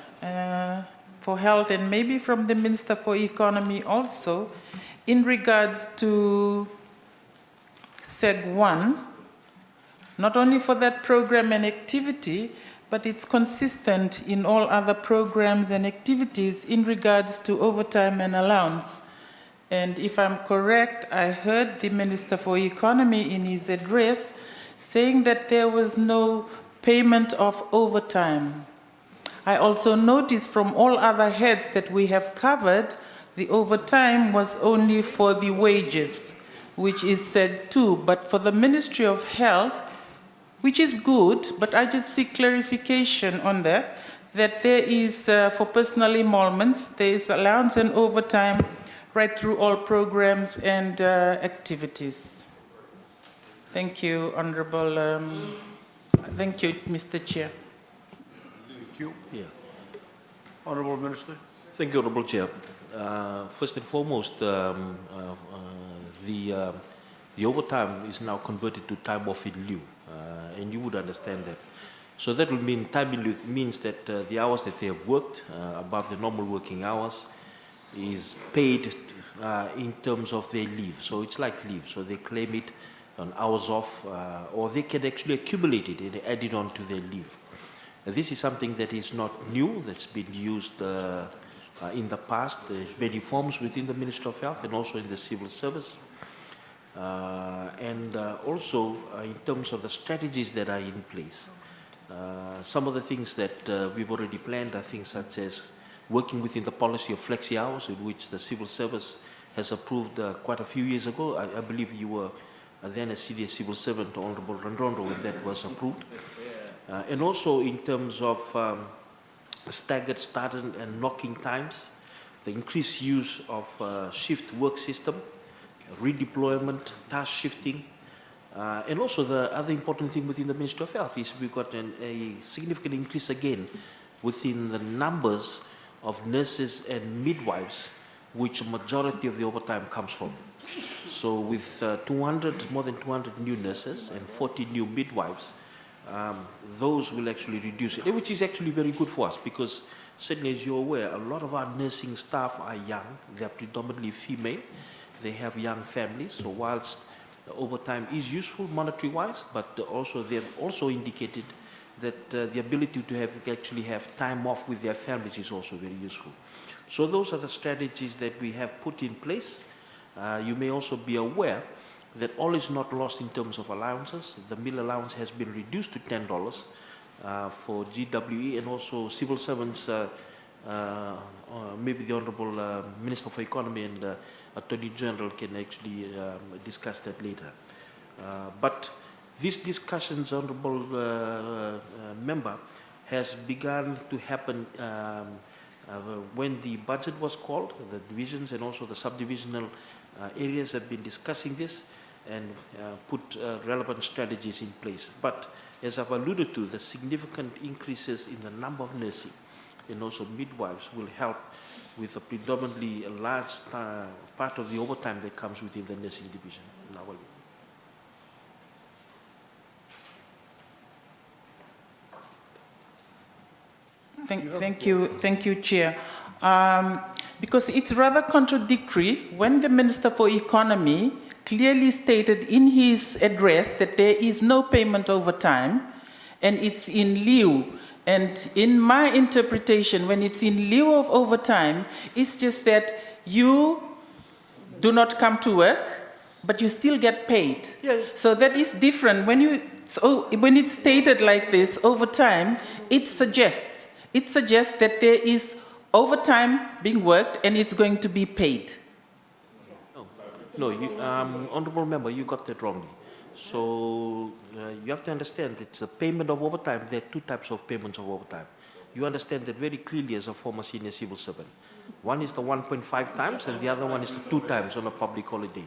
for Health and maybe from the Minister for Economy also in regards to SEG 1, not only for that program and activity, but it's consistent in all other programs and activities in regards to overtime and allowance. And if I'm correct, I heard the Minister for Economy in his address saying that there was no payment of overtime. I also noticed from all other heads that we have covered, the overtime was only for the wages, which is SEG 2, but for the Ministry of Health, which is good, but I just seek clarification on that that there is, for personal emoluments, there is allowance and overtime right through all programs and activities. Thank you, Honorable. Thank you, Mr. Chair. Thank you. Yeah. Honorable Minister. Thank you, Honorable Chair. First and foremost, the overtime is now converted to time off in lieu, and you would understand that. So that will mean time in lieu means that the hours that they have worked above the normal working hours is paid in terms of their leave. So it's like leave. So they claim it on hours off, or they can actually accumulate it and add it on to their leave. This is something that is not new, that's been used in the past. There's many forms within the Ministry of Health and also in the civil service. Also in terms of the strategies that are in place. Some of the things that we've already planned are things such as working within the policy of flexi hours, in which the civil service has approved quite a few years ago. I believe you were then a senior civil servant, Honorable Randrondo, when that was approved. And also in terms of staggered start and knocking times, the increased use of shift work system, redeployment, task shifting, and also the other important thing within the Ministry of Health is we've got a significant increase again within the numbers of nurses and midwives, which majority of the overtime comes from. So with more than 200 new nurses and 40 new midwives, those will actually reduce it, which is actually very good for us because certainly as you're aware, a lot of our nursing staff are young, they're predominantly female, they have young families, so whilst the overtime is useful monetary-wise, but also they've also indicated that the ability to actually have time off with their families is also very useful. So those are the strategies that we have put in place. You may also be aware that all is not lost in terms of allowances. The meal allowance has been reduced to $10 for GWE and also civil servants, maybe the Honorable Minister for Economy and Attorney General can actually discuss that later. But these discussions, Honorable Member, has begun to happen when the budget was called. The divisions and also the subdivisional areas have been discussing this and put relevant strategies in place. But as I've alluded to, the significant increases in the number of nursing and also midwives will help with a predominantly a large part of the overtime that comes within the nursing division. Thank you, Chair. Because it's rather contradictory when the Minister for Economy clearly stated in his address that there is no payment overtime and it's in lieu. And in my interpretation, when it's in lieu of overtime, it's just that you do not come to work, but you still get paid. Yeah. So that is different. When it's stated like this, overtime, it suggests that there is overtime being worked and it's going to be paid. No, Honourable Member, you got that wrongly. So you have to understand it's a payment of overtime. There are two types of payments of overtime. You understand that very clearly as a former senior civil servant. One is the 1.5 times and the other one is the 2 times on a public holiday.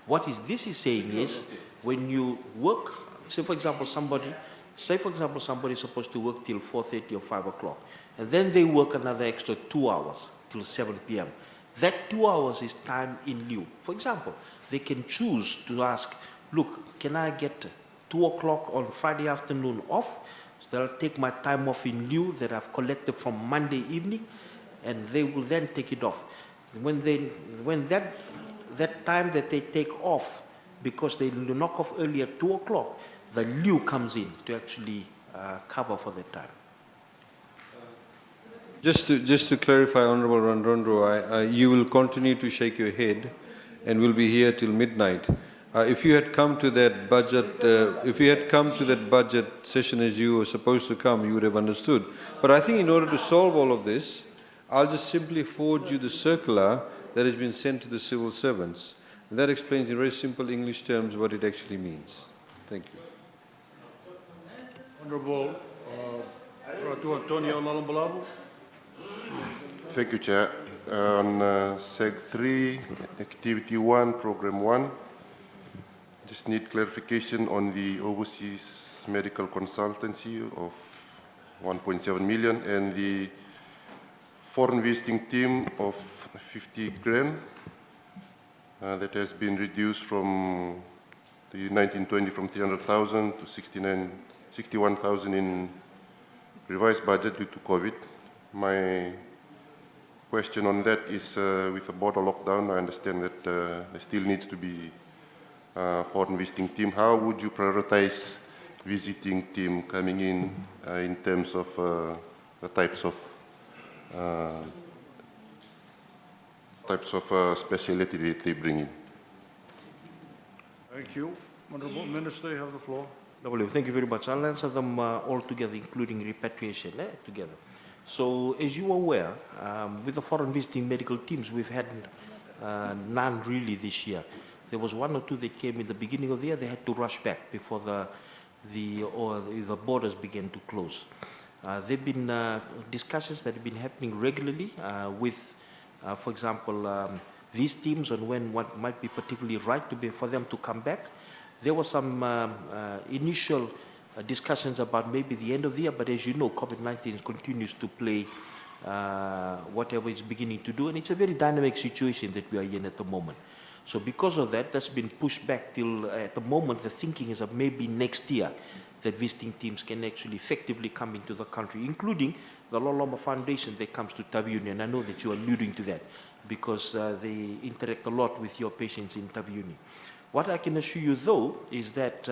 What this is saying is when you work, say for example somebody is supposed to work till 4:30 or 5 o'clock and then they work another extra 2 hours till 7 p.m. That 2 hours is time in lieu. For example, they can choose to ask, look, can I get 2 o'clock on Friday afternoon off? So they'll take my time off in lieu that I've collected from Monday evening, and they will then take it off. When that time that they take off, because they knock off early at 2 o'clock, the lieu comes in to actually cover for that time. Just to clarify, Honorable Randrondo, you will continue to shake your head and will be here till midnight. If you had come to that budget, session as you were supposed to come, you would have understood. But I think in order to solve all of this, I'll just simply forward you the circular that has been sent to the civil servants. And that explains in very simple English terms what it actually means. Thank you. Honorable To Antonio Lalambalabu. Thank you, Chair. On SEG 3, Activity 1, Program 1, just need clarification on the overseas medical consultancy of 1.7 million and the foreign visiting team of 50 grand that has been reduced from the 1920 from 300,000 to 61,000 in revised budget due to COVID. My question on that is with the border lockdown, I understand that there still needs to be foreign visiting team. How would you prioritize visiting team coming in terms of the types of speciality that they bring in? Thank you. Honorable Minister, you have the floor. Thank you very much. I'll answer them all together, including repatriation together. So, as you are aware, with the foreign visiting medical teams, we've had none really this year. There was one or two that came in the beginning of the year. They had to rush back before the borders began to close. There have been discussions that have been happening regularly with, for example, these teams on what might be particularly right for them to come back. There were some initial discussions about maybe the end of the year, but as you know, COVID-19 continues to play whatever it's beginning to do, and it's a very dynamic situation that we are in at the moment. So because of that, that's been pushed back till at the moment the thinking is that maybe next year that visiting teams can actually effectively come into the country, including the Loloma Foundation that comes to Taveuni, and I know that you're alluding to that because they interact a lot with your patients in Taveuni. What I can assure you, though, is that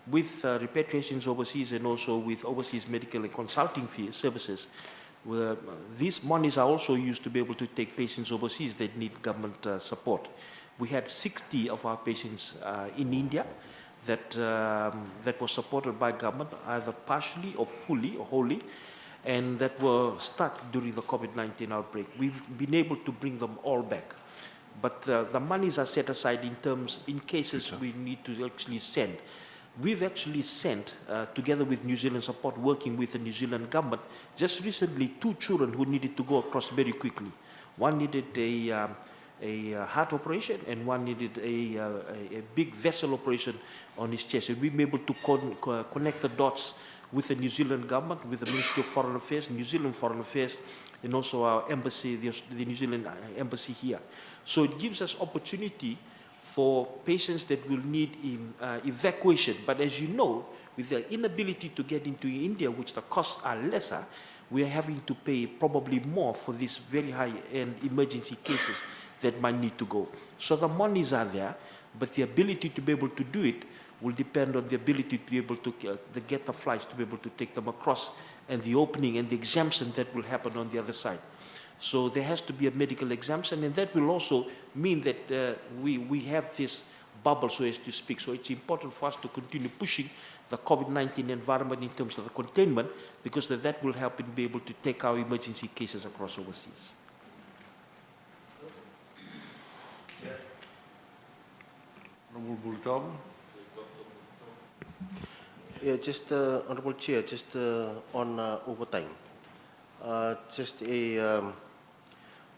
with repatriations overseas and also with overseas medical and consulting services, these monies are also used to be able to take patients overseas that need government support. We had 60 of our patients in India that were supported by government, either partially or fully or wholly, and that were stuck during the COVID-19 outbreak. We've been able to bring them all back. But the monies are set aside in cases we need to actually send. We've actually sent, together with New Zealand Support, working with the New Zealand government, just recently 2 children who needed to go across very quickly. One needed a heart operation and one needed a big vessel operation on his chest. And we've been able to connect the dots with the New Zealand government, with the Ministry of Foreign Affairs, New Zealand Foreign Affairs, and also our embassy, the New Zealand embassy here. So it gives us opportunity for patients that will need evacuation. But as you know, with the inability to get into India, which the costs are lesser, we are having to pay probably more for these very high-end emergency cases that might need to go. So the monies are there, but the ability to be able to do it will depend on the ability to be able to get the flights to be able to take them across, and the opening and the exemption that will happen on the other side. So there has to be a medical exemption, and that will also mean that we have this bubble, so as to speak. So it's important for us to continue pushing the COVID-19 environment in terms of the containment, because that will help in be able to take our emergency cases across overseas. Honorable Bulutabo. Yeah, just Honorable Chair, just on overtime. Just a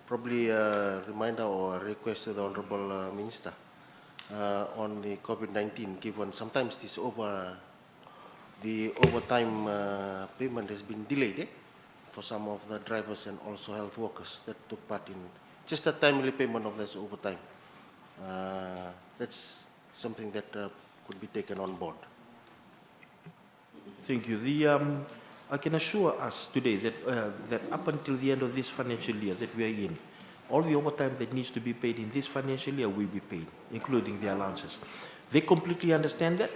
probably a reminder or a request to the Honorable Minister on the COVID-19, given sometimes the overtime payment has been delayed for some of the drivers and also health workers that took part in just a timely payment of this overtime. That's something that could be taken on board. Thank you. I can assure us today that up until the end of this financial year that we are in, all the overtime that needs to be paid in this financial year will be paid, including the allowances. They completely understand that.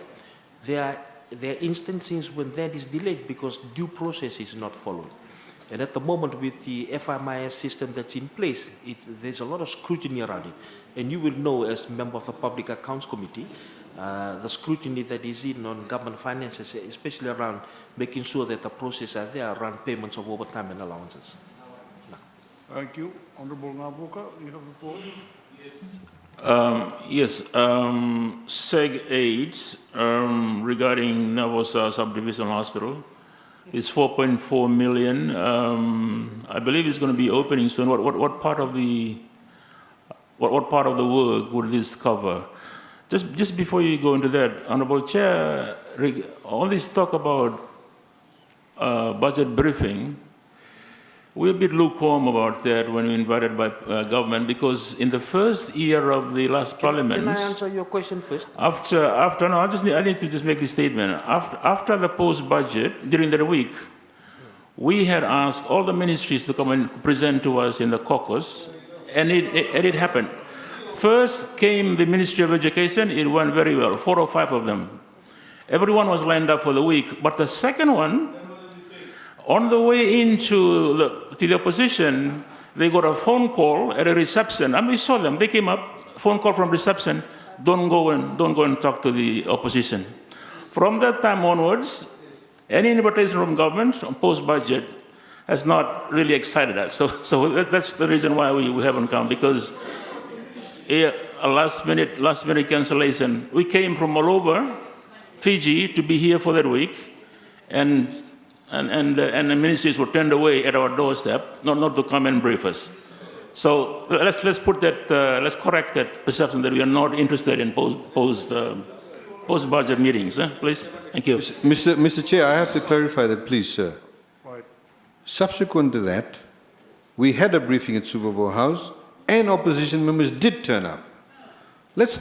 There are instances when that is delayed because due process is not followed. And at the moment, with the FMIS system that's in place, there's a lot of scrutiny around it. And you will know, as a member of the Public Accounts Committee, the scrutiny that is in on government finances, especially around making sure that the process are there around payments of overtime and allowances. Thank you. Honorable Ngabuka, you have the floor. Yes, SEG 8 regarding Navosa Subdivision Hospital. It's 4.4 million. I believe it's going to be opening soon. What part of the work would this cover? Just before you go into that, Honorable Chair, all this talk about budget briefing, we're a bit lukewarm about that when we're invited by government, because in the first year of the last parliament. Can I answer your question first? I need to just make this statement. After the post-budget, during the week, we had asked all the ministries to come and present to us in the caucus, and it happened. First came the Ministry of Education. It went very well, 4 or 5 of them. Everyone was lined up for the week. But the second one, on the way into the opposition, they got a phone call at a reception, and we saw them. They came up, phone call from reception, don't go and talk to the opposition. From that time onwards, any invitation from government on post-budget has not really excited us. So that's the reason why we haven't come, because a last minute cancellation. We came from all over Fiji to be here for that week, and the ministries were turned away at our doorstep, not to come and brief us. So let's correct that perception that we are not interested in post-budget meetings, please. Thank you. Mr. Chair, I have to clarify that, please, sir. Right. Subsequent to that, we had a briefing at Suvavu House, and opposition members did turn up. Let's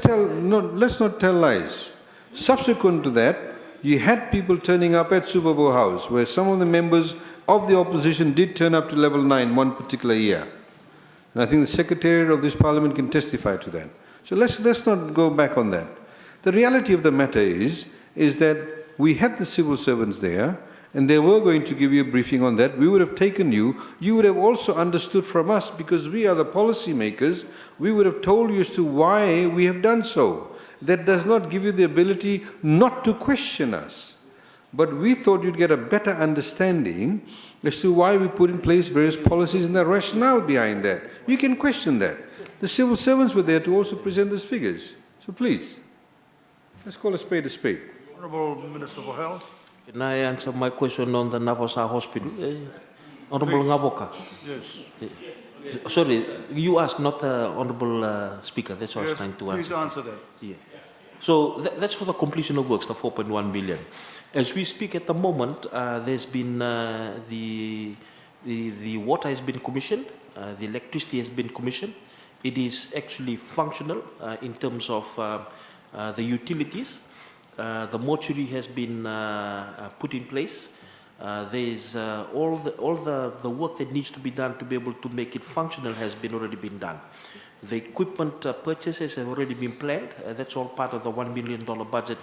not tell lies. Subsequent to that, you had people turning up at Suvavu House, where some of the members of the opposition did turn up to level 9 one particular year. And I think the Secretariat of this Parliament can testify to that. So let's not go back on that. The reality of the matter is that we had the civil servants there, and they were going to give you a briefing on that. We would have taken you. You would have also understood from us, because we are the policy makers, we would have told you as to why we have done so. That does not give you the ability not to question us. But we thought you'd get a better understanding as to why we put in place various policies and the rationale behind that. You can question that. The civil servants were there to also present those figures. So please, let's call a spade a spade. Honourable Minister for Health. Can I answer my question on the Nabasa Hospital? Honourable Ngaboka. Yes. Sorry, you asked, not the Honourable Speaker. That's what I was trying to answer. Please answer that. Yeah. So that's for the completion of works, the 4.1 billion. As we speak at the moment, there's been the water has been commissioned, the electricity has been commissioned. It is actually functional in terms of the utilities. The mortuary has been put in place. There's all the work that needs to be done to be able to make it functional has already been done. The equipment purchases have already been planned. That's all part of the $1 million budget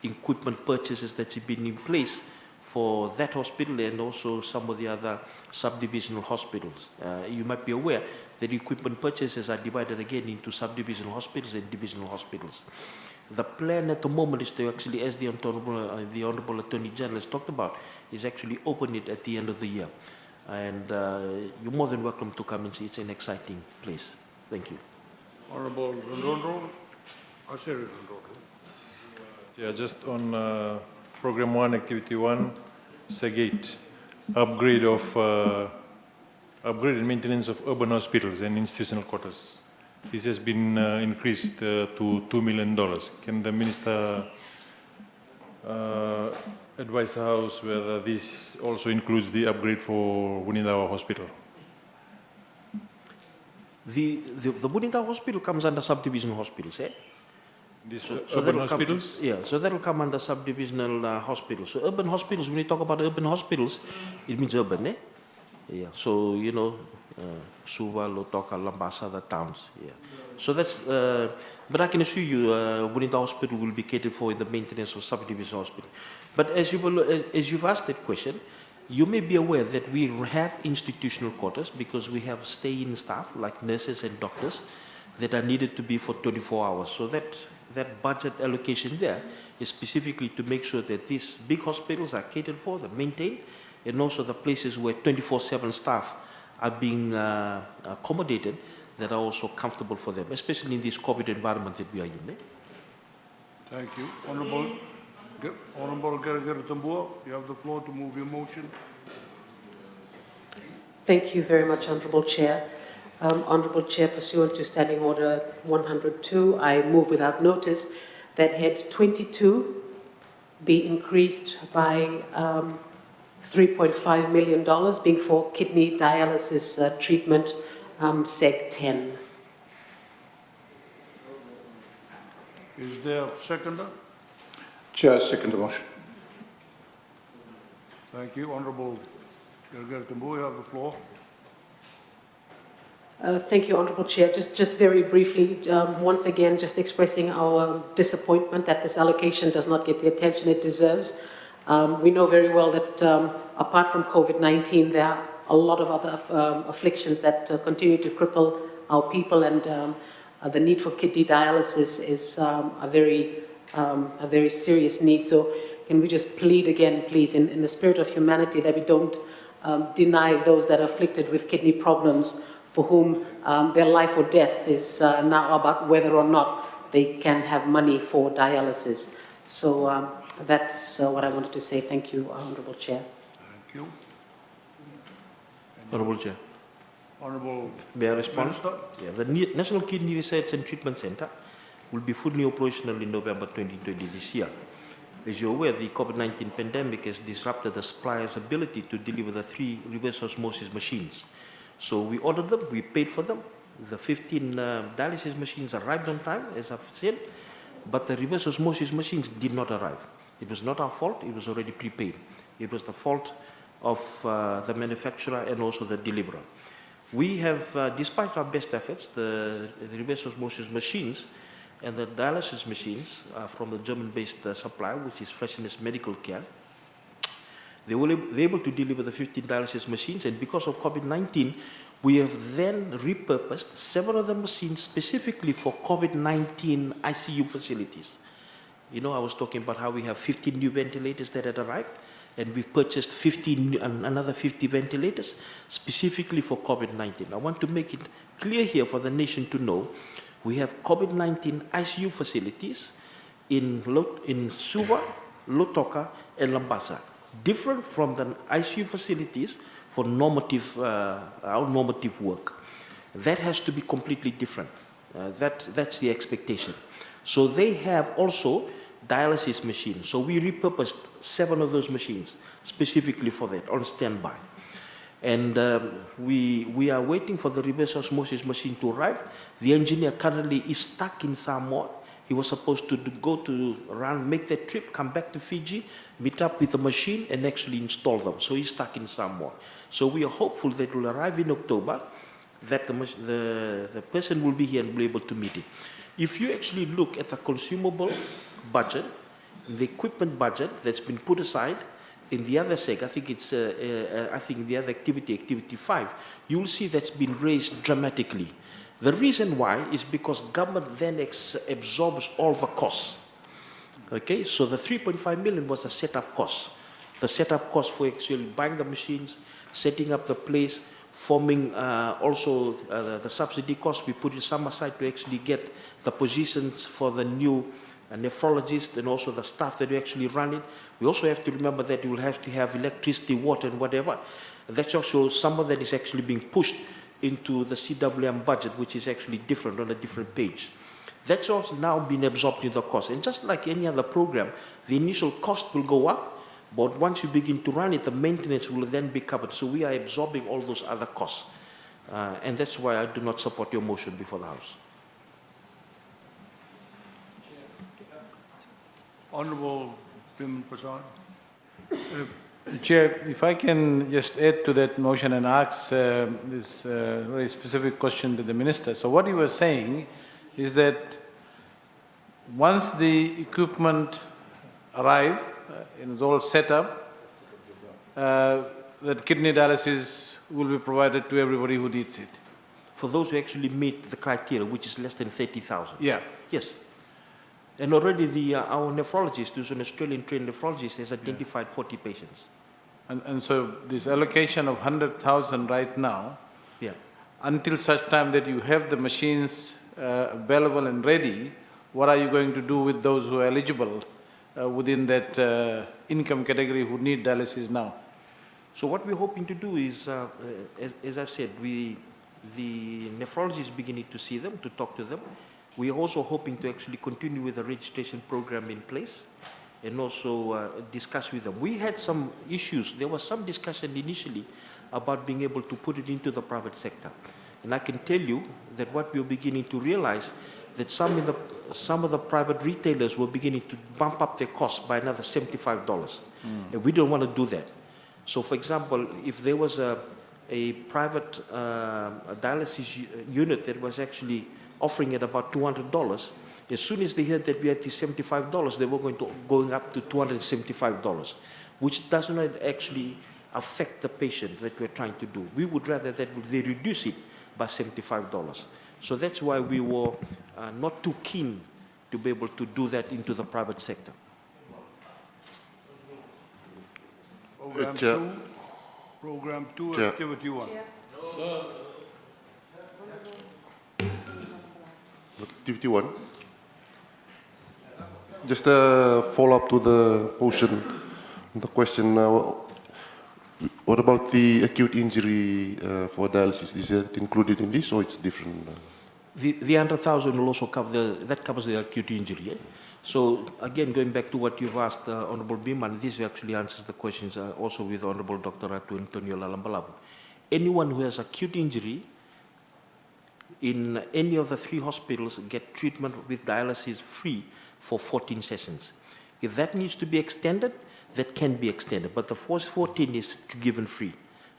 equipment purchases that's been in place for that hospital and also some of the other subdivisional hospitals. You might be aware that equipment purchases are divided again into subdivisional hospitals and divisional hospitals. The plan at the moment is to actually, as the Honourable Attorney General has talked about, is actually open it at the end of the year. And you're more than welcome to come and see. It's an exciting place. Thank you. Honourable Rondro. Yeah, just on Program 1, Activity 1, SEG8, upgrade and maintenance of urban hospitals and institutional quarters. This has been increased to $2 million. Can the Minister advise the House whether this also includes the upgrade for Wunindawa Hospital? The Wunindawa Hospital comes under subdivisional hospitals, eh? These urban hospitals? So that'll come under subdivisional hospitals. So urban hospitals, when you talk about urban hospitals, it means urban, eh? Yeah, so, you know, Suva, Lotoka, Lambasa, the towns, yeah. So that's, but I can assure you, Wunindawa Hospital will be catered for in the maintenance of subdivision hospital. But as you've asked that question, you may be aware that we have institutional quarters because we have stay-in staff like nurses and doctors that are needed to be for 24 hours. So that budget allocation there is specifically to make sure that these big hospitals are catered for, they're maintained, and also the places where 24/7 staff are being accommodated that are also comfortable for them, especially in this COVID environment that we are in. Thank you. Honourable Honorable Gerger Tambua, you have the floor to move your motion. Thank you very much, Honourable Chair. Honourable Chair, pursuant to Standing Order 102, I move without notice that Head 22 be increased by $3.5 million, being for kidney dialysis treatment, SEG 10. Is there a seconder? Chair, second the motion. Thank you. Honorable Gerger Tambua, you have the floor. Thank you, Honourable Chair. Just very briefly, once again, just expressing our disappointment that this allocation does not get the attention it deserves. We know very well that apart from COVID-19, there are a lot of other afflictions that continue to cripple our people, and the need for kidney dialysis is a very serious need. So can we just plead again, please, in the spirit of humanity, that we don't deny those that are afflicted with kidney problems, for whom their life or death is now about whether or not they can have money for dialysis. So that's what I wanted to say. Thank you, Honourable Chair. Thank you. Honourable Chair. Honorable May I respond? Minister? Yeah, the National Kidney Research and Treatment Centre will be fully operational in November 2020 this year. As you're aware, the COVID-19 pandemic has disrupted the supplier's ability to deliver the 3 reverse osmosis machines. So we ordered them, we paid for them. The 15 dialysis machines arrived on time, as I've said, but the reverse osmosis machines did not arrive. It was not our fault, it was already prepaid. It was the fault of the manufacturer and also the deliverer. We have, despite our best efforts, the reverse osmosis machines and the dialysis machines from the German-based supplier, which is Freshness Medical Care. They were able to deliver the 15 dialysis machines, and because of COVID-19, we have then repurposed 7 of the machines specifically for COVID-19 ICU facilities. You know, I was talking about how we have 15 new ventilators that had arrived, and we've purchased another 50 ventilators specifically for COVID-19. I want to make it clear here for the nation to know, we have COVID-19 ICU facilities in Suva, Lotoka, and Lambasa, different from the ICU facilities for normative, our normative work. That has to be completely different. That's the expectation. So they have also dialysis machines. So we repurposed 7 of those machines specifically for that, on standby. And we are waiting for the reverse osmosis machine to arrive. The engineer currently is stuck in Samoa. He was supposed to go to make that trip, come back to Fiji, meet up with the machine and actually install them. So he's stuck in Samoa. So we are hopeful that it will arrive in October, that the person will be here and will be able to meet it. If you actually look at the consumable budget, the equipment budget that's been put aside in the other seg, I think it's, I think the other activity 5, you will see that's been raised dramatically. The reason why is because government then absorbs all the costs. Okay, so the 3.5 million was the setup cost. The setup cost for actually buying the machines, setting up the place, forming also the subsidy cost. We put some aside to actually get the positions for the new nephrologist and also the staff that will actually run it. We also have to remember that you will have to have electricity, water, and whatever. That's also some of that is actually being pushed into the CWM budget, which is actually different on a different page. That's also now been absorbed in the cost. And just like any other program, the initial cost will go up, but once you begin to run it, the maintenance will then be covered. So we are absorbing all those other costs. And that's why I do not support your motion before the House. Honorable Pim Prasad. Chair, if I can just add to that motion and ask this very specific question to the Minister. So what you were saying is that once the equipment arrive and is all set up, that kidney dialysis will be provided to everybody who needs it. For those who actually meet the criteria, which is less than 30,000. Yeah. Yes. And already our nephrologist, who's an Australian trained nephrologist, has identified 40 patients. And so this allocation of 100,000 right now, yeah, until such time that you have the machines available and ready, what are you going to do with those who are eligible within that income category who need dialysis now? So what we're hoping to do is, as I've said, the nephrologist is beginning to see them, to talk to them. We are also hoping to actually continue with the registration program in place and also discuss with them. We had some issues. There was some discussion initially about being able to put it into the private sector. And I can tell you that what we're beginning to realize that some of the private retailers were beginning to bump up their costs by another $75. And we don't want to do that. So for example, if there was a private dialysis unit that was actually offering at about $200, as soon as they heard that we had the $75, they were going up to $275, which does not actually affect the patient that we're trying to do. We would rather that they reduce it by $75. So that's why we were not too keen to be able to do that into the private sector. Program 2, Chair. Activity 1. Activity 1. Just a follow-up to the motion, the question. What about the acute injury for dialysis? Is it included in this or it's different? The 100,000 will also cover that covers the acute injury. Eh? So again, going back to what you've asked, Honourable Biman, this actually answers the questions also with Honourable Dr. Ratu Antonio Lalambalabu. Anyone who has acute injury in any of the 3 hospitals get treatment with dialysis free for 14 sessions. If that needs to be extended, that can be extended, but the first 14 is given free.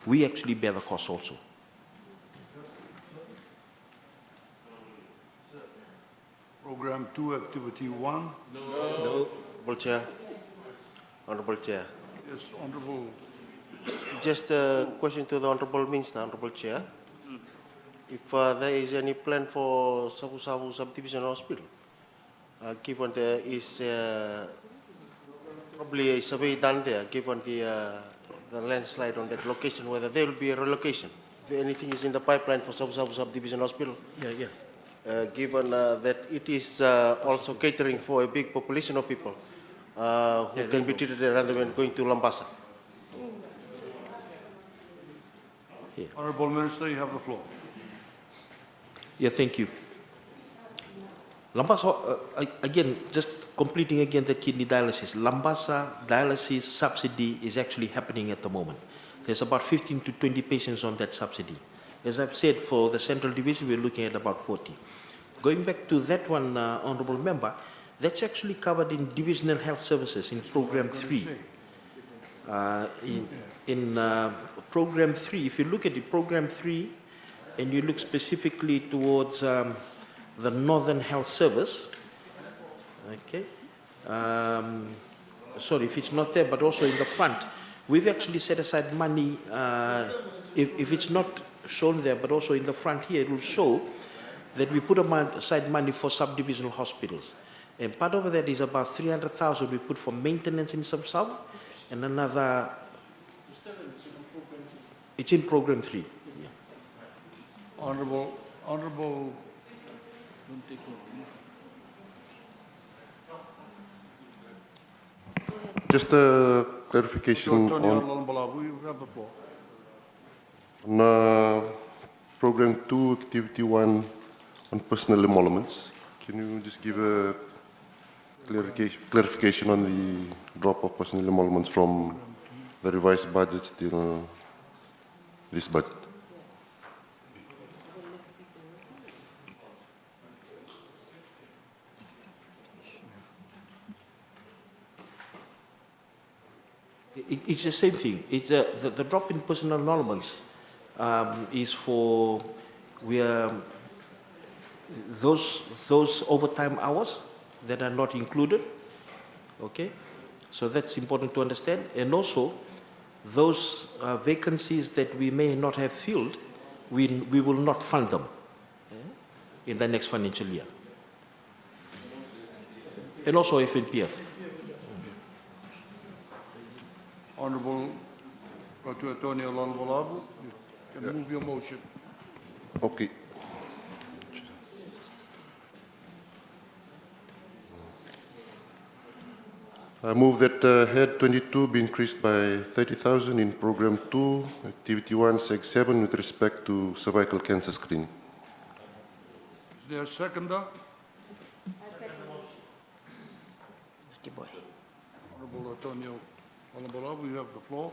We actually bear the cost also. Program 2, Activity 1. No, Honourable Chair. Honourable Chair. Yes, Honourable. Just a question to the Honourable Minister, Honourable Chair. If there is any plan for Savu-Savu Subdivision Hospital, given there is probably a survey done there, given the landslide on that location, whether there will be a relocation. If anything is in the pipeline for Savu-Savu Subdivision Hospital, given that it is also catering for a big population of people who can be treated there rather than going to Lambasa. Honourable Minister, you have the floor. Yeah, thank you. Lambasa, again, just completing again the kidney dialysis. Lambasa dialysis subsidy is actually happening at the moment. There's about 15 to 20 patients on that subsidy. As I've said, for the central division, we're looking at about 40. Going back to that one, Honourable Member, that's actually covered in divisional health services in Program 3. In Program 3, if you look at the Program 3, and you look specifically towards the Northern Health Service, okay, sorry if it's not there, but also in the front, we've actually set aside money, if it's not shown there, but also in the front here, it will show that we put aside money for subdivisional hospitals. And part of that is about 300,000 we put for maintenance in sub-sub, and another, it's in Program 3. Honourable, Just a clarification Antonio on, Lalambalabu, you have the floor. on Program 2, Activity 1 on personal emoluments. Can you just give a clarification on the drop of personal emoluments from the revised budget till this budget? It's the same thing. It's the drop in personal emoluments is for those overtime hours that are not included. Okay, so that's important to understand. And also, those vacancies that we may not have filled, we will not fund them in the next financial year. And also FNPF. Honourable Ratu Antonio Lalambalabu, you can move your motion. Okay. I move that Head 22 be increased by 30,000 in Program 2, Activity 1, Seg 7 with respect to cervical cancer screening. Is there a seconder? Honorable Antonio Olambalawu, you have the floor.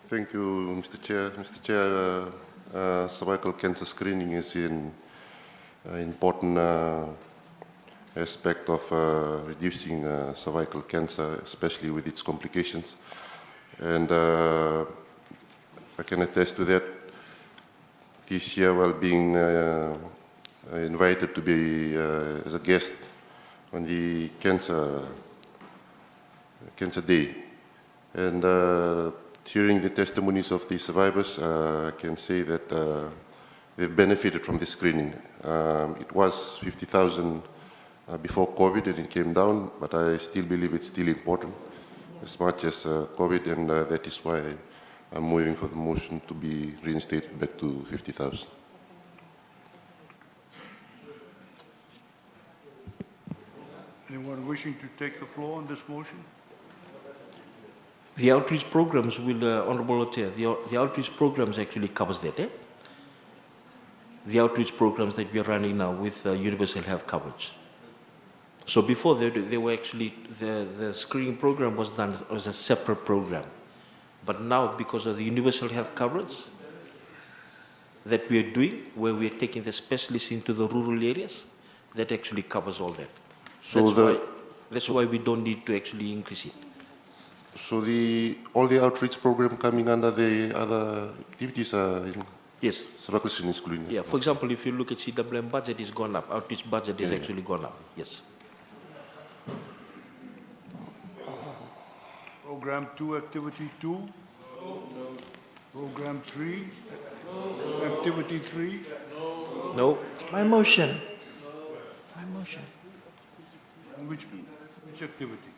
Thank you, Mr. Chair. Mr. Chair, cervical cancer screening is an important aspect of reducing cervical cancer, especially with its complications. And I can attest to that. This year, while being invited to be as a guest on the Cancer Day. And hearing the testimonies of the survivors, I can say that they've benefited from this screening. It was 50,000 before COVID and it came down, but I still believe it's still important as much as COVID, and that is why I'm moving for the motion to be reinstated back to 50,000. Anyone wishing to take the floor on this motion? The outreach programs will, Honorable Chair, the outreach programs actually covers that, eh? The outreach programs that we are running now with universal health coverage. So before they were actually, the screening program was done as a separate program. But now, because of the universal health coverage that we are doing, where we are taking the specialists into the rural areas, that actually covers all that. So that's why we don't need to actually increase it. So all the outreach program coming under the other activities are in yes, cervical screening screening. Yeah, for example, if you look at CWM budget is gone up, outreach budget is actually gone up, yes. Program 2, Activity 2? Program 3? Activity 3? No. My motion. My motion. On which activity?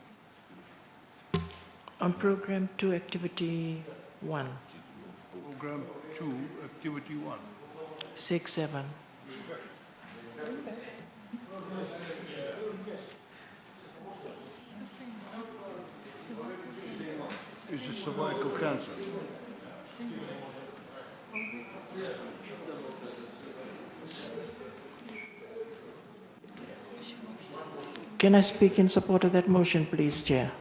On Program 2, Activity 1, Program 2, Activity 1. Seg 7. Is it cervical cancer? Can I speak in support of that motion, please, Chair?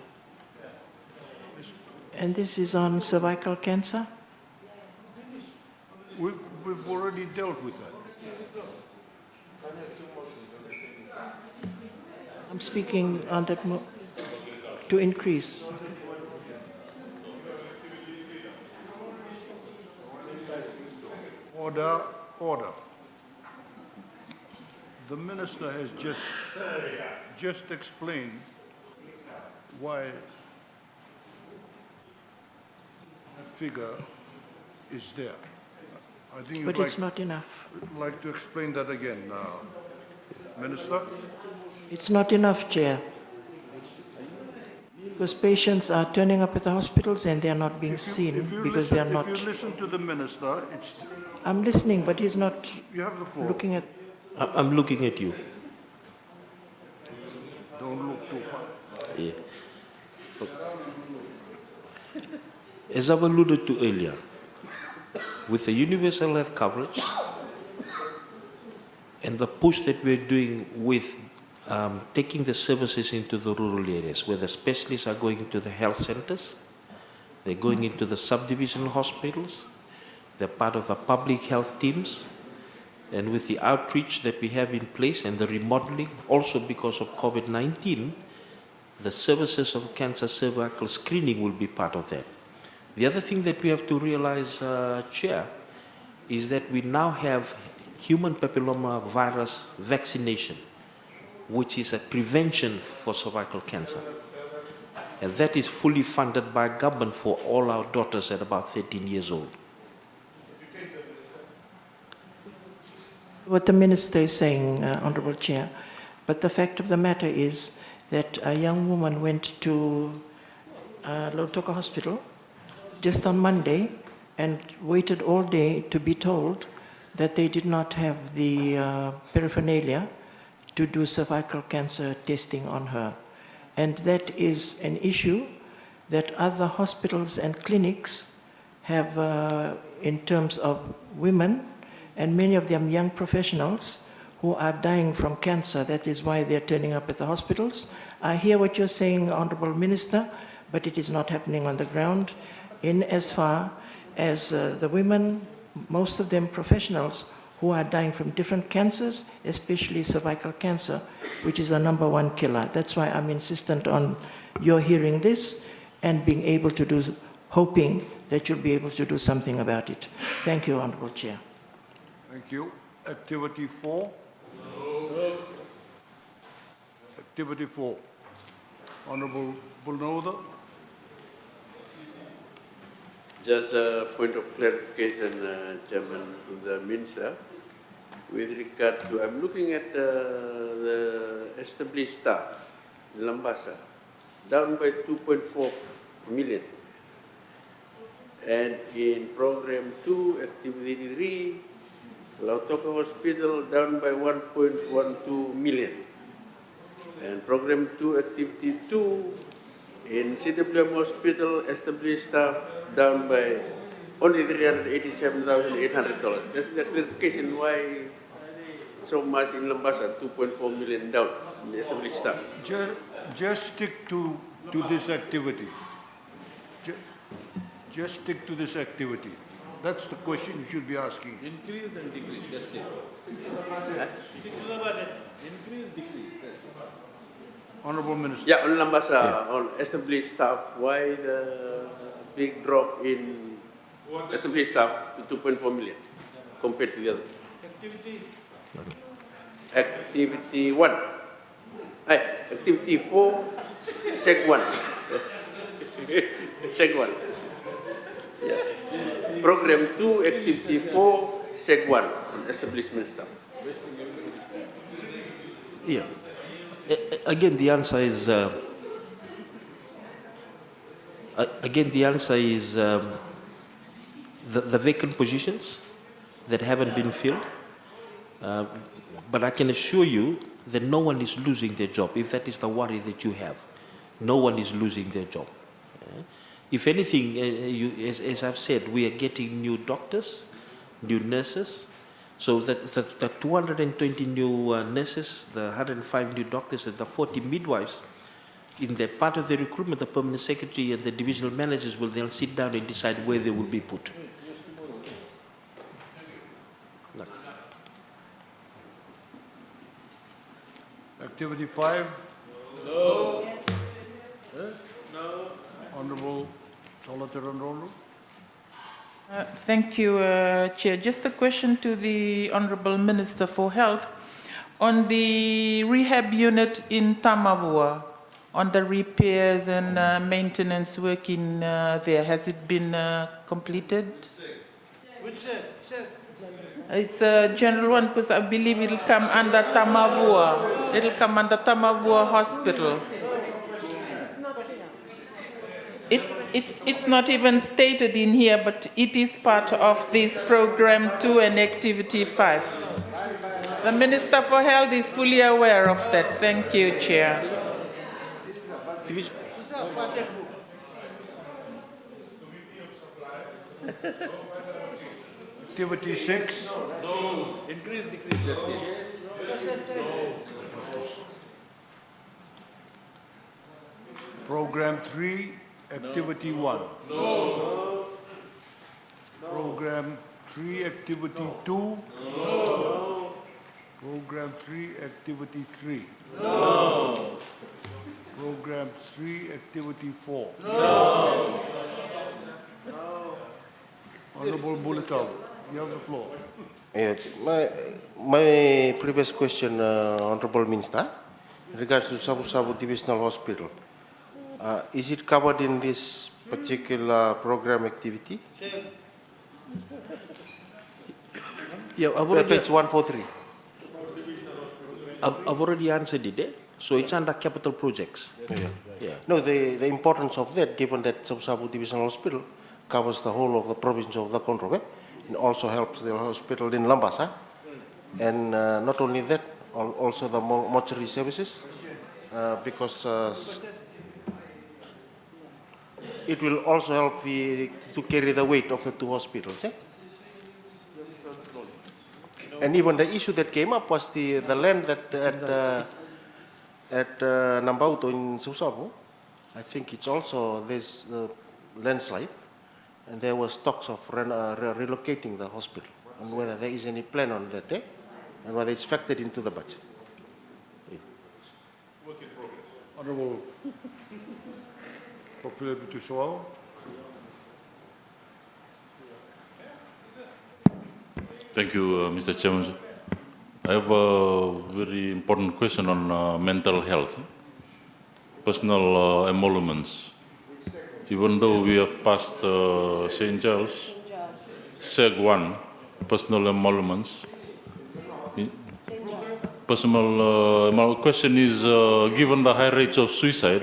And this is on cervical cancer? We've already dealt with that. I'm speaking on that to increase. Order, order. The minister has just explained why that figure is there. I think you'd But it's not enough. like to explain that again, Minister? It's not enough, Chair. Because patients are turning up at the hospitals and they are not being seen because they are not. If you listen to the minister, it's... I'm listening, but he's not You have the floor. looking at. I'm looking at you. Don't look too hard. Yeah. As I've alluded to earlier, with the universal health coverage and the push that we're doing with taking the services into the rural areas, where the specialists are going to the health centers, they're going into the subdivisional hospitals, they're part of the public health teams, and with the outreach that we have in place and the remodeling, also because of COVID-19, the services of cancer cervical screening will be part of that. The other thing that we have to realize, Chair, is that we now have human papilloma virus vaccination, which is a prevention for cervical cancer. And that is fully funded by government for all our daughters at about 13 years old. What the minister is saying, Honorable Chair, but the fact of the matter is that a young woman went to Lautoka Hospital just on Monday and waited all day to be told that they did not have the paraphernalia to do cervical cancer testing on her. And that is an issue that other hospitals and clinics have in terms of women, and many of them young professionals who are dying from cancer. That is why they're turning up at the hospitals. I hear what you're saying, Honorable Minister, but it is not happening on the ground in as far as the women, most of them professionals, who are dying from different cancers, especially cervical cancer, which is the #1 killer. That's why I'm insistent on your hearing this and being able to do, hoping that you'll be able to do something about it. Thank you, Honorable Chair. Thank you. Activity 4? Activity 4. Honorable Bulnoda. Just a point of clarification, Chairman, to the Minister. With regard to, I'm looking at the established staff in Lambasa, down by 2.4 million. And in program 2, activity 3, Lautoka Hospital down by 1.12 million. And program 2, activity 2, in CWM Hospital, established staff down by only $387,800. That's the clarification why so much in Lambasa, 2.4 million down in the established staff. Just stick to this activity. Just stick to this activity. That's the question you should be asking. Increase and decrease, that's it. Increase, decrease. Honorable Minister. Yeah, on Lambasa, on established staff, why the big drop in established staff to 2.4 million compared to the other? Activity 1. Activity 4, Seg 1. Seg 1. Yeah. Program 2, activity 4, Seg 1, on establishment staff. Yeah. Again, the answer is the vacant positions that haven't been filled. But I can assure you that no one is losing their job. If that is the worry that you have, no one is losing their job. If anything, as I've said, we are getting new doctors, new nurses. So the 220 new nurses, the 105 new doctors, and the 40 midwives, in the part of the recruitment, the permanent secretary and the divisional managers will then sit down and decide where they will be put. Activity 5? No. Yes. No. Honorable Solatiran Rondo. Thank you, Chair. Just a question to the Honorable Minister for Health. On the rehab unit in Tamavua, on the repairs and maintenance work in there, has it been completed? Which set? It's a general one because I believe it'll come under Tamavua. It'll come under Tamavua Hospital. It's not even stated in here, but it is part of this program 2 and activity 5. The Minister for Health is fully aware of that. Thank you, Chair. Activity 6? No. Increase, decrease, that's it. No. Program 3, activity 1. No. Program 3, activity 2. No. Program 3, activity 3. No. Program 3, activity 4. No. Honorable Bulletau, you have the floor. Yes, my previous question, Honorable Minister, in regards to Sabu Sabu Divisional Hospital, is it covered in this particular program activity? Yeah, I've already, Page 143. I've already answered it. So it's under capital projects. Yeah. No, the importance of that, given that Sabu Sabu Divisional Hospital covers the whole of the province of the Konrobe, and also helps the hospital in Lambasa. And not only that, also the mortuary services, because it will also help to carry the weight of the two hospitals. And even the issue that came up was the land that at Nambauto in Susavo. I think it's also this landslide, and there was talks of relocating the hospital, and whether there is any plan on that, and whether it's factored into the budget. Honorable Popular Butusoao. Thank you, Mr. Chairman. I have a very important question on mental health, personal emoluments. Even though we have passed St. Giles, SEG 1, personal emoluments. My question is, given the high rates of suicide,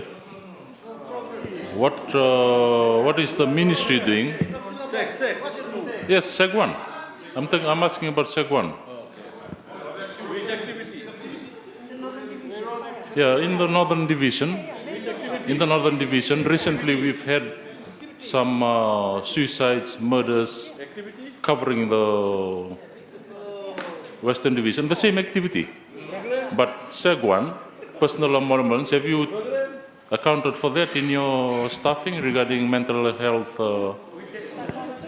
what is the ministry doing? Yes, SEG 1. I'm asking about SEG 1. Yeah, in the Northern Division. In the Northern Division, recently we've had some suicides, murders, covering the Western Division, the same activity. But SEG 1, personal emoluments, have you accounted for that in your staffing regarding mental health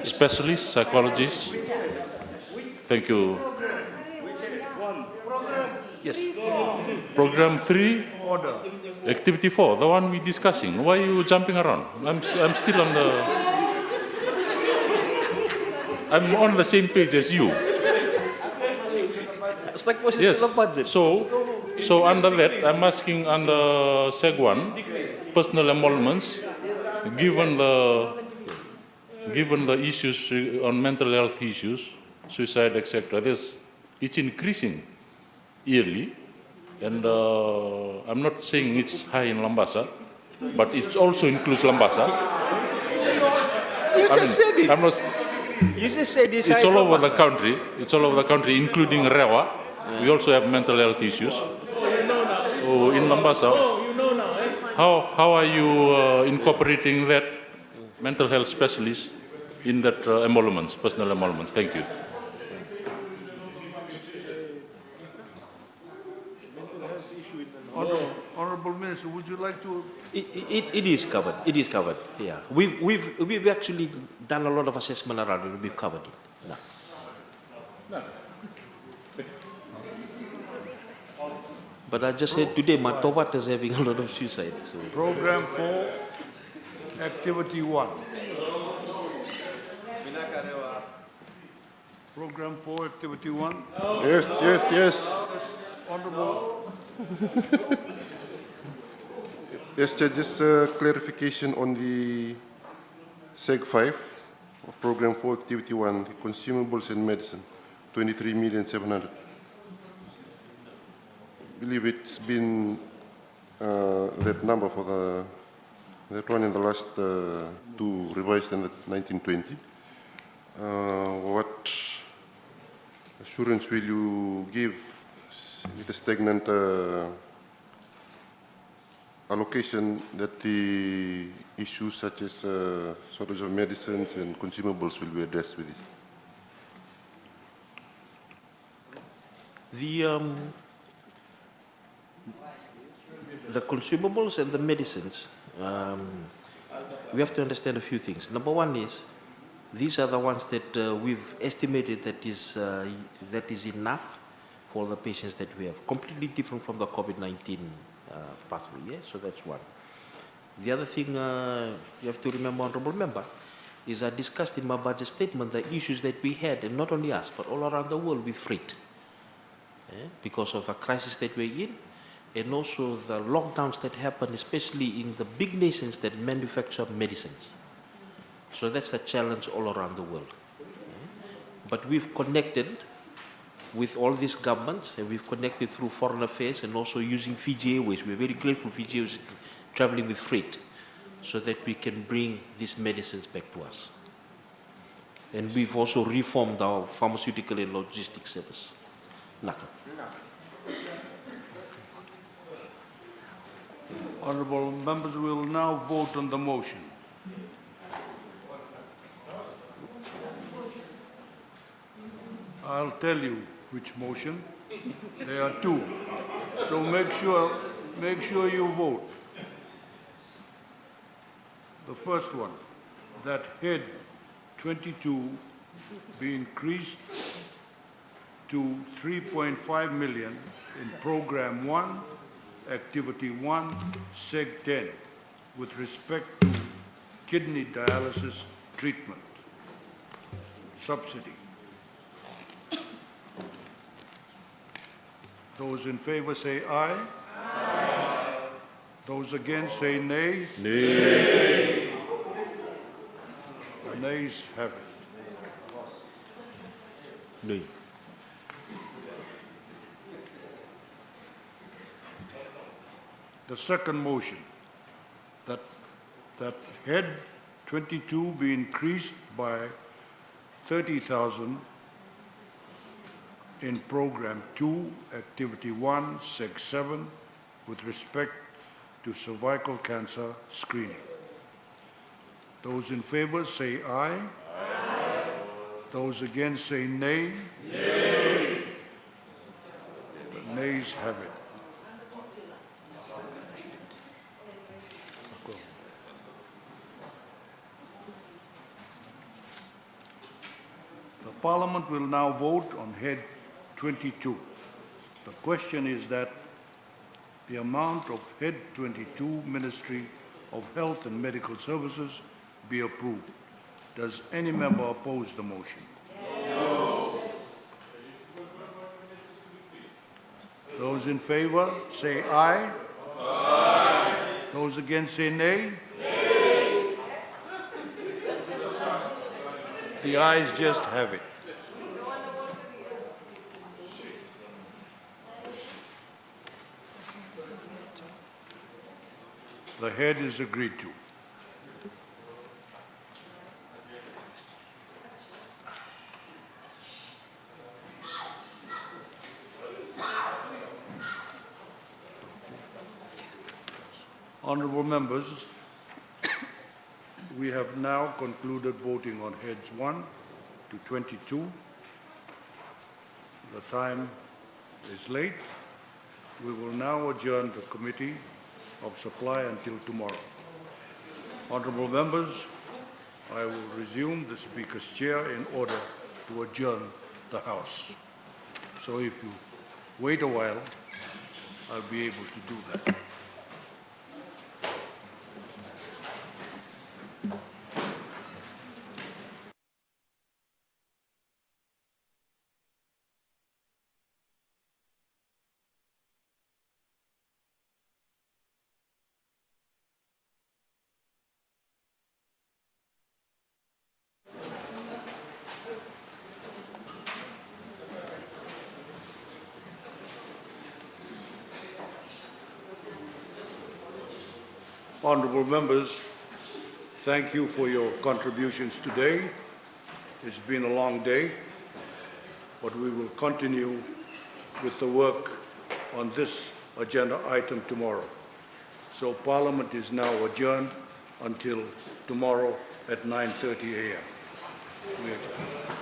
specialists, psychologists? Thank you. Yes. Program 3, Order. Activity 4, the one we're discussing. Why are you jumping around? I'm still on the... I'm on the same page as you. It's like what's Yes. the budget? So under that, I'm asking under SEG 1, personal emoluments, given the issues on mental health issues, suicide, etc., it's increasing yearly. And I'm not saying it's high in Lambasa, but it also includes Lambasa. You just said it. You just said it's It's all over the country. It's all over the country, including Rewa. We also have mental health issues. Oh, in Lambasa, how are you incorporating that mental health specialist in that emoluments, personal emoluments? Thank you. Honorable Minister, would you like to? It is covered. It is covered. Yeah, we've actually done a lot of assessment around it. We've covered it. No. But I just said today, my Tobat is having a lot of suicide. So. Program 4, Activity 1. Program 4, Activity 1. Yes. Honorable. Yes, Chair, just clarification on the SEG 5 of Program 4, Activity 1, the consumables and medicine, 23,700,000. I believe it's been that number for that one in the last two revised in the 1920. What assurance will you give with a stagnant allocation that the issues such as shortage of medicines and consumables will be addressed with this? The consumables and the medicines, we have to understand a few things. Number one is, these are the ones that we've estimated that is enough for the patients that we have. Completely different from the COVID-19 pathway, yeah? So that's one. The other thing you have to remember, Honorable Member, is I discussed in my budget statement the issues that we had, and not only us, but all around the world with freight. Because of the crisis that we're in, and also the lockdowns that happen, especially in the big nations that manufacture medicines. So that's the challenge all around the world. But we've connected with all these governments, and we've connected through foreign affairs and also using Fiji Airways. We're very grateful Fiji Airways traveling with freight so that we can bring these medicines back to us. And we've also reformed our pharmaceutical and logistics service. Naka. Honorable members, we will now vote on the motion. I'll tell you which motion. There are two. So make sure you vote. The first one, that head 22 be increased to 3.5 million in Program 1, Activity 1, Seg 10, with respect to kidney dialysis treatment subsidy. Those in favor say aye. Aye. Those against say nay. Nay. The nays have it. Nay. The second motion, that head 22 be increased by 30,000 in Program 2, Activity 1, Seg 7, with respect to cervical cancer screening. Those in favor say aye. Aye. Those against say nay. Nay. The nays have it. The Parliament will now vote on head 22. The question is that the amount of head 22, Ministry of Health and Medical Services, be approved. Does any member oppose the motion? No. Those in favor say aye. Aye. Those against say nay. Nay. The ayes just have it. The head is agreed to. Honorable members, we have now concluded voting on heads 1 to 22. The time is late. We will now adjourn the Committee of Supply until tomorrow. Honorable members, I will resume the Speaker's chair in order to adjourn the House. So if you wait a while, I'll be able to do that. Honorable members, thank you for your contributions today. It's been a long day, but we will continue with the work on this agenda item tomorrow. So Parliament is now adjourned until tomorrow at 9:30 a.m. We adjourn.